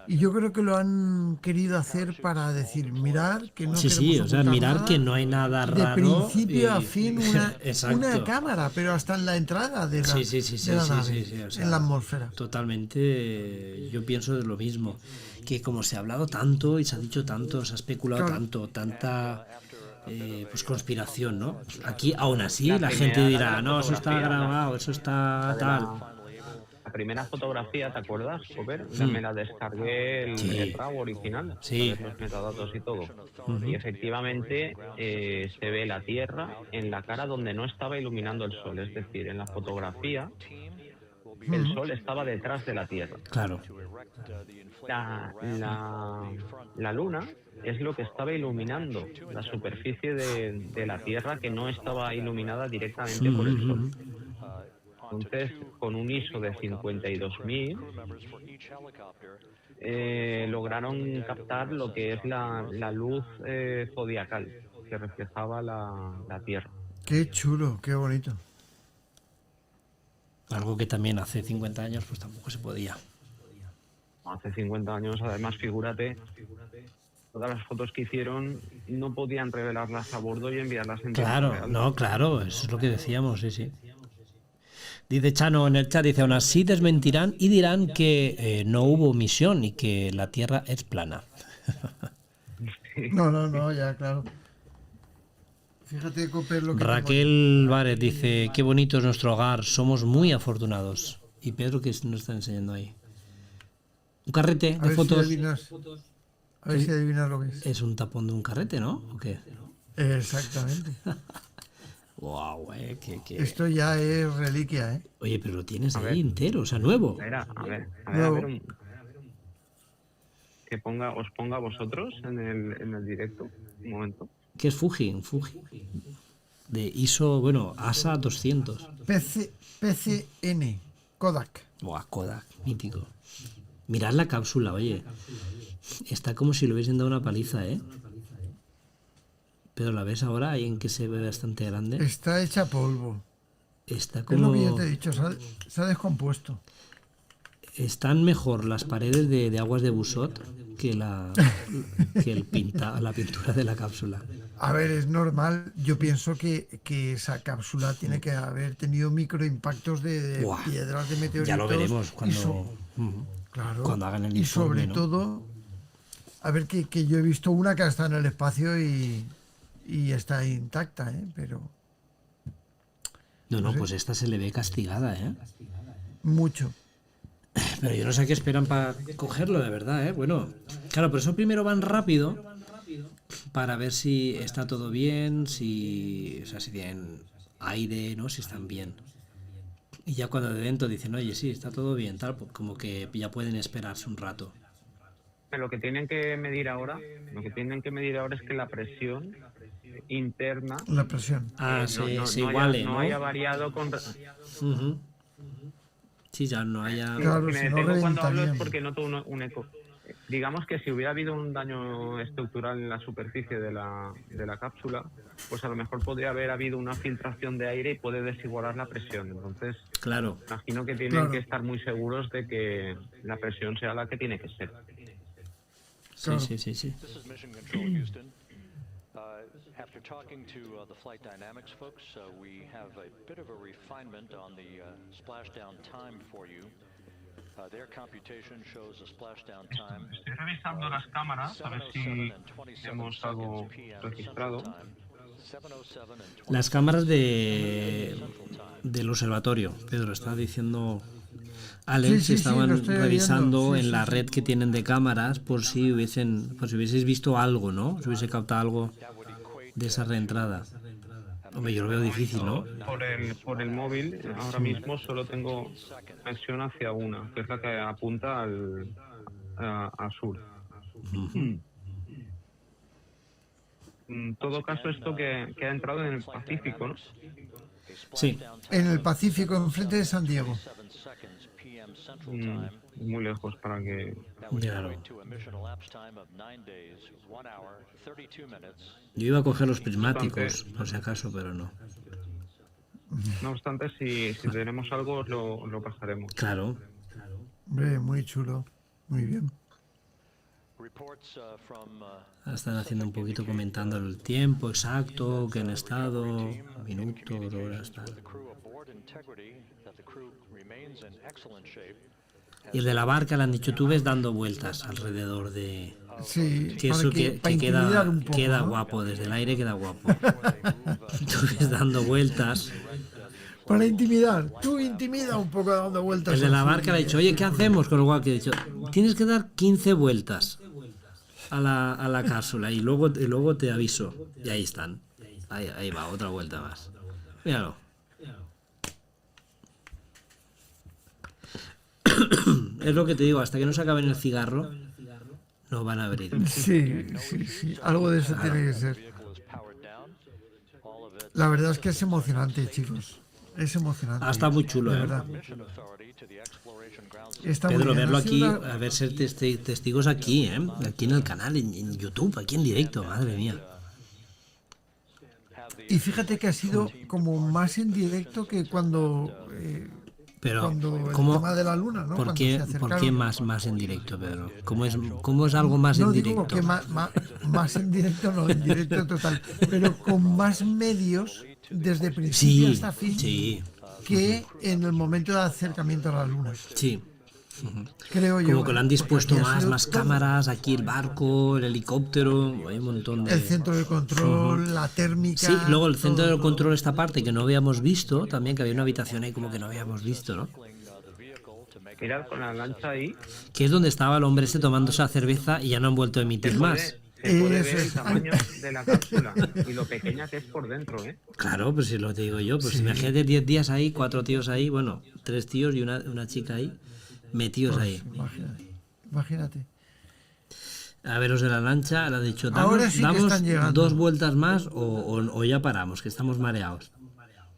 Y yo creo que lo han querido hacer para decir, mirad que no queremos o sea, mirar nada, que no hay nada raro. De principio a fin una cámara, pero hasta en la entrada de la, nave, o sea, en la atmósfera. Totalmente, yo pienso de lo mismo, que como se ha hablado tanto y se ha dicho tanto, se ha especulado tanto, tanta... pues conspiración, ¿no? Aquí, aún así, la gente dirá, no, eso está grabado, eso está tal. La primera fotografía, ¿te acuerdas, Copper? Me la descargué el RAW original, los metadatos y todo. Y efectivamente se ve la Tierra en la cara donde no estaba iluminando el sol, es decir, en la fotografía el sol estaba detrás de la Tierra. Claro. La Luna es lo que estaba iluminando la superficie de la Tierra, que no estaba iluminada directamente por el Sol. Entonces, con un ISO de 52.000, lograron captar lo que es la luz zodiacal que reflejaba la Tierra. Qué chulo, qué bonito. Algo que también hace 50 años pues tampoco se podía. Hace 50 años, además, figúrate, todas las fotos que hicieron no podían revelarlas a bordo y enviarlas en tiempo real. Claro, eso es lo que decíamos, sí. Dice Chano en el chat, dice, aún así desmentirán y dirán que no hubo misión y que la Tierra es plana. No, ya, claro. Fíjate, Copper, lo que... Raquel Várez dice, qué bonito es nuestro hogar, somos muy afortunados. Y Pedro, ¿qué nos está enseñando ahí? Un carrete de fotos. A ver si adivinas lo que es. Es un tapón de un carrete, ¿no? ¿O qué? Exactamente. Wow, Esto ya es reliquia, ¿eh? Oye, pero lo tienes ahí entero, o sea, nuevo. A ver, que os ponga a vosotros en el directo, un momento. ¿Qué es Fuji? Un Fuji. De ISO, ASA 200. PCN, Kodak. Buah, Kodak, mítico. Mirad la cápsula, oye. Está como si le hubiesen dado una paliza, ¿eh? Pero la ves ahora ahí en que se ve bastante grande. Está hecha polvo. Está como... Es lo que yo te he dicho, se ha descompuesto. Están mejor las paredes de aguas de Busot que la pintura de la cápsula. A ver, es normal. Yo pienso que esa cápsula tiene que haber tenido microimpactos de piedras, de meteoritos. Ya lo veremos cuando hagan el informe. Y sobre todo, a ver, que yo he visto una que está en el espacio y está intacta, ¿eh? Pero... No, pues esta se le ve castigada, ¿eh? Mucho. Pero yo no sé qué esperan para cogerlo, de verdad, ¿eh? Bueno, claro, por eso primero van rápido para ver si está todo bien, si tienen aire, ¿no? Si están bien. Y ya cuando de dentro dicen, oye, sí, está todo bien, tal, pues como que ya pueden esperarse un rato. Lo que tienen que medir ahora es que la presión interna se iguale, no haya variado con... Sí, ya no haya... Claro, si no cuando hablo bien. es porque noto un eco. Digamos que si hubiera habido un daño estructural en la superficie de la cápsula, pues a lo mejor podría haber habido una filtración de aire y puede desigualar la presión. Entonces, claro, imagino que tienen que estar muy seguros de que la presión sea la que tiene que ser. Claro. Sí. After talking to the flight dynamics folks, we have a bit of a refinement on the splashdown time for you. Their computation shows a splashdown time. Estoy revisando las cámaras a ver si tenemos algo registrado. Las cámaras del observatorio, Pedro, está diciendo Alex, estaban revisando en la red que tienen de cámaras por si hubieseis visto algo, ¿no? Si hubiese captado algo de esa reentrada. Hombre, yo lo veo difícil, ¿no? Por el móvil, ahora mismo solo tengo conexión hacia una, que es la que apunta al sur. En todo caso, esto que ha entrado en el Pacífico, ¿no? Sí. En el Pacífico, enfrente de San Diego. Muy lejos para que... Claro. Yo iba a coger los prismáticos, por si acaso, pero no. No obstante, si tenemos algo, lo pasaremos. Claro. Hombre, muy chulo. Muy bien. Están haciendo un poquito comentando el tiempo exacto que han estado, minutos, horas, tal. Y el de la barca le han dicho, tú ves dando vueltas alrededor de... Sí, que eso que queda guapo, desde el aire queda guapo. Tú ves dando vueltas. Para intimidar, tú intimida un poco dando vueltas. El de la barca le ha dicho, oye, ¿qué hacemos? Con lo cual que he dicho, tienes que dar 15 vueltas a la cápsula y luego te aviso. Y ahí están. Ahí va, otra vuelta más. Míralo. Es lo que te digo, hasta que no se acaben el cigarro, no van a abrir. Sí. Algo de eso tiene que ser. La verdad es que es emocionante, chicos. Es emocionante. Está muy chulo, de verdad. Pedro, verlo aquí, a ver, ser testigos aquí, aquí en el canal, en YouTube, aquí en directo, madre mía. Y fíjate que ha sido como más en directo que cuando... Pero, el tema de la luna, ¿no? ¿Por qué más en directo, Pedro? ¿Cómo es algo más en directo? No digo que más en directo, no, en directo total, pero con más medios desde principio hasta fin que en el momento de acercamiento a la luna. Sí. Creo yo. Como que lo han dispuesto más cámaras, aquí el barco, el helicóptero, hay un montón de... El centro de control, la térmica... Sí, luego el centro de control, esta parte que no habíamos visto, también que había una habitación ahí como que no habíamos visto, ¿no? Mirad con la lancha ahí. Que es donde estaba el hombre este tomando esa cerveza y ya no han vuelto a emitir más. Se puede ver el tamaño de la cápsula y lo pequeña que es por dentro, ¿eh? Claro, pues si lo te digo yo, pues imagínate 10 días ahí, 4 tíos ahí, bueno, 3 tíos y una chica ahí. Metidos ahí. Imagínate. A ver, los de la lancha, le ha dicho, damos 2 vueltas más o ya paramos, que estamos mareados.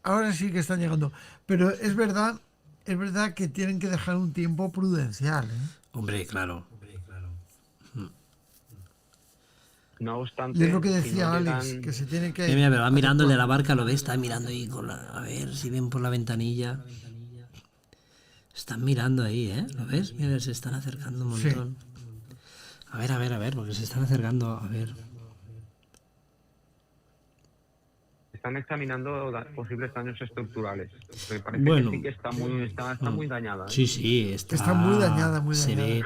Ahora sí que están llegando. Pero es verdad que tienen que dejar un tiempo prudencial, ¿eh? Hombre, claro. No obstante... Y es lo que decía Alex, que se tiene que... Mira, pero va mirando el de la barca, lo ve, está mirando ahí, a ver si ven por la ventanilla... Están mirando ahí, ¿eh? ¿Lo ves? Mira, se están acercando un montón. Sí. A ver, porque se están acercando, a ver. Están examinando posibles daños estructurales. Me parece que sí que está muy dañada. ¿eh? Sí, está muy dañada, Se ve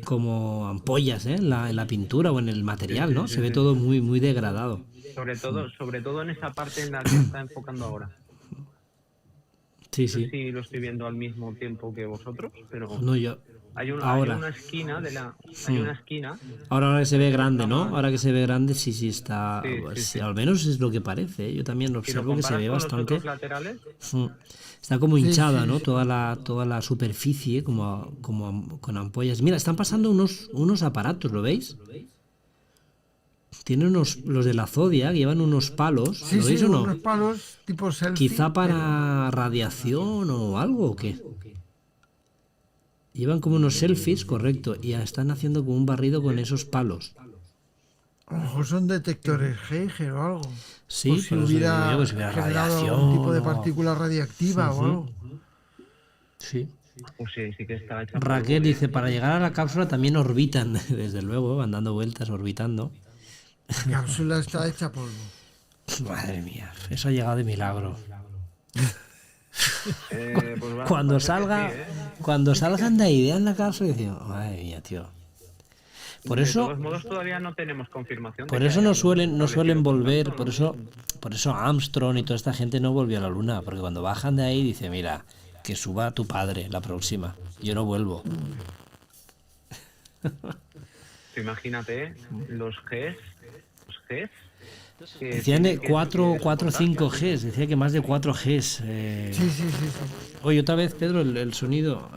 como ampollas, ¿eh? En la pintura o en el material, ¿no? Se ve todo muy degradado. Sobre todo en esa parte en la que está enfocando ahora. Sí. No sé si lo estoy viendo al mismo tiempo que vosotros, pero... No, yo Hay ahora. una esquina hay una esquina. Ahora que se ve grande, ¿no? Ahora que se ve grande, sí está. Sí. Al menos es lo que parece. Yo también lo observo que se ve bastante. Los otros laterales? Está como hinchada, ¿no? Toda la superficie, como con ampollas. Mira, están pasando unos aparatos, ¿lo veis? Tienen los de la Zodiac, llevan unos palos, ¿lo veis o no? Unos palos tipo selfie. Quizá para radiación o algo, ¿o qué? Llevan como unos selfies, correcto, y están haciendo como un barrido con esos palos. A lo mejor son detectores Geiger o algo. Sí, pues si hubiera generado algún tipo de partícula radiactiva o algo. Sí. Pues sí que está hecha. Raquel dice, para llegar a la cápsula también orbitan, desde luego, van dando vueltas, orbitando. La cápsula está hecha polvo. Madre mía, eso ha llegado de milagro. Pues Cuando salgan de ahí, vean la cápsula y decimos, madre mía, tío. Por eso, de todos modos todavía no tenemos confirmación. Por eso no suelen volver, por eso Armstrong y toda esta gente no volvió a la Luna, porque cuando bajan de ahí dice, mira, que suba tu padre la próxima, yo no vuelvo. Imagínate, los Gs. Decían de 4 o 5 Gs, decía que más de 4 Gs. Sí. Oye, otra vez, Pedro, el sonido,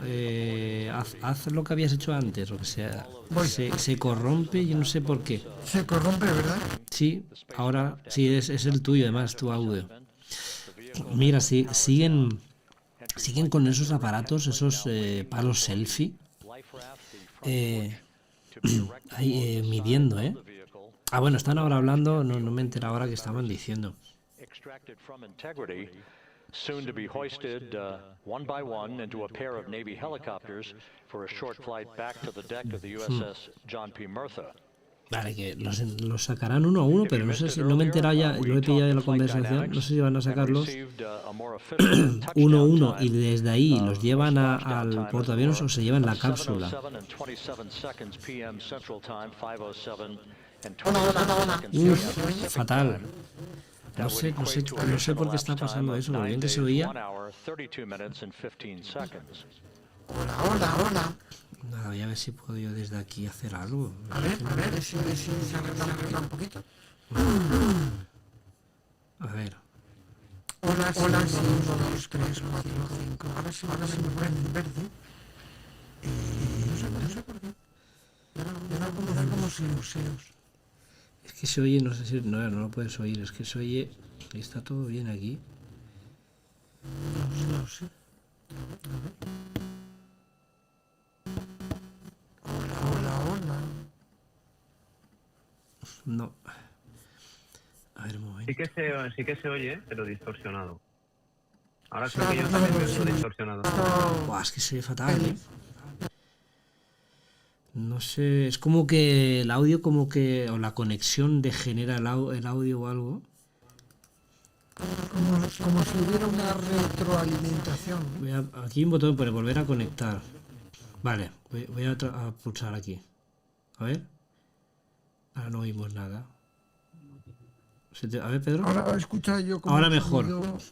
haz lo que habías hecho antes, o que sea, se corrompe, yo no sé por qué. Se corrompe, ¿verdad? Sí, ahora sí, es el tuyo, además, tu audio. Mira, siguen con esos aparatos, esos palos selfie, ahí midiendo, ¿eh? Ah, bueno, están ahora hablando, no me enteré ahora que estaban diciendo. Soon to be hoisted one by one into a pair of Navy helicopters for a short flight back to the deck of the USS John P. Murtha. Vale, que los sacarán uno a uno, pero no sé si no me he enterado ya, lo he pillado en la conversación, no sé si van a sacarlos uno a uno y desde ahí los llevan al portaaviones o se llevan la cápsula. Fatal. No sé por qué está pasando eso, lo bien que se oía. Hola. Nada, voy a ver si puedo yo desde aquí hacer algo. A ver, si se arregla un poquito. A ver. Hola, 1, 2, 3, 4, 5. Ahora sí me ponen en verde. No sé por qué. Da como silencios. Es que se oye, no sé si... No lo puedes oír, es que se oye... ¿Está todo bien aquí? No sé. Hola. No. A ver, un momento. Sí que se oye, pero distorsionado. Ahora creo que yo también me veo distorsionado. Buah, es que se oye fatal, ¿eh? No sé, es como que el audio o la conexión degenera el audio o algo. Como si hubiera una retroalimentación. Aquí hay un botón para volver a conectar. Vale, voy a pulsar aquí. A ver. Ahora no oímos nada. A ver, Pedro. Ahora escucha yo como ahora mejor.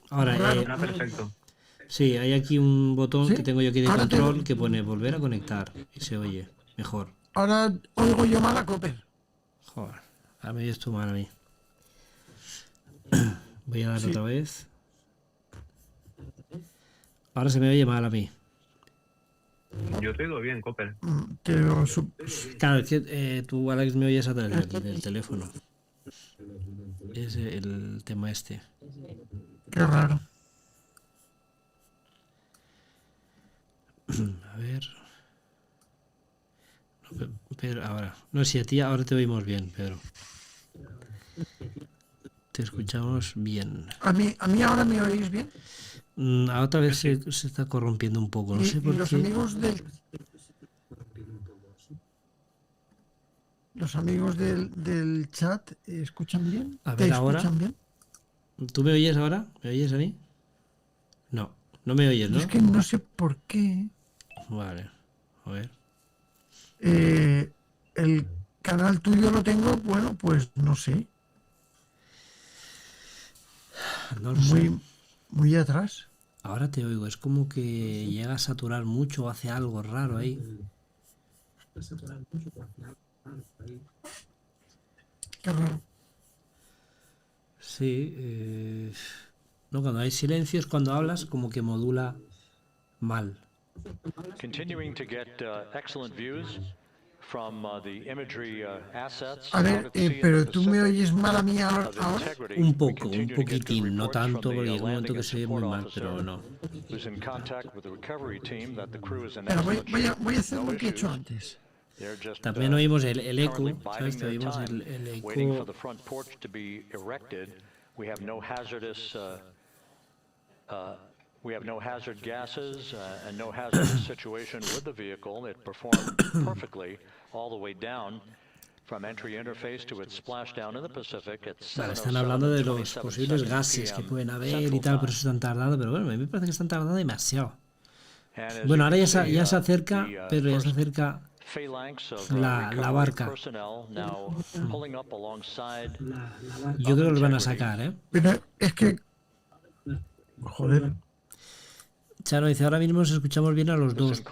Ahora, perfecto. Sí, hay aquí un botón que tengo yo aquí de control que pone volver a conectar y se oye mejor. Ahora oigo yo mal a Copper. Joder, ahora me oyes tú mal a mí. Voy a darle otra vez. Ahora se me oye mal a mí. Yo te oigo bien, Copper. Claro, es que tú, Alex, me oyes a través del teléfono. Es el tema este. Qué raro. A ver. Pedro, ahora. No, si a ti ahora te oímos bien, Pedro. Te escuchamos bien. ¿A mí ahora me oís bien? Otra vez se está corrompiendo un poco, no sé por qué. Los amigos del chat escuchan bien. A ver, ahora. Bien? ¿Tú me oyes ahora? ¿Me oyes a mí? No me oyes, ¿no? Es que no sé por qué. Vale, a ver. El canal tuyo lo tengo, bueno, pues no sé. No lo sé. Muy atrás. Ahora te oigo, es como que llega a saturar mucho o hace algo raro ahí. Qué raro. Sí, no, cuando hay silencios, cuando hablas, como que modula mal. Continuing to get excellent views from the imagery assets. A ver, pero tú me oyes mal a mí ahora. Un poco, un poquitín, no tanto, porque hay un momento que se ve muy mal, pero no. Pero voy a hacer lo que he hecho antes. También oímos el eco, ¿sabes? Te oímos el eco. We have no hazard gases and no hazardous situation with the vehicle. It performed perfectly all the way down from entry interface to its splashdown in the Pacific. Vale, están hablando de los posibles gases que pueden haber y tal, por eso están tardando, pero bueno, a mí me parece que están tardando demasiado. Bueno, ahora ya se acerca, Pedro, ya se acerca la barca. Yo creo que los van a sacar, ¿eh? Pero es que... Joder. Chano dice, ahora mismo nos escuchamos bien a los dos. A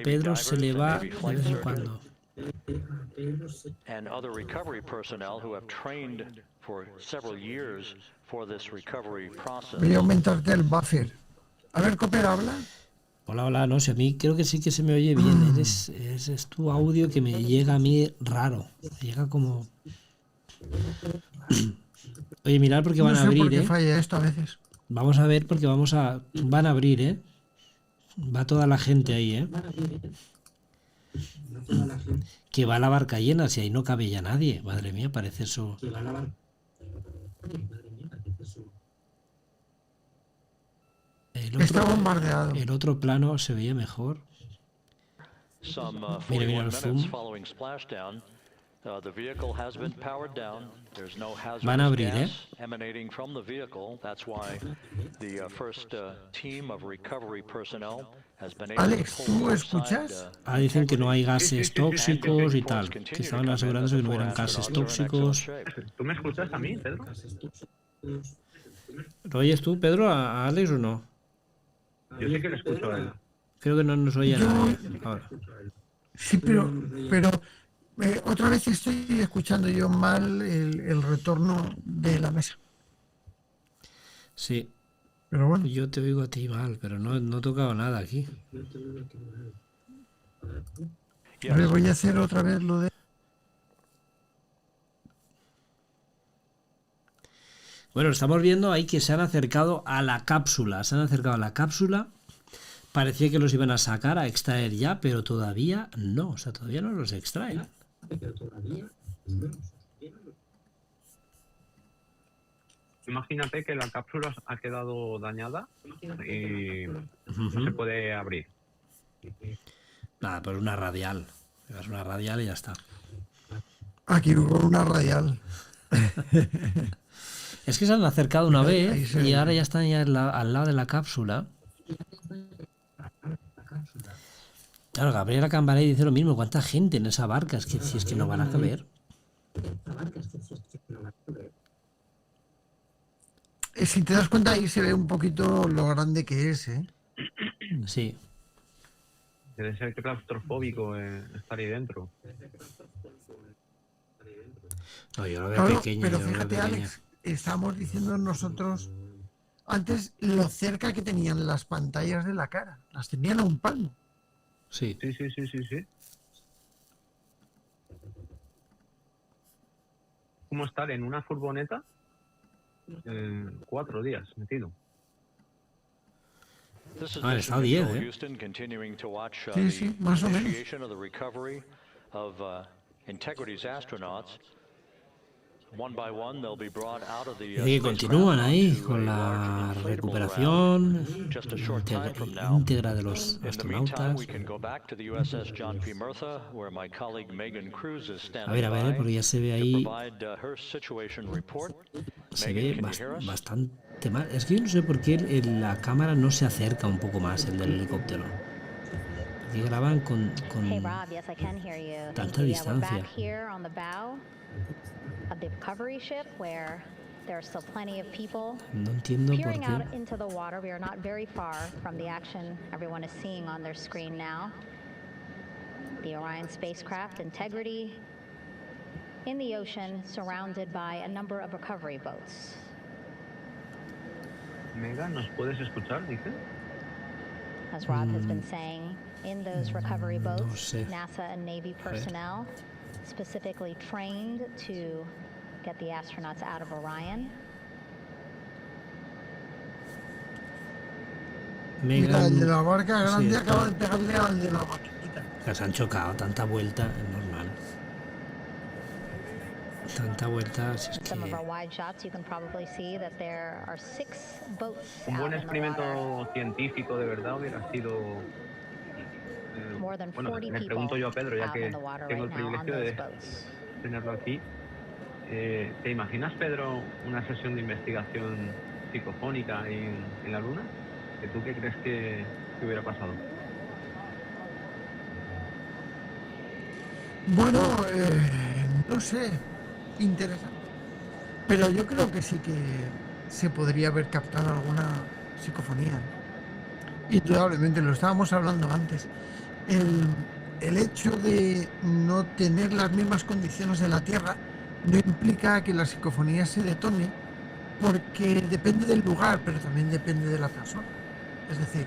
Pedro se le va de vez en cuando. Voy a aumentarte el buffer. A ver, Cooper, habla. Hola, no sé, a mí creo que sí que se me oye bien. Es tu audio que me llega a mí raro. Me llega como... Oye, mirad porque van a abrir, por qué falla esto a veces. Vamos a ver porque van a abrir, ¿eh? Va toda la gente ahí, ¿eh? Que va la barca llena, si ahí no cabe ya nadie. Madre mía, parece eso. Está bombardeado. El otro plano se veía mejor. Mira el zoom. Van a abrir, ¿eh? Alex, ¿tú escuchas? Dicen que no hay gases tóxicos y tal. Que estaban asegurándose que no hubieran gases tóxicos. ¿Tú me escuchas a mí, Pedro? ¿Lo oyes tú, Pedro, a Alex o no? Yo sí que le escucho a él. Creo que no nos oye nadie ahora. Sí, pero otra vez estoy escuchando yo mal el retorno de la mesa. Sí. Pero bueno. Yo te oigo a ti mal, pero no he tocado nada aquí. A ver, voy a hacer otra vez lo de... Bueno, estamos viendo ahí que se han acercado a la cápsula. Parecía que los iban a sacar, a extraer ya, pero todavía no. O sea, todavía no los extraen. Imagínate que la cápsula ha quedado dañada y no se puede abrir. Nada, pero una radial. Llevas una radial y ya está. Aquí hubo una radial. Es que se han acercado una vez y ahora ya están ya al lado de la cápsula. Claro, Gabriela Cambaré dice lo mismo. ¿Cuánta gente en esa barca? Es que si es que no van a caber. Si te das cuenta, ahí se ve un poquito lo grande que es, ¿eh? Sí. Debe ser claustrofóbico estar ahí dentro. No, yo lo veo pequeño. Pero fíjate, Alex, estamos diciendo nosotros antes lo cerca que tenían las pantallas de la cara. Las tenían a un palmo. Sí. Sí. ¿Cómo estar en una furgoneta 4 días metido? Vale, está 10, ¿eh? Sí, más o menos. Dice que continúan ahí con la recuperación íntegra de los astronautas. A ver, porque ya se ve ahí. Se ve bastante mal. Es que yo no sé por qué la cámara no se acerca un poco más, el del helicóptero. Porque graban con tanta distancia. Of the recovery ship where there are still plenty of people No entiendo por peering out qué. into the water. We are not very far from the action everyone is seeing on their screen now. the Orion spacecraft integrity in the ocean, surrounded by a number of recovery boats. Mega, ¿nos puedes escuchar? Dice. As Rob has been saying, in those recovery boats, NASA and Navy personnel specifically trained to get the astronauts out of Orion. Mira, el de la barca grande acaba de pegarle al de la barquita. Se han chocado, tanta vuelta, es normal. Tanta vuelta, si es que... Un buen experimento científico de verdad hubiera sido... bueno, le pregunto yo a Pedro, ya que tengo el privilegio de tenerlo aquí. ¿Te imaginas, Pedro, una sesión de investigación psicofónica en la Luna? ¿Tú qué crees que hubiera pasado? Bueno, no sé, interesante. Pero yo creo que sí que se podría haber captado alguna psicofonía. Indudablemente, lo estábamos hablando antes. El hecho de no tener las mismas condiciones de la Tierra no implica que la psicofonía se detone, porque depende del lugar, pero también depende de la persona. Es decir,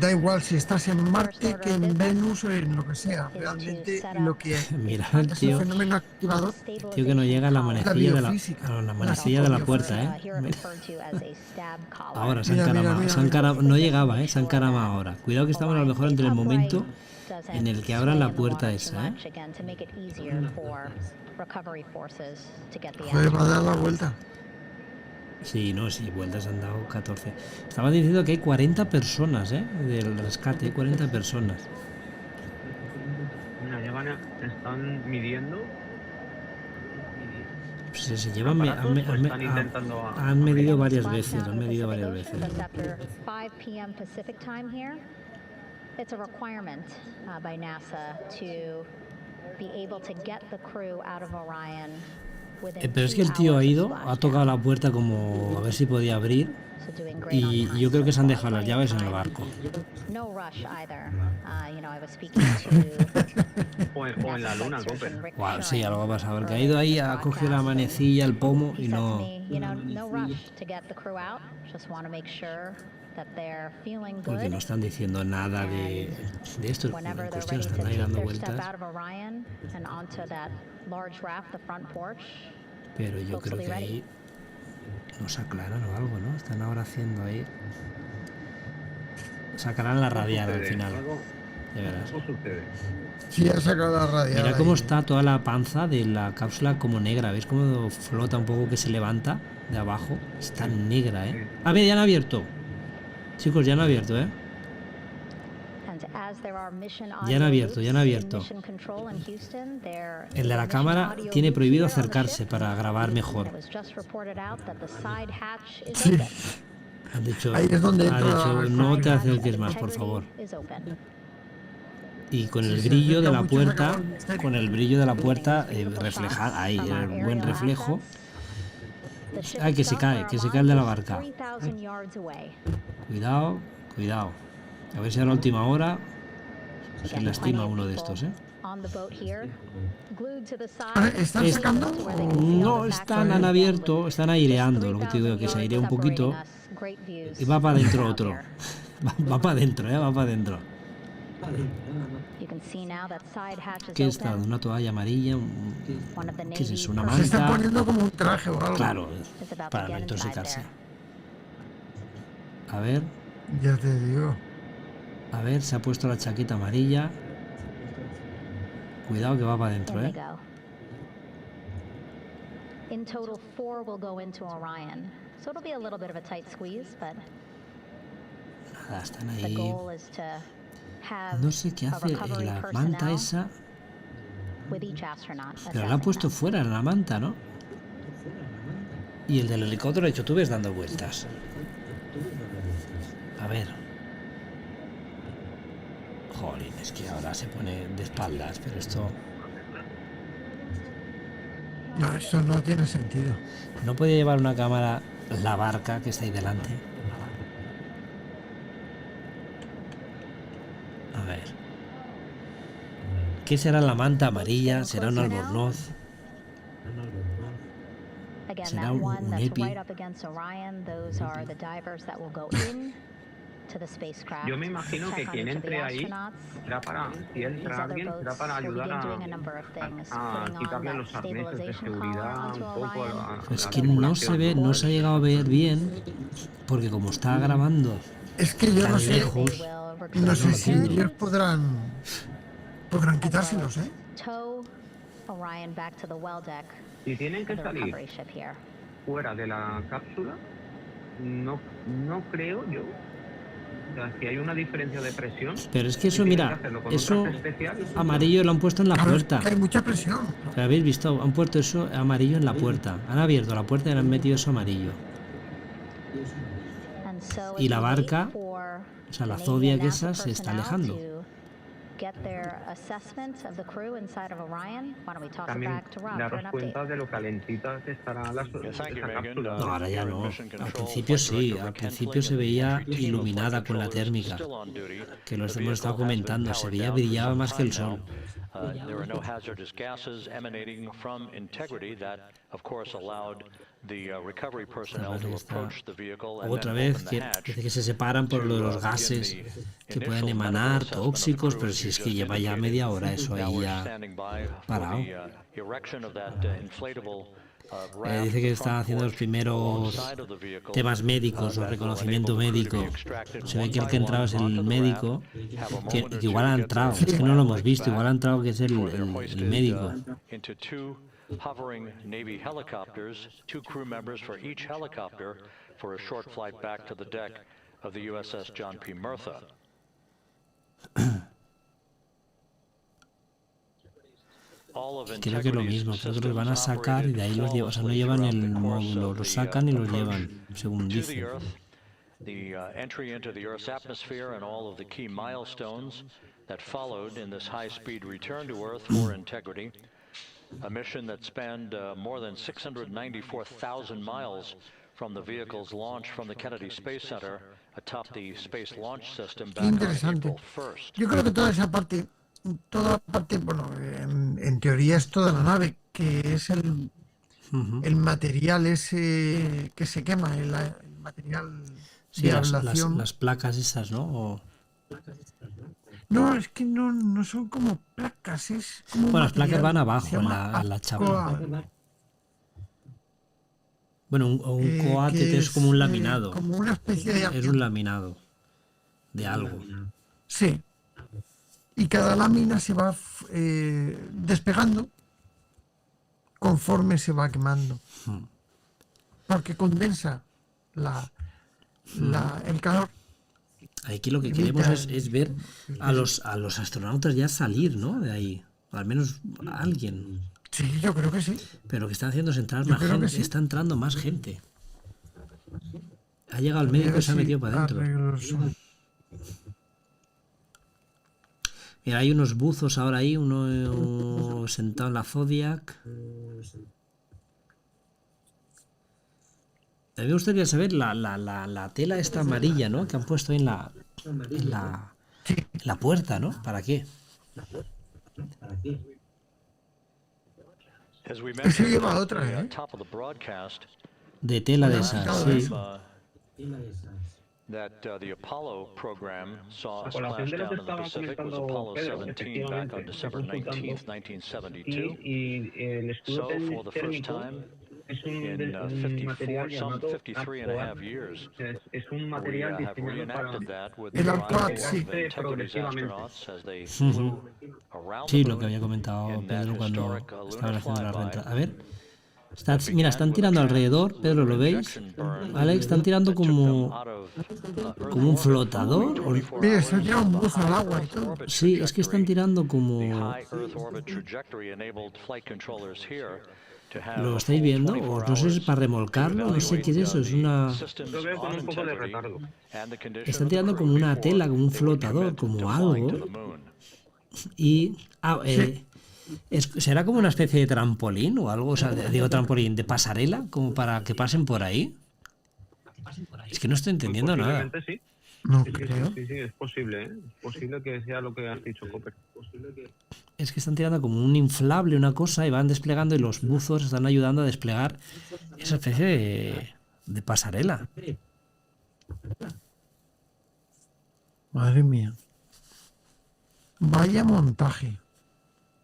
da igual si estás en Marte que en Venus o en lo que sea. Realmente lo que mira, el tío, fenómeno activador, el tío que no llega a la manecilla de la puerta, Ahora se han encaramado, no llegaba, se han encaramado ahora. Cuidado que estamos a lo mejor entre el momento en el que abran la puerta esa, Joder, va a dar la vuelta. Sí, no, sí, vueltas han dado 14. Estaban diciendo que hay 40 personas, del rescate, 40 personas. Mira, ya están midiendo. Pues se llevan, han medido varias veces, It's a requirement by NASA to be able to get the crew out of Orion. Pero es que el tío ha tocado la puerta como a ver si podía abrir, y yo creo que se han dejado las llaves en el barco. O en la luna, Copper. Wow, sí, algo ha pasado, porque ha ido ahí, ha cogido la manecilla, el pomo y no... Porque no están diciendo nada de esto, en cuestión, están ahí dando vueltas. Pero yo creo que ahí nos aclaran o algo, ¿no? Están ahora haciendo ahí... Sacarán la radial al final. Ya verás. Sí, ha sacado la radial. Mira cómo está toda la panza de la cápsula como negra. ¿Veis cómo flota un poco, que se levanta de abajo? Está negra, A ver, ya han abierto. Chicos, ya han abierto, Ya han abierto. El de la cámara tiene prohibido acercarse para grabar mejor. Sí. Han dicho, ahí es donde no te acerques más, por favor. Y con el brillo de la puerta, reflejar ahí, el buen reflejo. Ay, que se cae el de la barca. Cuidado. A ver si a la última hora se lastima uno de estos, ¿Están sacando? No, han abierto, están aireando, lo que te digo, que se airea un poquito. Y va para adentro otro. Va para adentro, va para adentro. ¿Qué está? Una toalla amarilla. ¿Qué es eso? Una manta. Se está poniendo como un traje o algo. Claro, para no intoxicarse. A ver. Ya te digo. A ver, se ha puesto la chaqueta amarilla. Cuidado que va para adentro, In total, 4 will go into Orion. So it'll be a little bit of a tight squeeze, but nada, están ahí. The goal is to have no sé qué hace la manta esa. With each astronaut. Pero la ha puesto fuera en la manta, ¿no? Y el del helicóptero, de hecho, tú ves dando vueltas. A ver. Jolín, es que ahora se pone de espaldas, pero esto... No, eso no tiene sentido. No puede llevar una cámara la barca que está ahí delante. A ver. ¿Qué será la manta amarilla? ¿Será un albornoz? ¿Será un EPI? Yo me imagino que quien entre ahí será para, si entra alguien, será para ayudar a quitarle los arneses de seguridad un poco. Es que no se ve, no se ha llegado a ver bien, porque como está grabando es que yo tan no sé, lejos, no sé si ellos podrán quitárselos, ¿eh? Si tienen que salir fuera de la cápsula, no creo yo. O sea, si hay una diferencia de presión. Pero es que eso, mira, eso amarillo lo han puesto en la puerta. Hay mucha presión. ¿Habéis visto? Han puesto eso amarillo en la puerta. Han abierto la puerta y han metido eso amarillo. Y la barca, o sea, la Zodiac esa se está alejando. También daros cuenta de lo calentita que estará esa cápsula. No, ahora ya no. Al principio sí, al principio se veía iluminada con la térmica, que lo hemos estado comentando, se veía, brillaba más que el sol. Otra vez que se separan por lo de los gases que pueden emanar, tóxicos, pero si es que lleva ya media hora eso ahí ya parado. Dice que están haciendo los primeros temas médicos o reconocimiento médico. Se ve que el que ha entrado es el médico, que igual ha entrado, es que no lo hemos visto, igual ha entrado que es el médico. Hovering Navy helicopters, 2 crew members for each helicopter for a short flight back to the deck of the USS John P. Murtha. Creo que es lo mismo, creo que los van a sacar y de ahí los llevan, o sea, no llevan el módulo, los sacan y los llevan, según dicen. The entry into the Earth's atmosphere and all of the key milestones that followed in this high-speed return to Earth for integrity. A mission that spanned more than 694,000 miles from the vehicle's launch from the Kennedy Space Center atop the Space Launch System back on April 1st. Yo creo que toda la parte, bueno, en teoría es toda la nave, que es el material ese que se quema, el material de ablación. Las placas esas, ¿no? O... No, es que no son como placas, es como bueno, las placas van abajo en la chapa. Bueno, un coate es como un laminado. Como una especie de... Es un laminado de algo. Sí. Y cada lámina se va despegando conforme se va quemando. Porque condensa el calor. Aquí lo que queremos es ver a los astronautas ya salir, ¿no? De ahí. O al menos a alguien. Sí, yo creo que sí. Pero lo que están haciendo es entrar más gente. Sí. Está entrando más gente. Ha llegado el médico y se ha metido para adentro. Mira, hay unos buzos ahora ahí, uno sentado en la Zodiac. A mí me gustaría saber la tela esta amarilla, ¿no? Que han puesto ahí en la puerta, ¿no? ¿Para qué? Ese lleva otra, ¿eh? De tela de esas, sí. That the Apollo program saw a splashdown in the Pacific was Apollo 17 back on December 19th, 1972. So for the first time in 53 and a half years, we have reenacted that with the Integrity's astronauts as they flew around sí, lo que había comentado Pedro cuando estaban haciendo la reentrada. A ver. Mira, están tirando alrededor, Pedro, ¿lo veis? Alex, están tirando como un flotador. Mira, están tirando un buzo al agua y todo. Sí, es que están tirando como... ¿Lo estáis viendo? O no sé si es para remolcarlo, no sé qué es eso, es una... Lo veo con un poco de retardo. Están tirando como una tela, como un flotador, como algo. Y... ¿será como una especie de trampolín o algo? O sea, digo trampolín, de pasarela, como para que pasen por ahí. Es que no estoy entendiendo nada. Sí. No sí, creo. Sí, es posible, ¿eh? Es posible que sea lo que has dicho, Copper. Es que están tirando como un inflable, una cosa, y van desplegando, y los buzos están ayudando a desplegar esa especie de pasarela. Madre mía. Vaya montaje.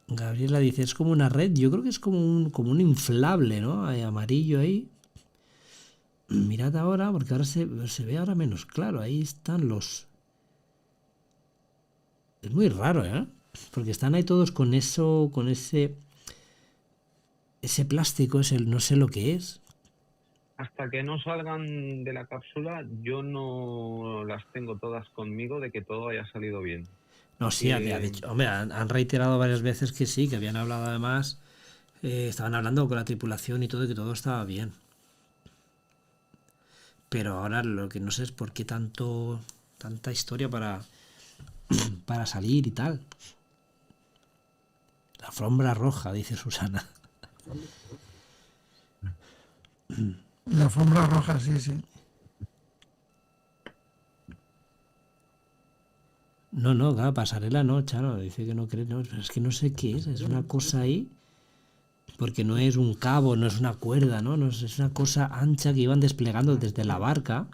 Gabriela dice, es como una red, yo creo que es como un inflable, ¿no? Hay amarillo ahí. Mirad ahora, porque ahora se ve ahora menos claro. Ahí están los... Es muy raro, ¿eh? Porque están ahí todos con eso, con ese plástico, no sé lo que es. Hasta que no salgan de la cápsula, yo no las tengo todas conmigo de que todo haya salido bien. No, sí, ha dicho, hombre, han reiterado varias veces que sí, que habían hablado además, estaban hablando con la tripulación y todo, y que todo estaba bien. Pero ahora lo que no sé es por qué tanta historia para salir y tal. La alfombra roja, dice Susana. La alfombra roja, sí. No, claro, pasarela no, Chano, dice que no cree, no, es que no sé qué es una cosa ahí, porque no es un cabo, no es una cuerda, ¿no? Es una cosa ancha que iban desplegando desde la barca.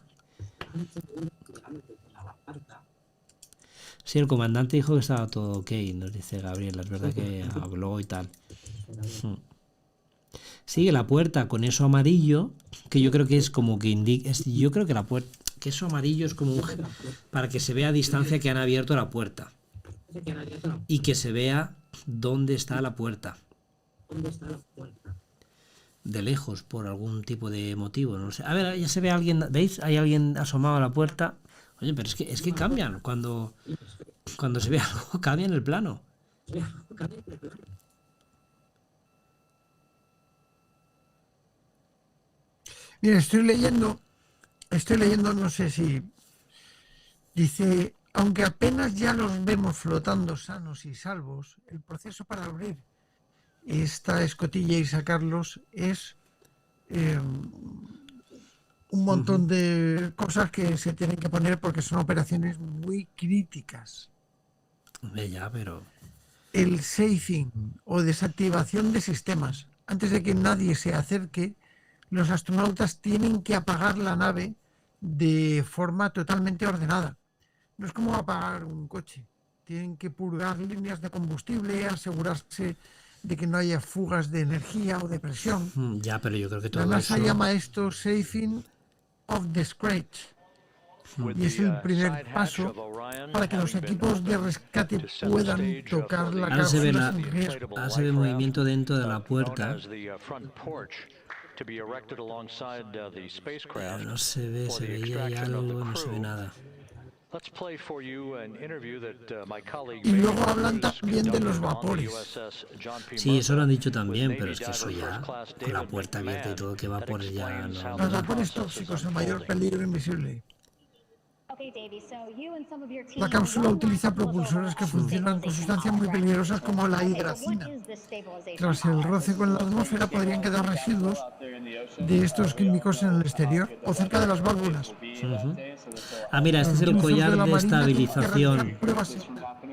Sí, el comandante dijo que estaba todo ok, nos dice Gabriela, es verdad que habló y tal. Sigue la puerta con eso amarillo, que yo creo que es como que indica, yo creo que la puerta, que eso amarillo es como para que se vea a distancia que han abierto la puerta y que se vea dónde está la puerta. De lejos, por algún tipo de motivo, no sé. A ver, ya se ve alguien, ¿veis? Hay alguien asomado a la puerta. Oye, pero es que cambian, cuando se ve algo, cambian el plano. Mira, estoy leyendo, no sé si dice, aunque apenas ya los vemos flotando sanos y salvos, el proceso para abrir esta escotilla y sacarlos es un montón de cosas que se tienen que poner porque son operaciones muy críticas. Ya, pero... El safing o desactivación de sistemas. Antes de que nadie se acerque, los astronautas tienen que apagar la nave de forma totalmente ordenada. No es como apagar un coche. Tienen que purgar líneas de combustible, asegurarse de que no haya fugas de energía o de presión. Ya, pero yo creo que todo La NASA eso... llama esto safing of the scratch. Y es el primer paso para que los equipos de rescate puedan tocar la cápsula sin riesgo. Ahora se ve movimiento dentro de la puerta. Pero no se ve, se veía ya algo, no se ve nada. Y luego hablan también de los vapores. Sí, eso lo han dicho también, pero es que eso ya, con la puerta abierta y todo, que vapores ya no... Los vapores tóxicos, el mayor peligro invisible. La cápsula utiliza propulsores que funcionan con sustancias muy peligrosas como la hidracina. Tras el roce con la atmósfera podrían quedar residuos de estos químicos en el exterior o cerca de las válvulas. Ah, mira, este es el collar de estabilización.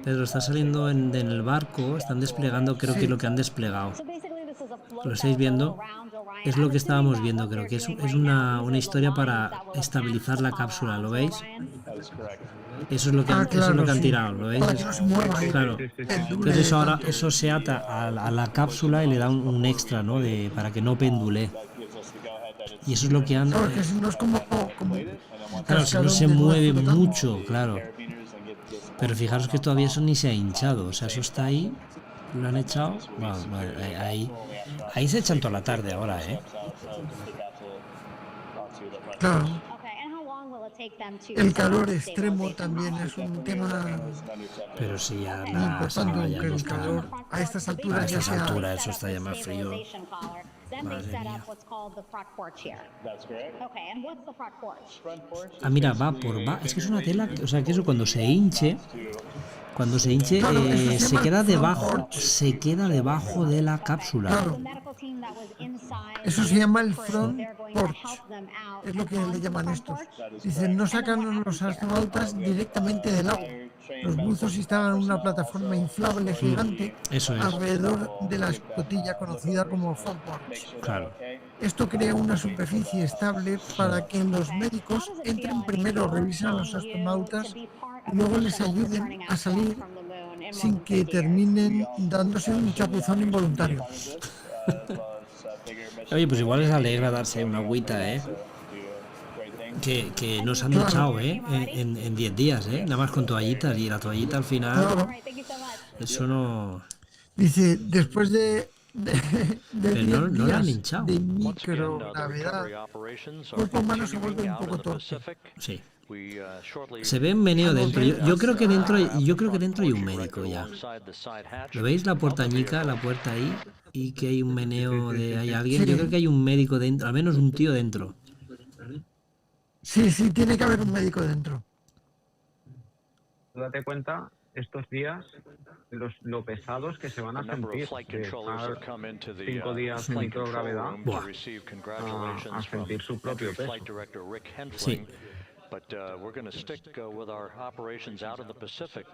Pedro, está saliendo en el barco, están desplegando, creo que lo que han desplegado. ¿Lo estáis viendo? Es lo que estábamos viendo, creo que es una historia para estabilizar la cápsula, ¿lo veis? Eso es lo que, eso es lo que han tirado, ¿lo veis? Claro. Entonces ahora eso se ata a la cápsula y le da un extra, ¿no? Para que no pendule. Y eso es lo que han... Porque si no es como claro, si no se mueve mucho, claro. Pero fijaros que todavía eso ni se ha hinchado, o sea, eso está ahí, lo han echado, bueno, ahí se echan toda la tarde ahora, ¿eh? Claro. El calor extremo también es un tema. Pero si ya importante, que el calor a estas alturas eso está ya más frío. Ah, mira, va. Es que es una tela, o sea, que eso cuando se hinche, se queda debajo de la cápsula. Claro. Eso se llama el front porch, es lo que le llaman estos. Dicen, no sacan a los astronautas directamente del agua. Los buzos instalan una plataforma inflable gigante alrededor de la escotilla conocida como front porch. Claro. Esto crea una superficie estable para que los médicos entren primero, revisen a los astronautas y luego les ayuden a salir sin que terminen dándose un chapuzón involuntario. Oye, pues igual les alegra darse una agüita, que nos han echado, en 10 días, nada más con toallitas, y la toallita al final, Claro. Eso no... Dice, después de Pero no la han días hinchado. de microgravedad, el cuerpo humano se vuelve un poco torpe. Sí. Se ve un meneo dentro. Yo creo que dentro hay un médico ya. ¿Lo veis? La puertañica, la puerta ahí, y que hay un meneo de hay alguien. Yo creo que hay un médico dentro, al menos un tío dentro. Sí, tiene que haber un médico dentro. Date cuenta estos días lo pesados que se van a sentir de estar 5 días en microgravedad a sentir su propio peso. Sí. But we're going to stick with our operations out in the Pacific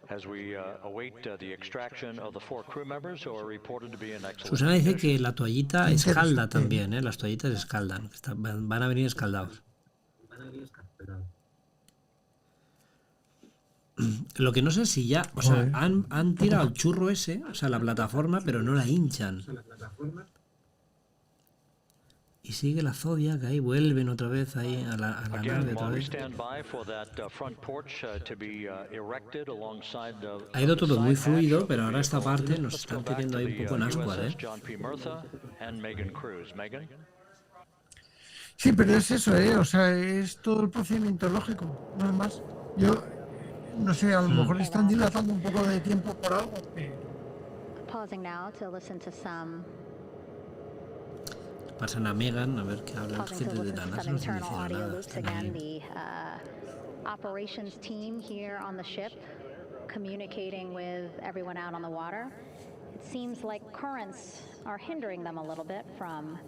as we await the extraction of the 4 crew members who are reported to be in excellent Susana dice que la toallita escalda también, las toallitas escaldan, van a venir escaldados. Lo que no sé si ya, o sea, han tirado el churro ese, o sea, la plataforma, pero no la hinchan. Y sigue la Zodiac, ahí vuelven otra vez ahí a la nave otra vez. Ha ido todo muy fluido, pero ahora esta parte nos están teniendo ahí un poco en ascuas, Sí, pero es eso, o sea, es todo el procedimiento lógico, no es más. Yo no sé, a lo mejor están dilatando un poco de tiempo por algo. Pasan a Megan, a ver qué hablan. Es que desde la NASA no se dice nada. Operations team here on the ship, communicating with everyone out on the water. It seems like currents are hindering them a little bit from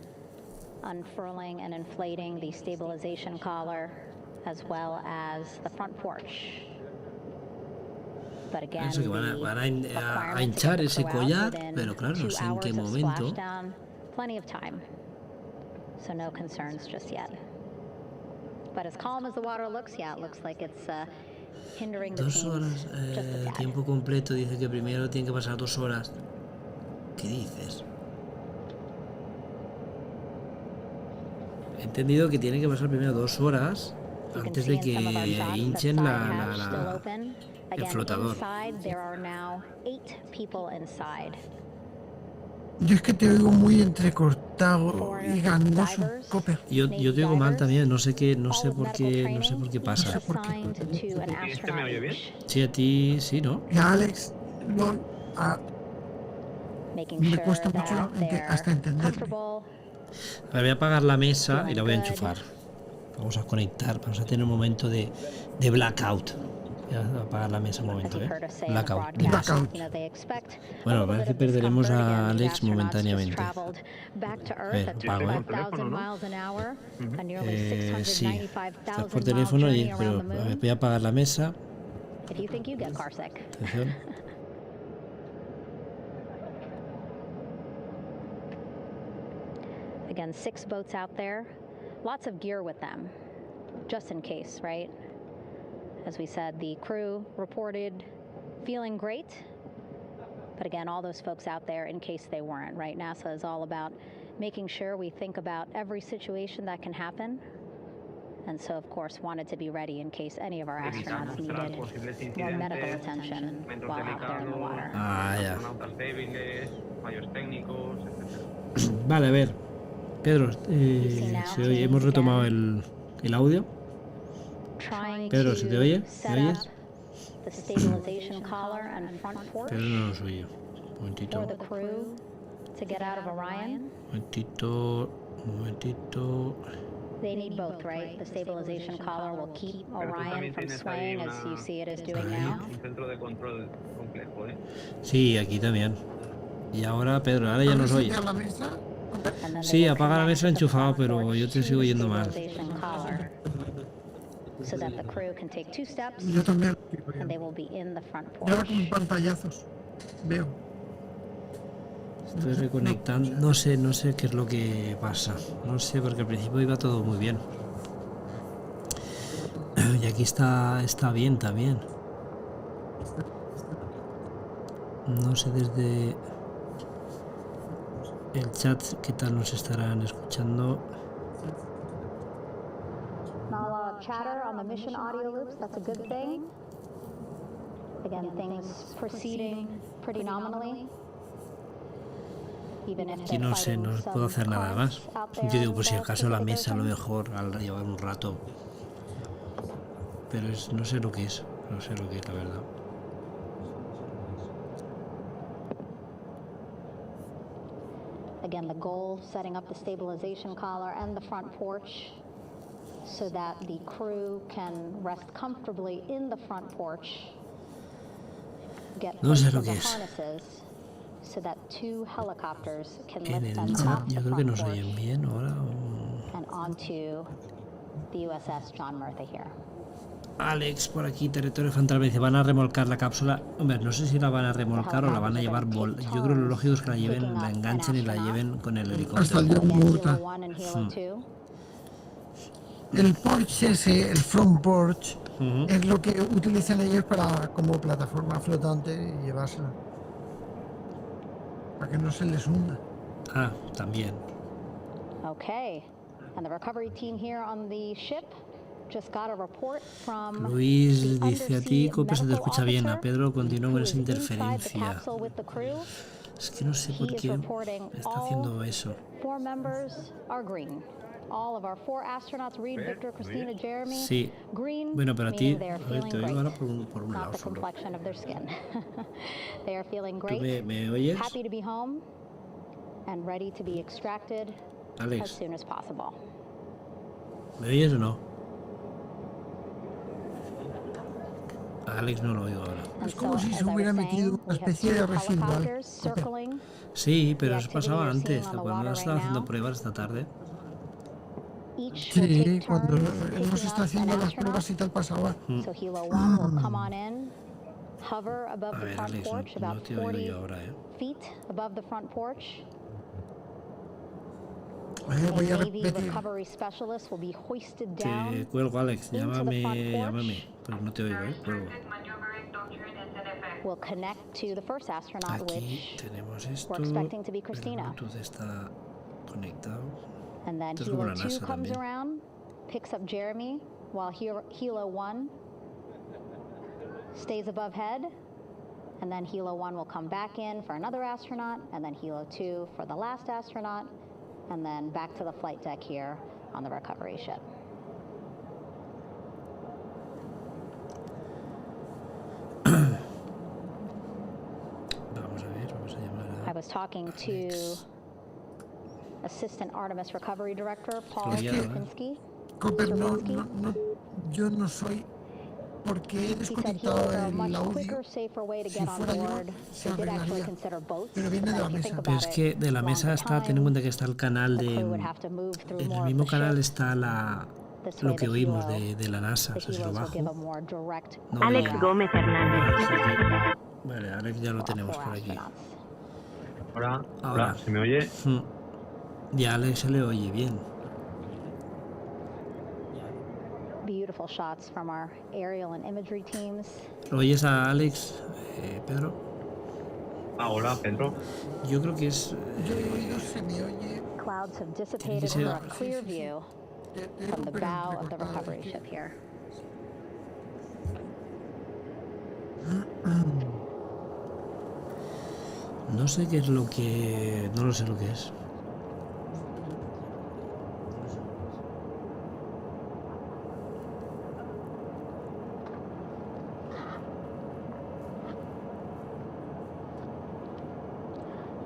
unfurling and inflating the stabilization collar as well as the front porch. But again, Eso que van a hinchar ese collar, pero claro, no sé en qué momento. Plenty of time. So no concerns just yet. But as calm as the water looks, yeah, it looks like it's hindering the 2 horas, tiempo completo, dice que primero tiene que pasar 2 horas. ¿Qué dices? He entendido que tiene que pasar primero 2 horas antes de que hinchen el flotador. Yo es que te oigo muy entrecortado y gangoso, Copper. Yo te oigo mal también, no sé por qué pasa. No sé por qué. ¿Este me oye bien? Sí, a ti sí, ¿no? Y a Alex, me cuesta mucho hasta entenderlo. A ver, voy a apagar la mesa y la voy a enchufar. Vamos a conectar, vamos a tener un momento de blackout. Voy a apagar la mesa un momento, Blackout. Bueno, parece que perderemos a Alex momentáneamente. A ver, apago, sí, estás por teléfono, pero a ver, voy a apagar la mesa. Atención. Again, 6 boats out there, lots of gear with them, just in case, right? As we said, the crew reported feeling great, but again, all those folks out there in case they weren't, right? NASA is all about making sure we think about every situation that can happen, and so of course wanted to be ready in case any of our astronauts needed more medical attention while out there in the water. Ya. Vale, a ver, Pedro, hemos retomado el audio. Pedro, ¿se te oye? ¿Me oyes? Pedro no nos oye. Un momentito. to get out of Orion? Momentito. They need both, right? The stabilization collar will keep Orion from swaying as you see it is doing now. Un centro de control complejo, ¿eh? Sí, aquí también. Y ahora, Pedro, ahora ya nos oye. ¿A la mesa? Sí, apaga la mesa enchufado, pero yo te sigo oyendo mal. So that the crew can take 2 steps Yo también. and they will be in the front Y ahora porch. con pantallazos. Veo. Estoy reconectando. No sé qué es lo que pasa. No sé, porque al principio iba todo muy bien. Y aquí está bien también. No sé desde el chat qué tal nos estarán escuchando. Not a lot of chatter on the mission audio loops. That's a good thing. Again, things proceeding pretty nominally. Aquí no sé, no puedo hacer nada más. Yo digo, pues si acaso la mesa a lo mejor al llevar un rato. Pero no sé lo que es. No sé lo que es, la verdad. Again, the goal, setting up the stabilization collar and the front porch so that the crew can rest comfortably in the front porch. Get No sé plates lo of que the es. harnesses so that 2 helicopters can En lift el them chat off yo the creo que front nos porch oyen bien ahora. o- and onto the USS John Murtha here. Alex, por aquí, Territorio Fantasma, dice, van a remolcar la cápsula. Hombre, no sé si la van a remolcar o la van a llevar yo creo que lo lógico es que la lleven, la enganchen y la lleven con el Hasta el helicóptero. John Murtha. Hilo 1 and Hilo 2. El porche ese, el front porch, Ujú. es lo que utilizan ellos para como plataforma flotante y llevársela. Para que no se les hunda. Ah, también. Okay. And the recovery team here on the ship just got a report from Luis the dice, a ti undersea Cope se te medical escucha bien, a officer Pedro continúa who con is esa inside the interferencia. capsule with the crew. Es que no sé por He is qué reporting está all haciendo eso. 4 members are green. All of our 4 astronauts, Reed, Victor, Christina, Jeremy, Sí. green, Bueno, pero a ti, meaning they are a ver, feeling te oigo great. ahora por un Not lado the solo. complexion of their skin. They are feeling ¿Tú great, me oyes? happy to be home, and ready to be extracted as Alex, soon as possible. ¿me oyes o no? A Alex no lo oigo ahora. Es como si se hubiera metido una especie de residual. Sí, pero eso pasaba antes, cuando estaba haciendo pruebas esta tarde. Sí, cuando hemos estado haciendo las pruebas y tal pasaba. So Hilo 1 will come on in, hover above A the ver, front Alex, porch, no about te oigo 40 yo ahora, ¿eh? feet above the front porch. Voy A a Navy repetir. recovery specialist will be hoisted Te down. cuelgo, Alex, into the front porch. llámame, pero no te oigo, ¿eh? Cuelgo. Will connect to the first astronaut, Aquí which tenemos esto, we're expecting to be el Christina. Bluetooth está conectado. And then Esto es como Hilo la 2 NASA comes también. around, picks up Jeremy, while Hilo 1 stays above head. And then Hilo 1 will come back in for another astronaut, and then Hilo 2 for the last astronaut, and then back to the flight deck here on the recovery ship. Vamos a ver, vamos a llamar I was talking to Assistant Artemis Recovery Director Paul Es que- Straczynski. Cooper, yo no soy. Porque he He said he desconectado was a el much audio. quicker, safer way to Si get on fuera yo, board. se They did actually arreglaría. consider boats. Pero viene de but la if you think mesa. Pero about es que it, de la mesa longer está, ten en time, cuenta que está el canal the de... crew would have to move through En more el of mismo the canal ship. está This lo way que the oímos Hilo- de la NASA. the O sea, si lo Hilos will give a bajo... more direct No Alex oigo. Gómez Hernández. Vale, Alex ya lo tenemos por aquí. Ahora, Ahora. ¿se me oye? Y a Alex se le oye bien. Beautiful shots from our aerial and imagery teams. ¿Lo oyes a Alex, Pedro? Ahora, Pedro. Yo creo que es... Yo he oído, se me oye. Clouds have dissipated que ser- for a clear view from the bow of the recovery ship here. No sé qué es lo que... No lo sé lo que es.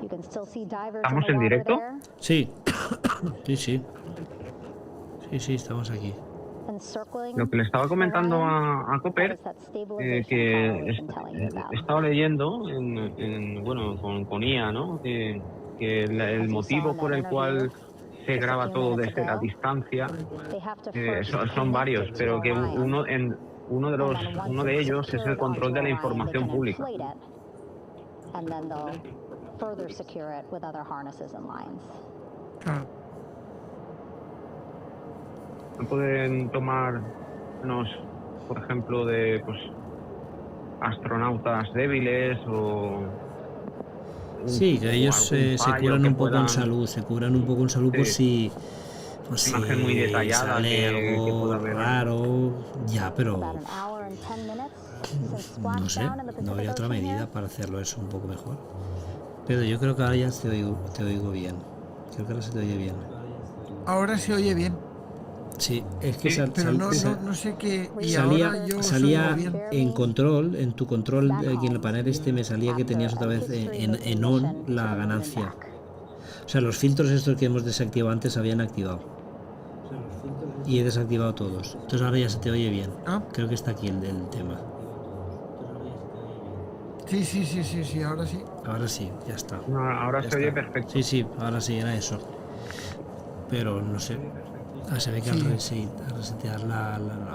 You ¿Estamos en directo? Sí. Sí, estamos aquí. Lo que le estaba comentando a Copper, que he estado leyendo con IA, ¿no? Que el motivo por el cual se graba todo desde la distancia son varios, pero que uno de ellos es el control de la información pública. No pueden tomarnos, por ejemplo, de astronautas débiles o... Sí, que ellos se curan un poco en salud, por si muy detallada sale algo raro, ya, pero no sé, no habría otra medida para hacerlo eso un poco mejor. Pero yo creo que ahora ya te oigo bien, creo que ahora se te oye bien. Ahora se oye bien. Sí, es que pero no sé qué. Y salía en control, en tu control, aquí en el panel me salía que tenías otra vez en on la ganancia. O sea, los filtros estos que hemos desactivado antes se habían activado. Y he desactivado todos. Entonces ahora ya se te oye bien. Creo que está aquí el tema. Sí, ahora sí. Ahora sí, ya está. No, ahora se oye perfecto. Sí, ahora sí, era eso. Pero no sé. Se ve que al resetear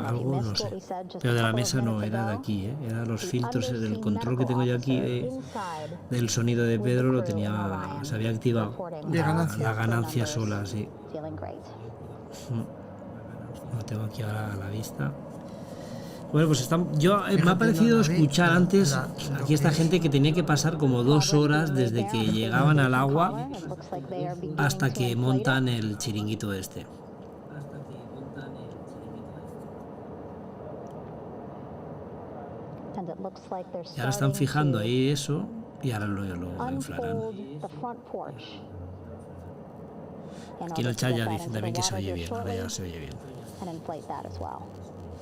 algo, no sé. Pero de la mesa no, era de aquí, Era los filtros del control que tengo yo aquí del sonido de Pedro, se había activado la ganancia sola, sí. Lo tengo aquí ahora a la vista. Bueno, pues me ha parecido escuchar antes aquí esta gente que tenía que pasar como 2 horas desde que llegaban al agua hasta que montan el chiringuito este. Y ahora están fijando ahí eso y ahora lo inflarán. Aquí en el chat ya dicen también que se oye bien, ahora ya se oye bien.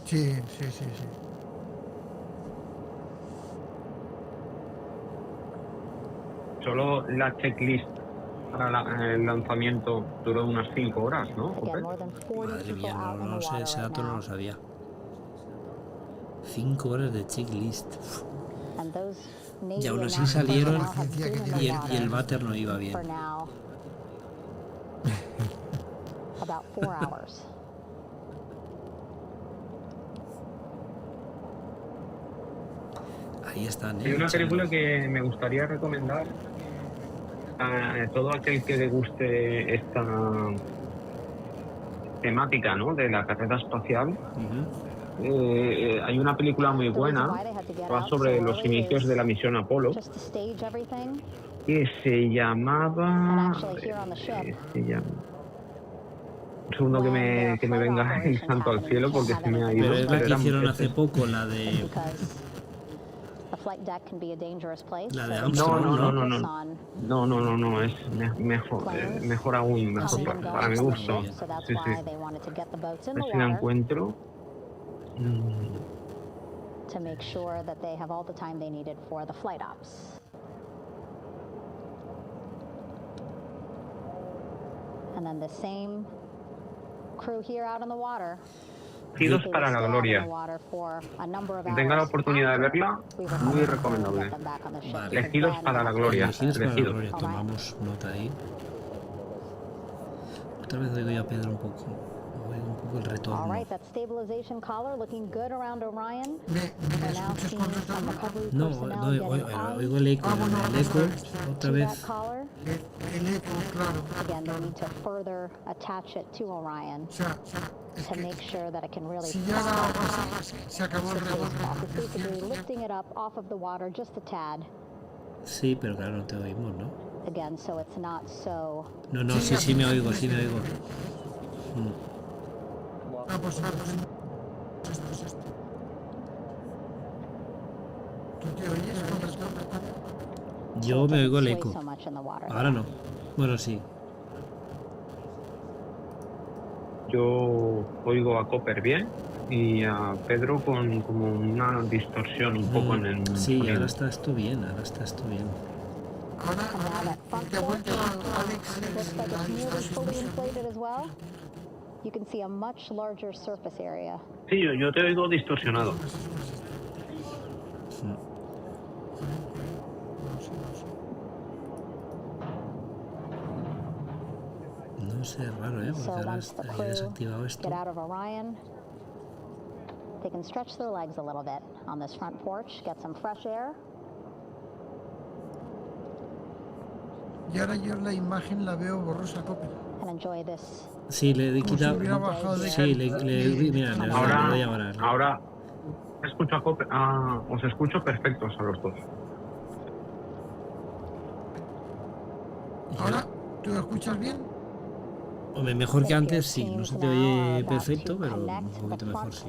Sí. Solo la checklist para el lanzamiento duró unas 5 horas, ¿no? Madre mía, no sé, ese dato no lo sabía. 5 horas de checklist. Y aún así salieron y el váter no iba bien. Ahí están. Hay una película que me gustaría recomendar a todo aquel que le guste esta temática, ¿no? De la carrera espacial. Hay una película muy buena que va sobre los inicios de la misión Apolo, que se llamaba... Un segundo que me venga el santo al cielo porque se me ha ido. Pero es la que hicieron hace poco, la de... La de Armstrong, no, es mejor aún, mejor para mi gusto. Sí. A ver si la encuentro. To make sure that they have all the time they needed for the flight ops. And then the same crew here out in the water. Elegidos para la gloria. Que tenga la oportunidad de verla, muy recomendable. Elegidos para la gloria. Tomamos nota ahí. Otra vez oigo yo a Pedro un poco el retorno. No, oigo el eco, otra vez. El eco, claro. Si ya se acabó el retorno. Sí, pero claro, no te oímos, ¿no? No, sí me oigo. Pues esto. ¿Tú te oyes con retorno? Yo me oigo el eco. Ahora no. Bueno, sí. Yo oigo a Copper bien y a Pedro con como una distorsión un poco en el sí, sonido. ahora está esto bien, Ahora, te ha vuelto Alex la distorsión. You can see a much larger surface area. Sí, yo te oigo distorsionado. No sé, es raro, porque ahora está desactivado esto. Get out of Orion. They can stretch their legs a little bit on this front porch, get some fresh air. Y ahora yo la imagen la veo borrosa, Cope. And enjoy this. Sí, le he quitado. Sí, mira, le voy a llamar. Ahora escucho a Cope. Os escucho perfectos a los dos. Ahora, ¿tú lo escuchas bien? Hombre, mejor que antes, sí. No se te oye perfecto, pero un poquito mejor, sí.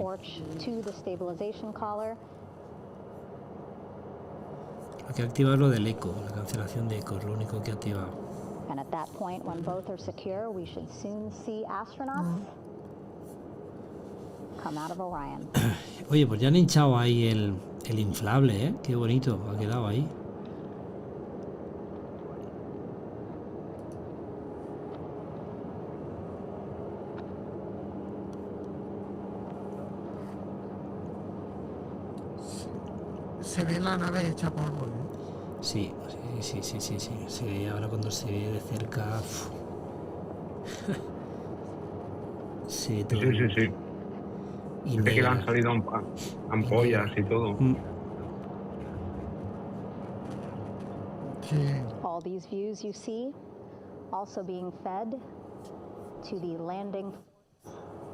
Hay que activar lo del eco, la cancelación de eco, es lo único que he activado. And at that point, when both are secure, we should soon see astronauts come out of Orion. Oye, pues ya han hinchado ahí el inflable, ¿eh? Qué bonito ha quedado ahí. Se ve la nave hecha polvo, ¿eh? Sí. Sí, ahora cuando se ve de cerca... Sí. Y que le han salido ampollas y todo. Sí. All these views you see also being fed to the landing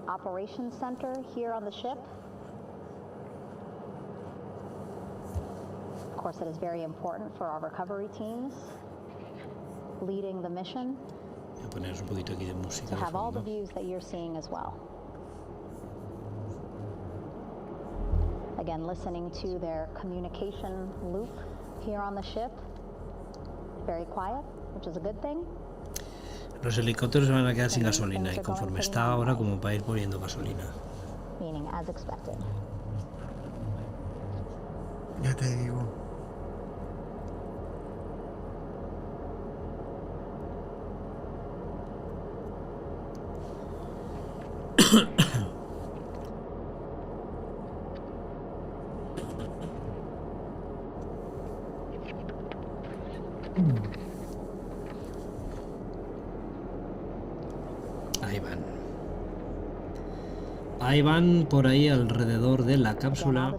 operations center here on the ship. Of course, it is very important for our recovery teams leading the mission Voy a poner un poquito aquí de música to de have all the fondo. views that you're seeing as well. Again, listening to their communication loop here on the ship. Very quiet, which is a good thing. Los helicópteros se van a quedar sin gasolina y conforme está ahora, como para ir poniendo gasolina. Meaning as expected. Ya te digo. Ahí van por ahí alrededor de la cápsula.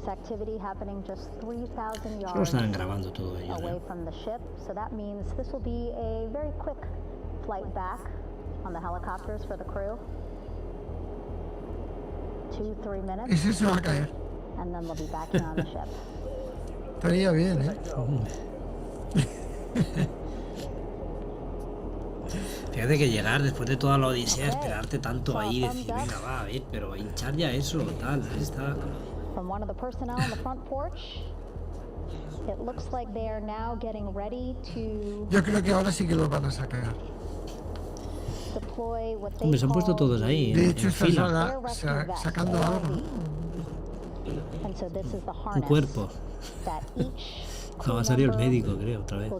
Solo están grabando todo ello, ¿eh? Ese se va a caer. Estaría bien, ¿eh? Fíjate que llegar después de toda la odisea, esperarte tanto ahí, decir, venga, va, a ver, pero hinchar ya eso, tal, ahí está. Yo creo que ahora sí que los van a sacar. Hombre, se han puesto todos ahí, de hecho, en está fila. sacando algo. Un cuerpo. No, va a salir el médico, creo, otra vez.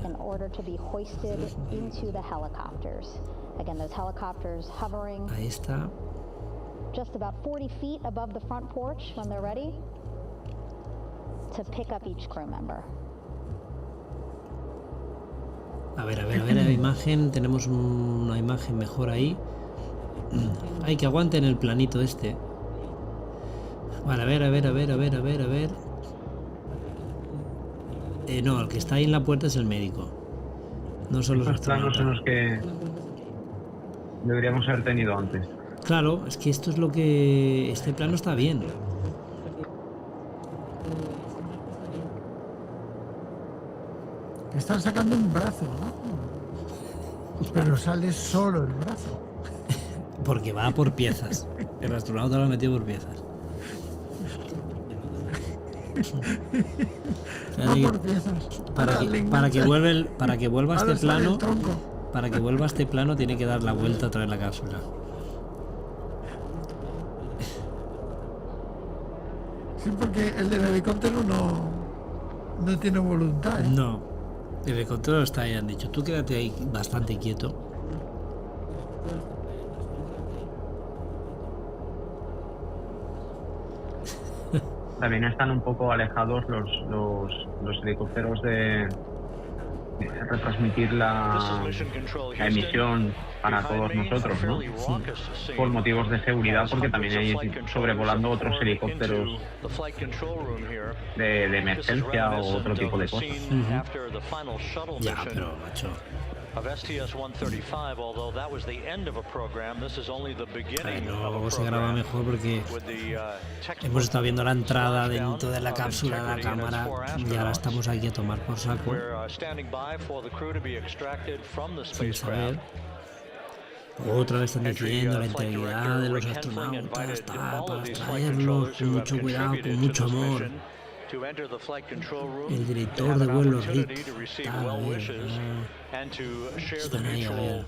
In order to be hoisted into the helicopters. Again, those helicopters hovering Ahí está. just about 40 feet above the front porch when they're ready to pick up each crew member. A ver, la imagen, tenemos una imagen mejor ahí. Ay, que aguanten el planito este. Vale, a ver. No, el que está ahí en la puerta es el médico. No son los planos en los que deberíamos haber tenido antes. Claro, es que esto es lo que... Este plano está bien. Están sacando un brazo, ¿no? Pero sale solo el brazo. Porque va por piezas. El astronauta lo ha metido por piezas. Para que vuelva a este plano tiene que dar la vuelta otra vez la cápsula. Sí, porque el del helicóptero no tiene voluntad, ¿eh? No, El control está ahí, han dicho. Tú quédate ahí bastante quieto. También están un poco alejados los helicópteros de retransmitir la emisión para todos nosotros, ¿no? Por motivos de seguridad, porque también hay sobrevolando otros helicópteros de emergencia o otro tipo de cosas. Ya, pero macho. Luego se graba mejor porque hemos estado viendo la entrada dentro de la cápsula de la cámara y ahora estamos aquí a tomar por saco sin saber. Otra vez están diciendo la integridad de los astronautas está para traerlos con mucho cuidado, con mucho amor. El director de vuelos Rick están ahí, a ver.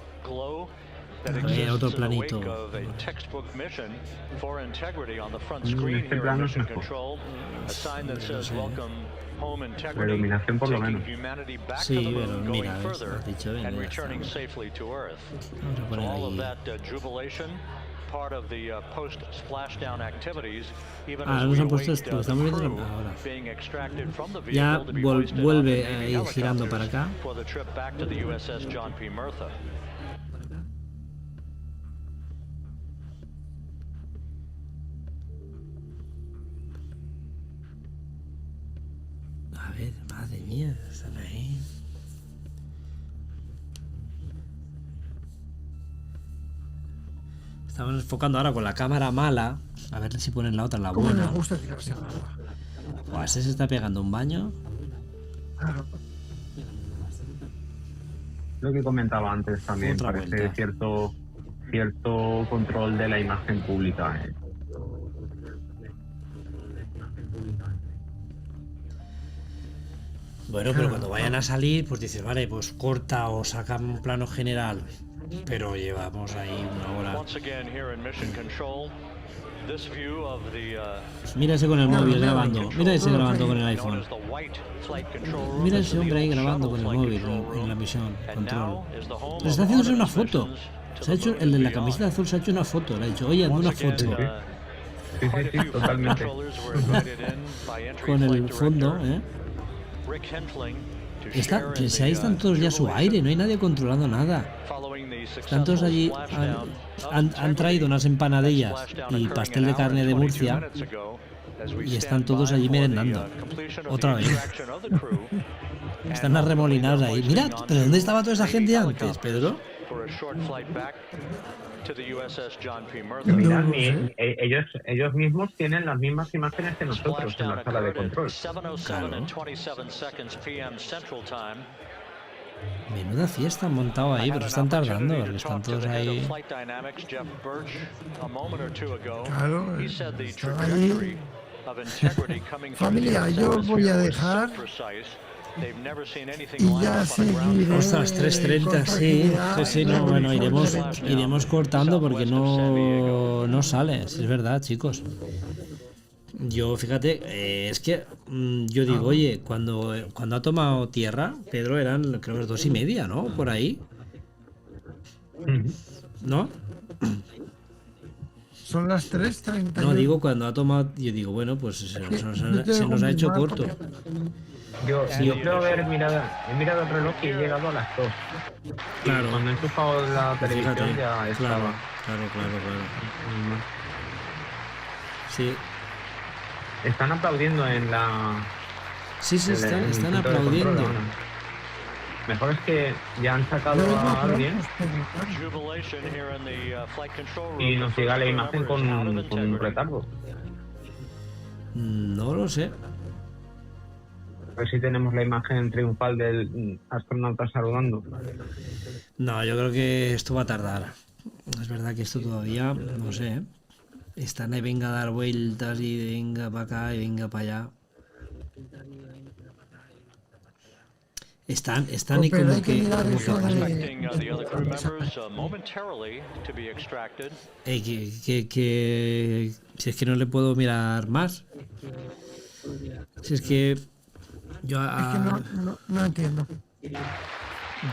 Otro planito. Este plano es mejor. La iluminación por lo menos. Sí, pero mira, ¿ves? Has dicho bien, ya está. Vamos a poner ahí. Nos han puesto esto, estamos viendo ahora. Ya vuelve a ir girando para acá. A ver, madre mía, están ahí. Estamos enfocando ahora con la cámara mala. A ver si ponen la otra, la buena. ¿Cómo me gusta tirarse al agua? Buah, ese se está pegando un baño. Claro. Lo que comentaba antes también, Otra parece vuelta. cierto control de la imagen pública. Bueno, pero cuando vayan a salir, pues dices, vale, pues corta o saca un plano general. Pero llevamos ahí una hora. Mira ese con el móvil grabando. Mira ese grabando con el iPhone. Mira ese hombre ahí grabando con el móvil en la misión control. Pero está haciéndose una foto. Se ha hecho, el de la camiseta azul se ha hecho una foto. Le ha dicho, oye, hazme una foto. Sí, totalmente. Con el fondo, ¿eh? Si ahí están todos ya a su aire, no hay nadie controlando nada. Están todos allí, han traído unas empanadillas y pastel de carne de Murcia y están todos allí merendando. Otra vez. Están arremolinados ahí. Mira, ¿pero dónde estaba toda esa gente antes, Pedro? Mira, ellos mismos tienen las mismas imágenes que nosotros en la sala de control. Claro. Menuda fiesta han montado ahí, pero están tardando, porque están todos ahí. Claro, están ahí. Familia, yo os voy a dejar y ya seguiré. Ostras, 3:30, sí, no, bueno, iremos cortando porque no sale, es verdad, chicos. Yo, fíjate, es que yo digo, oye, cuando ha tomado tierra, Pedro, eran creo que 2:30, ¿no? Por ahí. ¿No? Son las 3:30. No, digo, cuando ha tomado, yo digo, bueno, pues se nos ha hecho corto. Yo creo he mirado el reloj y he llegado a las 2. Claro. Y cuando he enchufado la televisión Fíjate, ya estaba. Claro. Sí. Están aplaudiendo en la... Sí, están aplaudiendo. Mejor es que ya han sacado a alguien y nos llega la imagen con un retardo. No lo sé. A ver si tenemos la imagen triunfal del astronauta saludando. No, yo creo que esto va a tardar. Es verdad que esto todavía, no sé, ¿eh? Están ahí, venga a dar vueltas y venga para acá y venga para allá. Están ahí como que si es que no le puedo mirar más. Si es que yo no entiendo.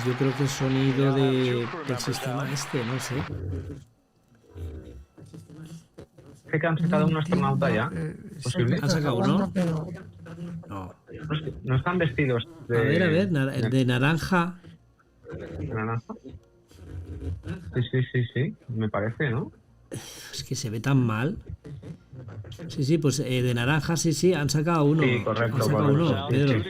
Yo creo que es sonido del sistema este, no sé. ¿Sé que han sacado un astronauta ya? ¿Posible? ¿Han sacado uno? No. No están vestidos de... A ver, el de naranja. ¿De naranja? Sí, me parece, ¿no? Es que se ve tan mal. Sí, pues de naranja, sí, han sacado uno. Sí, correcto. Han sacado uno, Pedro.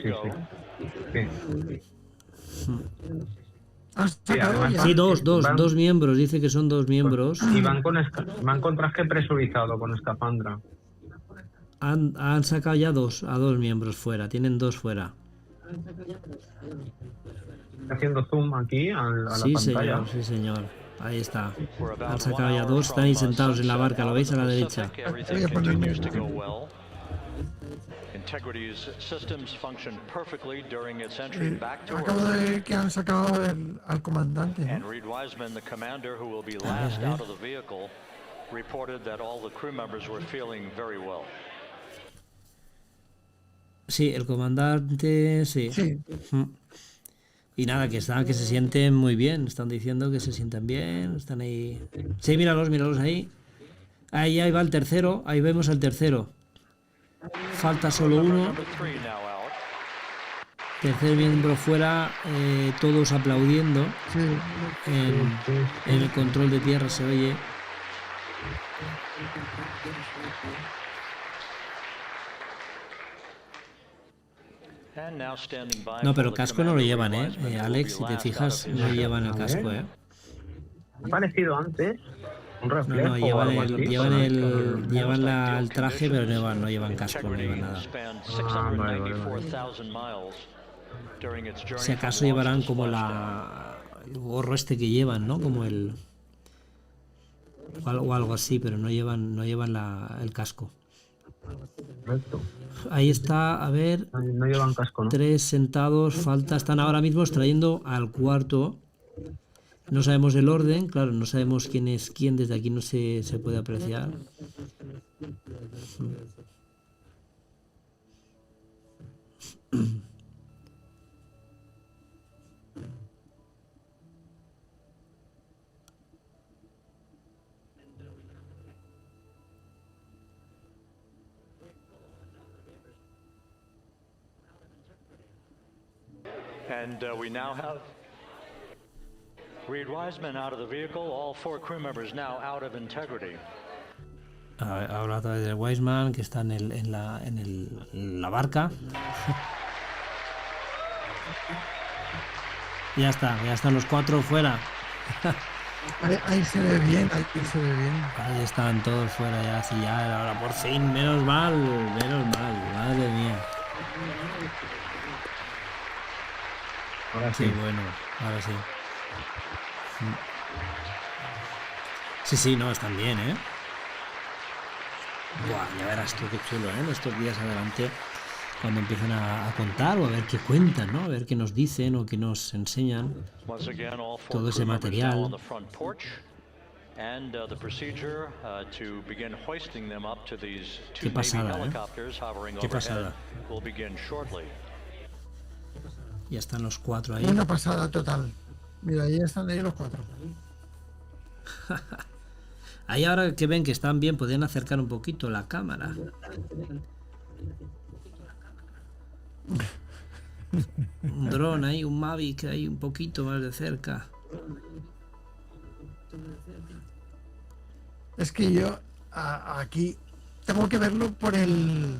Sí, dos miembros, dice que son 2 miembros. Y van con traje presurizado, con escafandra. Han sacado ya a 2 miembros fuera, tienen 2 fuera. Haciendo zoom aquí a la pantalla. Sí, señor. Ahí está. Han sacado ya 2, están ahí sentados en la barca, ¿lo veis a la derecha? Acabo de ver que han sacado al comandante, ¿no? Sí, el comandante, sí. Y nada, que se sienten muy bien, están diciendo que se sienten bien, están ahí. Sí, míralos ahí. Ahí va el tercero, ahí vemos al tercero. Falta solo uno. Tercer miembro fuera, todos aplaudiendo. En el control de tierra se oye. No, pero el casco no lo llevan, Alex, si te fijas, no llevan el casco, Ha aparecido antes un reflejo. No, llevan el traje, pero no llevan casco, no llevan nada. Vale. Si acaso llevarán como el gorro este que llevan, ¿no? Como o algo así, pero no llevan el casco. Correcto. Ahí está, a ver, no llevan casco, ¿no? 3 sentados, están ahora mismo extrayendo al cuarto. No sabemos el orden, claro, no sabemos quién es quién, desde aquí no se puede apreciar. And we now have Reed Wiseman out of the vehicle, all 4 crew members now out of integrity. Habla a través de Wiseman, que está en la barca. Ya están los 4 fuera. Ahí se ve bien, Ahí están todos fuera ya, sí, ya, ahora por fin, menos mal, madre mía. Ahora sí. Bueno, ahora sí. Sí, no, están bien, Buah, ya verás tú qué chulo, estos días adelante, cuando empiezan a contar o a ver qué cuentan, ¿no? A ver qué nos dicen o qué nos enseñan. Todo ese material. Qué pasada, Qué pasada. Ya están los 4 ahí. Una pasada total. Mira, ahí están los 4. Ahí ahora que ven que están bien, podrían acercar un poquito la cámara. Un dron ahí, un Mavic ahí un poquito más de cerca. Es que yo aquí tengo que verlo por el...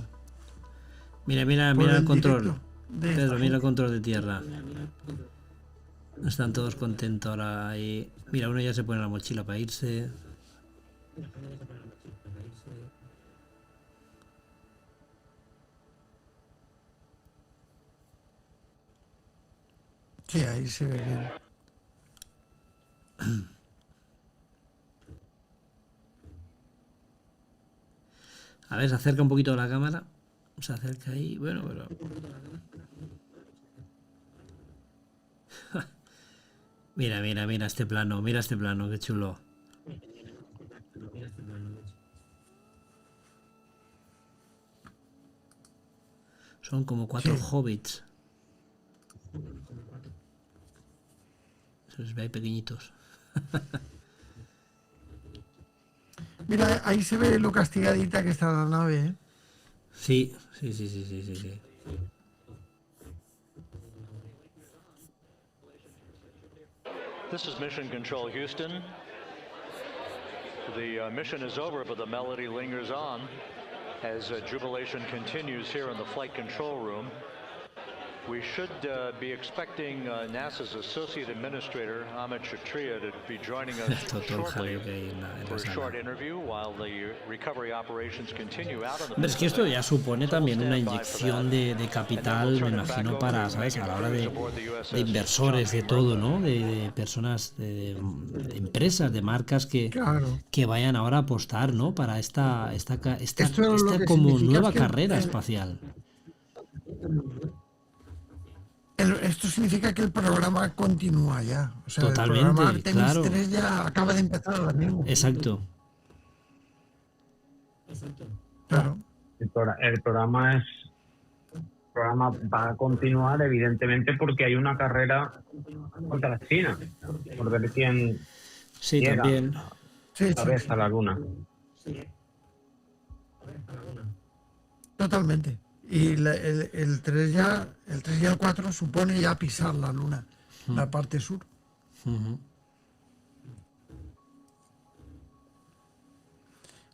Mira el control. Pedro, mira el control de tierra. Están todos contentos ahora ahí. Mira, uno ya se pone la mochila para irse. Sí, ahí se ve bien. A ver, se acerca un poquito la cámara. Se acerca ahí. Bueno, pero... Mira este plano, qué chulo. Son como 4 hobbits. los ve ahí pequeñitos. Mira, ahí se ve lo castigadita que está la nave, ¿eh? Sí. This is Mission Control Houston. The mission is over, but the melody lingers on as jubilation continues here in the flight control room. We should be expecting NASA's Associate Administrator, Amit Kshatriya, to be joining us shortly for a short interview while the recovery operations continue out on the... Es que esto ya supone también una inyección de capital, me imagino, para, ¿sabes? A la hora de inversores, de todo, ¿no? De personas, de empresas, de marcas que vayan ahora a apostar, ¿no? Para esta como nueva carrera espacial. Esto significa que el programa continúa ya. O sea, totalmente, el programa Artemis claro. 3 ya acaba de empezar ahora mismo. Exacto. Claro. El programa va a continuar, evidentemente, porque hay una carrera contra China. Por ver quién llega también. a vez a la Luna. Totalmente. Y el 3 y el 4 supone ya pisar la Luna, la parte sur.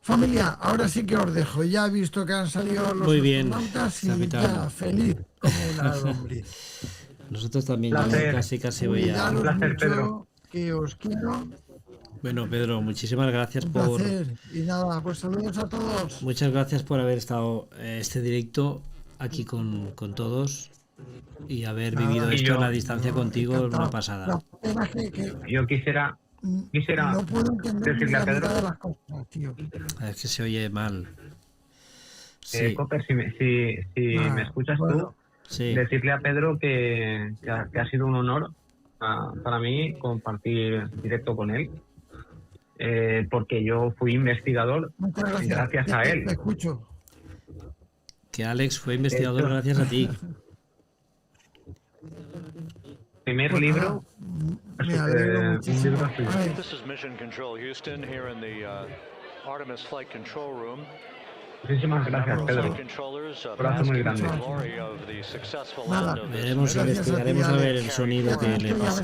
Familia, ahora sí que os dejo. Ya he visto que han salido los astronautas y ya feliz como una lombriz. Nosotros también, casi voy a... Un placer, Pedro. Que os quiero. Bueno, Pedro, muchísimas gracias por... Y nada, pues saludos a todos. Muchas gracias por haber estado este directo aquí con todos y haber vivido esto a la distancia contigo, es una pasada. Yo quisiera no puedo entender decirle a Pedro de las cosas, tío. Es que se oye mal. Copper, si me escuchas tú, decirle a Pedro que ha sido un honor para mí compartir directo con él. Porque yo fui investigador gracias a él. Te escucho. Que Alex fue investigador gracias a ti. Primer libro. Me alegro muchísimo. This is Mission Control Houston here in the Artemis Flight Control Room. Muchísimas gracias, Pedro. Un abrazo muy grande. Veremos, investigaremos a ver el sonido que le pasa.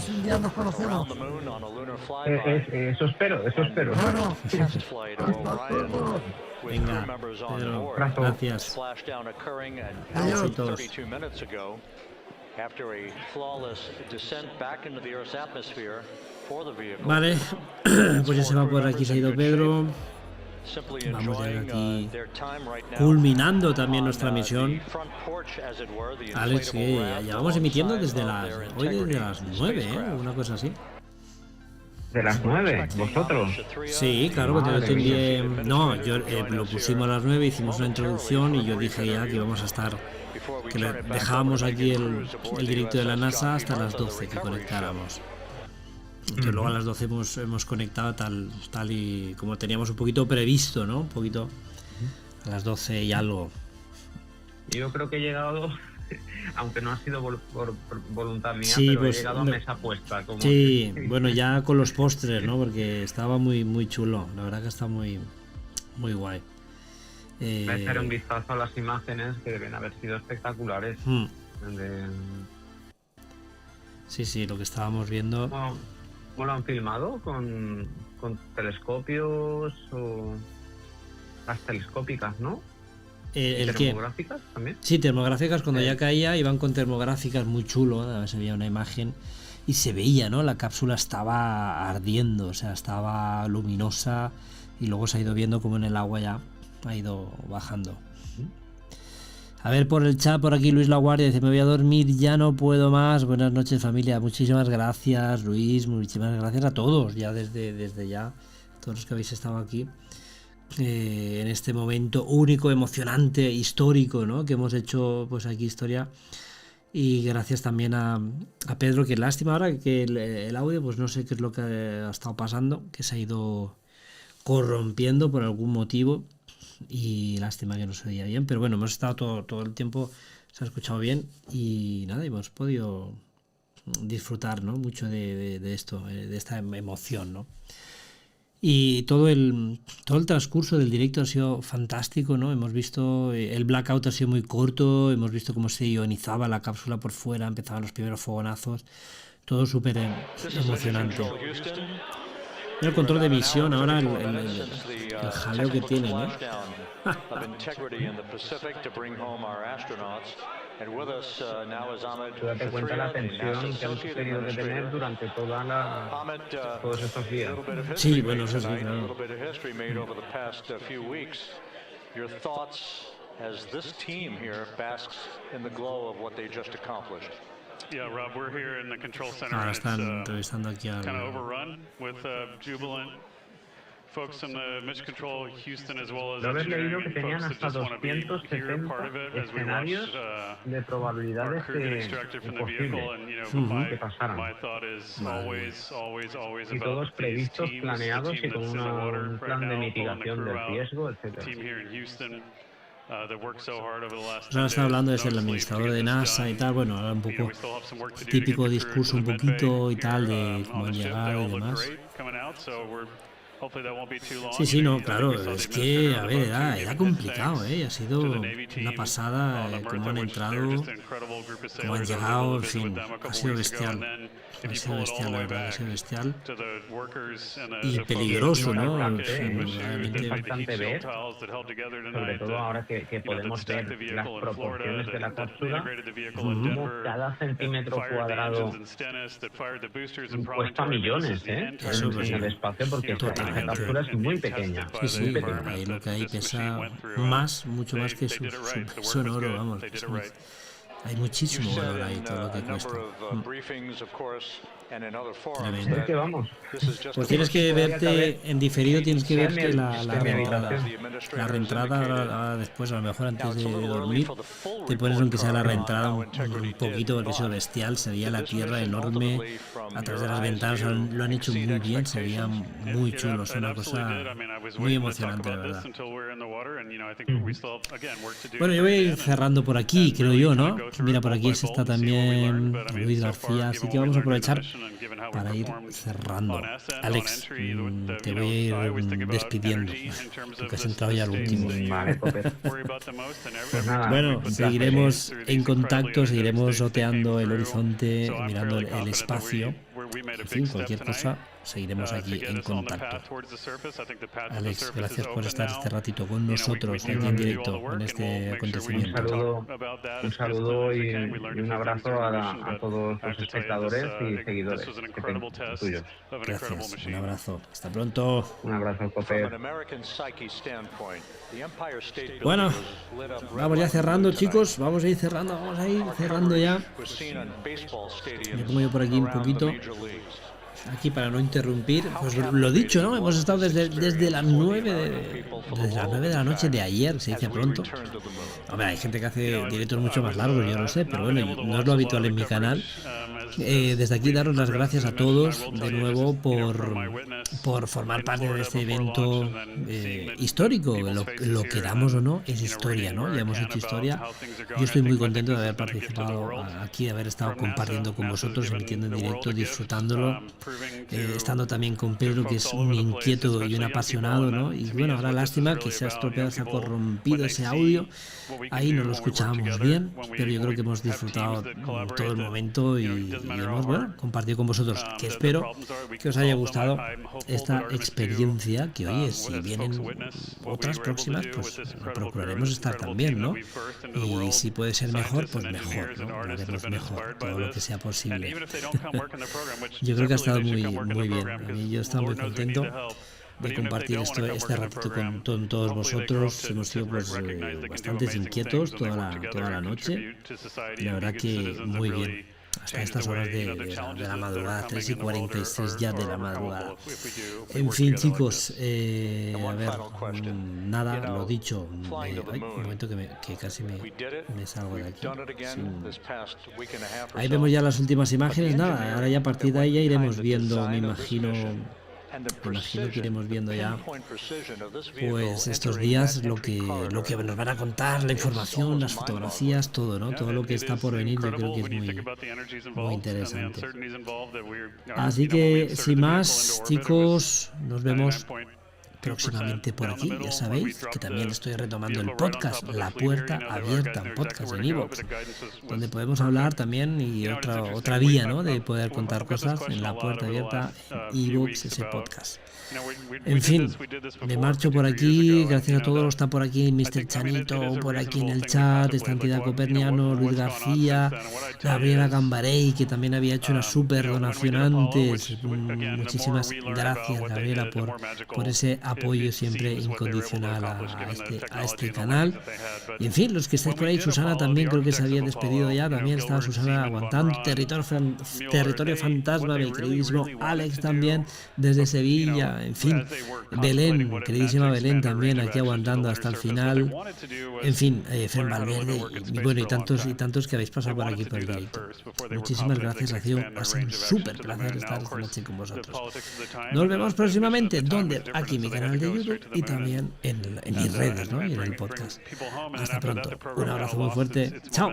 Eso espero. Bueno. Venga, Pedro, gracias. Besitos. Vale, pues ya se va por aquí, se ha ido Pedro. Vamos ya aquí culminando también nuestra misión. Alex, que ya vamos emitiendo desde las 9, una cosa así. ¿De las 9? ¿Vosotros? Sí, claro, porque yo te envié... No, yo lo pusimos a las 9, hicimos una introducción y yo dije ya que íbamos a estar... Que dejábamos aquí el directo de la NASA hasta las 12 que conectáramos. Entonces luego a las 12 hemos conectado tal y como teníamos un poquito previsto, ¿no? Un poquito a las 12 y algo. Yo creo que he llegado, aunque no ha sido por voluntad mía, sí, pero pues, he llegado a mesa puesta. Sí, bueno, ya con los postres, ¿no? Porque estaba muy chulo, la verdad que está muy guay. Voy a echar un vistazo a las imágenes que deben haber sido espectaculares. Sí, lo que estábamos viendo... ¿Cómo lo han filmado? ¿Con telescopios o las telescópicas, no? ¿Termográficas también? Sí, termográficas, cuando ya caía iban con termográficas, muy chulo, se veía una imagen y se veía, ¿no? La cápsula estaba ardiendo, o sea, estaba luminosa y luego se ha ido viendo como en el agua ya ha ido bajando. A ver, por el chat, por aquí Luis La Guardia dice: me voy a dormir, ya no puedo más. Buenas noches, familia. Muchísimas gracias, Luis. Muchísimas gracias a todos, ya desde ya, todos los que habéis estado aquí en este momento único, emocionante, histórico, ¿no? Que hemos hecho pues aquí historia. Y gracias también a Pedro, que lástima ahora que el audio, pues no sé qué es lo que ha estado pasando, que se ha ido corrompiendo por algún motivo. Y lástima que no se oía bien, pero bueno, hemos estado todo el tiempo, se ha escuchado bien y nada, hemos podido disfrutar, ¿no? Mucho de esto, de esta emoción, ¿no? Y todo el transcurso del directo ha sido fantástico, ¿no? Hemos visto, el blackout ha sido muy corto, hemos visto cómo se ionizaba la cápsula por fuera, empezaban los primeros fogonazos, todo súper emocionante. El control de visión, ahora el jaleo que tiene, ¿no? Date cuenta la tensión que hemos tenido que tener durante todos estos días. Sí, bueno, eso sí, claro. Yeah, Rob, we're here in the control center. Ahora están entrevistando aquí al... kind of overrun with jubilant folks in the mission control, Houston, as well as engineering and folks that just want to be here, part of it, as we watch our crew get extracted from the vehicle. And, you know, my thought is always about these teams, the team that's in the water right now, pulling the crew out, the team here in Houston. Ahora está hablando desde el administrador de NASA y tal, bueno, ahora un poco típico discurso un poquito y tal de cómo han llegado y demás. Sí, no, claro, es que, a ver, era complicado, ha sido una pasada cómo han entrado, cómo han llegado, en fin, ha sido bestial, la verdad, ha sido bestial y peligroso, ¿no? Es bastante ver, sobre todo ahora que podemos ver las proporciones de la cápsula, como cada centímetro cuadrado cuesta millones, en el espacio, porque la cápsula es muy pequeña. Sí, ahí lo que hay pesa mucho más que su peso en oro, vamos. Hay muchísimo valor ahí, todo lo que cuesta. ¿Por qué vamos? Pues tienes que verte en diferido, tienes que verte la reentrada. La reentrada, ahora después, a lo mejor antes de dormir, te pones aunque sea la reentrada un poquito, porque eso es bestial, se veía la tierra enorme a través de las ventanas, lo han hecho muy bien, se veía muy chulo, es una cosa muy emocionante, la verdad. Bueno, yo voy a ir cerrando por aquí, creo yo, ¿no? Mira, por aquí está también Luis García, así que vamos a aprovechar para ir cerrando. Alex, te voy a ir despidiendo, porque has entrado ya al último. Vale, pues nada, bueno, seguiremos en contacto, seguiremos oteando el horizonte, mirando el espacio. En fin, cualquier cosa, seguiremos aquí en contacto. Alex, gracias por estar este ratito con nosotros aquí en directo en este acontecimiento. Un saludo y un abrazo a todos los espectadores y seguidores tuyos. Gracias, un abrazo. Hasta pronto. Un abrazo, Copé. Bueno, vamos ya cerrando, chicos. Vamos a ir cerrando ya. Me pongo yo por aquí un poquito. Aquí para no interrumpir, pues lo dicho, ¿no? Hemos estado desde las 9 de la noche de ayer, se dice pronto. Hombre, hay gente que hace directos mucho más largos, yo lo sé, pero bueno, no es lo habitual en mi canal. Desde aquí daros las gracias a todos de nuevo por formar parte de este evento histórico. Lo queramos o no, es historia, ¿no? Ya hemos hecho historia. Yo estoy muy contento de haber participado aquí, de haber estado compartiendo con vosotros, emitiendo en directo, disfrutándolo, estando también con Pedro, que es un inquieto y un apasionado, ¿no? Y bueno, ahora lástima que se ha estropeado, se ha corrompido ese audio. Ahí no lo escuchábamos bien, pero yo creo que hemos disfrutado todo el momento y hemos compartido con vosotros, que espero que os haya gustado esta experiencia, que oye, si vienen otras próximas, pues procuraremos estar también, ¿no? Y si puede ser mejor, pues mejor, ¿no? Lo haremos mejor, todo lo que sea posible. Yo creo que ha estado muy bien. A mí yo he estado muy contento de compartir este ratito con todos vosotros. Hemos sido pues bastantes inquietos toda la noche. La verdad que muy bien. Hasta estas horas de la madrugada, 3:46 ya de la madrugada. En fin, chicos, a ver, nada, lo dicho. Un momento que casi me salgo de aquí. Ahí vemos ya las últimas imágenes. Nada, ahora ya a partir de ahí ya iremos viendo, me imagino, Me imagino que iremos viendo ya pues estos días lo que nos van a contar, la información, las fotografías, todo, ¿no? Todo lo que está por venir, yo creo que es muy interesante. Así que sin más, chicos, nos vemos próximamente por aquí. Ya sabéis que también estoy retomando el podcast La Puerta Abierta, un podcast en iVoox, donde podemos hablar también, y otra vía, ¿no?, de poder contar cosas en La Puerta Abierta, en iVoox, ese podcast. En fin, me marcho por aquí. Gracias a todos. Está por aquí Mr. Chanito, por aquí en el chat, está Entidad Coperniano, Luis García, Gabriela Gambarey, que también había hecho una super donación antes. Muchísimas gracias, Gabriela, por ese apoyo siempre incondicional a este canal. Y en fin, los que estáis por ahí, Susana también creo que se había despedido ya, también estaba Susana aguantando, Territorio Fantasma, mi queridísimo Alex también desde Sevilla. En fin, Belén, queridísima Belén también aquí aguantando hasta el final. En fin, Fren Valverde y bueno, y tantos que habéis pasado por aquí por el directo. Muchísimas gracias, ha sido un súper placer estar esta noche con vosotros. Nos vemos próximamente, ¿dónde? Aquí en mi canal de YouTube y también en mis redes, ¿no?, y en el podcast. Hasta pronto, un abrazo muy fuerte, chao.